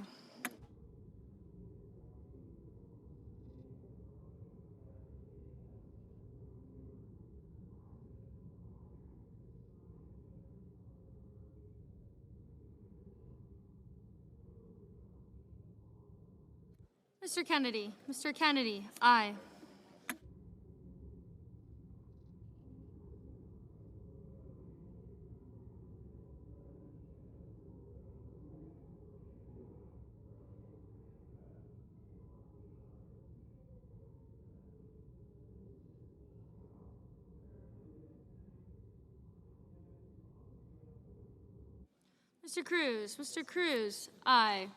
Mr. Kennedy. Mr. Kennedy, aye. Mr. Cruz. Mr. Cruz, aye.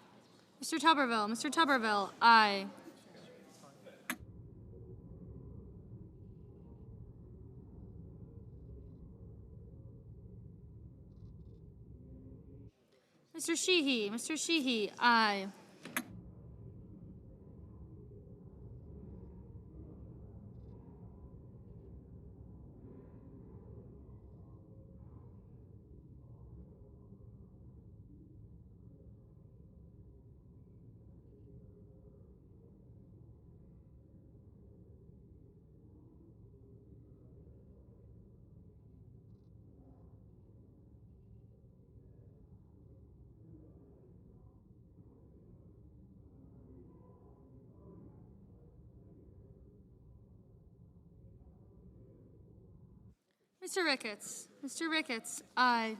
Mr. Tuberville. Mr. Tuberville, aye. Mr. Sheehy. Mr. Sheehy, aye. Mr. Ricketts. Mr. Ricketts, aye.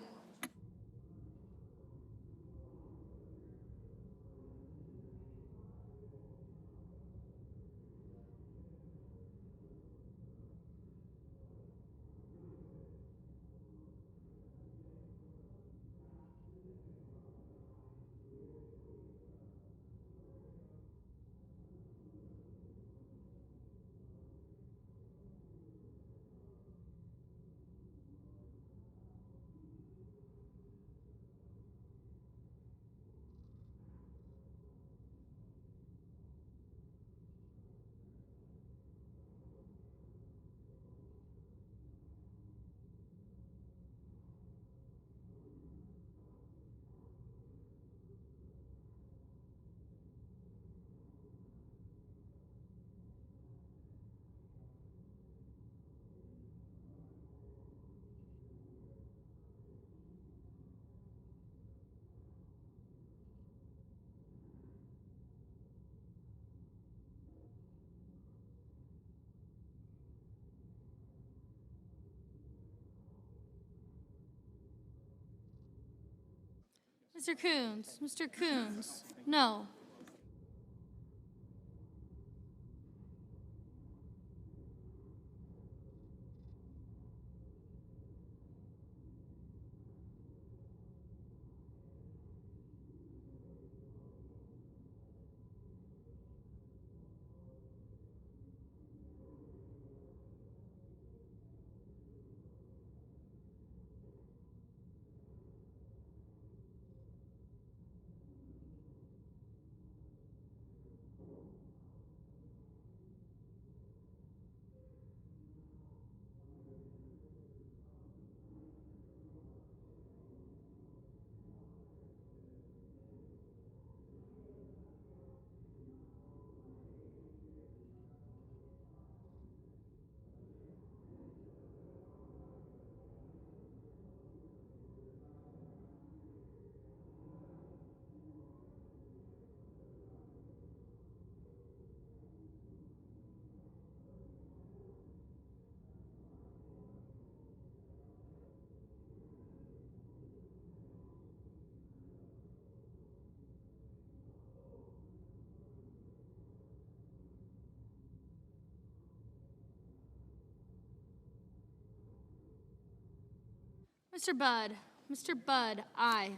Mr. Coons. Mr. Coons, no. Mr. Budd. Mr. Budd, aye.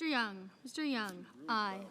Mr. Young. Mr. Young, aye.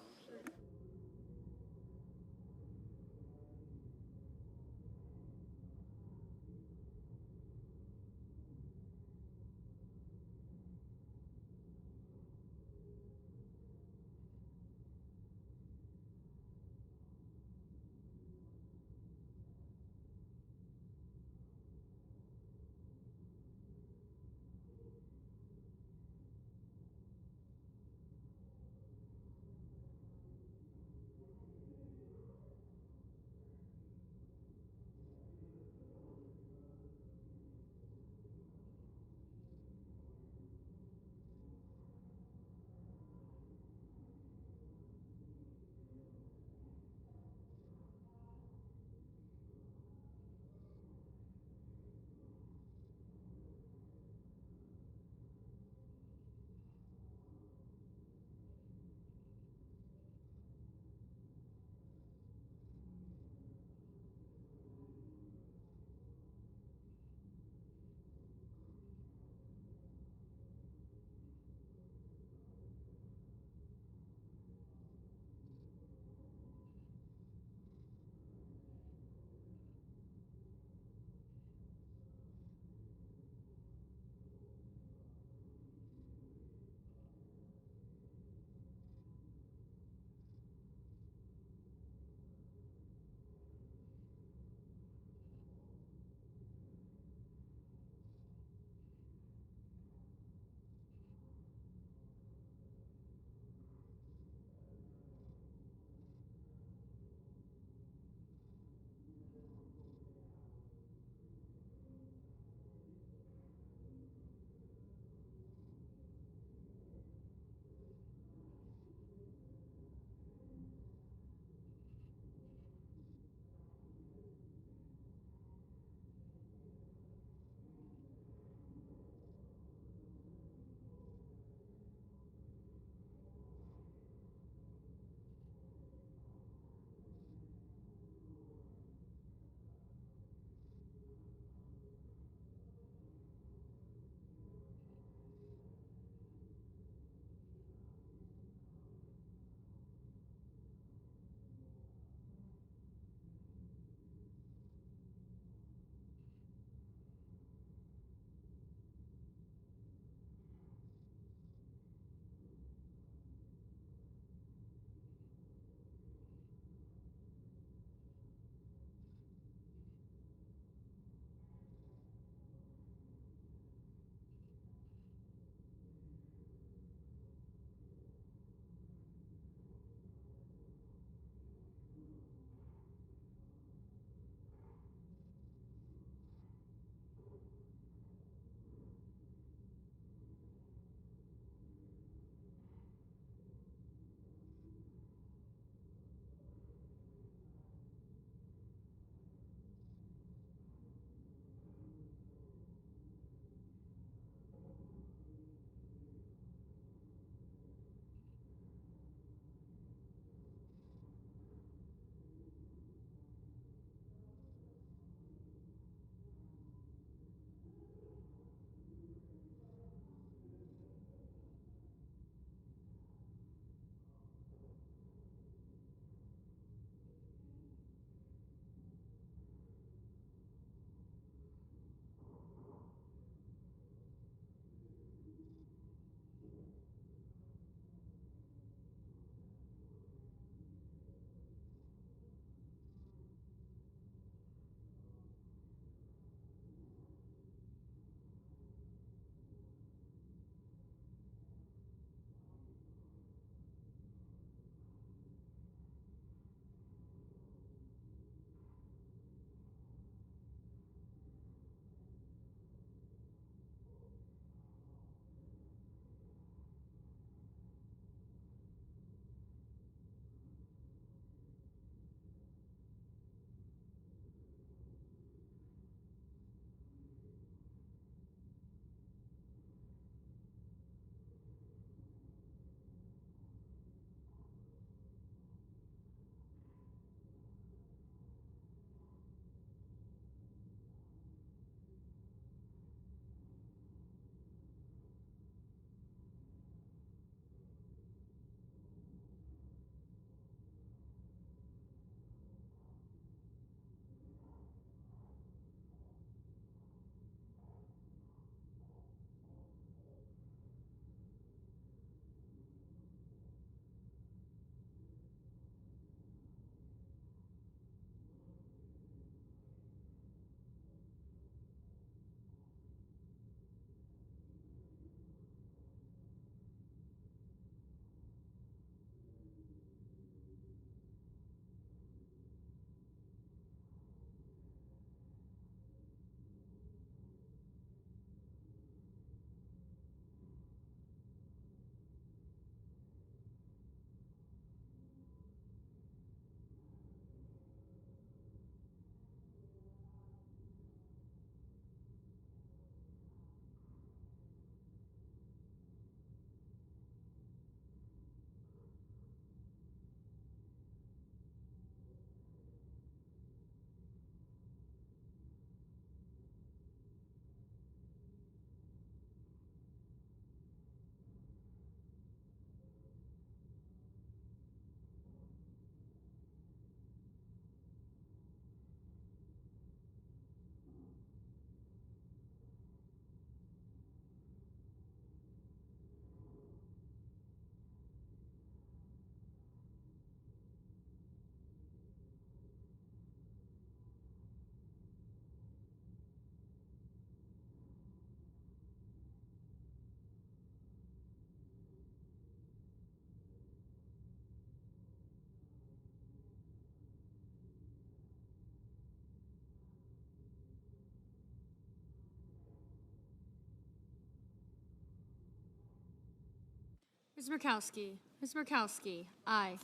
Ms. Murkowski. Ms. Murkowski. Aye.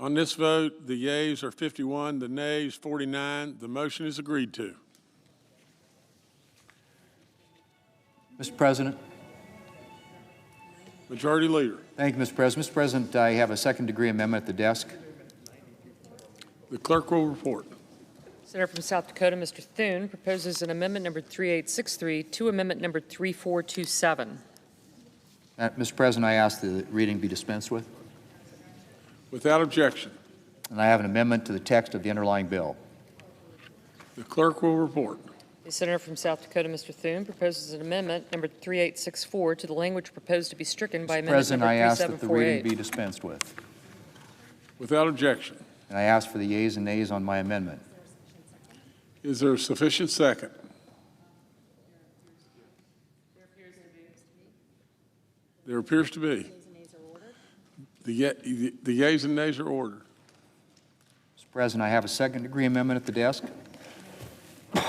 On this vote, the yeas are 51, the nays 49. The motion is agreed to. Mr. President. Majority Leader. Thank you, Mr. President. Mr. President, I have a second-degree amendment at the desk. The clerk will report. Senator from South Dakota, Mr. Thune, proposes an amendment number 3863 to amendment number 3427. Mr. President, I ask the reading be dispensed with. Without objection. And I have an amendment to the text of the underlying bill. The clerk will report. The senator from South Dakota, Mr. Thune, proposes an amendment number 3864 to the language proposed to be stricken by amendment President, number I ask that the 3748. reading be dispensed with. Without objection. And I ask for the yeas and nays on my amendment. Is there a sufficient second? There appears to be. The yeas and nays are ordered. Mr. President, I have a second-degree amendment at the desk. The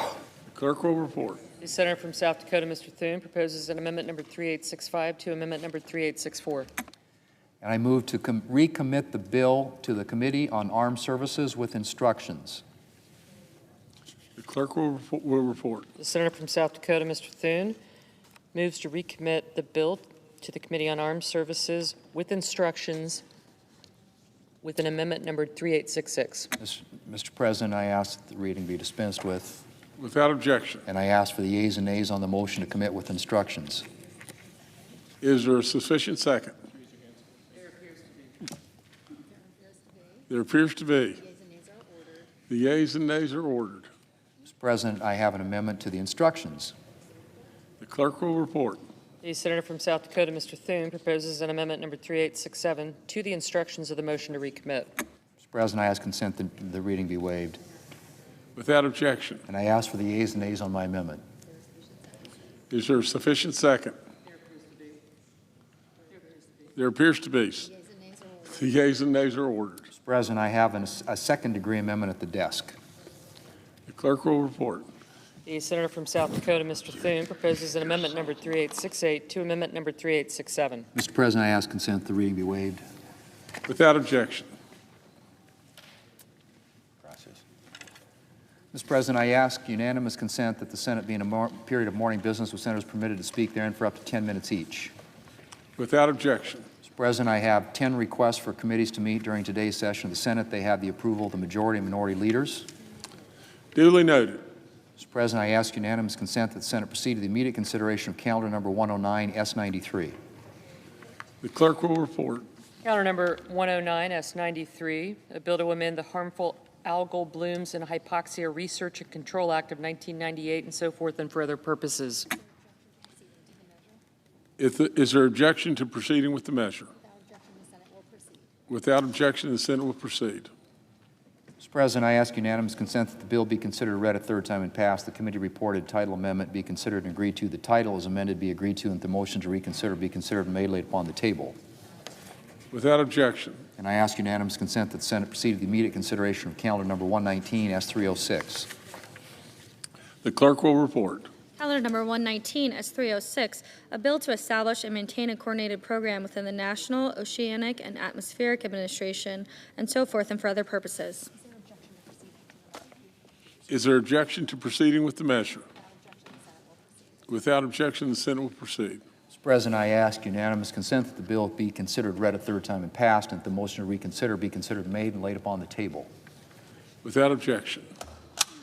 clerk will report. The senator from South Dakota, Mr. Thune, proposes an amendment number 3865 to amendment number 3864. And I move to recommit the bill to the Committee on Armed Services with instructions. The clerk will report. The senator from South Dakota, Mr. Thune, moves to recommit the bill to the Committee on Armed Services with instructions with an amendment number 3866. Mr. President, I ask that the reading be dispensed with. Without objection. And I ask for the yeas and nays on the motion to commit with instructions. Is there a sufficient second? There appears to be. The yeas and nays are ordered. Mr. President, I have an amendment to the instructions. The clerk will report. The senator from South Dakota, Mr. Thune, proposes an amendment number 3867 to the instructions of the motion to recommit. Mr. President, I ask consent that the reading be waived. Without objection. And I ask for the yeas and nays on my amendment. Is there a sufficient second? There appears to be. The yeas and nays are ordered. Mr. President, I have a second-degree amendment at the desk. The clerk will report. The senator from South Dakota, Mr. Thune, proposes an amendment number 3868 to amendment number 3867. Mr. President, I ask consent that the reading be waived. Without objection. Mr. President, I ask unanimous consent that the Senate be in a period of morning business with senators permitted to speak therein for up to 10 minutes each. Without objection. Mr. President, I have 10 requests for committees to meet during today's session of the Senate. They have the approval of the majority and minority leaders. Duly noted. Mr. President, I ask unanimous consent that the Senate proceed to the immediate consideration of calendar number 109, S93. The clerk will report. Calendar number 109, S93, a bill to amend the Harmful Algal Blooms and Hypoxia Research and Control Act of 1998 and so forth and for other purposes. Is there objection to proceeding with the measure? Without objection, the Senate will proceed. Mr. President, I ask unanimous consent that the bill be considered read a third time and passed. The committee reported title amendment be considered and agreed to. The title is amended be agreed to, and the motion to reconsider be considered and made laid upon the table. Without objection. And I ask unanimous consent that the Senate proceed to the immediate consideration of calendar number 119, S306. The clerk will report. Calendar number 119, S306, a bill to establish and maintain a coordinated program within the National Oceanic and Atmospheric Administration and so forth and for other purposes. Is there objection to proceeding with the measure? Without objection, the Senate will proceed. Mr. President, I ask unanimous consent that the bill be considered read a third time and passed, and that the motion to reconsider be considered made and laid upon the table. Without objection.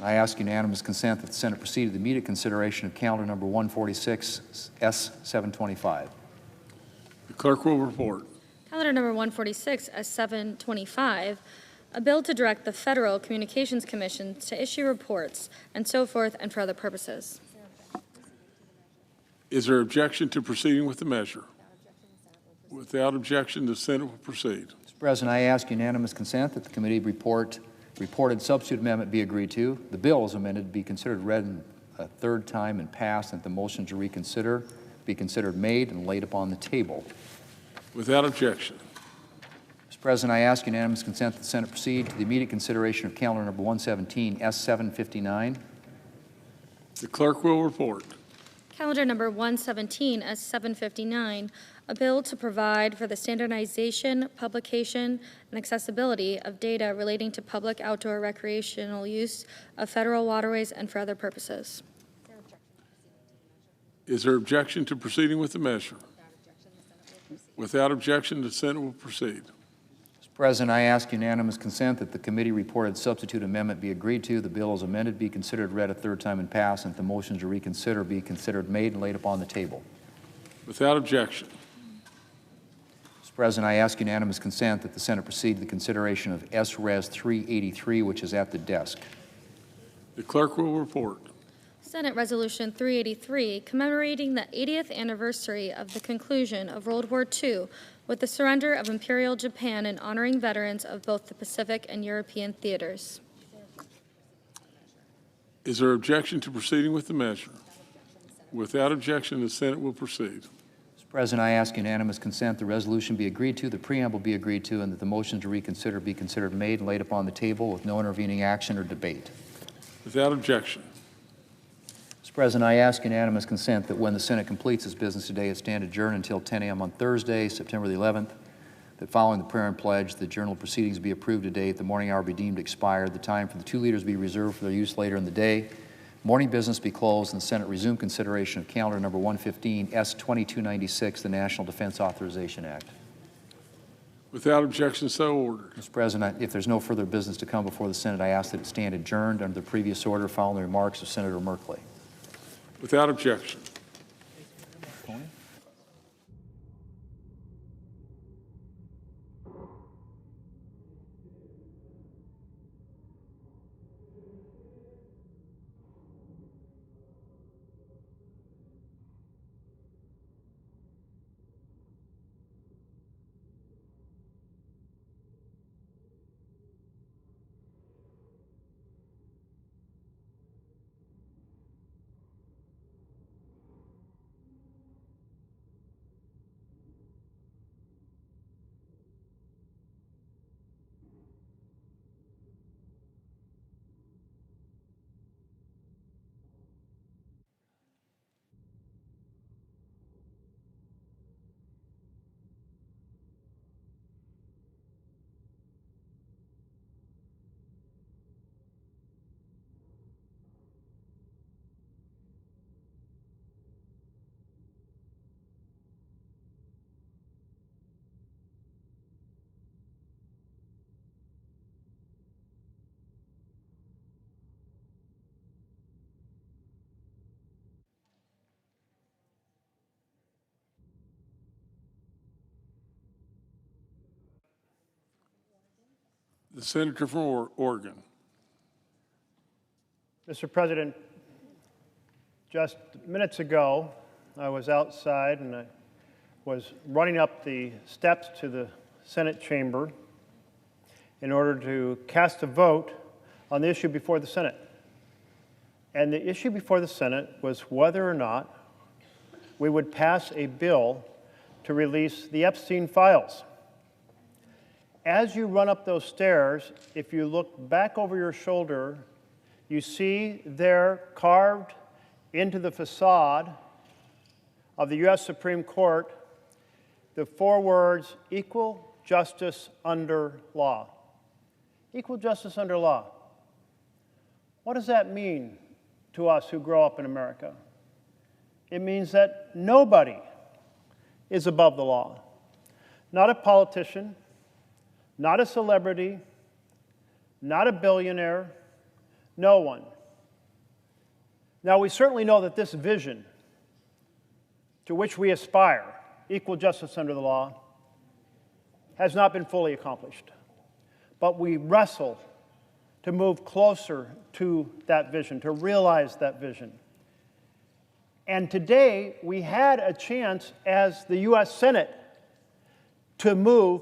I ask unanimous consent that the Senate proceed to the immediate consideration of calendar number 146, S725. The clerk will report. Calendar number 146, S725, a bill to direct the Federal Communications Commission to issue reports and so forth and for other purposes. Is there objection to proceeding with the measure? Without objection, the Senate will proceed. Mr. President, I ask unanimous consent that the committee reported substitute amendment be agreed to. The bill is amended be considered read a third time and passed, and the motion to reconsider be considered made and laid upon the table. Without objection. Mr. President, I ask unanimous consent that the Senate proceed to the immediate consideration of calendar number 117, S759. The clerk will report. Calendar number 117, S759, a bill to provide for the standardization, publication, and accessibility of data relating to public outdoor recreational use of federal waterways and for other purposes. Is there objection to proceeding with the measure? Without objection, the Senate will proceed. Mr. President, I ask unanimous consent that the committee reported substitute amendment be agreed to. The bill is amended be considered read a third time and passed, and the motion to reconsider be considered made and laid upon the table. Without objection. Mr. President, I ask unanimous consent that the Senate proceed to the consideration of S-Res 383, which is at the desk. The clerk will report. Senate Resolution 383, commemorating the 80th anniversary of the conclusion of World War II with the surrender of Imperial Japan and honoring veterans of both the Pacific and European theaters. Is there objection to proceeding with the measure? Without objection, the Senate will proceed. Mr. President, I ask unanimous consent the resolution be agreed to, the preamble be agreed to, and that the motion to reconsider be considered made and laid upon the table with no intervening action or debate. Without objection. Mr. President, I ask unanimous consent that when the Senate completes its business today, it stand adjourned until 10 a.m. on Thursday, September the 11th, that following the prayer and pledge, the journal proceedings be approved today, at the morning hour be deemed expired, the time for the two leaders be reserved for their use later in the day, morning business be closed, and the Senate resume consideration of calendar number 115, S2296, the National Defense Authorization Act. Without objection, so ordered. Mr. President, if there's no further business to come before the Senate, I ask that it stand adjourned under the previous order following the remarks of Senator Merkley. Without objection. The senator from Oregon. Mr. President, just minutes ago, I was outside and I was running up the steps to the Senate chamber in order to cast a vote on the issue before the Senate. And the issue before the Senate was whether or not we would pass a bill to release the Epstein files. As you run up those stairs, if you look back over your shoulder, you see there carved into the facade of the U.S. Supreme Court the 4 words, equal justice under law. Equal justice under law. What does that mean to us who grow up in America? It means that nobody is above the law. Not a politician, not a celebrity, not a billionaire, no one. Now, we certainly know that this vision to which we aspire, equal justice under the law, has not been fully accomplished. But we wrestle to move closer to that vision, to realize that vision. And today, we had a chance as the U.S. Senate to move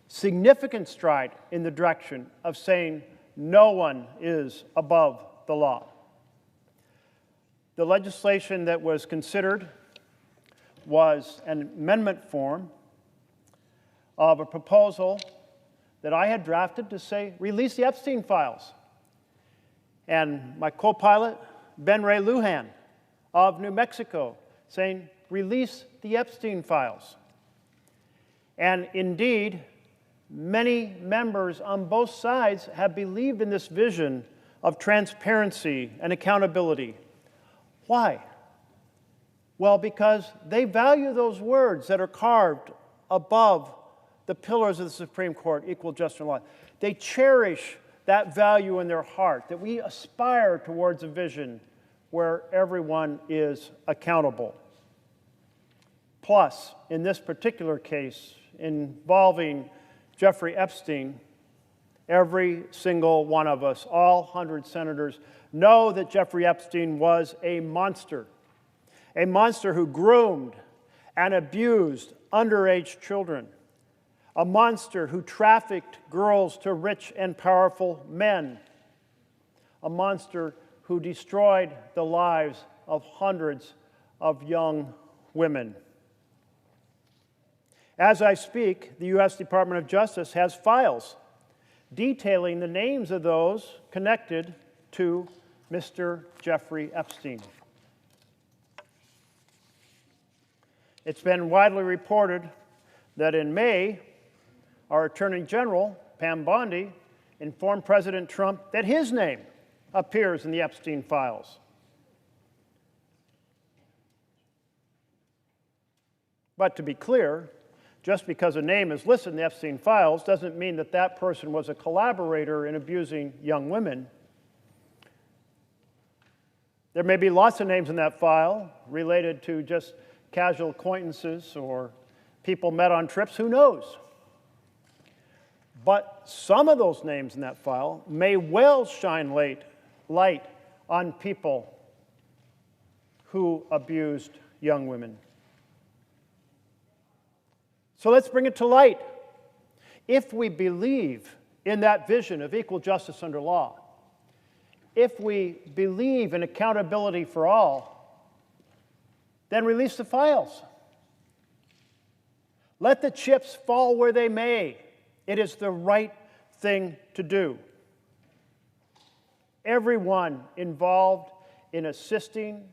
significant stride in the direction of saying no one is above the law. The legislation that was considered was an amendment form of a proposal that I had drafted to say, release the Epstein files. And my co-pilot, Ben Ray Lujan of New Mexico, saying, release the Epstein files. And indeed, many members on both sides have believed in this vision of transparency and accountability. Why? Well, because they value those words that are carved above the pillars of the Supreme Court, equal justice and law. They cherish that value in their heart, that we aspire towards a vision where everyone is accountable. Plus, in this particular case involving Jeffrey Epstein, every single one of us, all 100 senators, know that Jeffrey Epstein was a monster who groomed and abused underage children, a monster who trafficked girls to rich and powerful men, a monster who destroyed the lives of hundreds of young women. As I speak, the U.S. Department of Justice has files detailing the names of those connected to Mr. Jeffrey Epstein. It's been widely reported that in May, our Attorney General, Pam Bondi, informed President Trump that his name appears in the Epstein files. But to be clear, just because a name is listed in the Epstein files doesn't mean that that person was a collaborator in abusing young women. There may be lots of names in that file related to just casual acquaintances or people met on trips, who knows? But some of those names in that file may well shine light on people who abused young women. So let's bring it to light. If we believe in that vision of equal justice under law, if we believe in accountability for all, then release the files. Let the chips fall where they may. It is the right thing to do. Everyone involved in assisting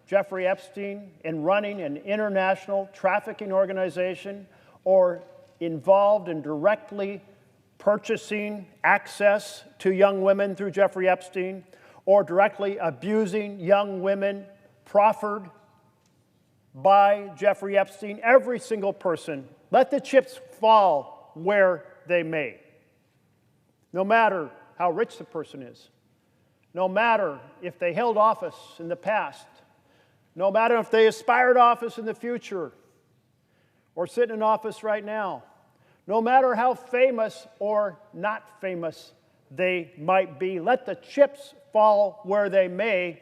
Jeffrey Epstein in running an international trafficking organization or involved in directly purchasing access to young women through Jeffrey Epstein or directly abusing young women proffered by Jeffrey Epstein, every single person, let the chips fall where they may. No matter how rich the person is, no matter if they held office in the past, no matter if they aspired office in the future or sit in office right now, no matter how famous or not famous they might be. Let the chips fall where they may.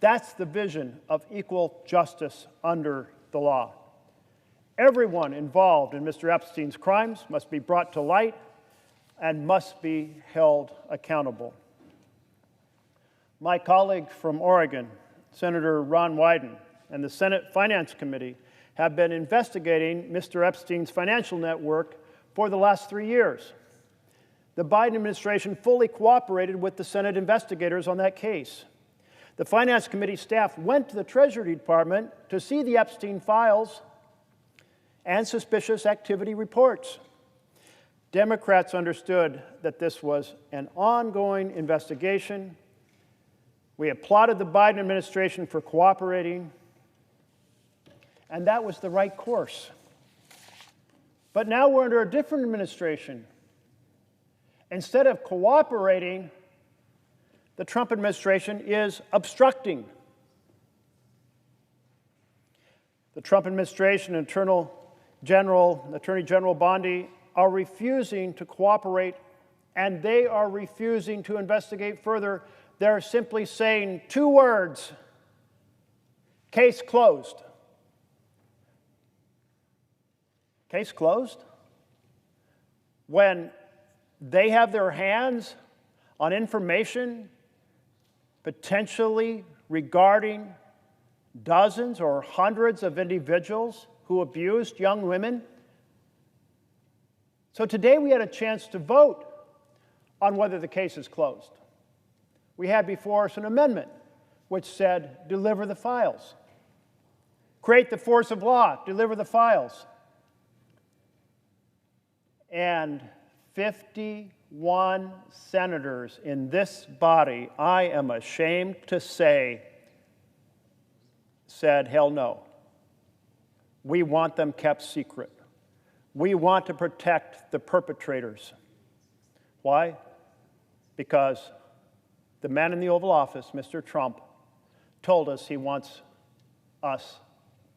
That's the vision of equal justice under the law. Everyone involved in Mr. Epstein's crimes must be brought to light and must be held accountable. My colleague from Oregon, Senator Ron Wyden, and the Senate Finance Committee have been investigating Mr. Epstein's financial network for the last 3 years. The Biden administration fully cooperated with the Senate investigators on that case. The Finance Committee staff went to the Treasury Department to see the Epstein files and suspicious activity reports. Democrats understood that this was an ongoing investigation. We applauded the Biden administration for cooperating, and that was the right course. But now we're under a different administration. Instead of cooperating, the Trump administration is obstructing. The Trump administration and Attorney General Bondi are refusing to cooperate, and they are refusing to investigate further. They're simply saying 2 words: case closed. Case closed? When they have their hands on information potentially regarding dozens or hundreds of individuals who abused young women. So today we had a chance to vote on whether the case is closed. We had before us an amendment which said, deliver the files. Create the force of law, deliver the files. And 51 senators in this body, I am ashamed to say, said, hell no. We want them kept secret. We want to protect the perpetrators. Why? Because the man in the Oval Office, Mr. Trump, told us he wants us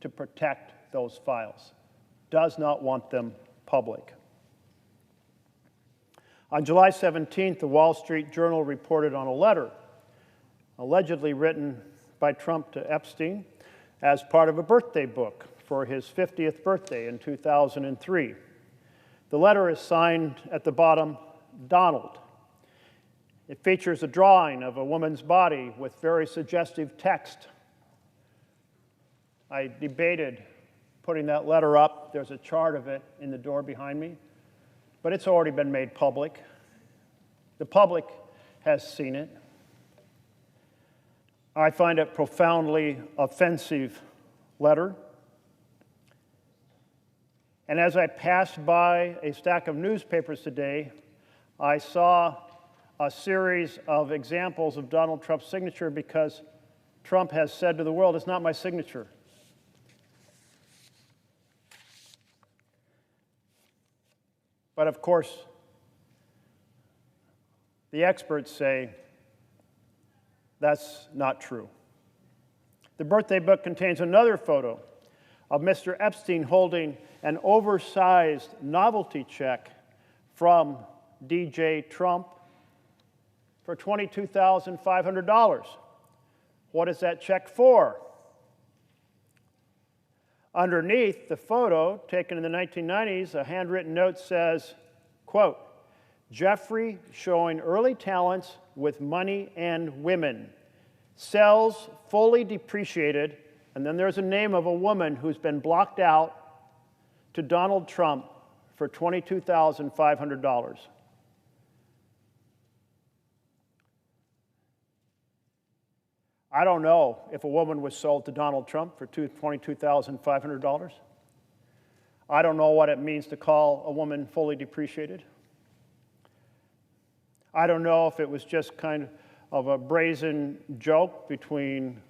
to protect those files, does not want them public. On July 17th, the Wall Street Journal reported on a letter allegedly written by Trump to Epstein as part of a birthday book for his 50th birthday in 2003. The letter is signed at the bottom, Donald. It features a drawing of a woman's body with very suggestive text. I debated putting that letter up. There's a chart of it in the door behind me. But it's already been made public. The public has seen it. I find it profoundly offensive letter. And as I passed by a stack of newspapers today, I saw a series of examples of Donald Trump's signature because Trump has said to the world, it's not my signature. But of course, the experts say that's not true. The birthday book contains another photo of Mr. Epstein holding an oversized novelty check from DJ Trump for $22,500. What is that check for? Underneath the photo, taken in the 1990s, a handwritten note says, quote, Jeffrey showing early talents with money and women. Cells fully depreciated, and then there's a name of a woman who's been blocked out to Donald Trump for $22,500. I don't know if a woman was sold to Donald Trump for $22,500. I don't know what it means to call a woman fully depreciated. I don't know if it was just kind of a brazen joke between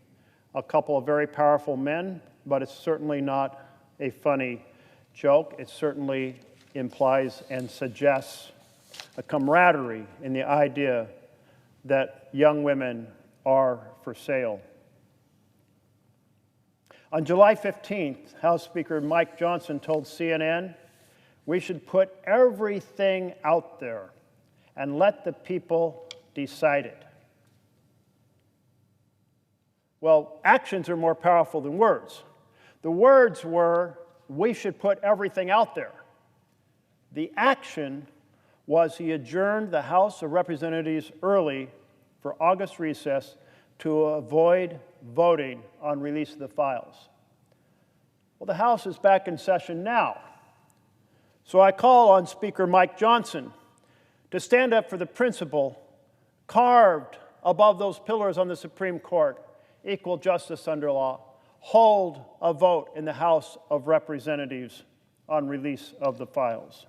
a couple of very powerful men, but it's certainly not a funny joke. It certainly implies and suggests a camaraderie in the idea that young women are for sale. On July 15th, House Speaker Mike Johnson told CNN, we should put everything out there and let the people decide it. Well, actions are more powerful than words. The words were, we should put everything out there. The action was he adjourned the House of Representatives early for August recess to avoid voting on release of the files. Well, the House is back in session now. So I call on Speaker Mike Johnson to stand up for the principle carved above those pillars on the Supreme Court, equal justice under law, hold a vote in the House of Representatives on release of the files.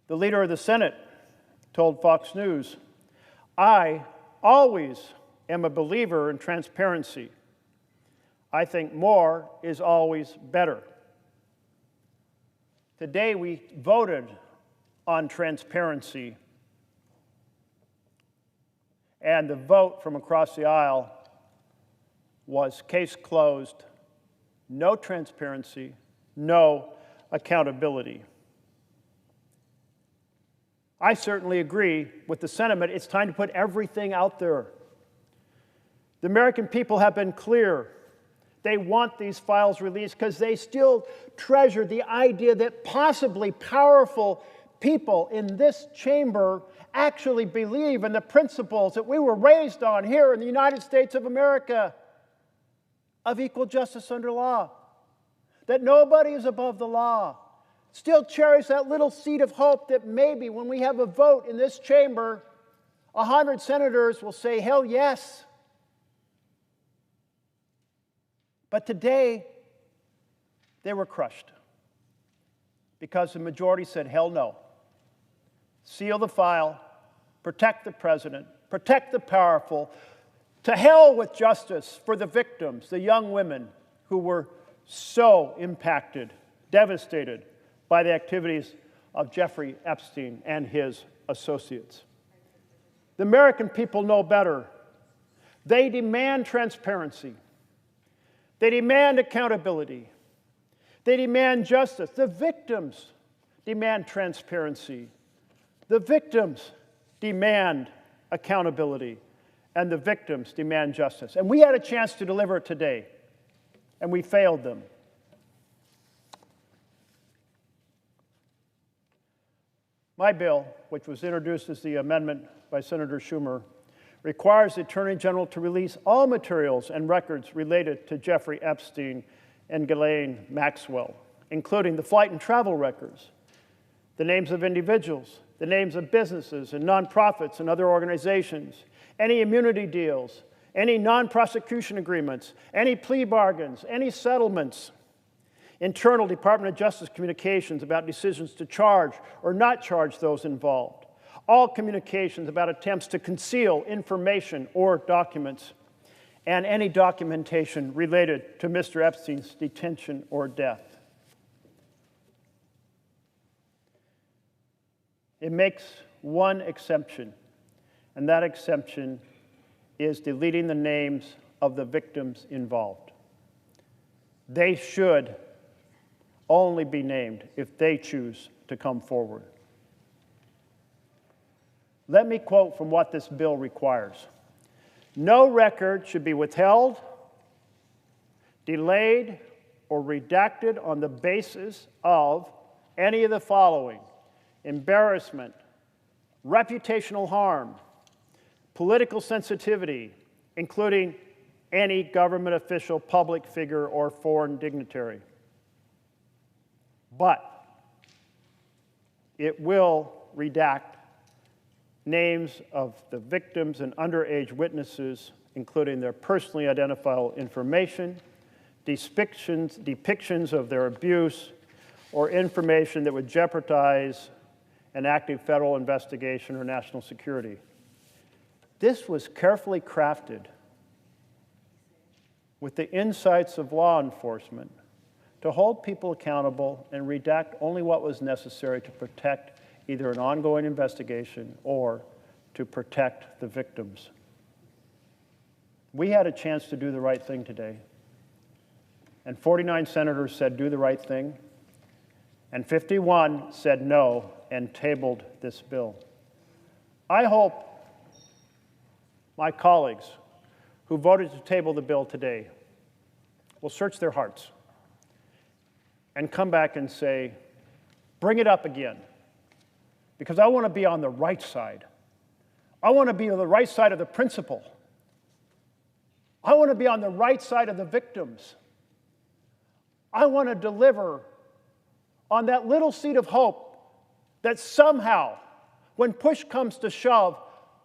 The leader of the Senate told Fox News, I always am a believer in transparency. I think more is always better. Today we voted on transparency, and the vote from across the aisle was case closed, no transparency, no accountability. I certainly agree with the sentiment. It's time to put everything out there. The American people have been clear. They want these files released because they still treasure the idea that possibly powerful people in this chamber actually believe in the principles that we were raised on here in the United States of America of equal justice under law, that nobody is above the law. Still cherish that little seed of hope that maybe when we have a vote in this chamber, 100 senators will say, hell yes. But today, they were crushed because the majority said, hell no. Seal the file, protect the president, protect the powerful. To hell with justice for the victims, the young women who were so impacted, devastated by the activities of Jeffrey Epstein and his associates. The American people know better. They demand transparency. They demand accountability. They demand justice. The victims demand transparency. The victims demand accountability. And the victims demand justice. And we had a chance to deliver it today, and we failed them. My bill, which was introduced as the amendment by Senator Schumer, requires the Attorney General to release all materials and records related to Jeffrey Epstein and Ghislaine Maxwell, including the flight and travel records, the names of individuals, the names of businesses and nonprofits and other organizations, any immunity deals, any non-prosecution agreements, any plea bargains, any settlements, internal Department of Justice communications about decisions to charge or not charge those involved, all communications about attempts to conceal information or documents, and any documentation related to Mr. Epstein's detention or death. It makes one exception, and that exception is deleting the names of the victims involved. They should only be named if they choose to come forward. Let me quote from what this bill requires. No record should be withheld, delayed, or redacted on the basis of any of the following: embarrassment, reputational harm, political sensitivity, including any government official, public figure, or foreign dignitary. But it will redact names of the victims and underage witnesses, including their personally identifiable information, depictions of their abuse, or information that would jeopardize an active federal investigation or national security. This was carefully crafted with the insights of law enforcement to hold people accountable and redact only what was necessary to protect either an ongoing investigation or to protect the victims. We had a chance to do the right thing today, and 49 senators said do the right thing, and 51 said no and tabled this bill. I hope my colleagues who voted to table the bill today will search their hearts and come back and say, bring it up again, because I want to be on the right side. I want to be on the right side of the principle. I want to be on the right side of the victims. I want to deliver on that little seed of hope that somehow, when push comes to shove,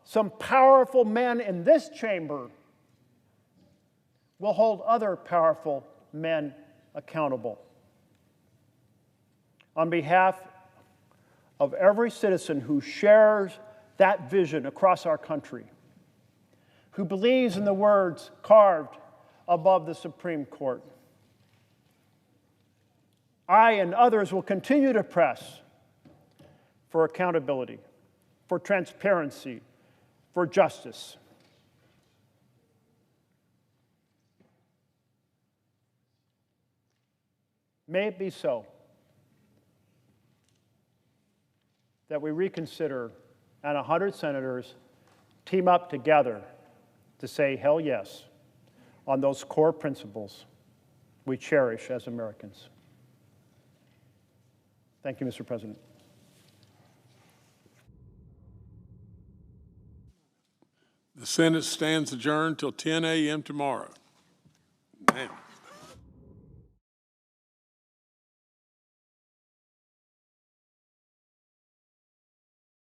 some powerful men in this chamber will hold other powerful men accountable. On behalf of every citizen who shares that vision across our country, who believes in the words carved above the Supreme Court, I and others will continue to press for accountability, for transparency, for justice. May it be so that we reconsider and 100 senators team up together to say hell yes on those core principles we cherish as Americans. Thank you, Mr. President. The Senate stands adjourned till 10 a.m. tomorrow. Now.